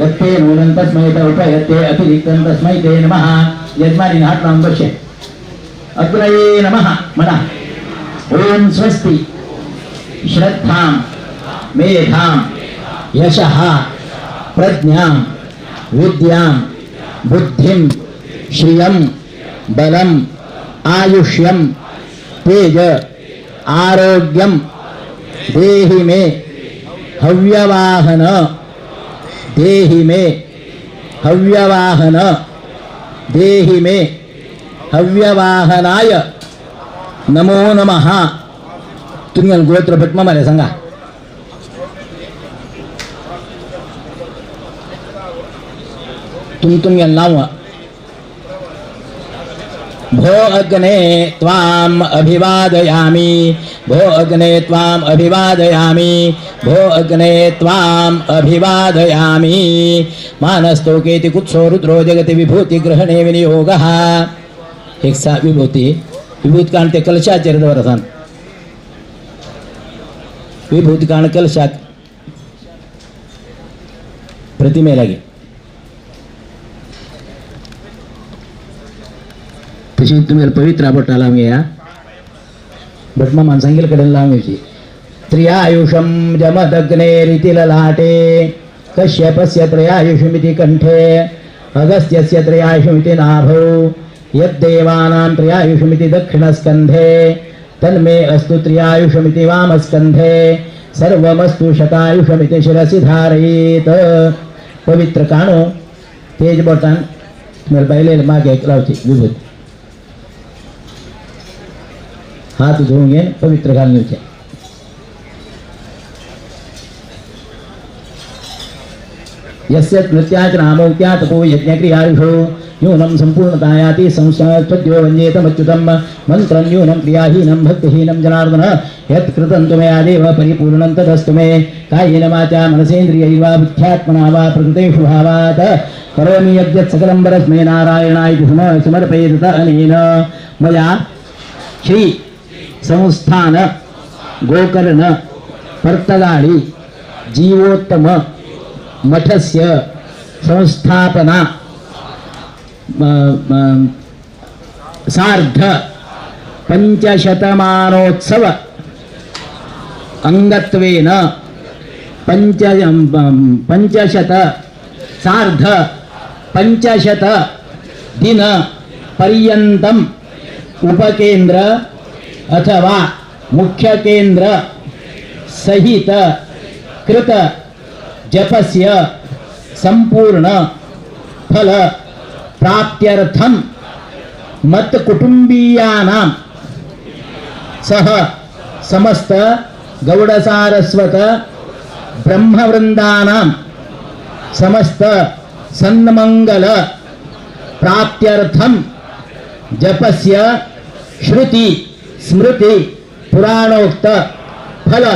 यत्ते नूनं तस्मै त उपयत्ते अतिरिक्तं तस्मै ते नमः यजमानी नाटनां पश्य अग्नये नमः मनः ओम स्वस्ति श्रद्धां मेधां यशः प्रज्ञां विद्यां बुद्धिं श्रियं बलम आयुष्यम तेज आरोग्यम देहि मे हव्यवाहन देहि मे हव्यवाहन देहि मे हव्यवाहनाय नमो नमः तुम्ही गोत्र भटमा मला सांगा तुम्ही नाव भो अग्ने त्वाम अभिवादयामि भो अग्ने त्वाम अभिवादयामि भो अग्ने त्वाम अभिवादयामि मानस्तोकेति कुत्सो रुद्रो जगति विभूति ग्रहणे विनियोगः एक सा विभूति विभूति कांते कलशाचरितवर असन विभूति कांड कलशा प्रतिमे लगे तशी तुम्ही पवित्र बट्टा लावूया बटमा माणसांगेल कडे लावायची त्रियायुषम जमदग्नेरिति ललाटे कश्यपस्य त्रयायुषमिति कंठे अगस्त्यस्य त्रयायुषमिति नाभौ यद्देवानां त्रयायुषमिति दक्षिणस्कन्धे तन्मे अस्तु त्रयायुषमिति वामस्कन्धे सर्वमस्तु शतायुषमिति शिरसि धारयेत पवित्र कानो तेज बटन तुम्हाला पहिले मागे लावची विभूती हाथ धोएंगे पवित्र घालने के यस्य नृत्याच नामोक्त्या तपो यज्ञक्रियायुषो न्यूनं संपूर्णतायाति संस्कृत्यो वन्येतमच्युतं मंत्रं न्यूनं क्रियाहीनं भक्तिहीनं जनार्दन यत्कृतं त्वमया देव परिपूर्णं तदस्तु मे कायेन वाचा मनसेन्द्रियैर्वा बुद्ध्यात्मना वा प्रकृतेषु भावात् करोमि यद्यत् सकलं परस्मै नारायणाय समर्पयेत अनेन मया श्री संस्थान गोकर्ण पर्तगाळी जीवोत्तम मठस्य संस्थापना सार्ध पंचशतमानोत्सव अंगत्वेन पंचशत सार्ध पंचशत दिन पर्यन्तम् उपकेंद्र अथवा मुख्य केंद्र सहित कृत जपस्य संपूर्ण फल प्राप्त्यर्थम मत कुटुंबीयानां सह समस्त गौडसारस्वत ब्रह्मवृंदानां समस्त सन्मंगल प्राप्त्यर्थम जपस्य श्रुति स्मृति पुराणोक्त फल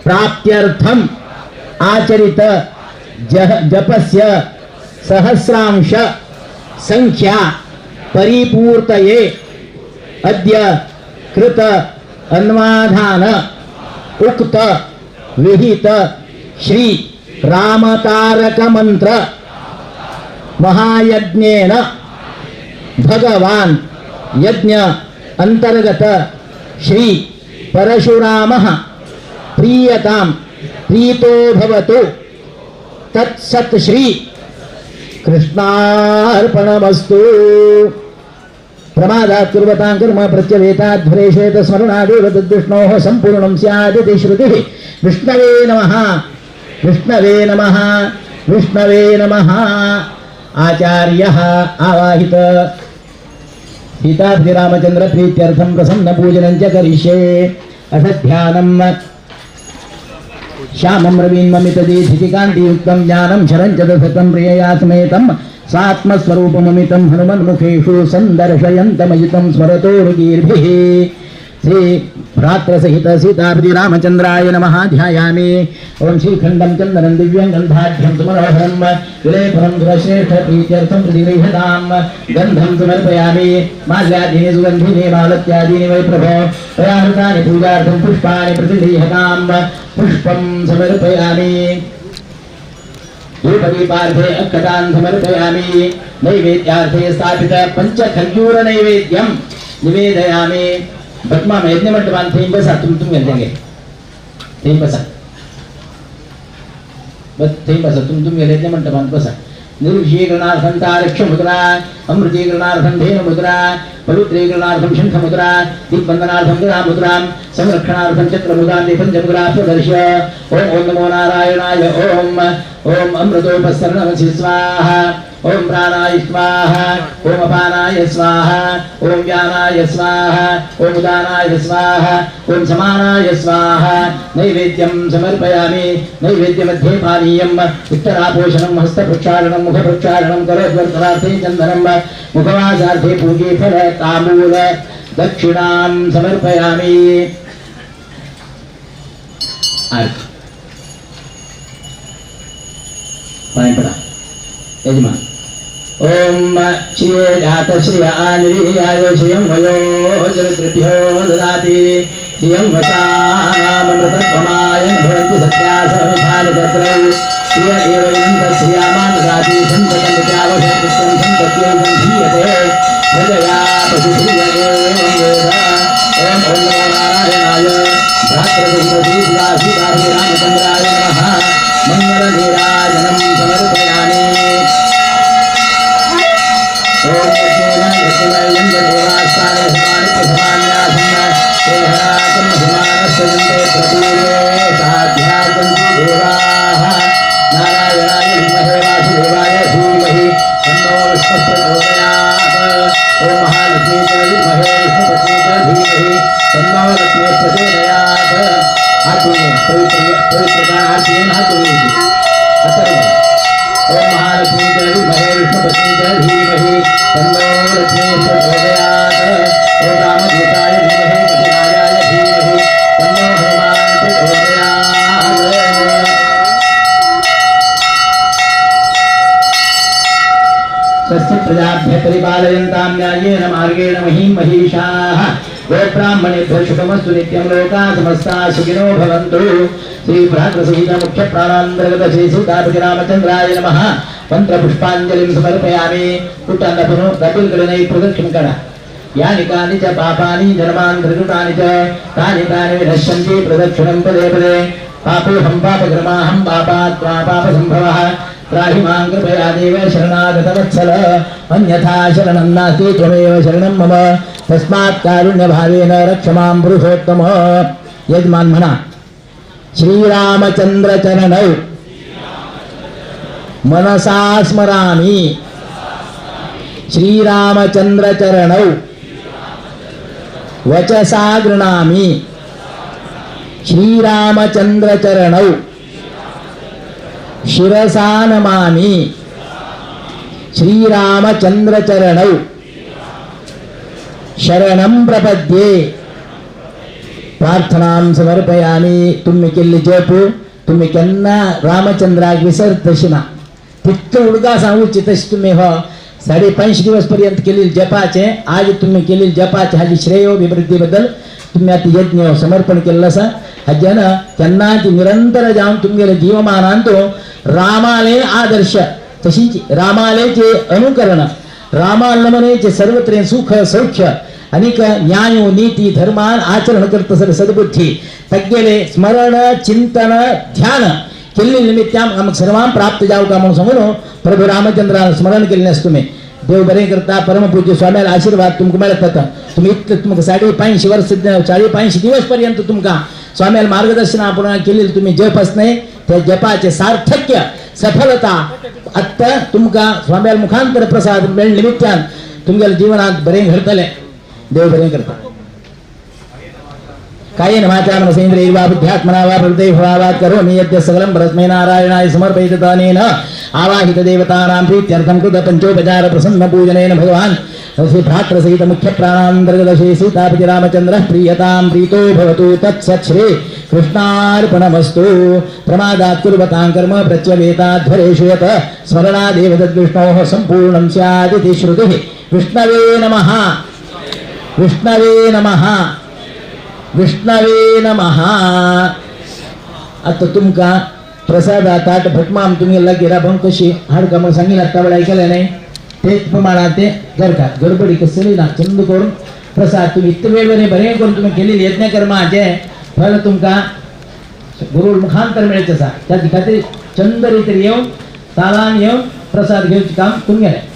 प्राप्त्यर्थम आचरित जपस्य सहस्रांश संख्या परिपूर्तये अद्य कृत अन्वाधान उक्त विहित श्री रामतारक मंत्र महायज्ञेन भगवान यज्ञ अंतर्गत श्री परशुरामः प्रीयतां प्रीतो भवतु तत्सत् श्री कृष्णार्पणमस्तु प्रमादात् कुर्वतां कर्म प्रत्यवेतात् ध्वरेषेत स्मरणादेव तद्विष्णोः सम्पूर्णं स्यादिति श्रुतिः विष्णवे नमः विष्णवे नमः विष्णवे नमः आचार्यः आवाहित सीताब्धि रामचंद्र प्रीत्यर्थं प्रसन्न पूजनं च करिष्ये अथ श्यामं रवीन्ममितदीधिकान्तियुक्तं ज्ञानं शरं च दशतं प्रियया समेतं स्वात्मस्वरूपममितं हनुमन्मुखेषु सन्दर्शयन्तमयुतं स्मरतो मृगीर्भिः श्री भ्रातृसहित सीतापति रामचंद्राय नमः ध्यायामि। ओम श्रीखंडं चंदनं दिव्यं गंधाढ्यं समर्पणं विलेपनं सुरश्रेष्ठ प्रीत्यर्थं प्रतिगृह्यतां गंधं समर्पयामि। माल्यादीनि सुगन्धिनि मालत्यादीनि वै प्रभो तयाहृतानि पूजार्थं पुष्पाणि प्रतिगृह्यतां पुष्पं समर्पयामि। धूपदीपार्थे अक्षतान् समर्पयामि। नैवेद्यार्थे स्थापित पंचखंजूर नैवेद्यं निवेदयामि। बदमा में इतने मंडपान थे बसा तुम मिल जाएंगे थे बसा बस थे बसा तुम मिल इतने मंडपान बसा निर्विषीकरणार्थं तारक्ष मुद्रा अमृतीकरणार्थं धेनु मुद्रा पवित्रीकरणार्थं शंख मुद्रा दीपबंधनार्थं गदा मुद्रां संरक्षणार्थं चक्र मुद्रां पंचमुद्रा प्रदर्श्य ओम नमो नारायणाय ओम अमृतोपसरणमसि स्वाहा ओम प्राणाय स्वाहा ओम अपानाय स्वाहा ओम व्यानाय स्वाहा ओम उदानाय स्वाहा ओम समानाय स्वाहा। नैवेद्यं समर्पयामि। नैवेद्यमध्ये पानीयम् उत्तरापोषणं हस्तप्रक्षालनं मुखप्रक्षालनं करोद्वर्तनार्थे चन्दनं मुखवासार्थे पूजे फल ताम्बूल दक्षिणां समर्पयामि। पानी पड़ा यजमान। ओम श्रिय जात श्रिय आनिर्याय श्रियं वयो जगद्भ्यो ददाति श्रियं वसामृतत्वमाय भवन्ति सत्यासमिधानतत्रौ श्रिय एव इदं श्रियामान् ददाति सन्ततमित्रावसत्कृतं सन्तत्यं धीयते प्रजया पशुश्रिय एवं वेद। ओम नमो नारायणाय भ्रातृसहितश्रीसुधासीतार्थे रामचन्द्राय नमः मङ्गलनीराजनं समर्पयामि। ओम लक्ष्मीनारायणं देवास्ताय समानि प्रसमान्यासन्न देहरातं हिमानस्यन्ते प्रपूर्वे साध्यासन्ति देवाः। नारायणाय विद्महे वासुदेवाय धीमहि तन्नो विष्णुः प्रचोदयात्। ओम महालक्ष्मी च विद्महे विष्णुपत्नी च धीमहि तन्नो लक्ष्मीः प्रचोदयात्। पवित्रता आरती हाथ ओम महालक्ष्मी च विद्महे विष्णुपत्नी च धीमहि तन्नो लक्ष्मीः प्रचोदयात्। ओम रामदूताय धीमहि पतिराजाय धीमहि तन्नो हनुमान् प्रचोदयात्। स्वस्ति प्रजाभ्यः परिपालयन्तां न्याय्येन मार्गेण महीं महिषाः गोब्राह्मणेभ्यः शुभमस्तु नित्यं लोकाः समस्ताः सुखिनो भवन्तु। श्री भ्रातृसहित मुख्य प्राणान्तर्गत श्री सीतापति रामचंद्राय नमः मंत्रपुष्पाञ्जलिं समर्पयामि। कुटान्नपुनो कपिलकलनै प्रदक्षिणं करा यानि कानि च पापानि जन्मान्तरकृतानि च तानि तानि विनश्यन्ति प्रदक्षिणं पदे पदे। पापोऽहं पापकृमाहं पापात्मा पापसम्भवः त्राहि मां कृपया देव शरणागतवत्सल अन्यथा शरणं नास्ति त्वमेव शरणं मम तस्मात् कारुण्यभावेन रक्ष मां पुरुषोत्तम। यजमान म्हणा श्रीरामचंद्र चरणौ मनसा स्मरामि। श्रीरामचंद्र चरणौ वचसा गृणामि। श्रीरामचंद्र चरणौ शिरसा नमामि। श्रीरामचंद्र चरणौ शरणं प्रपद्ये। प्रार्थनां समर्पयामि। तुम्ही केल्ली जप तुम्ही केन्ना रामचंद्राक विसरत तशिना तितके उडगा सांगूची तशी तुम्ही हो 5.5 दिवस पर्यंत केलेली जपाचे आज तुम्ही केलेली जपाचे हाजी श्रेय अभिवृद्धी बद्दल तुम्ही आता यज्ञ समर्पण केलं असा हाज्यान त्यांना ती निरंतर जाऊन तुमगेले जीवमान आणतो रामाले आदर्श तशीच रामालेचे अनुकरण रामालमनेचे सर्वत्र सुख सौख्य अनेक न्याय नीती धर्मान आचरण करत सर सद्बुद्धी तग्गेले स्मरण चिंतन ध्यान केल्ली निमित्तान आमक सर्वांक प्राप्त जाऊ का म्हणून सांगून प्रभू रामचंद्रान स्मरण केलेस तुम्ही देव बरे करता परमपूज्य स्वाम्याला आशीर्वाद तुमका मेळतात तुम्ही तुमका 5.5 वर्ष 5.5 दिवस पर्यंत तुमका स्वाम्याला मार्गदर्शन आपण केलेली तुम्ही जप असणे त्या जपाचे सार्थक्य सफलता आता तुमका स्वाम्याला मुखांतर प्रसाद मिळणे निमित्तान तुमच्या जीवनात बरे घडतले देव बरे करता कायेन वाचा मनसेन्द्रियैर्वा बुद्ध्यात्मना वा प्रकृतिर्भावात् करोमि यद्य सकलं परस्मै नारायणाय समर्पयितदानेन आवाहित देवतानां प्रीत्यर्थं कृत पंचोपचार प्रसन्न पूजनेन भगवान् तस्य भ्रातृसहित मुख्य प्राणान्तर्गतशे सीतापति रामचन्द्रः प्रीयतां प्रीतो भवतु तत्सत् श्री कृष्णार्पणमस्तु। प्रमादात् कुर्वतां कर्म प्रत्यवेताध्वरेषु यत् स्मरणादेव तद्विष्णोः सम्पूर्णं स्यादिति श्रुतिः। विष्णवे नमः, विष्णवे नमः, विष्णवे नमः. आता तुमका प्रसाद ताट भटमाम तुम्ही गेला पण कशी हाडका मग सांगितलं आता वेळ ऐकलं नाही तेच प्रमाणात ते जर का गडबडी कसली ना चंद करून प्रसाद तुम्ही इतके वेळेने बरे करून तुम्ही केलेली यज्ञ कर्माचे फळ तुमका गुरु मुखांतर मिळत असा त्या खातीर चंद रीतीने येऊन तालान येऊन प्रसाद घेऊचे काम तुम्ही केले.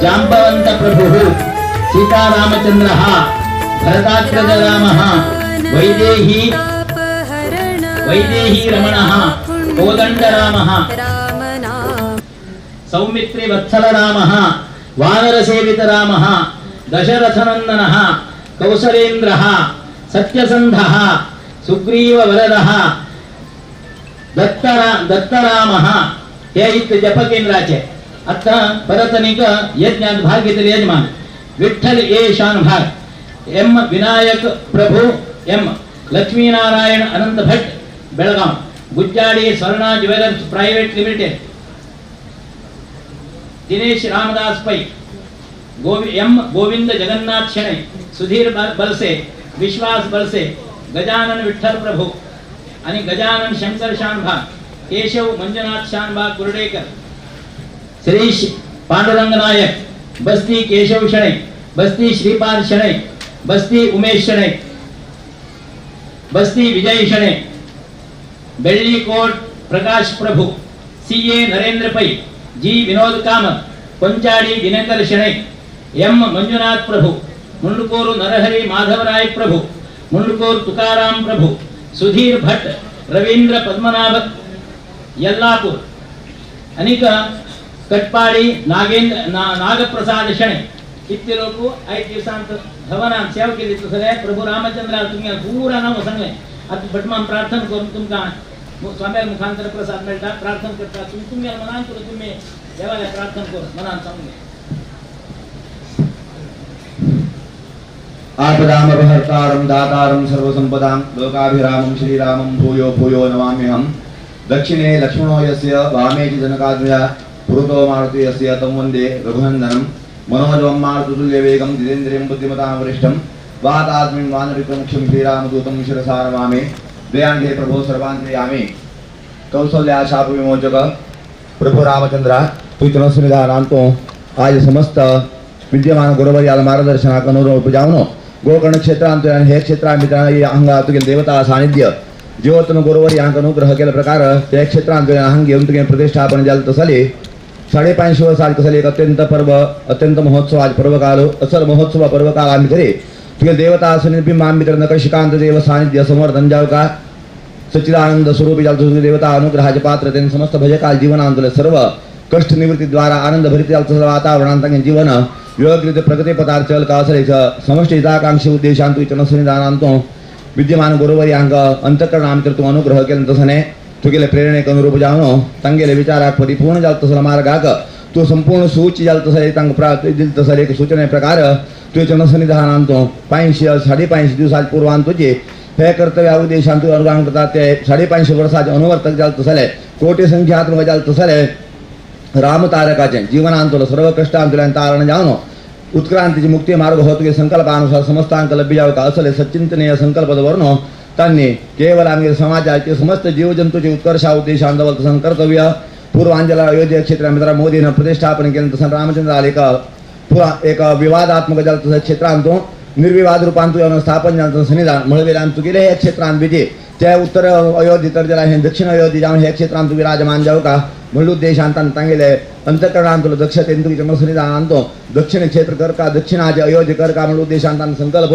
जाम्बवंत प्रभु सीतारामचंद्र भरताग्रज राम वैदेही रमण कोदंड राम सौमित्री वत्सल राम वानर सेवित राम दशरथनंदन कौसलेन्द्र सत्यसंध सुग्रीव वरद दत्तराम हे इतके जप केंद्राचे. आता परतनिक यज्ञात भाग घेतले यजमान Vitthal A Shanbhag M Vinayak Prabhu M Lakshminarayan Anant Bhatt Belgaum Gujjadi Swarna jewellers private limited Dinesh Ramdas Pai M Govind Jagannath Shenai Sudhir Balse Vishwas Balse Gajanan Vitthal Prabhu आणि Gajanan Shankar Shanbhag Keshav Manjunath Shanbhag Gurdekar Shri Pandurang Nayak Basti Keshav Shenai Basti Shripad Shenai Basti Umesh Shenai Basti Vijay Shenai Bellikot Prakash Prabhu CA Narendra Pai G Vinod Kamat Panchadi Dinkar Shenai M Manjunath प्रभु मुंडकोरु नरहरि माधवराय प्रभु मुंडकोर तुकाराम प्रभु सुधीर भट्ट रवींद्र पद्मनाभ यल्लापुर अनेक कटपाड़ी नागेंद्र नागप्रसाद शणे इतके लोक 5 दिवसांत भवनात सेवा केली. सगळ्या प्रभू रामचंद्र तुम्ही पूरा नाव सांगले आता भटमान प्रार्थना करून तुमका स्वामी मुखांतर प्रसाद मिळता प्रार्थना करता तुम्ही मनान करून तुम्ही देवाला प्रार्थना करून मनान सांगले. आपदामपहर्तारं दातारं सर्वसंपदां लोकाभिरामं श्रीरामं भूयो भूयो नमाम्यहम्. दक्षिणे लक्ष्मणो यस्य वामे च जनकाद्वया पुरुतो मारुति यस्य तं वन्दे रघुनन्दनं मनोजवं मारुतुल्यवेगं जितेन्द्रियं बुद्धिमतां वरिष्ठं वातात्मन् वानरविक्रमक्षं श्रीरामदूतं शिरसा नमामि. दयान घे प्रभो सर्वांतरे आम्ही कौशल्या शाप विमोचक प्रभू रामचंद्र तू जनसुनिधान आणतो आज समस्त विद्यमान गुरुवर याला मार्गदर्शनाक अनुरूप उपजावनो गोकर्ण क्षेत्रांत हे क्षेत्रामित्रांना अंगा तुगे देवता सानिध्य जीवतन गुरुवर यांक अनुग्रह केला प्रकार त्या क्षेत्रांत अंग घेऊन तुगे प्रतिष्ठापन झालं तसले 550 वर्षात कसले एक अत्यंत महोत्सव आज पर्वकाल असल महोत्सव पर्वकाल आम्ही करे तुगे देवता सुनिबिंब आम्ही नकशिकांत देव सानिध्य समर्थन जाव का सच्चिदानंद स्वरूपी जाल तुझे देवता अनुग्रहाचे पात्र त्यांनी समस्त भजकाल जीवनांतले सर्व कष्ट निवृत्ती द्वारा आनंद भरित जाल वातावरणांत जीवन योग्य प्रगती पदार्थ चल का असले समष्टी हिताकांक्षी उद्देशांत जनसुनिधानांतो विद्यमान गुरुवरी अंग अंतकरण आम्ही तू अनुग्रह केलं तसने तुगेले प्रेरणेक अनुरूप जावनो तंगेले विचाराक परिपूर्ण जाल तसला मार्गाक तू संपूर्ण सूची जाल तसले तंग दिल तसले एक सूचने प्रकार तू जनसुनिधानांतो 550 दिवसात पूर्वांत तुझे हे कर्तव्य उद्देशांत अनुगान करतात ते 550 वर्षाचे अनुवर्तक जाल तसले कोटी संख्यात्मक जाल तसले रामतारकाचे जीवनांतोल सर्व कष्टांतोलन तारण जावनो उत्क्रांतीची मुक्ती मार्ग होतो संकल्पानुसार समस्तांक लभ्य जाव का असले सच्चिंतनीय संकल्पदवरनो त्यांनी केवळ आम्ही समाजाचे समस्त जीवजंतूचे उत्कर्षा उद्देशांतवल तसं कर्तव्य पूर्वांजला अयोध्या क्षेत्रामित्र मोदीनं प्रतिष्ठापन केलं तसं रामचंद्र आले एक विवादात्मक जल तसं क्षेत्रांतो निर्विवाद रूपांतून स्थापन झालं सन्निधान मिळविल्यानंतर गेले हे क्षेत्रांत विजय त्या उत्तर अयोध्या तर जला हे दक्षिण अयोध्या जाऊन हे क्षेत्रांत विराजमान जाऊ का म्हणून देशांतान तांगेले अंतकरणांतलो दक्षतेंतु जनसुनिधान आणतो दक्षिण क्षेत्र कर का दक्षिणाचे अयोध्या कर का म्हणून देशांतान संकल्प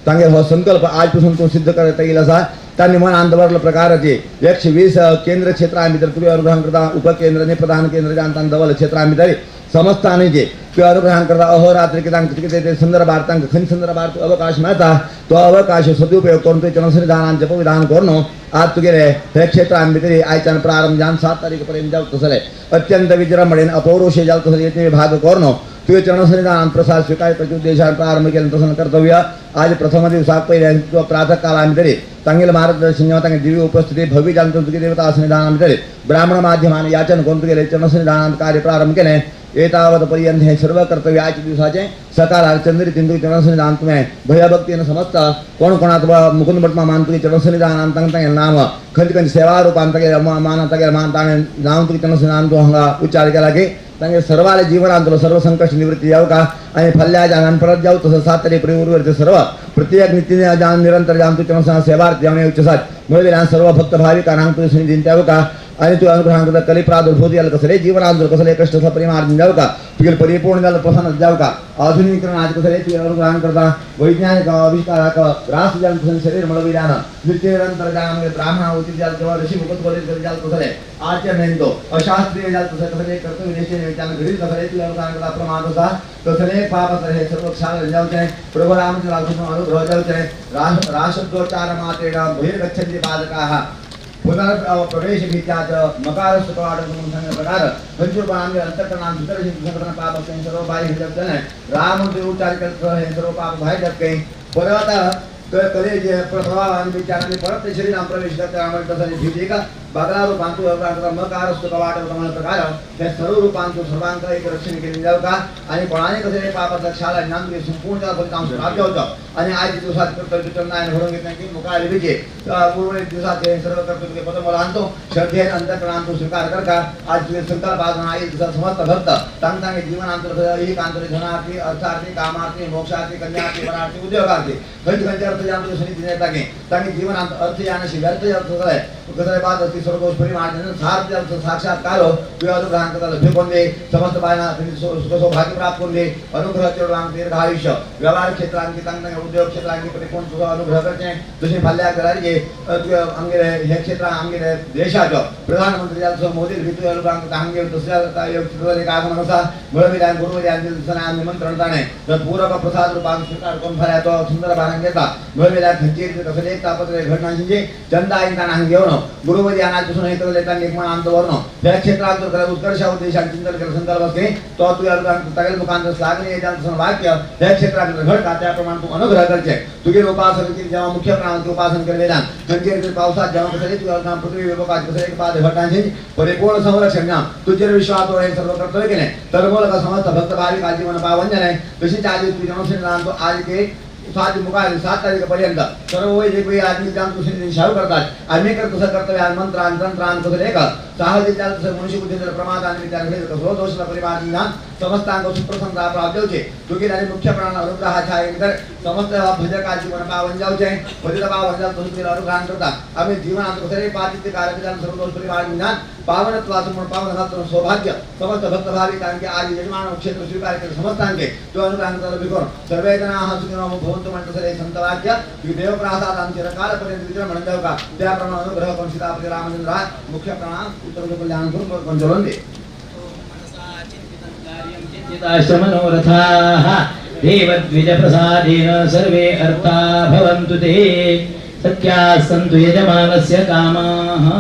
तांगे हो संकल्प आजपासून तो सिद्ध करता येईल असा त्यांनी मन आंदोलन प्रकारचे 120 केंद्र क्षेत्रांभितर तुम्ही अनुग्रहण करता उपकेंद्र प्रधान केंद्र जाणता दवल क्षेत्रांभितर समस्त आणि जे किंवा अनुग्रहण करता अहोरात्री किती संदर्भात खंड संदर्भात अवकाश मिळता तो अवकाश सदुपयोग करून तो जनसुनिधानांचे विधान करणं आज तुगेले हे क्षेत्रांभितर आयच्यान प्रारंभ जान 7 तारीखपर्यंत जाऊ तसले अत्यंत विजृंभणेन अपौरुषे जाल तसले येथे भाग करणं तुझे जनसुनिधान प्रसाद स्वीकार करते उद्देशान प्रारंभ केलं तसं कर्तव्य आज प्रथम दिवसात पहिले प्रातः काळांभितर चांगले मार्गदर्शन जेव्हा तांगे दिव्य उपस्थिती भव्य जाणतो तुझे देवता सन्निधानांभितर ब्राह्मण माध्यमाने याचन करून तुगेले जनसुनिधान कार्य प्रारंभ केले एतावत पर्यंत हे सर्व कर्तव्य आजच्या दिवसाचे सकाळ चंद्री तिंदू जनसुनिधान तुम्ही भयभक्तीने समस्त कोण कोणात मुकुंद भटमा मानतो जनसुनिधान नाम खंड सेवा रूपांत मानता मानता नाम तुझे जनसुनिधान तो हंगा उच्चार केला की तांगे सर्वाले जीवनांतलो सर्व संकष्ट निवृत्ती जाऊ का आणि फल्ल्या जाण परत जाऊ तसं 7 तारीख सर्व प्रत्येक नित्य जाण निरंतर जाण तुझ्या सेवार्थ जाणे उच्चसात मिळविल्या सर्व भक्त भाविकांना तुझे सुनिधीन द्यावं का आणि तू अनुग्रहण करता कली प्रादुर्भूत याला कसले जीवनांतर कसले कष्ट परिमार्जन जाऊ का तुझे परिपूर्ण झालं प्रसन्न जाऊ का आधुनिकीकरण आज कसले तुझे अनुग्रहण करता वैज्ञानिक आविष्काराक रास जाण तुझं शरीर मिळविल्यानं नित्य निरंतर जाण ब्राह्मण होती जाल तेव्हा ऋषी मुकुट बोले जाल कसले आचरण तो अशास्त्रीय जाल तसं कसले कर्तव्य निश्चय त्यानं घरी कसले तुझे अनुग्रहण करता प्रमाण होता कसले पाप हे सर्व क्षाल जाऊचे प्रभू रामचंद्र अनुग्रह जाऊचे राष्ट्रोच्चार मात्रेण बहिर्गच्छन्ति पादकाः पुनर्प्रवेश भीत्याच मकार प्रकार पंचरूपांगे अंतकरणां भीतर संकटन पाप सर्व बाह्य जगतने राम उच्चार करत हे सर्व पाप बाहेर जाते परत कले जे प्रभाव आणि विचारांनी परत ते शरीरात प्रवेश करते आम्हाला तसं भीती का बागला रूपांतू मकार कवाट प्रकार हे सर्व रूपांतू सर्वांक एक रक्षण केले जाऊ का आणि कोणाने कसे पापाचा क्षाल ज्ञान संपूर्ण फलितांश प्राप्त होतं आणि आज दिवसात कर्तव्य नाही घडून घेत नाही की मुकायला विजय पूर्व दिवसात हे सर्व कर्तव्य पद मला आणतो श्रद्धे अंतकरणांतू स्वीकार कर का आज तुझे संकल्प आज आहे तुझा समस्त भक्त तांगे जीवनांतर ही कांतरी धनार्थी अर्थार्थी कामार्थी मोक्षार्थी कन्यार्थी वरार्थी उद्योगार्थी खंड अर्थ जाणतो सनिधी नेता की तांगे जीवनांत अर्थ यानशी व्यर्थ अर्थ झालाय कसले बात असती सर्वोच्च परिमाण साक्षात्कार तुझ्या अनुग्रहण करता लभ्य कोण दे समस्त बायना सुख सौभाग्य प्राप्त कोण दे अनुग्रह चेडवांग दीर्घ आयुष्य व्यवहार क्षेत्रांकी तांगे उद्योग क्षेत्रांकी परिपूर्ण तुझा अनुग्रह करते तुझी फल्ल्या करायचे तुझ्या अंगेले हे क्षेत्र अंगेले देशाचं प्रधानमंत्री जालसो मोदी भितू अनुग्रहण करता अंगे दुसऱ्या योग आगमन असा मिळविल्या गुरुविल्या निमंत्रण ताणे तर पूरक प्रसाद रूपांत स्वीकार करून फल्या तो सुंदर भारण घेता मिळविल्या खंचीर कसले एक तापत्र घटनांची चंदा इंताना घेऊन गुरुवरी अनाजपासून हे करले त्यांनी एक मन आंदोलन त्या क्षेत्रात उत्कर्ष उद्देशांत चिंतन केलं संकल्प असते तो तुझ्या तगेल मुखांतर लागणे ज्यांचं वाक्य त्या क्षेत्रात घड का त्याप्रमाणे तू अनुग्रह करते तुझे उपासन केली जेव्हा मुख्य प्राणांचे उपासन केले जाण खंचीर पावसात जेव्हा कसले तुझ्या पृथ्वी विभागात कसले एक पाद घटांची परिपूर्ण संरक्षण तुझे विश्वास हे सर्व कर्तव्य केले तर बोल का समस्त भक्त भाविक आजीवन पावन आहे तशी आज तुझ्या आज के मुखार 7 तारखेपर्यंत सर्व जे काही आदमी त्यानुसार शाहू करतात आम्ही कर कसं कर्तव्य मंत्रान तंत्रान कसं एक साहजिक तसं मनुष्य बुद्धींद्र प्रमाद आणि विचार कसं दोष परिमाण ज्ञान समस्तांग सुप्रसन्नता प्राप्त होते क्योंकि त्याने मुख्य प्राण अनुग्रह छायेकर समस्त भजका जीवन पावन जाऊचे भजता पावन जाऊ तुमचे अनुग्रह करता आम्ही जीवनात कसं पातित्य कार्यक्रम सर्व दोष परिमाण ज्ञान पावनत्वाचं म्हणून पावन सौभाग्य समस्त भक्त भाविकांचे आदि यजमान क्षेत्र स्वीकार केले समस्तांचे तो अनुग्रह करून सर्वे जनाः सुखिनो भवन्तु म्हणतो सर संत वाक्य देव प्रसाद आमचे कालपर्यंत विचार म्हणून जाऊ का त्याप्रमाणे अनुग्रह करून सीतापती रामचंद्र मुख्य प्राण उत्तर कल्याण करून कंजोलन दे मनोरथाः देवद्विजप्रसादेन सर्वे अर्था भवन्तु ते सत्याः सन्तु यजमानस्य कामाः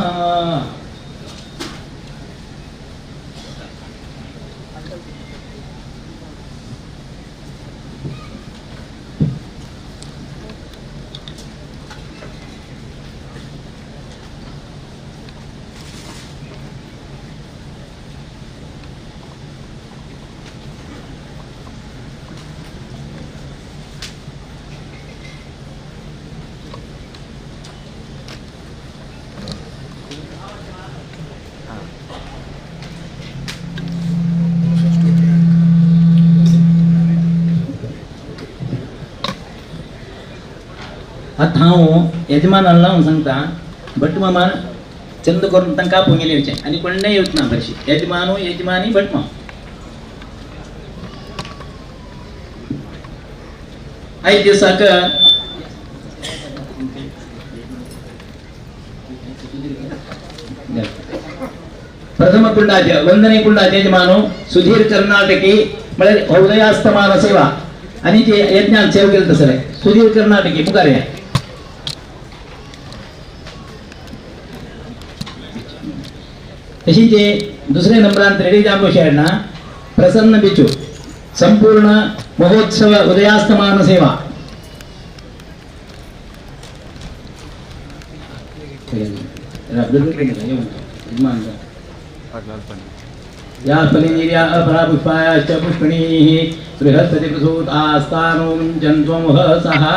आता हांव यजमानाला लावून सांगता भटमामान चंद करून तांकां आपोवंक येवचें आनी कोण येवच ना हरशी यजमानू यजमानी भटमा आयज दिसाक प्रथम कुंडाचे वंदने कुंडाचे यजमानू सुधीर कर्नाटकी म्हळ्यार उदयास्तमान सेवा आणि जे यज्ञात सेव केलं तसं रे सुधीर कर्नाटकी मुखार या तशी जे दुसरे नंबरान रेडी जांबो शेडना प्रसन्न बिचू संपूर्ण महोत्सव उदयास्तमान सेवा या फलिनीर्या अपरापुष्पायाश्च पुष्पिणीः बृहस्पति प्रसूत आस्तानो जन्त्वं सहः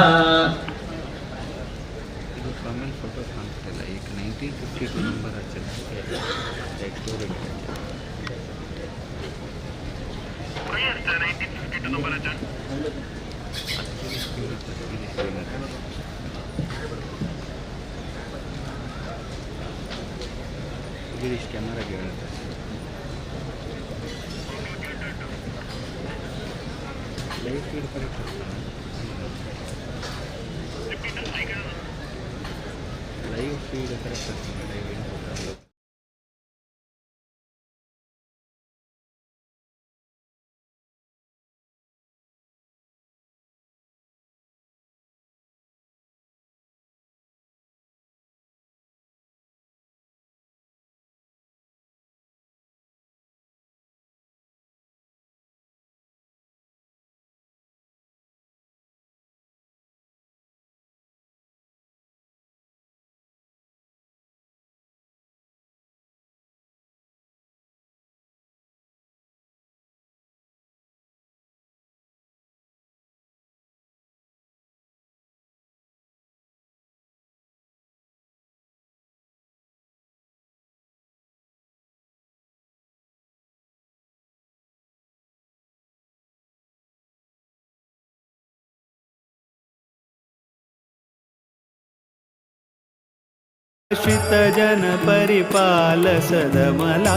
जन परिपाल सदमला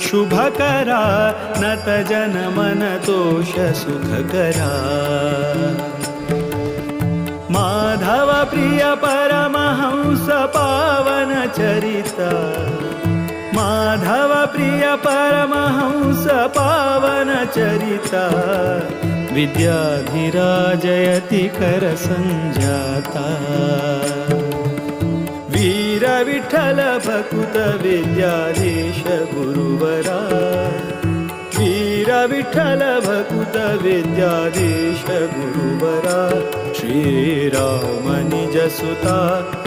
शुभ करा नत जन मन तोष सुख करा माधव प्रिय परमहंस पावन चरिता माधव प्रिय परमहंस पावन चरिता विद्याधिराजयति कर संजाता वीर विठ्ठल भकुत विद्याधीश गुरुवरा वीर विठ्ठल भकुत विद्याधीश गुरुवरा श्रीराम निज सुता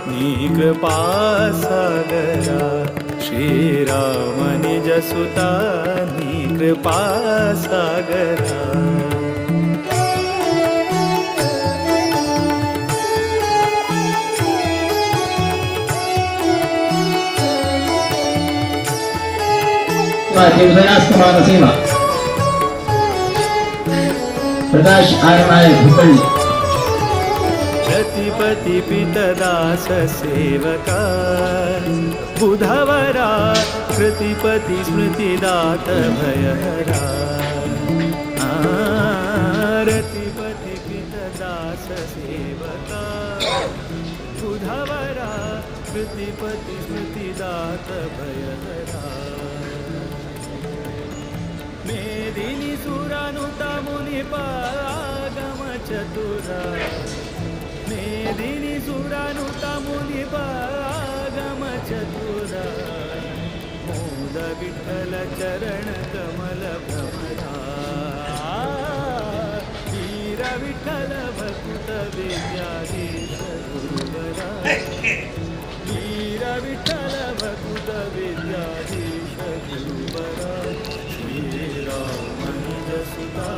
निकृपा सागरा श्रीराम निज सुता निकृपा सागरा कुटुंबाची उदयास्तमान सेवा प्रकाश नायक भुकळली. प्रतिपती पितदास सेवका बुधवरा प्रतिपती स्मृतिदात भयहरा रतिपती पितदास सेवका बुधवरा प्रतिपती स्मृतिदात भयहरा मेदिनी सुरानुता मुनिपागम चतुरा मेदिनी सुरानुता मुनिपागम चतुरा मोद विठ्ठल चरण कमल भ्रमरा वीर विठ्ठल भक्त विद्याधीश गुरुवरा वीर विठ्ठल भक्त विद्याधीश गुरुवरा श्रीराम सुता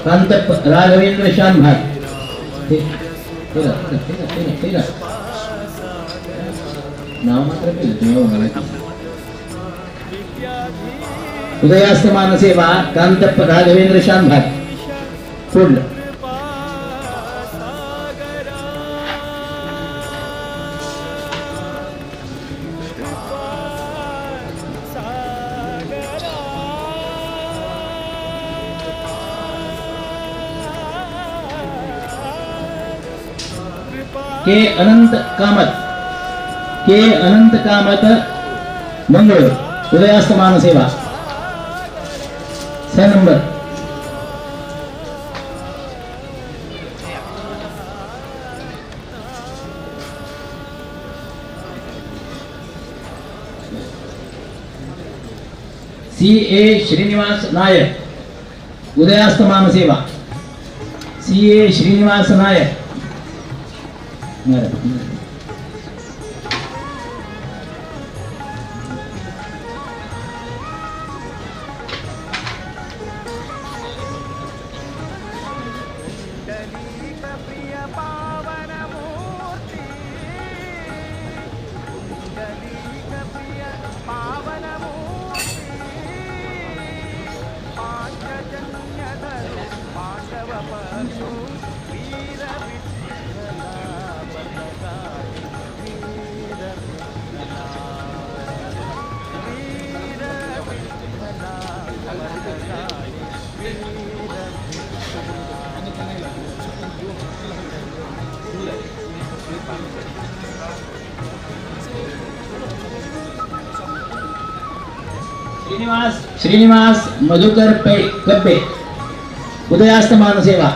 संत राघवेंद्र श्याम भाट नाव मात्र उदयास्तमान सेवा कांत राघवेंद्र श्याम भाट पुढलं. के अनंत कामत मंगळ उदयास्तमान सेवा 6 नंबर. CA श्रीनिवास नायक उदयास्तमान सेवा CA श्रीनिवास नायक. श्रीनिवास मधुकर कब्बे उदयास्तमान सेवा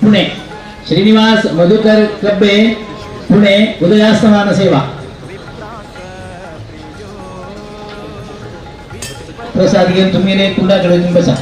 पुणे. श्रीनिवास मधुकर कब्बे पुणे उदयास्तमान सेवा. प्रसाद घेऊन तुम्ही कुंडाकडे येऊन बसा.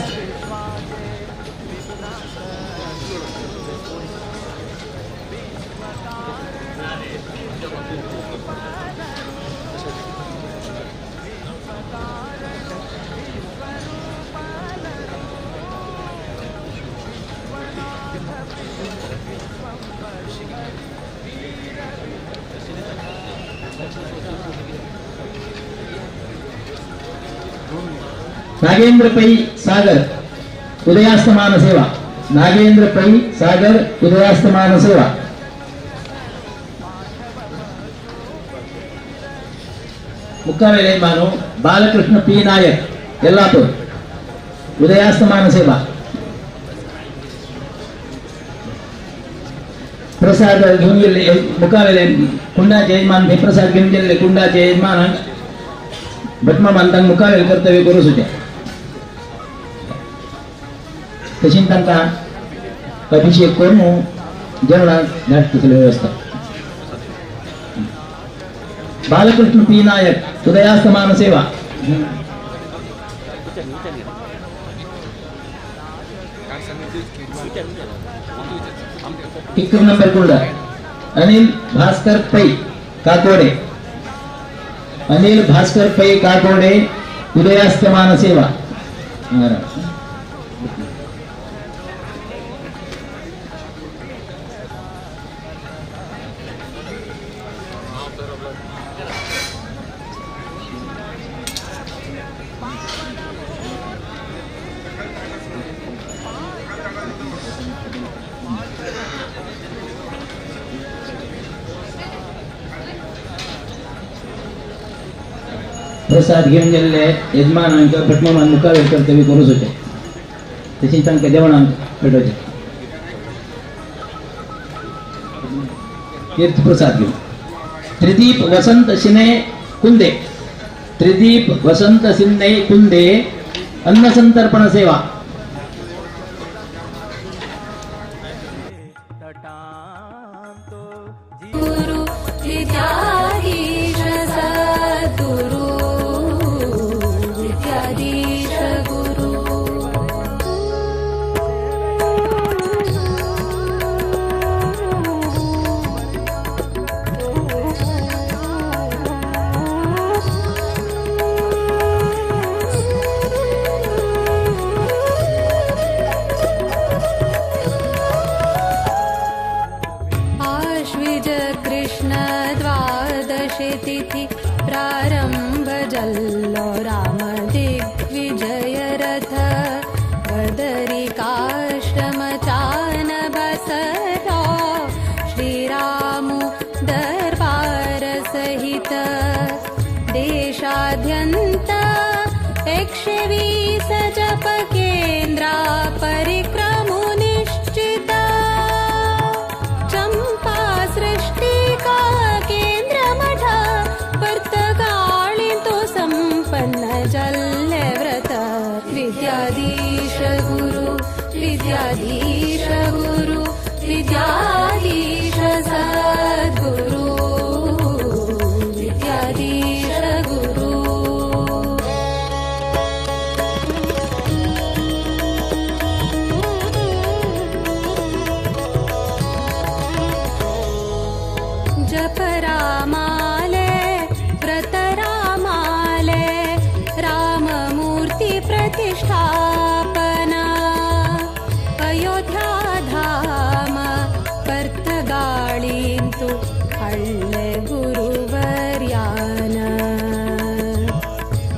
नागेंद्र पै सागर उदयास्तमान सेवा नागेंद्र पै सागर उदयास्तमान सेवा. मुक्कामेले मानो बालकृष्ण पी नायक यल्लापूर उदयास्तमान सेवा. प्रसाद घेऊन गेले मुक्कामेले कुंडाचे यजमान ते प्रसाद घेऊन गेले कुंडाचे यजमान भटमा मानतांक मुखावेल कर्तव्य करूच होते. तशी तांकां अभिषेक करून जेवणाक धाडटली व्यवस्था. बालकृष्ण पी नायक उदयास्तमान सेवा. इक्कम नंबर कुंडा अनिल भास्कर पै काकोडे अनिल भास्कर पै काकोडे उदयास्तमान सेवा. प्रसाद घेऊन गेलेले यजमान भटमामान मुखावेल कर्तव्य करूच होते तशी तांकां देवणां भेटोवचे तीर्थ प्रसाद घेऊन त्रिदीप वसंत सिने कुंदे त्रिदीप वसंत सिन्ने कुंदे अन्न संतर्पण सेवा गुरु विद्याधीश सद्गुरु विद्याधीश गुरु तिथि प्रारंभ जल्लो राम दिग्विजय रथ बदरिकाश्रम चान बसरो श्रीरामु दरबार सहित देशाद्यंत 120 जप केंद्रा परिक्रमु निश्चित चंपा सृष्टि का जल्ले व्रत विद्याधीश गुरु विद्याधीश गुरु विद्याधीश सद्गुरु विद्याधीश गुरु जप रामाले व्रत रामाले राममूर्ति प्रतिष्ठापना अयोध्या धाम पर्थगाळींतु हळ्ळे गुरुवर्यान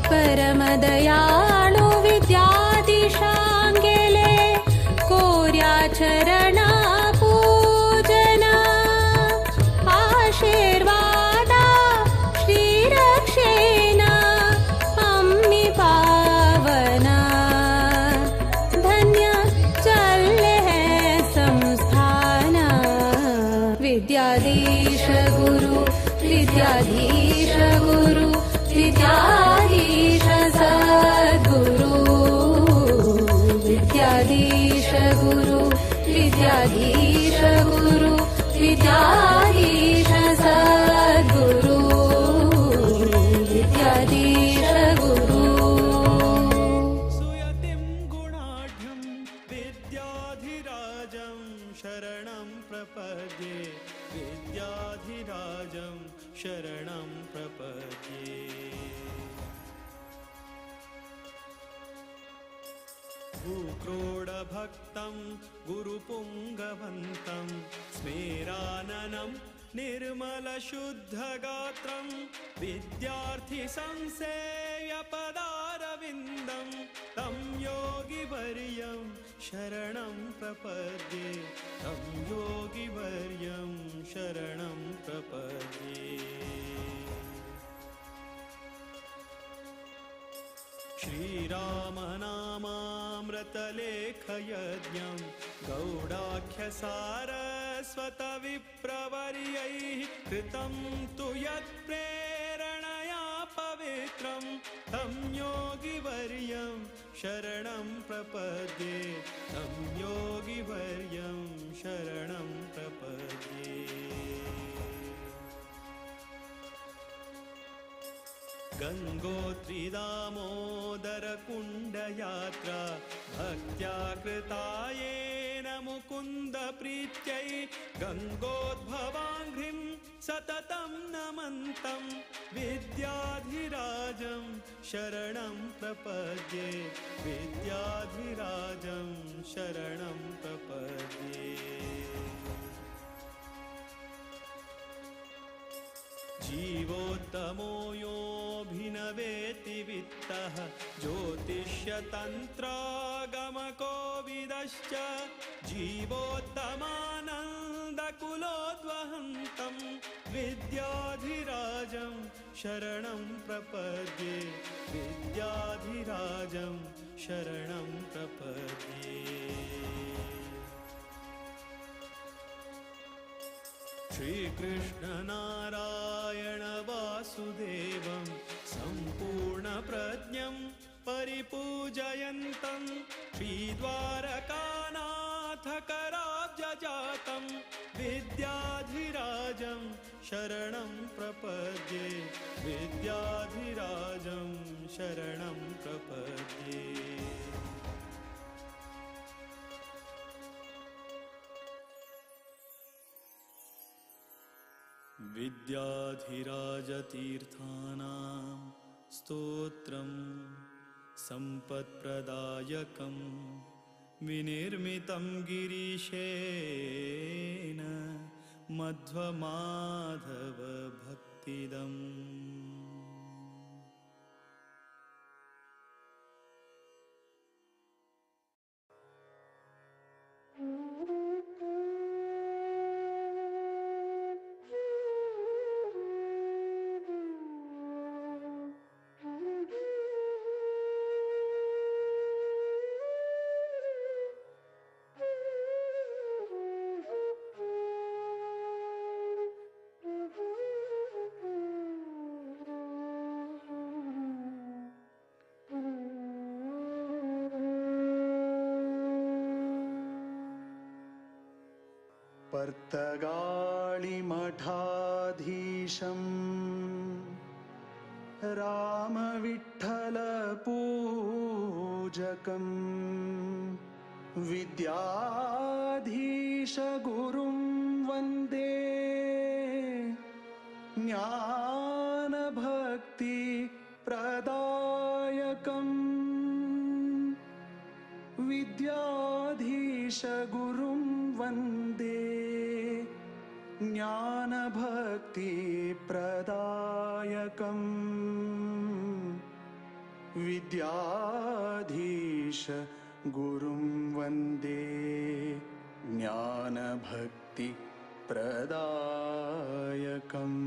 परमदयाळु विद्याधीशांगेले कोर्या चरणा पूजना आशीर्वादा श्रीरक्षेण विद्याधीश गुरु विद्याधीश गुरु विद्याधीश सद्गुरु विद्याधीश गुरु विद्याधीश गुरु विद्याधीश सद्गुरु विद्याधीश गुरु सुयतिं गुणाढ्यं विद्याधिराजं शरणं प्रपद्ये विद्याधिराजं शरणं प्रपद्ये भूक्रोडभक्तं गुरुपुङ्गवन्तं स्मेराननं निर्मलशुद्धगात्रं विद्यार्थिसंसेव्यपदारविन्दं तं योगिवर्यं शरणं प्रपद्ये तं योगिवर्यं शरणं प्रपद्ये श्रीरामनामामृतलेखयज्ञं गौडाख्यसारस्वतविप्रवर्यैः कृतं तु यत्प्रेरणया पवित्रं तं योगिवर्यं शरणं प्रपद्ये तं योगिवर्यं शरणं प्रपद्ये गङ्गोत्रीदामोदरकुण्डयात्रा भक्त्या कृतायेन मुकुन्दप्रीत्यै गङ्गोद्भवाङ्घ्रिं सततं नमन्तं विद्याधिराजं शरणं प्रपद्ये विद्याधिराजं शरणं प्रपद्ये जीवोत्तमो योऽभिनवेति वित्तः ज्योतिष्यतन्त्रागमकोविदश्च जीवोत्तमानन्दकुलोद्वहन्तं विद्याधिराजं शरणं प्रपद्ये विद्याधिराजं शरणं प्रपद्ये श्रीकृष्णनारायण वासुदेवं सम्पूर्णप्रज्ञं परिपूजयन्तं श्रीद्वारकानाथकराब्जजातं विद्याधिराजं शरणं प्रपद्ये विद्याधिराजं शरणं प्रपद्ये विद्याधिराजतीर्थानां स्तोत्रं सम्पत्प्रदायकं विनिर्मितं गिरीशेन मध्वमाधवभक्तिदम् पर्तगाळिमठाधीशं रामविठ्ठलपूजकं विद्याधीशगुरुं वन्दे ज्ञानभक्तिप्रदायकम् विद्याधीशगुरुं वन्दे ज्ञानभक्तिप्रदायकम् विद्याधीशगुरुं वन्दे ज्ञानभक्तिप्रदायकम्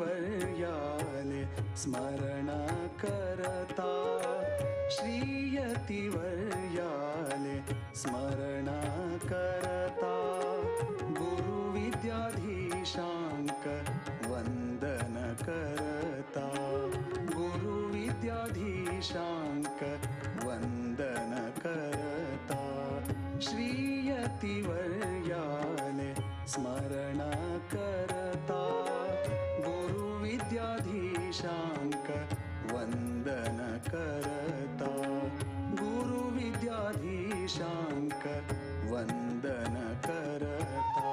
श्रीयतिवर्याले स्मरण करता श्रीयतिवर्याले स्मरण करता गुरुविद्याधीशांक वंदन करता गुरुविद्याधीशांक वंदन करता श्रीयतिवर्याले स्मरण करता गुरुविद्याधीशांक वंदन करता गुरुविद्याधीशांक वंदन करता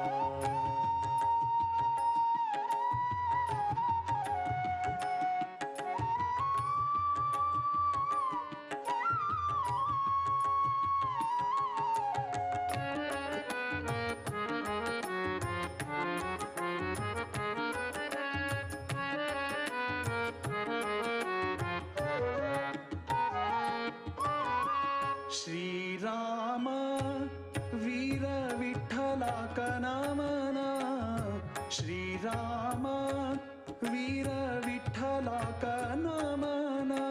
श्रीराम वीर विठ्ठलाका नामना श्रीराम वीर विठ्ठलाका नामना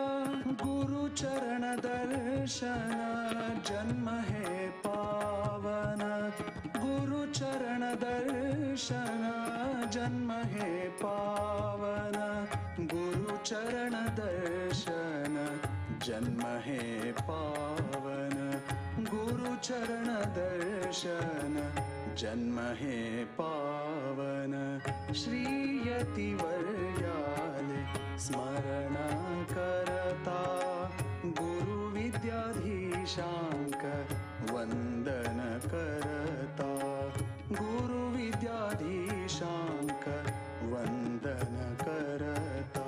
गुरुचरण दर्शन जन्म है पावन गुरुचरण दर्शन जन्म है पावन गुरुचरण दर्शन जन्म है पावन गुरुचरण दर्शन जन्म है पावन श्रीयतिवर्याले स्मरण करता गुरुविद्याधीशांक वंदन करता गुरुविद्याधीशांक वंदन करता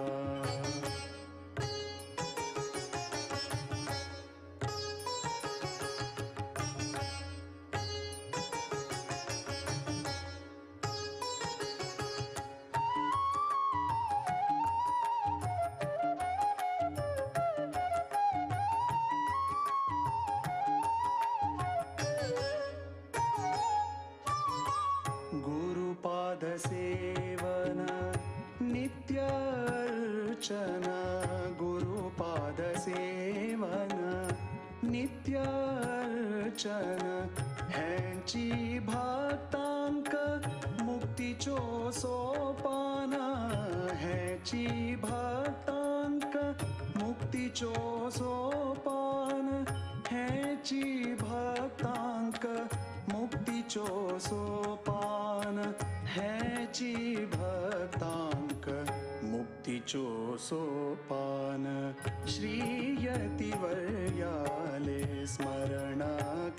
नित्यार्चन गुरुपादसेवन नित्यार्चन हेंची भक्तांक मुक्तीचो सोपान हेंची भक्तांक मुक्तीचो सोपान हेंची भक्तांक मुक्तीचो सोपान हेंची भक्तांक मुक्तीचो सोपान श्रीयतिवर्याले स्मरण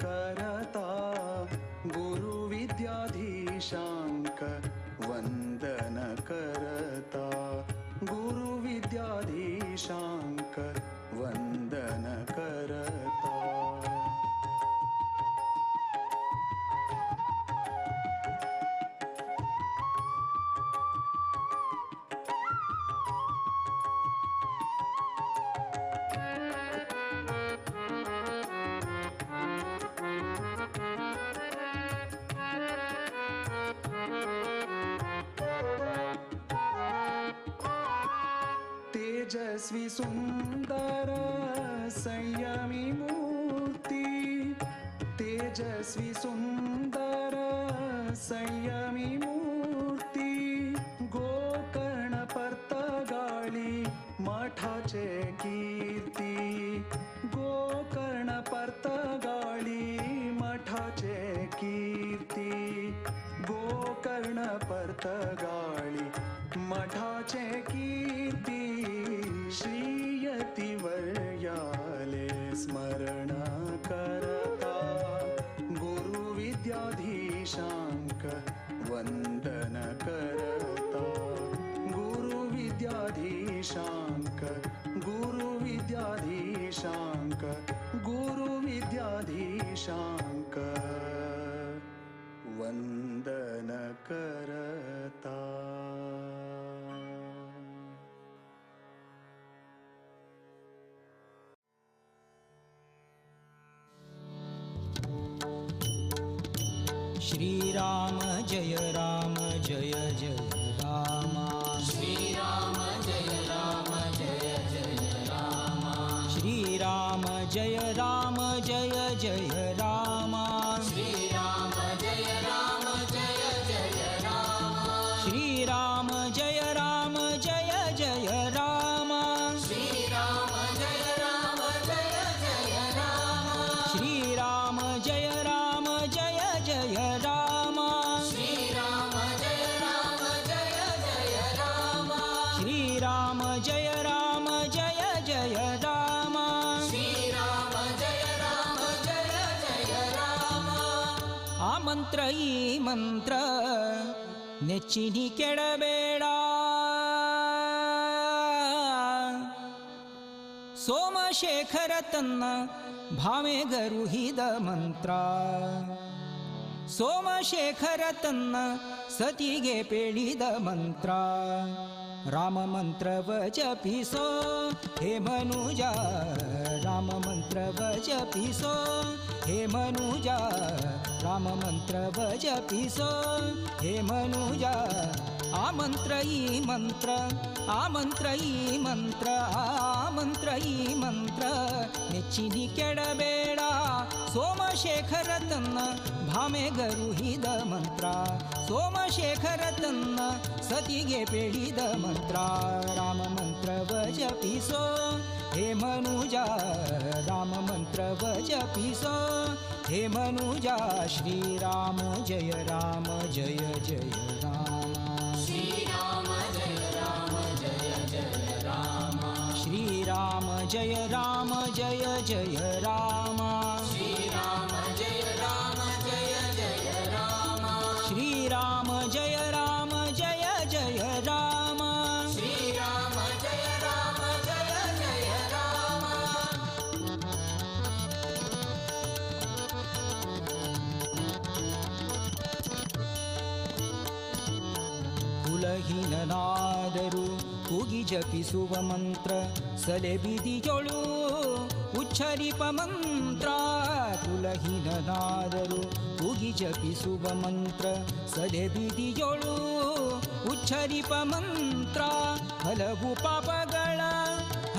करता गुरुविद्याधीशांक वंदन करता गुरुविद्याधीशांक वंदन करता तेजस्वी सुंदर संयमी मूर्ति तेजस्वी सुंदर संयमी मूर्ति गोकर्ण परतगाळी मठाचे कीर्ती गोकर्ण परतगाळी मठाचे कीर्ती गोकर्ण परतगाळी मठाचे कीर्ती श्रीयतिवर्याले स्मरण करता गुरुविद्याधीशांक वंदन करता गुरुविद्याधीशांक गुरुविद्याधीशांक गुरुविद्याधीशांक वंदन करता श्रीराम जय राम जय जय राम श्रीराम जय राम जय जय राम श्रीराम जय राम जय जय राम श्रीराम जय राम जय जय राम श्रीराम जय राम जय जय राम श्रीराम जय राम जय जय राम श्रीराम जय राम जय जय राम श्रीराम जय राम जय जय राम श्रीराम जय राम जय जय राम श्रीराम जय राम जय जय राम आ मंत्र ई मंत्र ನೆಚ್ಚಿನಿ ಕೆಡಬೇಡ ಸೋಮಶೇಖರ ತನ್ನ ಭಾಮೆಗರುಹಿದ ಮಂತ್ರ ಸೋಮಶೇಖರ ತನ್ನ ಸತಿಗೆ ಪೇಳಿದ ಮಂತ್ರ ರಾಮ ಮಂತ್ರವ ಜಪಿಸೋ ಹೇ ಮನುಜ ರಾಮ ಮಂತ್ರವ ಜಪಿಸೋ ಹೇ ಮನುಜ ರಾಮ ಮಂತ್ರವ ಜಪಿಸೋ ಹೇ ಮನುಜ ಆ ಮಂತ್ರ ಈ ಮಂತ್ರ ಆ ಮಂತ್ರ ಈ ಮಂತ್ರ ಆ ಮಂತ್ರ ಈ ಮಂತ್ರ ನೆಚ್ಚಿನಿ ಕೆಡಬೇಡ ಸೋಮಶೇಖರ ತನ್ನ ಭಾಮೆಗರುಹಿದ ಮಂತ್ರ ಸೋಮಶೇಖರ ತನ್ನ ಸತಿಗೆ ಪೇಳಿದ ಮಂತ್ರ ರಾಮ ಮಂತ್ರವ ಜಪಿಸೋ ಹೇ ಮನುಜ ರಾಮ ಮಂತ್ರವ ಜಪಿಸೋ ಹೇ ಮನುಜ ಶ್ರೀರಾಮ ಜಯ ರಾಮ ಜಯ ಜಯ ರಾಮ श्रीराम जय राम जय जय राम श्रीराम जय राम जय जय राम श्रीराम जय राम जय जय राम श्रीराम जय राम जय जय राम श्रीराम जय राम जय जय राम ಕುಲಹೀನನಾದರೂ ಕೂಗಿ ಜಪಿಸುವ ಮಂತ್ರ ಸಲೆ ಬಿದಿಯೊಳು ಉಚ್ಚರಿಪ ಮಂತ್ರ ಕುಲಹೀನನಾದರೂ ಕೂಗಿ ಜಪಿಸುವ ಮಂತ್ರ ಸಲೆ ಬಿದಿಯೊಳು ಉಚ್ಚರಿಪ ಮಂತ್ರ ಹಲವು ಪಾಪಗಳ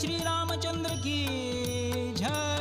श्री रामचंद्र की जय।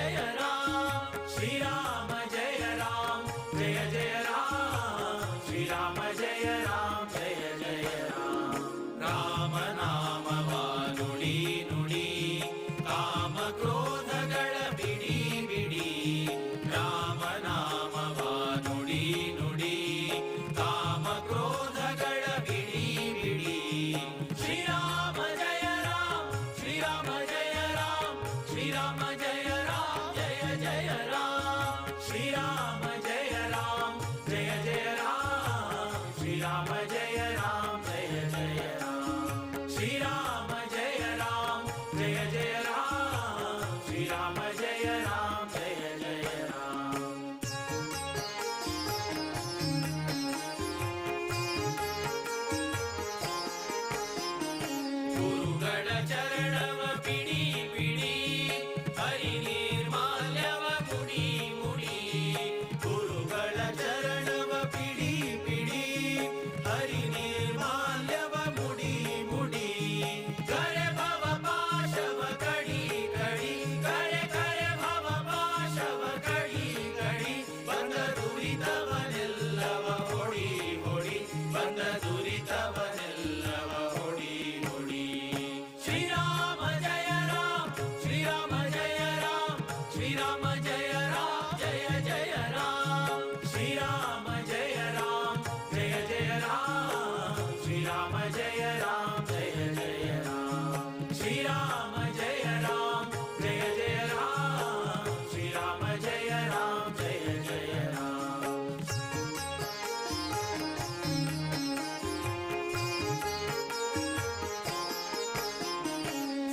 जय राम श्रीराम जय राम जय जय राम श्रीराम जय राम जय जय राम राम नामवा ನುಡಿ ನುಡಿ ಕಾಮ ಕ್ರೋಧಗಳ ಬಿಡಿ ಬಿಡಿ ರಾಮ ನಾಮವ ನುಡಿ ನುಡಿ ಕಾಮ ಕ್ರೋಧಗಳ ಬಿಡಿ ಬಿಡಿ ಶ್ರೀರಾಮ ಜಯ ರಾಮ ಶ್ರೀರಾಮ ಜಯ ರಾಮ ಶ್ರೀರಾಮ ಜಯ ರಾಮ ಜಯ ಜಯ ರಾಮ ಶ್ರೀರಾಮ ಜಯ ರಾಮ ಜಯ ಜಯ ರಾಮ ಶ್ರೀರಾಮ ಜಯ ರಾಮ ಜಯ ಜಯ ರಾಮ ಶ್ರೀರಾಮ ಜಯ ರಾಮ ಜಯ ಜಯ ರಾಮ ಶ್ರೀರಾಮ ಜಯ ರಾಮ ಜಯ ಜಯ ರಾಮ ಗುರುಗಳ ಚರಣವ ಪಿಡಿ ಪಿಡಿ ಹರಿ ನಿರ್ಮಾಲ್ಯವ ಮುಡಿ ಮುಡಿ ಗುರುಗಳ ಚರಣವ ಪಿಡಿ ಪಿಡಿ ಹರಿ ನಿರ್ಮಾಲ್ಯವ ಮುಡಿ ಮುಡಿ ಕರೆ ಭವ ಪಾಶವ ಕಡಿ ಕಡಿ ಕರೆ ಕರೆ ಭವ ಪಾಶವ ಕಡಿ ಕಡಿ ಬಂದ ದುರಿತವನೆಲ್ಲವ ಹೊಡಿ ಹೊಡಿ ಬಂದ ದುರಿತವನೆಲ್ಲವ ಹೊಡಿ ಹೊಡಿ ಶ್ರೀರಾಮ ಜಯ ರಾಮ ಶ್ರೀರಾಮ ಜಯ ರಾಮ ಶ್ರೀರಾಮ ಜಯ ರಾಮ ಜಯ ಜಯ ರಾಮ ಶ್ರೀರಾಮ ಜಯ ರಾಮ ಜಯ ಜಯ ರಾಮ ಶ್ರೀರಾಮ ಜಯ ರಾಮ ಜಯ ಜಯ ರಾಮ ಶ್ರೀರಾಮ ಜಯ ರಾಮ ಜಯ ಜಯ ರಾಮ ಶ್ರೀರಾಮ ಜಯ ರಾಮ ಜಯ ಜಯ ರಾಮ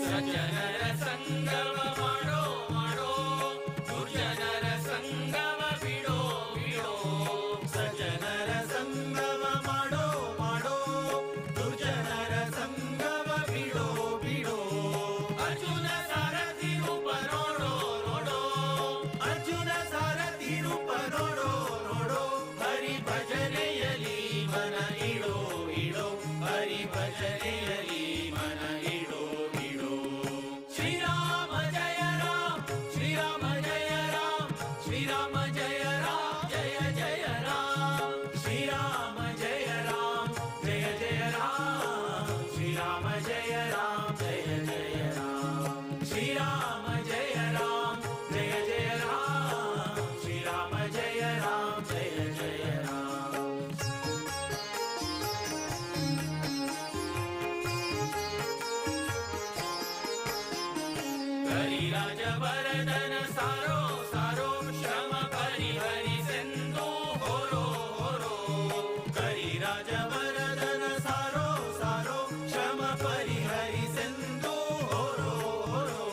ಸಜ್ಜನರ ಸಂಗಮ ಮಾಡೋ ಮಾಡೋ ದುರ್ಜನರ ಸಂಗಮ ಬಿಡೋ ಬಿಡೋ ಸಜ್ಜನರ ಸಂಗಮ ಮಾಡೋ ಮಾಡೋ ದುರ್ಜನರ ಸಂಗಮ ಬಿಡೋ ಬಿಡೋ ಅರ್ಜುನ ಸಾರಥಿ ರೂಪ ನೋಡೋ ನೋಡೋ ಅರ್ಜುನ ಸಾರಥಿ ರೂಪ ನೋಡೋ ನೋಡೋ ಹರಿ ಭಜನೆಯಲಿ ಮನ ಇಡೋ ಇಡೋ ಹರಿ ಭಜನೆಯಲಿ ಮನ ಇಡೋ ಇಡೋ ಶ್ರೀರಾಮ ಜಯ ರಾಮ ಶ್ರೀರಾಮ ಜಯ ರಾಮ ಶ್ರೀರಾಮ ಜಯ ರಾಮ ಜಯ ಜಯ ರಾಮ ಶ್ರೀರಾಮ ಜಯ ರಾಮ ಜಯ ಜಯ ರಾಮ ಶ್ರೀರಾಮ ಜಯ ರಾಮ ಜಯ ಜಯ ರಾಮ ಶ್ರೀರಾಮ ಜಯ ರಾಮ ಜಯ ಜಯ ರಾಮ ಶ್ರೀರಾಮ ಜಯ ರಾಮ ಜಯ ಜಯ ರಾಮ ಕರಿರಾಜ ವರದನ ಸಾರೋ ಸಾರೋ ಶ್ರಮ ಪರಿಹರಿ ಸೆಂದು ಹೊರೋ ಹೊರೋ ಕರಿರಾಜ ವರದನ ಸಾರೋ ಸಾರೋ ಶ್ರಮ ಪರಿಹರಿ ಸೆಂದು ಹೊರೋ ಹೊರೋ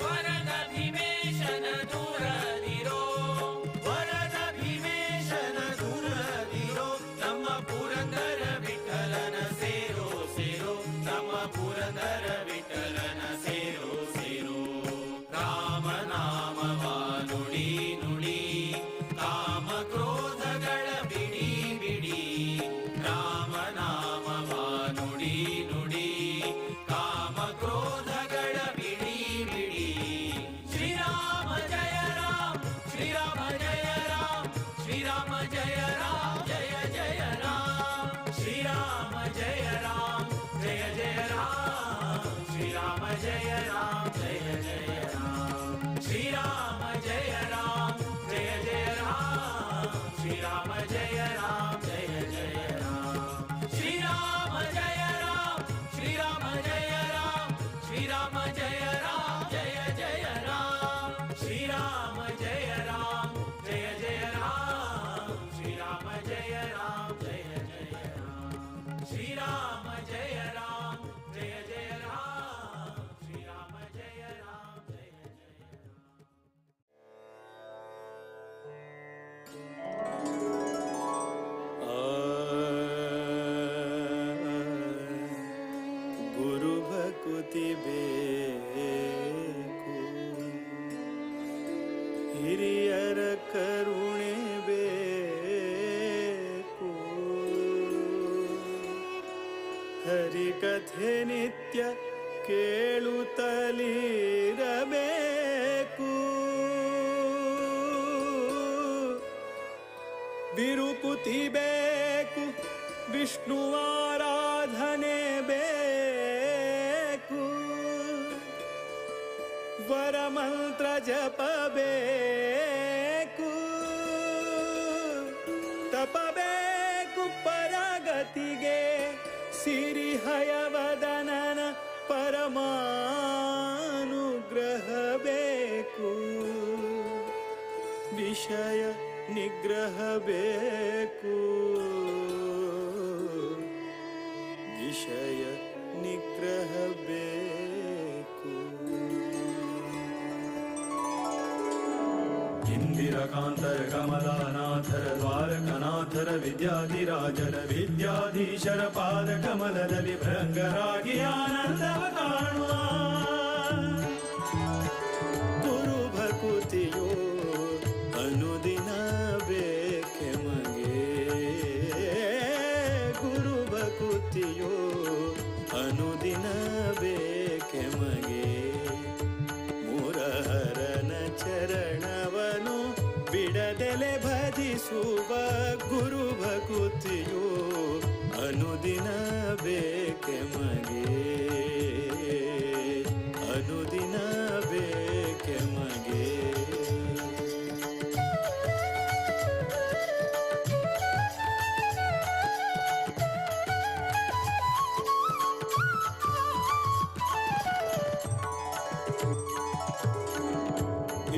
ವರದ ಭೀಮೇಶನ ದೂರದಿರೋ ವರದ ಭೀಮೇಶನ ದೂರದಿರೋ ನಮ್ಮ ಪುರಂದರ ವಿಠಲನ ಸೇರೋ ಸೇರೋ ನಮ್ಮ ಪುರಂದರ ವಿಠಲನ ಸೇರೋ ಸೇರೋ ರಾಮ ನಾಮವ ನುಡಿ ನುಡಿ ಕಾಮ ಕ್ರೋಧಗಳ ಬಿಡಿ ಬಿಡಿ ರಾಮ ನಾಮವ ನುಡಿ ನುಡಿ ಕಾಮ ಕ್ರೋಧಗಳ ಬಿಡಿ ಬಿಡಿ ಶ್ರೀರಾಮ ಜಯ ರಾಮ ಶ್ರೀರಾಮ ಜಯ ರಾಮ ಶ್ರೀರಾಮ ಜಯ ರಾಮ ಜಯ ಜಯ ರಾಮ ಶ್ರೀರಾಮ ಜಯ ರಾಮ ಜಯ ಜಯ ರಾಮ ಶ್ರೀರಾಮ ಜಯ ರಾಮ ಜಯ ಜಯ ರಾಮ ಶ್ರೀರಾಮ ಜಯ ರಾಮ ಜಯ ಜಯ ರಾಮ ಶ್ರೀರಾಮ ಜಯ ರಾಮ ಜಯ ಜಯ ರಾಮ ಶ್ರೀರಾಮ ಜಯ ರಾಮ ಶ್ರೀರಾಮ ಜಯ ರಾಮ ಶ್ರೀರಾಮ ಜಯ ರಾಮ ಜಯ ಜಯ ರಾಮ ಶ್ರೀರಾಮ ಜಯ ರಾಮ ಜಯ ಜಯ ರಾಮ ಶ್ರೀರಾಮ ಜಯ ರಾಮ ಜಯ ಜಯ ರಾಮ ಶ್ರೀರಾಮ ಜಯ ರಾಮ ಜಯ ಜಯ ರಾಮ ಶ್ರೀರಾಮ ಜಯ ರಾಮ ಜಯ ಜಯ ಗುರು ಭಕುತಿ ಬೇಕು ಹಿರಿಯರ ಕರುಣೆ ಬೇಕು ಹರಿಕಥೆ ನಿತ್ಯ ಕೇಳುತ್ತಲಿರಬೇಕು ಬಿರುಕುತಿ ಬೇಕು ವಿಷ್ಣುವಾರಾಧನೆ ಬೇಕು ವರಮಂತ್ರ ಜಪಬೇಕು ತಪಬೇಕು ಪರಗತಿಗೆ ಸಿರಿಹಯವದನನ ಪರಮಾನುಗ್ರಹ ಬೇಕು ವಿಷಯ ನಿಗ್ರಹ ಬೇಕು ವಿಷಯ ನಿಗ್ರಹ ಬೇಕು ಇಂದಿರಕಾಂತರ ಕಮಲಾನಾಥರ ದ್ವಾರಕನಾಥರ ವಿದ್ಯಾಧಿರಾಜರ ವಿದ್ಯಾಧೀಶರ ಪಾದ ಕಮಲದಲ್ಲಿ ಭೃಂಗರಾಗಿ ಆನಂದವ ಕಾಣುವ ಗುರು ಭಕುತಿಯೋ ಅನುದಿನ ಬೇಕೆ ಮಗೆ ಗುರು ಭಕುತಿಯೋ ಅನುದಿನ ಬೇಕೆ ಮಗೆ ಮುರಹರನ ಚರಣವನು ಬಿಡದೆಲೆ ಭಜಿಸುವ ಗುರು ಭಕುತಿಯೋ ಅನುದಿನ ಬೇಕೆ ಮಗೆ ಅನುದಿನ ಬೇಕೆ ಮಗೆ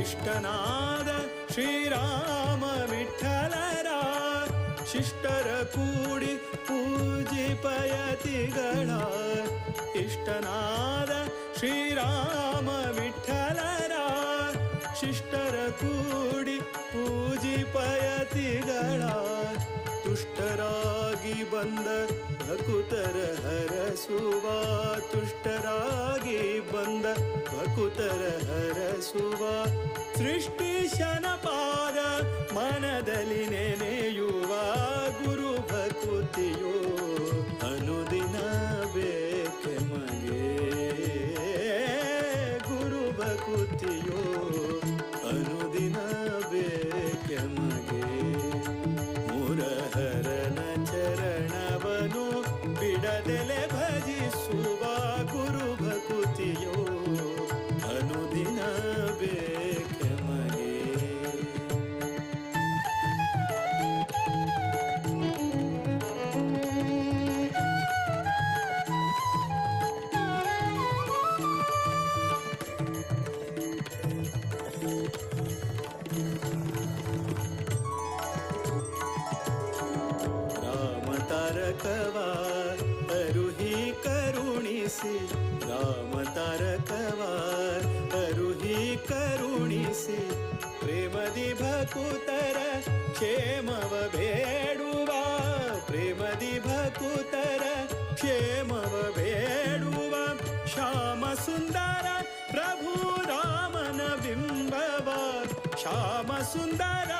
ಇಷ್ಟನಾದ ಶ್ರೀರಾಮ ವಿಠಲರ ಶಿಷ್ಟರ ಕೂಡಿ ಪೂಜಿಪಯತಿಗಳ ಇಷ್ಟನಾದ ಶ್ರೀರಾಮ ವಿಠಲರ ಶಿಷ್ಟರ ಕೂಡಿ ಪೂಜಿಪಯತಿಗಳ ತುಷ್ಟರಾಗಿ ಬಂದ ಭಕುತರ ಹರಸುವ ತುಷ್ಟರಾಗಿ ಬಂದ ಭಕುತರ ಹರಸುವ ಸೃಷ್ಟಿಶನ ಪಾದ ಮನದಲ್ಲಿ ನೆನೆಯುವ ಗುರು ಭಕುತಿಯೋ ಅನುದಿನ ಬೇಕೆ ಮಗೆ ಗುರು ಭಕುತಿಯೋ ಅನುದಿನ ಬೇಕೆ ಮಗೆ ಮುರಹರನ ಚರಣವನು ಬಿಡದೆಲೆ ಭಜಿಸುವ ಗುರು ಭಕುತಿಯೋ ಅನುದಿನ ಬೇಕೆ ಮಗೆ ತಾರಕವ ಅರುಹಿ ಕರುಣಿಸಿ ರಾಮ ತಾರಕವ ಅರುಹಿ ಕರುಣಿಸಿ ಪ್ರೇಮದಿ ಭಕುತರ ಕ್ಷೇಮವ ಬೇಡುವ ಪ್ರೇಮದಿ ಭಕುತರ ಕ್ಷೇಮವ ಬೇಡುವ ಶ್ಯಾಮ ಸುಂದರ ಪ್ರಭು ರಾಮನ ಬಿಂಬವ ಶ್ಯಾಮ ಸುಂದರ